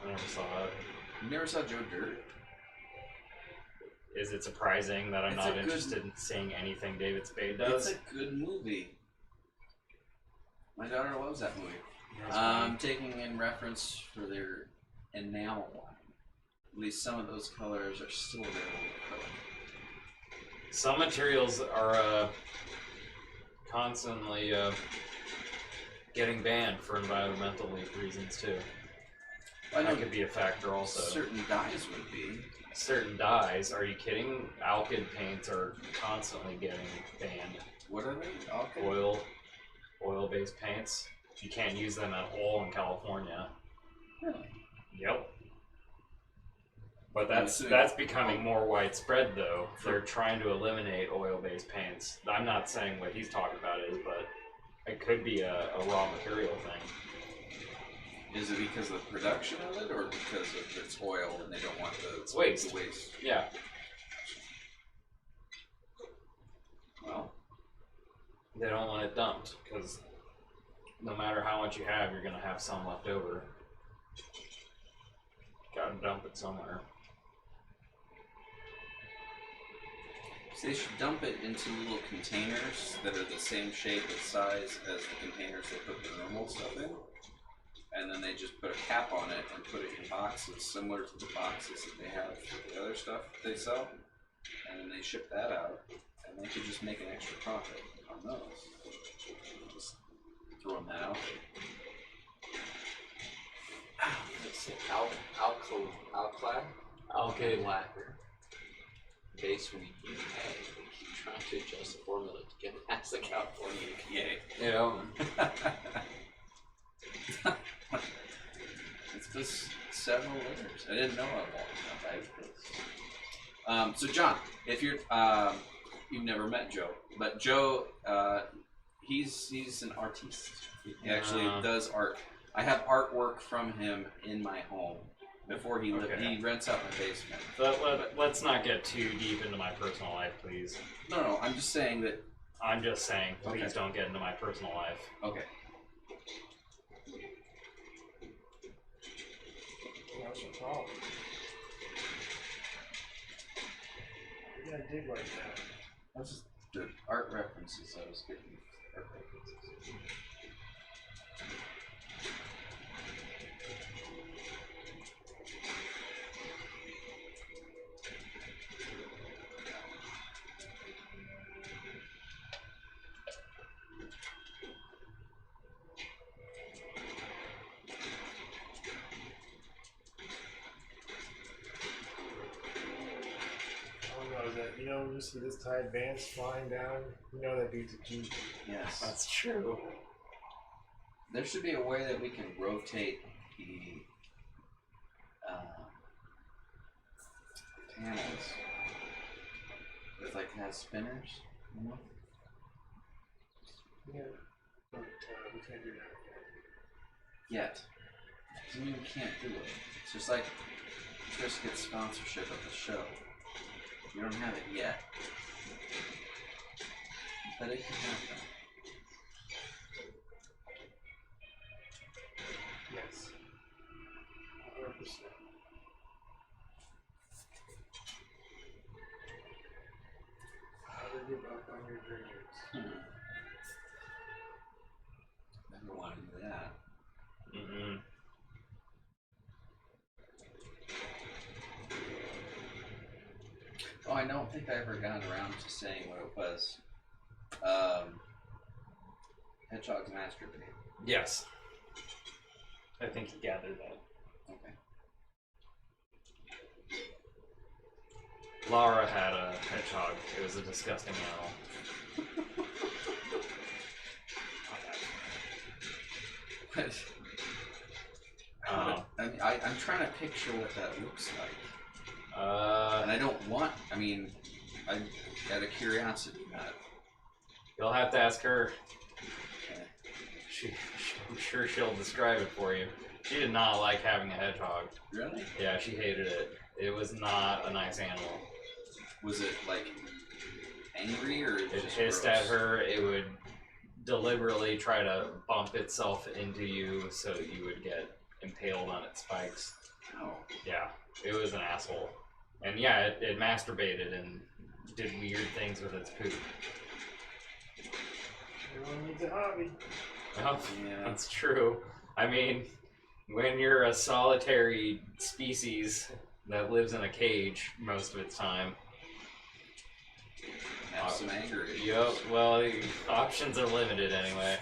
I never saw it. You never saw Joe Dirt? Is it surprising that I'm It's not a good- interested in seeing anything David Spade does? It's a good movie. My daughter loves that movie. That's funny. Taking in reference for their enamel line. At least some of those colors are still available. Some materials are constantly getting banned for environmental reasons too. I know That could be a factor also. certain dyes would be. Certain dyes, are you kidding? Alkyd paints are constantly getting banned. What are they? Okay. Oil-based paints. You can't use them at all in California. Really? Yep. But I'm that's assuming- becoming more widespread though. They're trying to eliminate oil-based paints. I'm not saying what he's talking about is, but it could be a raw material thing. Is it because of the production of it, or because of its oil and they don't want the waste. The waste? Yeah. Well, They don't want it dumped because no matter how much you have, you're gonna have some left over. Gotta dump it somewhere. so they should dump it into little containers that are the same shape and size as the containers they put the normal stuff in. And then they just put a cap on it and put it in boxes similar to the boxes that they have for the other stuff they sell. And then they ship that out, and they could just make an extra profit on those. Just throwing that out there. Let's see, Alclad Okay. lacquer. Base from the UK. They keep trying to adjust the formula to get past the California Yay. Yeah. It's just several layers. I didn't know how long that was. So John, if you're you've never met Joe, but Joe, he's an artiste. He actually does art. I have artwork from him in my home. Before he lived, Okay. he rents out my basement. Let's not get too deep into my personal life, please. No, I'm just saying that. I'm just saying, please Okay. don't get into my personal life. Okay. That's a problem. You gotta dig like that. That's just the art references I was getting. Art references. see this tide advance flying down, you know that dude's a G. Yes. That's true. There should be a way that we can rotate the panels with like has spinners. You know? Yeah. But we can't do that Yet. Doesn't mean we can't do it. It's just like Triscuit's sponsorship of the show. We don't have it yet. But it can happen. yet. Yes. 100%. How to give up on your dreams. Never want to do that. Mm-hmm. Oh, I don't think I ever got around to saying what it was. Hedgehogs masturbate. Yes. I think he gathered that. Okay. Laura had a hedgehog. It was a disgusting animal. I'm trying to picture what that looks like. And I don't want, I mean, I'm out of curiosity. You'll have to ask her. Okay. I'm sure she'll describe it for you. She did not like having a hedgehog. Really? Yeah, she hated it. It was not a nice animal. Was it like angry or It just hissed gross? at her. It would deliberately try to bump itself into you so that you would get impaled on its spikes. Oh. Yeah, it was an asshole. And yeah, it masturbated and did weird things with its poop. Everyone needs a hobby. Well, Yeah. that's true. I mean, when you're a solitary species that lives in a cage most of its time. Have some anger issues. Yep, well, the options are limited anyway.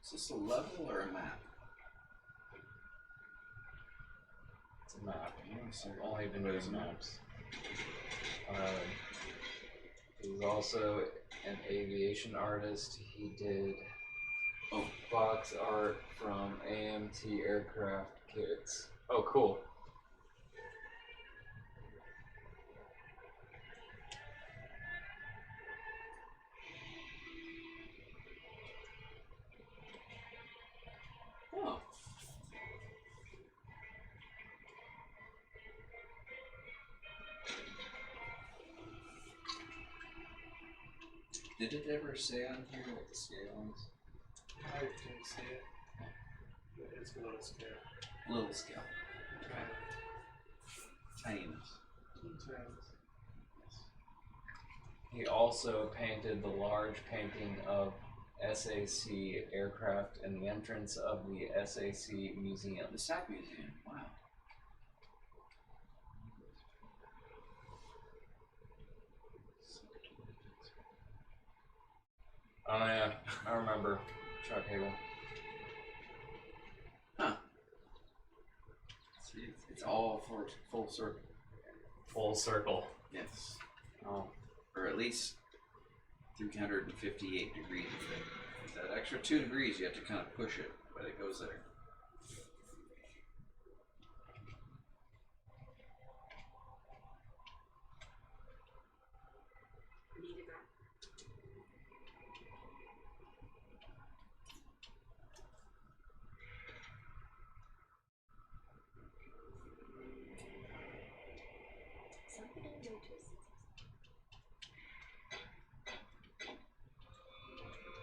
Is this a level or a map? It's a map. So I've only been what doing is a map? maps. He's also an aviation artist. He did box art from AMT aircraft kits. Oh, cool. Oh. Did it ever say on here what the scale is? I didn't see it. But it's below scale. Little scale. Tininess. He also painted the large painting of SAC aircraft in the entrance of the SAC museum. The SAC Museum. Wow. Oh yeah, I remember Chuck Hagel. Huh. See, it's all full circle. Full circle. Yes. Oh. Or at least 358 degrees. That extra 2 degrees, you have to kind of push it, but it goes there. Something I noticed.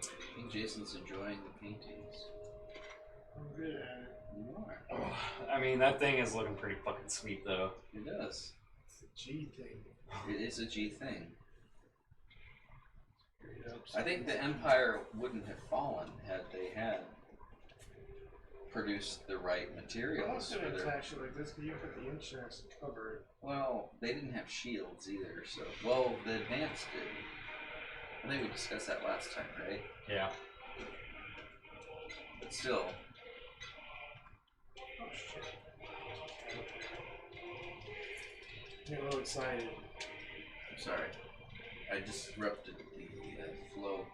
I think Jason's enjoying the paintings. You are. Oh, I mean, that thing is looking pretty fucking sweet, though. It does. It's a G thing. It is a G thing. I think the Empire wouldn't have fallen had they had produced the right Well, materials it's for gonna their. attack you like this because you put the insurance to cover it. Well, they didn't have shields either, so. Well, the advanced did. I think we discussed that last time, right? Yeah. But still. Oh shit. I'm a little excited. I'm sorry. I disrupted the flow.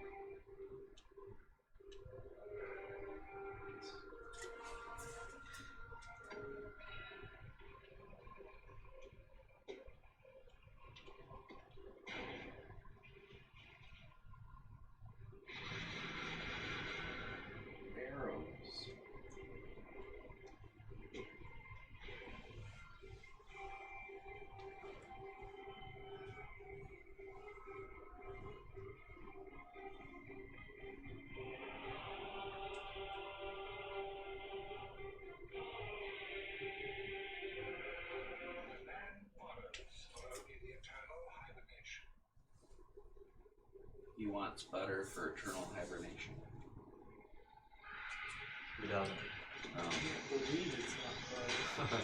Arrows. He wants butter for eternal hibernation. He doesn't. I can't believe it's not butter.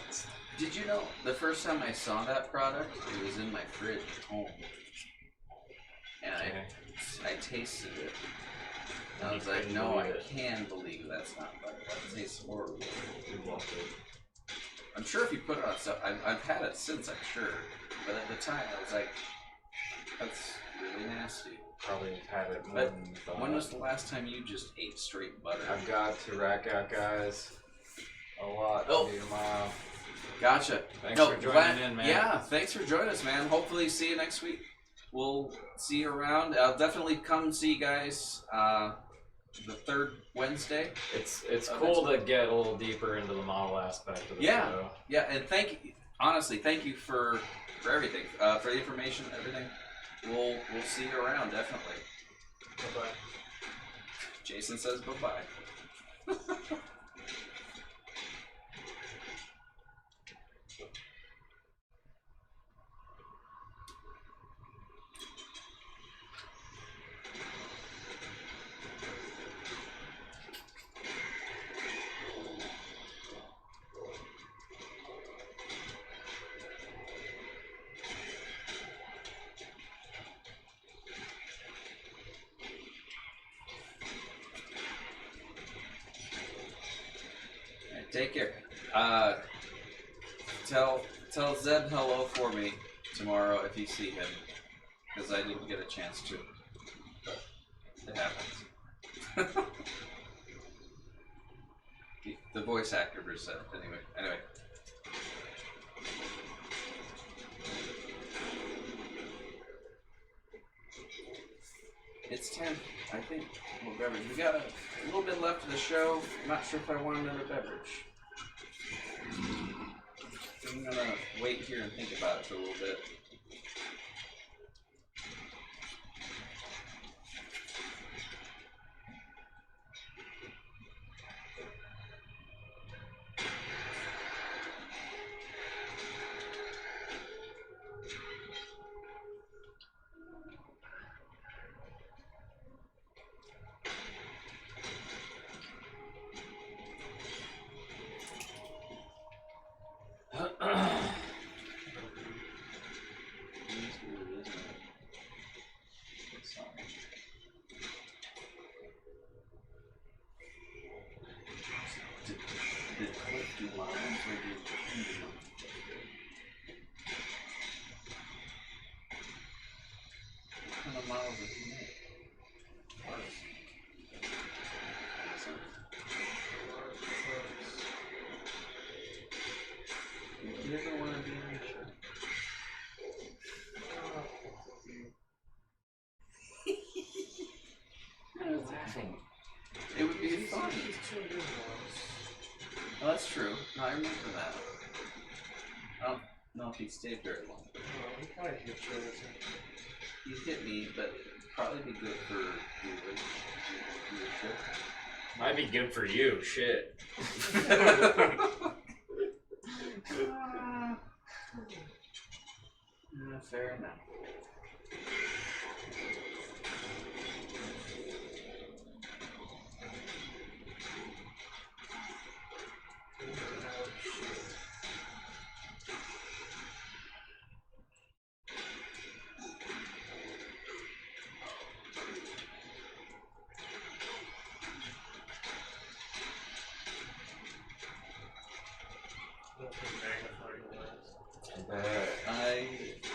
Did you know the first time I saw that product, it was in my fridge at home, and I tasted it. And I was like, no, I can't believe that's not butter. That tastes horrible. I'm sure if you put it on stuff, I've had it since, I'm sure, but at the time I was like, that's really nasty. Probably had it more But than you thought. when was the last time you just ate straight butter? I've got to rack out, guys. A lot Oh. to do tomorrow. Gotcha. Thanks for joining in, man. Yeah, thanks for joining us, man. Hopefully see you next week. We'll see you around. I'll definitely come see you guys the third Wednesday. It's cool to get a little deeper into the model aspect of the show. Yeah, and thank you for everything, for the information, everything. We'll see you around, definitely. Bye-bye. Jason says bye-bye. Take care. Tell Zeb hello for me tomorrow if you see him, because I didn't get a chance to. But it happens. The voice actor said anyway. It's 10, I think. Well, beverage. We got a little bit left of the show. I'm not sure if I want another beverage. I'm gonna wait here and think about it for a little bit. Did Koop do lines or did he do lines? What kind of models did he make? If you ever want to be on the show. It would be fun. Oh, that's true. No, I remember that. I don't know if he stayed very long. He probably hit you, isn't He hit me, but probably be good for viewership. Might be good for you. Shit. Fair enough.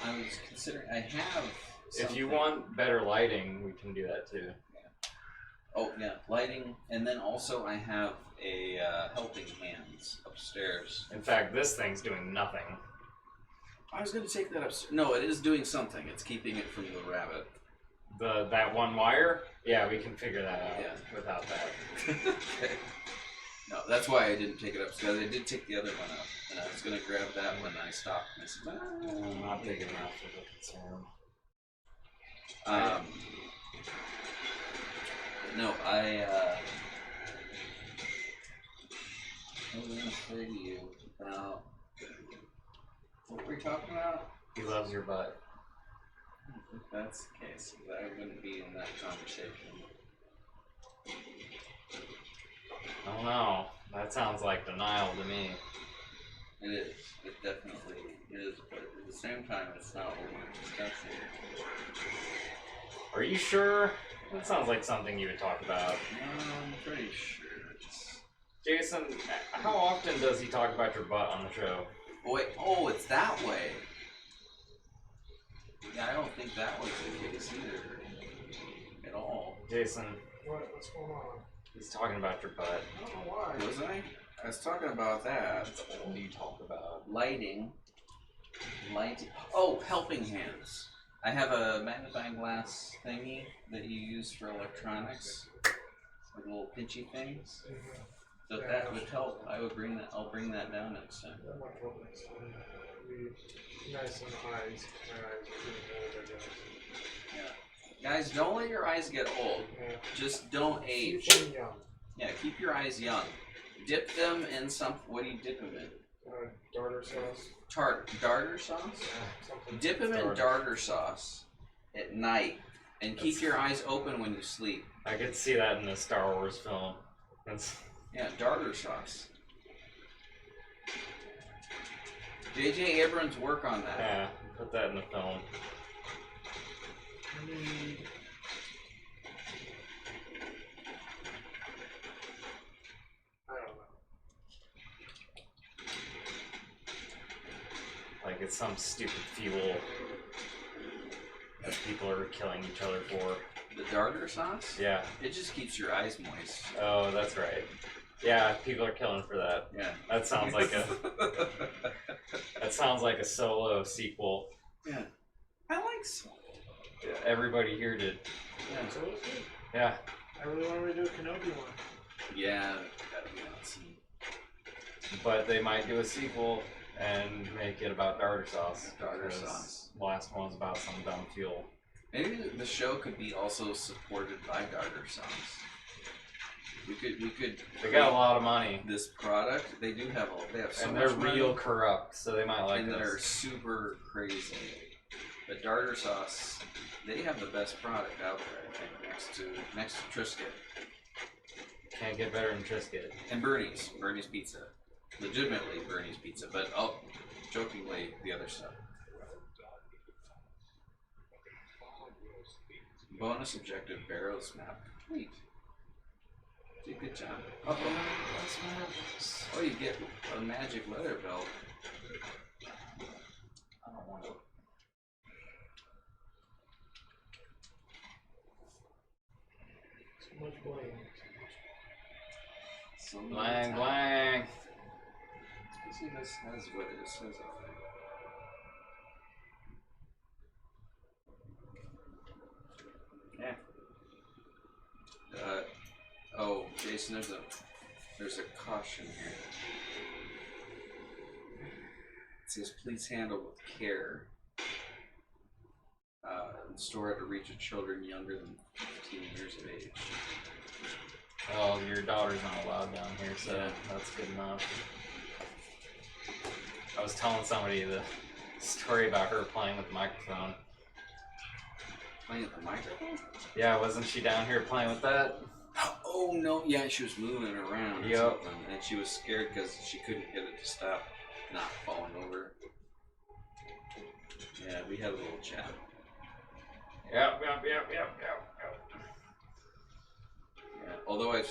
I was considering. I have. If you something. want better lighting, we can do that too. Oh yeah, lighting, and then also I have a helping hands upstairs. In fact, this thing's doing nothing. I was gonna take that upstairs. No, it is doing something. It's keeping it from the rabbit. That one wire? Yeah, we can figure that out Yeah. without that. Okay. No, that's why I didn't take it upstairs. I did take the other one up, and I was gonna grab that when I stopped. And I said, I'm not big enough for the concern. No, I was gonna say to you about what were we talking about? He loves your butt. If that's the case, I wouldn't be in that conversation. I don't know. That sounds like denial to me. It is. It definitely is, but at the same time, it's not what we're discussing. Are you sure? That sounds like something you would talk about. No, I'm pretty sure it's... Jason, how often does he talk about your butt on the show? Wait, oh, it's that way. Yeah, I don't think that was the case either. At all. Jason, What's going on? he's talking about your butt. I don't know why. Was I? I was talking about that. That's all you talk about. Lighting. Oh, helping hands. I have a magnifying glass thingy that you use for electronics. Like little pinchy things. So if that would help, I would bring that. I'll bring that down next time. That might help next time. Be nice and eyes. My eyes are getting old, I guess. Yeah. Guys, don't let your eyes get old. Yeah. Just don't age. Keep them young. Yeah, keep your eyes young. Dip them in some. What do you dip them in? Tartar sauce. Tartar sauce? Yeah, something. Dip them in tartar sauce at night and keep your eyes open when you sleep. I could see that in the Star Wars film. Yeah, tartar sauce. J.J. Abrams work on that. Yeah, put that in the film. I don't know. Like it's some stupid fuel that people are killing each other for. The tartar sauce? Yeah. It just keeps your eyes moist. Oh, that's right. Yeah, people are killing for that. Yeah. That sounds like a Solo sequel. Yeah. I like Solo. Yeah, everybody here did. Yeah. So it's good. Yeah. I really wanted to do a Kenobi one. Yeah, that'd be awesome. But they might do a sequel and make it about tartar sauce. Tartar because sauce. the last one's about some dumb fuel. Maybe the show could be also supported by tartar sauce. We could. They got a lot of money. This product, they have so And much they're money, real corrupt, so they might like and this. they're super crazy. But tartar sauce, they have the best product out there, I think, next to Triscuit. Can't get better than Triscuit. And Bernie's Pizza. Legitimately Bernie's Pizza, but jokingly the other stuff. Bonus objective Barrows map complete. Did a good job. Oh, you get a magic leather belt. I don't want to. So much bling. Blang, blang. Let's see if this has what it says on there. Yeah. Oh, Jason, there's a caution here. It says, please handle with care. And store at a reach of children younger than 15 years of age. Well, your daughter's not allowed down here, so Yeah. that's good enough. I was telling somebody the story about her playing with the microphone. Playing at the microphone? Yeah, wasn't she down here playing with that? Oh no, yeah, she was moving it around. Yep. Or something, and she was scared because she couldn't get it to stop not falling over. Yeah, we had a little chat. Yep. Yeah, although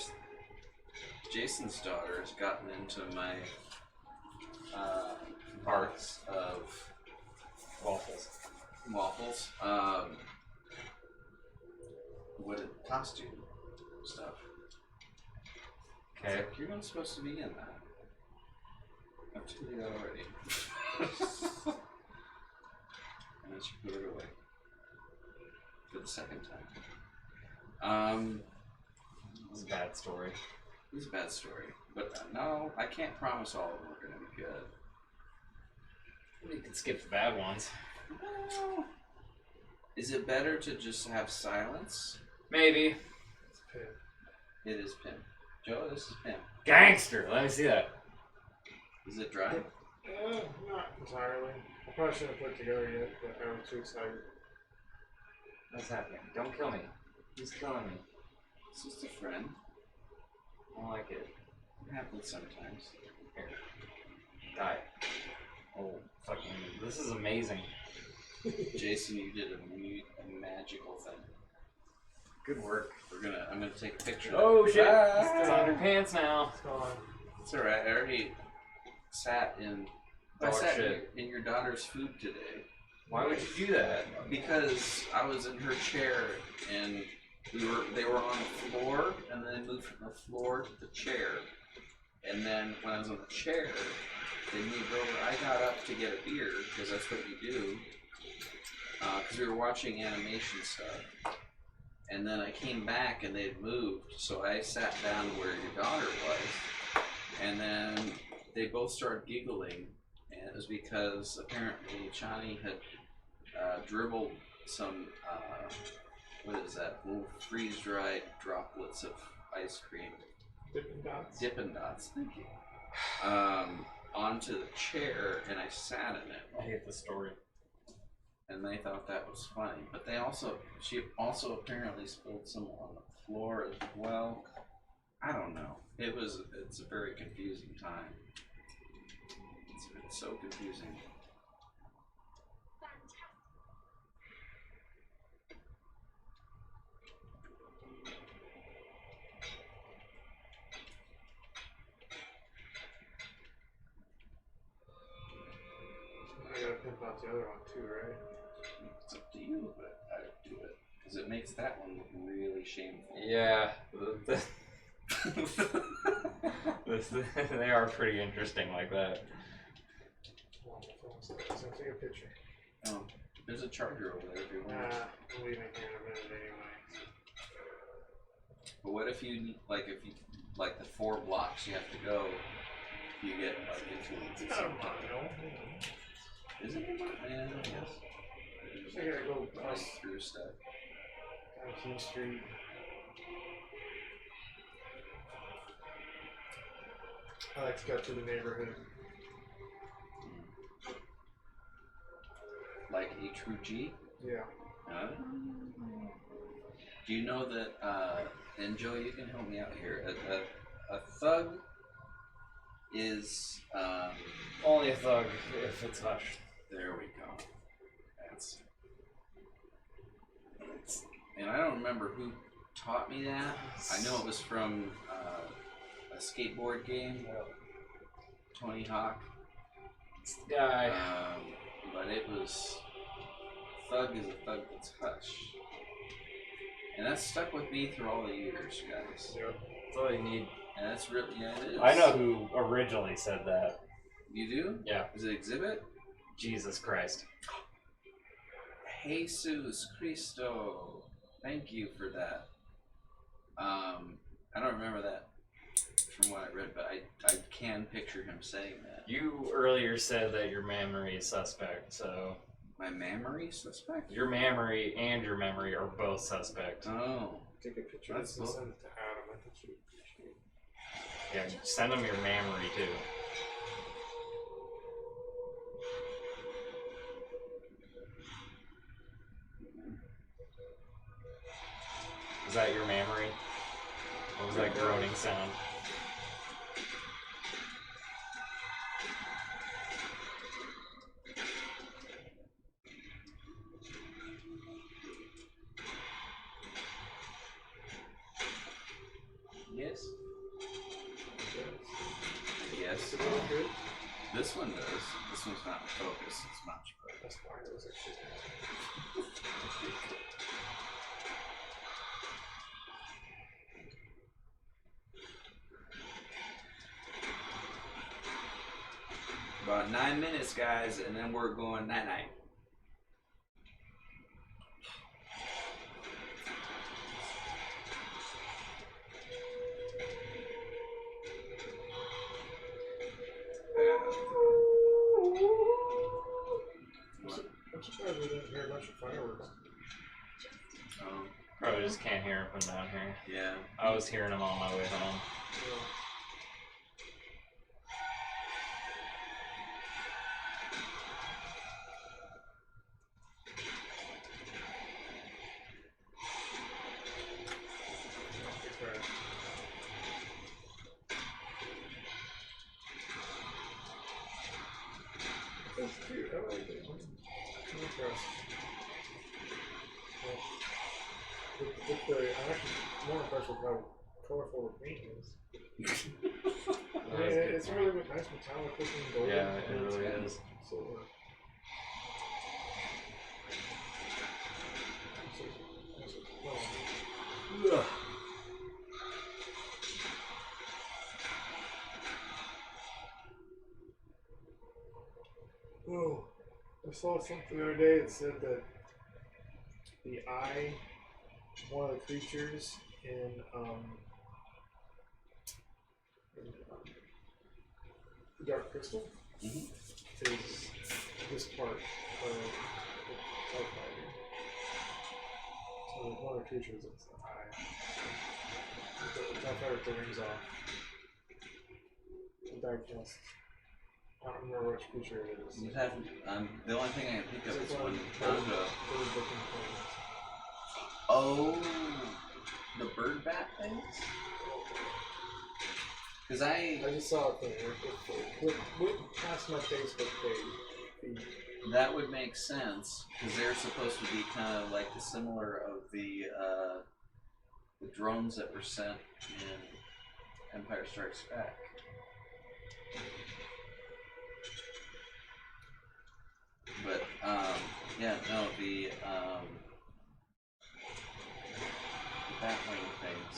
Jason's daughter has gotten into my parts of waffles. Costume stuff. Okay. Like, you're not supposed to be in that. I've told you that already. And then she put it away for the second time. It was a bad story. It was a bad story, but no, I can't promise all of them are going to be good. You can skip the bad ones. Well, is it better to just have silence? Maybe. It's Pim. It is Pim. Joe, this is Pim. Gangster! Let me see that. Is it dry? Not entirely. I probably shouldn't have put it together yet, but I was too excited. What's happening? Don't kill me. Who's killing me? It's just a friend. I don't like it. It happens sometimes. Here. Die. Oh, fucking. This is amazing. Jason, you did a magical thing. Good work. I'm gonna take a picture. Oh shit! Ah! It's on your pants now. It's gone. It's alright. I already sat in. I Dog sat shit. in your daughter's food today Why would you do that? because I was in her chair and they were on the floor and then they moved from the floor to the chair. And then when I was on the chair, they moved over. I got up to get a beer because that's what you do. Because we were watching animation stuff. And then I came back and they'd moved, so I sat down where your daughter was. And then they both started giggling, and it was because apparently Chani had dribbled some, what is that, little freeze-dried droplets of ice cream. Dippin' Dots. Dippin' Dots, thank you. Onto the chair, and I sat in it. I hate the story. And they thought that was funny, but she also apparently spilled some on the floor as well. I don't know. It's a very confusing time. It's so confusing. I gotta pimp out the other one too, right? It's up to you, but I do it because it makes that one look really shameful. Yeah. They are pretty interesting like that. Come on, my phone's there. So take a picture. There's a charger over there if you want. I'm leaving here in a minute anyway. But what if you like the 4 blocks you have to go? You get like influence. It's not a mile. Is it a mile? Yeah, yes. I gotta go Pass through stuff. down King Street. I like to go to the neighborhood. Like a true G? Yeah. Do you know that, and Joe, you can help me out here, a thug is, Only a thug if it's hush. there we go. And I don't remember who taught me that. I know it was from a skateboard game, Tony Hawk. Guy. But it was thug is a thug that's hush. And that's stuck with me through all the years, guys. Yep. That's all you need. And that's really, yeah, it is. I know who originally said that. You do? Yeah. Is it Exhibit? Jesus Christ. Jesus Cristo. Thank you for that. I don't remember that from what I read, but I can picture him saying that. You earlier said that your memory is suspect, so... My memory suspect? Your memory and your memory are both suspect. Oh. Take a picture of this and send it to Adam. think she would appreciate it. Yeah, send them your memory too. Is that your memory? What was that groaning sound? Yes. Yes. Yes. This one does. This one's not in focus. It's much better. That's why it was like shit. About 9 minutes, guys, and then we're going night-night. I'm surprised we didn't hear a bunch of fireworks. Probably just can't hear them down here. Yeah. I was hearing them on my way home. That's cute. I like it. I'm impressed. I'm actually more impressed with how colorful the paint is. It's a really nice metallic looking gold. Yeah, it really is. Silver. Ugh. Oh, I saw something the other day that said that the eye, one of the creatures in Dark Crystal, is this part of the Hellfire. So one of the creatures is the eye. The Hellfire with the rings off. The diagnosis. I don't remember which creature it is. You have, the only thing I can think of is one Bongo. Oh, the bird bat things? Because I just saw it there. It went past my Facebook page. That would make sense, because they're supposed to be kind of like the similar of the drones that were sent in Empire Strikes Back. But, yeah, no, the Batwing things.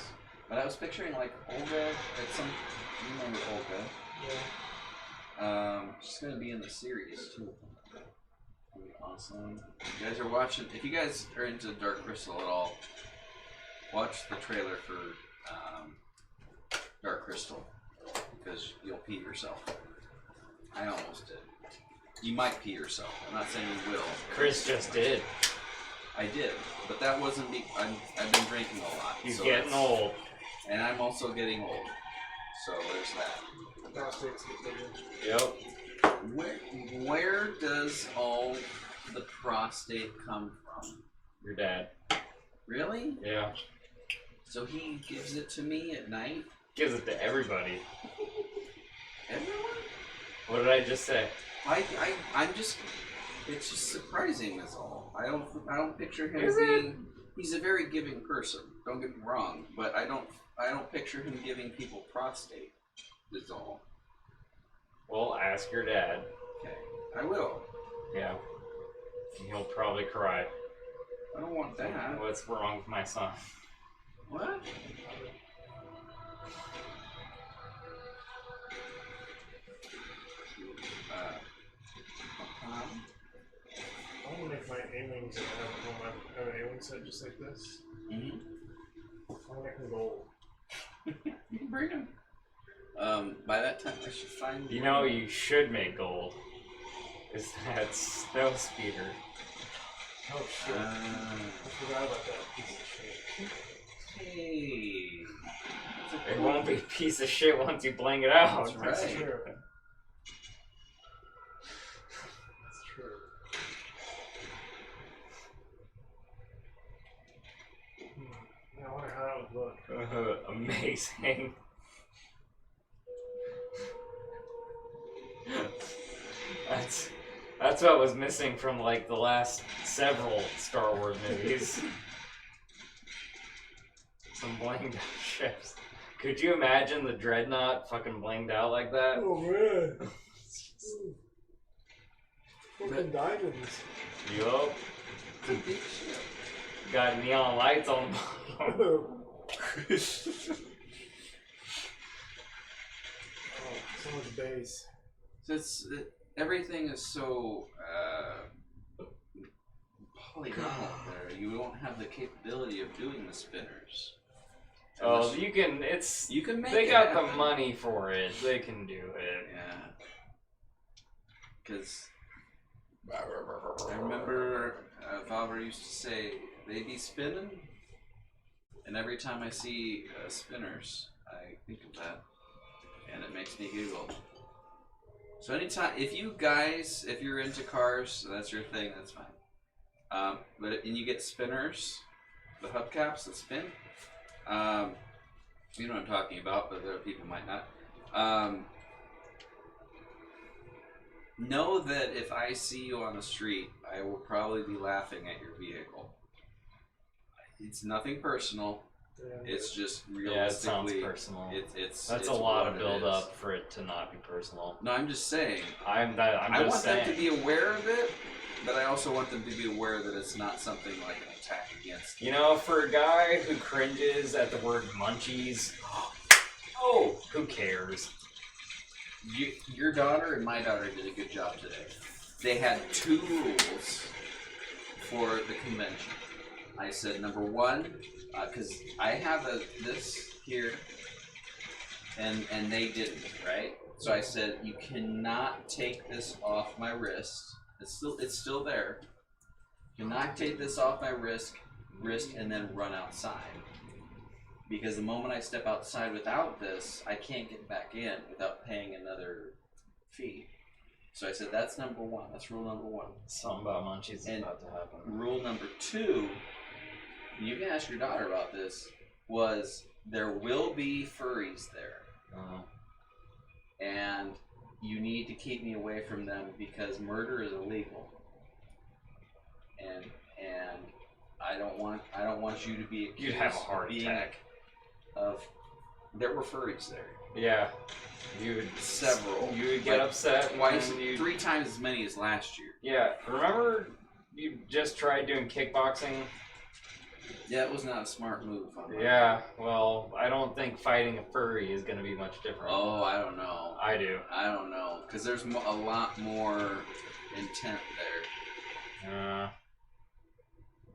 But I was picturing, like, Olga at some... You remember Olga? Yeah. She's gonna be in the series, too. That'd be awesome. You guys are watching... If you guys are into Dark Crystal at all, watch the trailer for, Dark Crystal. Because you'll pee yourself. I almost did. You might pee yourself. I'm not saying you will. Chris just did. I did, but that wasn't me. I've been drinking a lot. He's getting old. And I'm also getting old. So there's that. Prostate's getting bigger. Where does all the prostate come from? Your dad. Really? Yeah. So he gives it to me at night? Gives it to everybody. Everyone? What did I just say? I'm just, it's just surprising is all. I don't picture him being, he's a very giving person, don't get me wrong, but I don't picture him giving people prostate, is all. Well, ask your dad. Okay, I will. Yeah. He'll probably cry. I don't want that. What's wrong with my son? What? I want to make my A-wings that I have an A-wing set just like this. Mm-hmm. I want to make them gold. You can bring them. By that time I should find... You know you should make gold. Is that snow speeder. Oh shit. I forgot about that piece of shit. Hey. It won't be a piece of shit once you bling it out. That's right. That's true. That's true. I wonder how that would look. Amazing. That's what was missing from like the last several Star Wars movies. Some blinged out ships. Could you imagine the Dreadnought fucking blinged out like that? Oh man. Fucking diamonds. Yup. Got neon lights on the bottom. Oh, so much bass. So everything is so polygonal up there. You don't have the capability of doing the spinners. Oh, you can make they got it the happen. money for it. They can do it. Yeah. Because I remember Valver used to say, they be spinning. And every time I see spinners, I think of that. And it makes me giggle. So anytime, if you're into cars, that's your thing, that's fine. And you get spinners, the hubcaps that spin. You know what I'm talking about, but other people might not. Know that if I see you on the street, I will probably be laughing at your vehicle. It's nothing personal. Yeah. It's just Yeah, it realistically. sounds personal. It's That's a it's lot what of it build is. up for it to not be personal. No, I'm just saying. I I want want them to be aware of it, but I also want them to be aware that it's not something like an attack against them. You know, for a guy who cringes at the word munchies, oh, who cares? Your daughter and my daughter did a good job today. They had 2 rules for the convention. I said, number 1, because I have this here, and they didn't, right? So I said, you cannot take this off my wrist. It's still there. You cannot take this off my wrist and then run outside. Because the moment I step outside without this, I can't get back in without paying another fee. So I said, that's number 1. That's rule number 1. Something about munchies is And about to happen. Rule number 2, you can ask your daughter about this, was there will be furries there. And you need to keep me away from them because murder is illegal. And I don't want you to be accused You'd have a heart of being attack. There were furries there. Yeah. You would Several. You would get Like, upset twice, when you 3 times as many as last year. Yeah. Remember you just tried doing kickboxing? Yeah, it was not a smart move. Yeah, well, I don't think fighting a furry is going to be much different. Oh, I don't know. I do. I don't know, because there's a lot more intent there.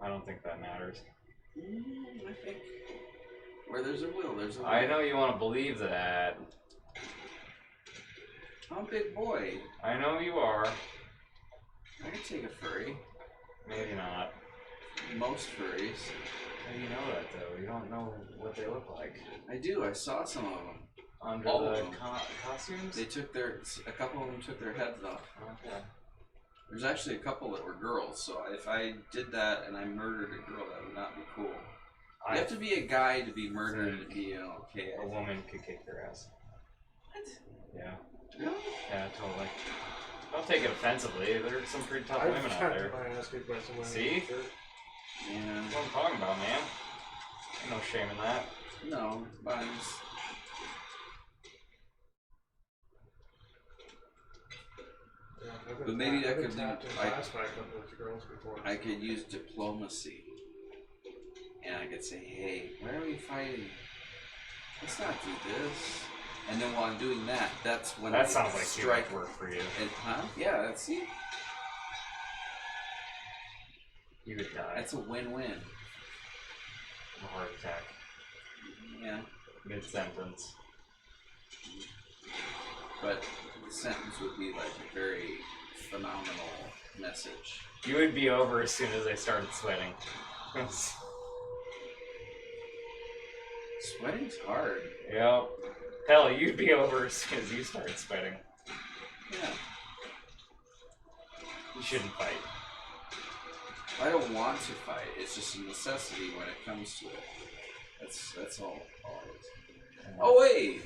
I don't think that matters. I think where there's a will, there's a way. I know you want to believe that. I'm a big boy. I know you are. I can take a furry. Maybe not. Most furries. How do you know that, though? You don't know what they look like. I do. I saw some of them. Under All the of them. costumes? A couple of them took their heads off. Okay. There's actually a couple that were girls, so if I did that and I murdered a girl, that would not be cool. You have to be a guy to be murdered and be okay. A woman could kick your ass. What? Yeah. Really? Yeah, totally. Don't take it offensively. There's some pretty tough I've women out gotten there. my ass kicked by someone. See? Sure. Yeah. That's what I'm talking about, man. Ain't no shame in that. No, but I'm just... Yeah, I've been But maybe tapped- that I've been could be- tapped in I- class by a couple of girls before. I could use diplomacy. And I could say, hey, why are we fighting? Let's not do this. And then while I'm doing that, that's when I That sounds like too strike much work for you. And, huh? Yeah, that's it. You would die. That's a win-win. A heart attack. Yeah. Mid-sentence. But the sentence would be like a very phenomenal message. You would be over as soon as I started sweating. Sweating's hard. Yep. Hell, you'd be over as soon as you start sweating. Yeah. You shouldn't fight. I don't want to fight. It's just a necessity when it comes to it. That's all it is. Oh wait!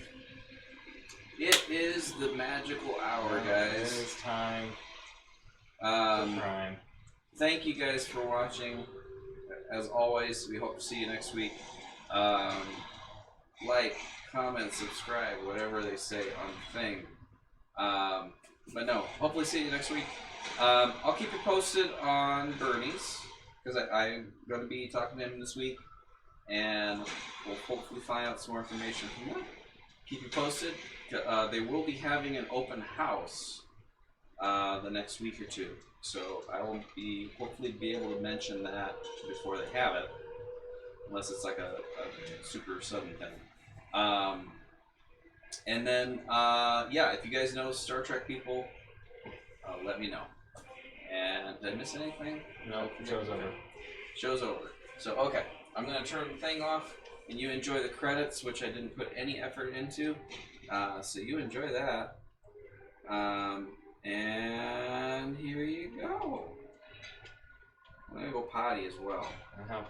It is the magical hour, guys. It is time. Prime. Thank you guys for watching. As always, we hope to see you next week. Like, comment, subscribe, whatever they say on the thing. But no, hopefully see you next week. I'll keep you posted on Bernie's, because I'm going to be talking to him this week, and we'll hopefully find out some more information from him. Keep you posted. They will be having an open house the next week or two, so I will hopefully be able to mention that before they have it, unless it's like a super sudden thing. And then, yeah, if you guys know Star Trek people, let me know. And did I miss anything? No, show's over. Show's over. So, okay, I'm going to turn the thing off, and you enjoy the credits, which I didn't put any effort into. So you enjoy that. And here you go. I'm going to go potty as well. Uh-huh.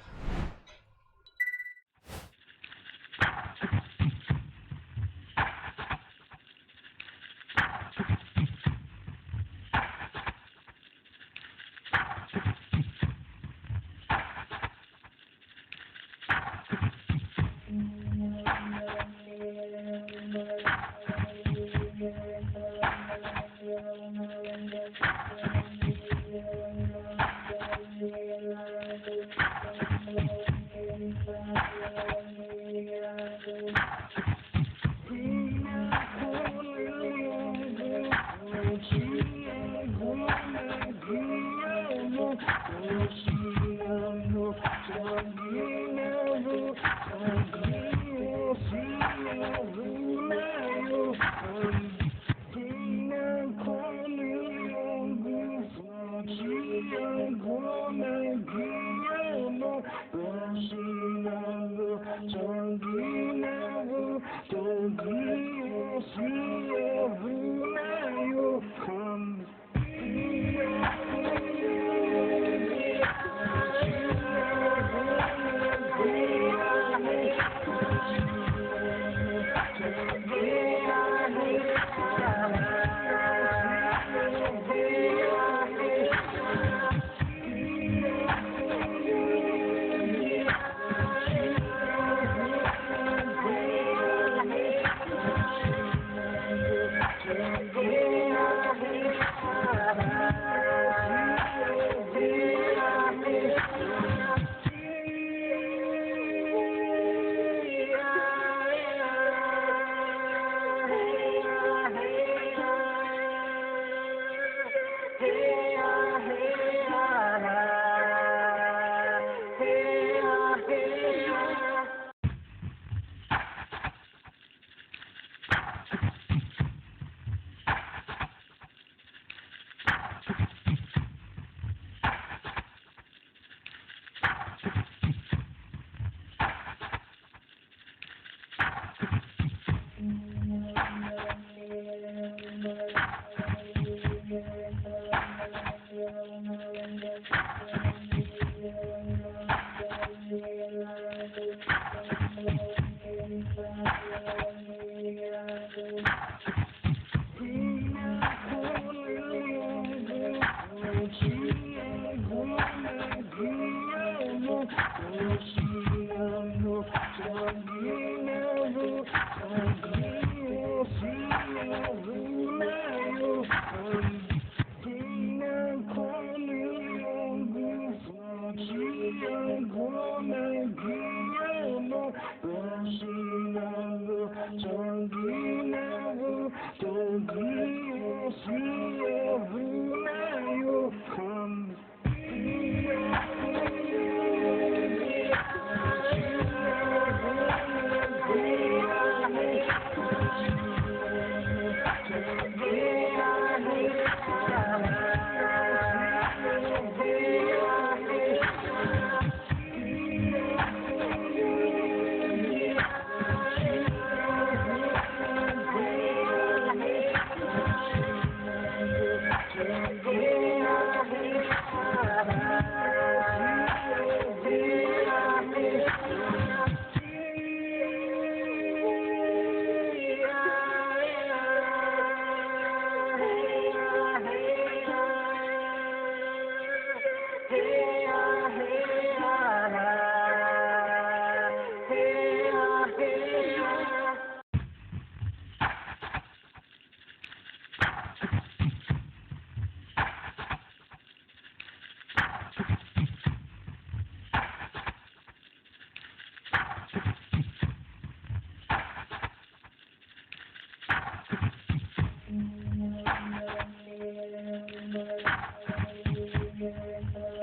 Jungle.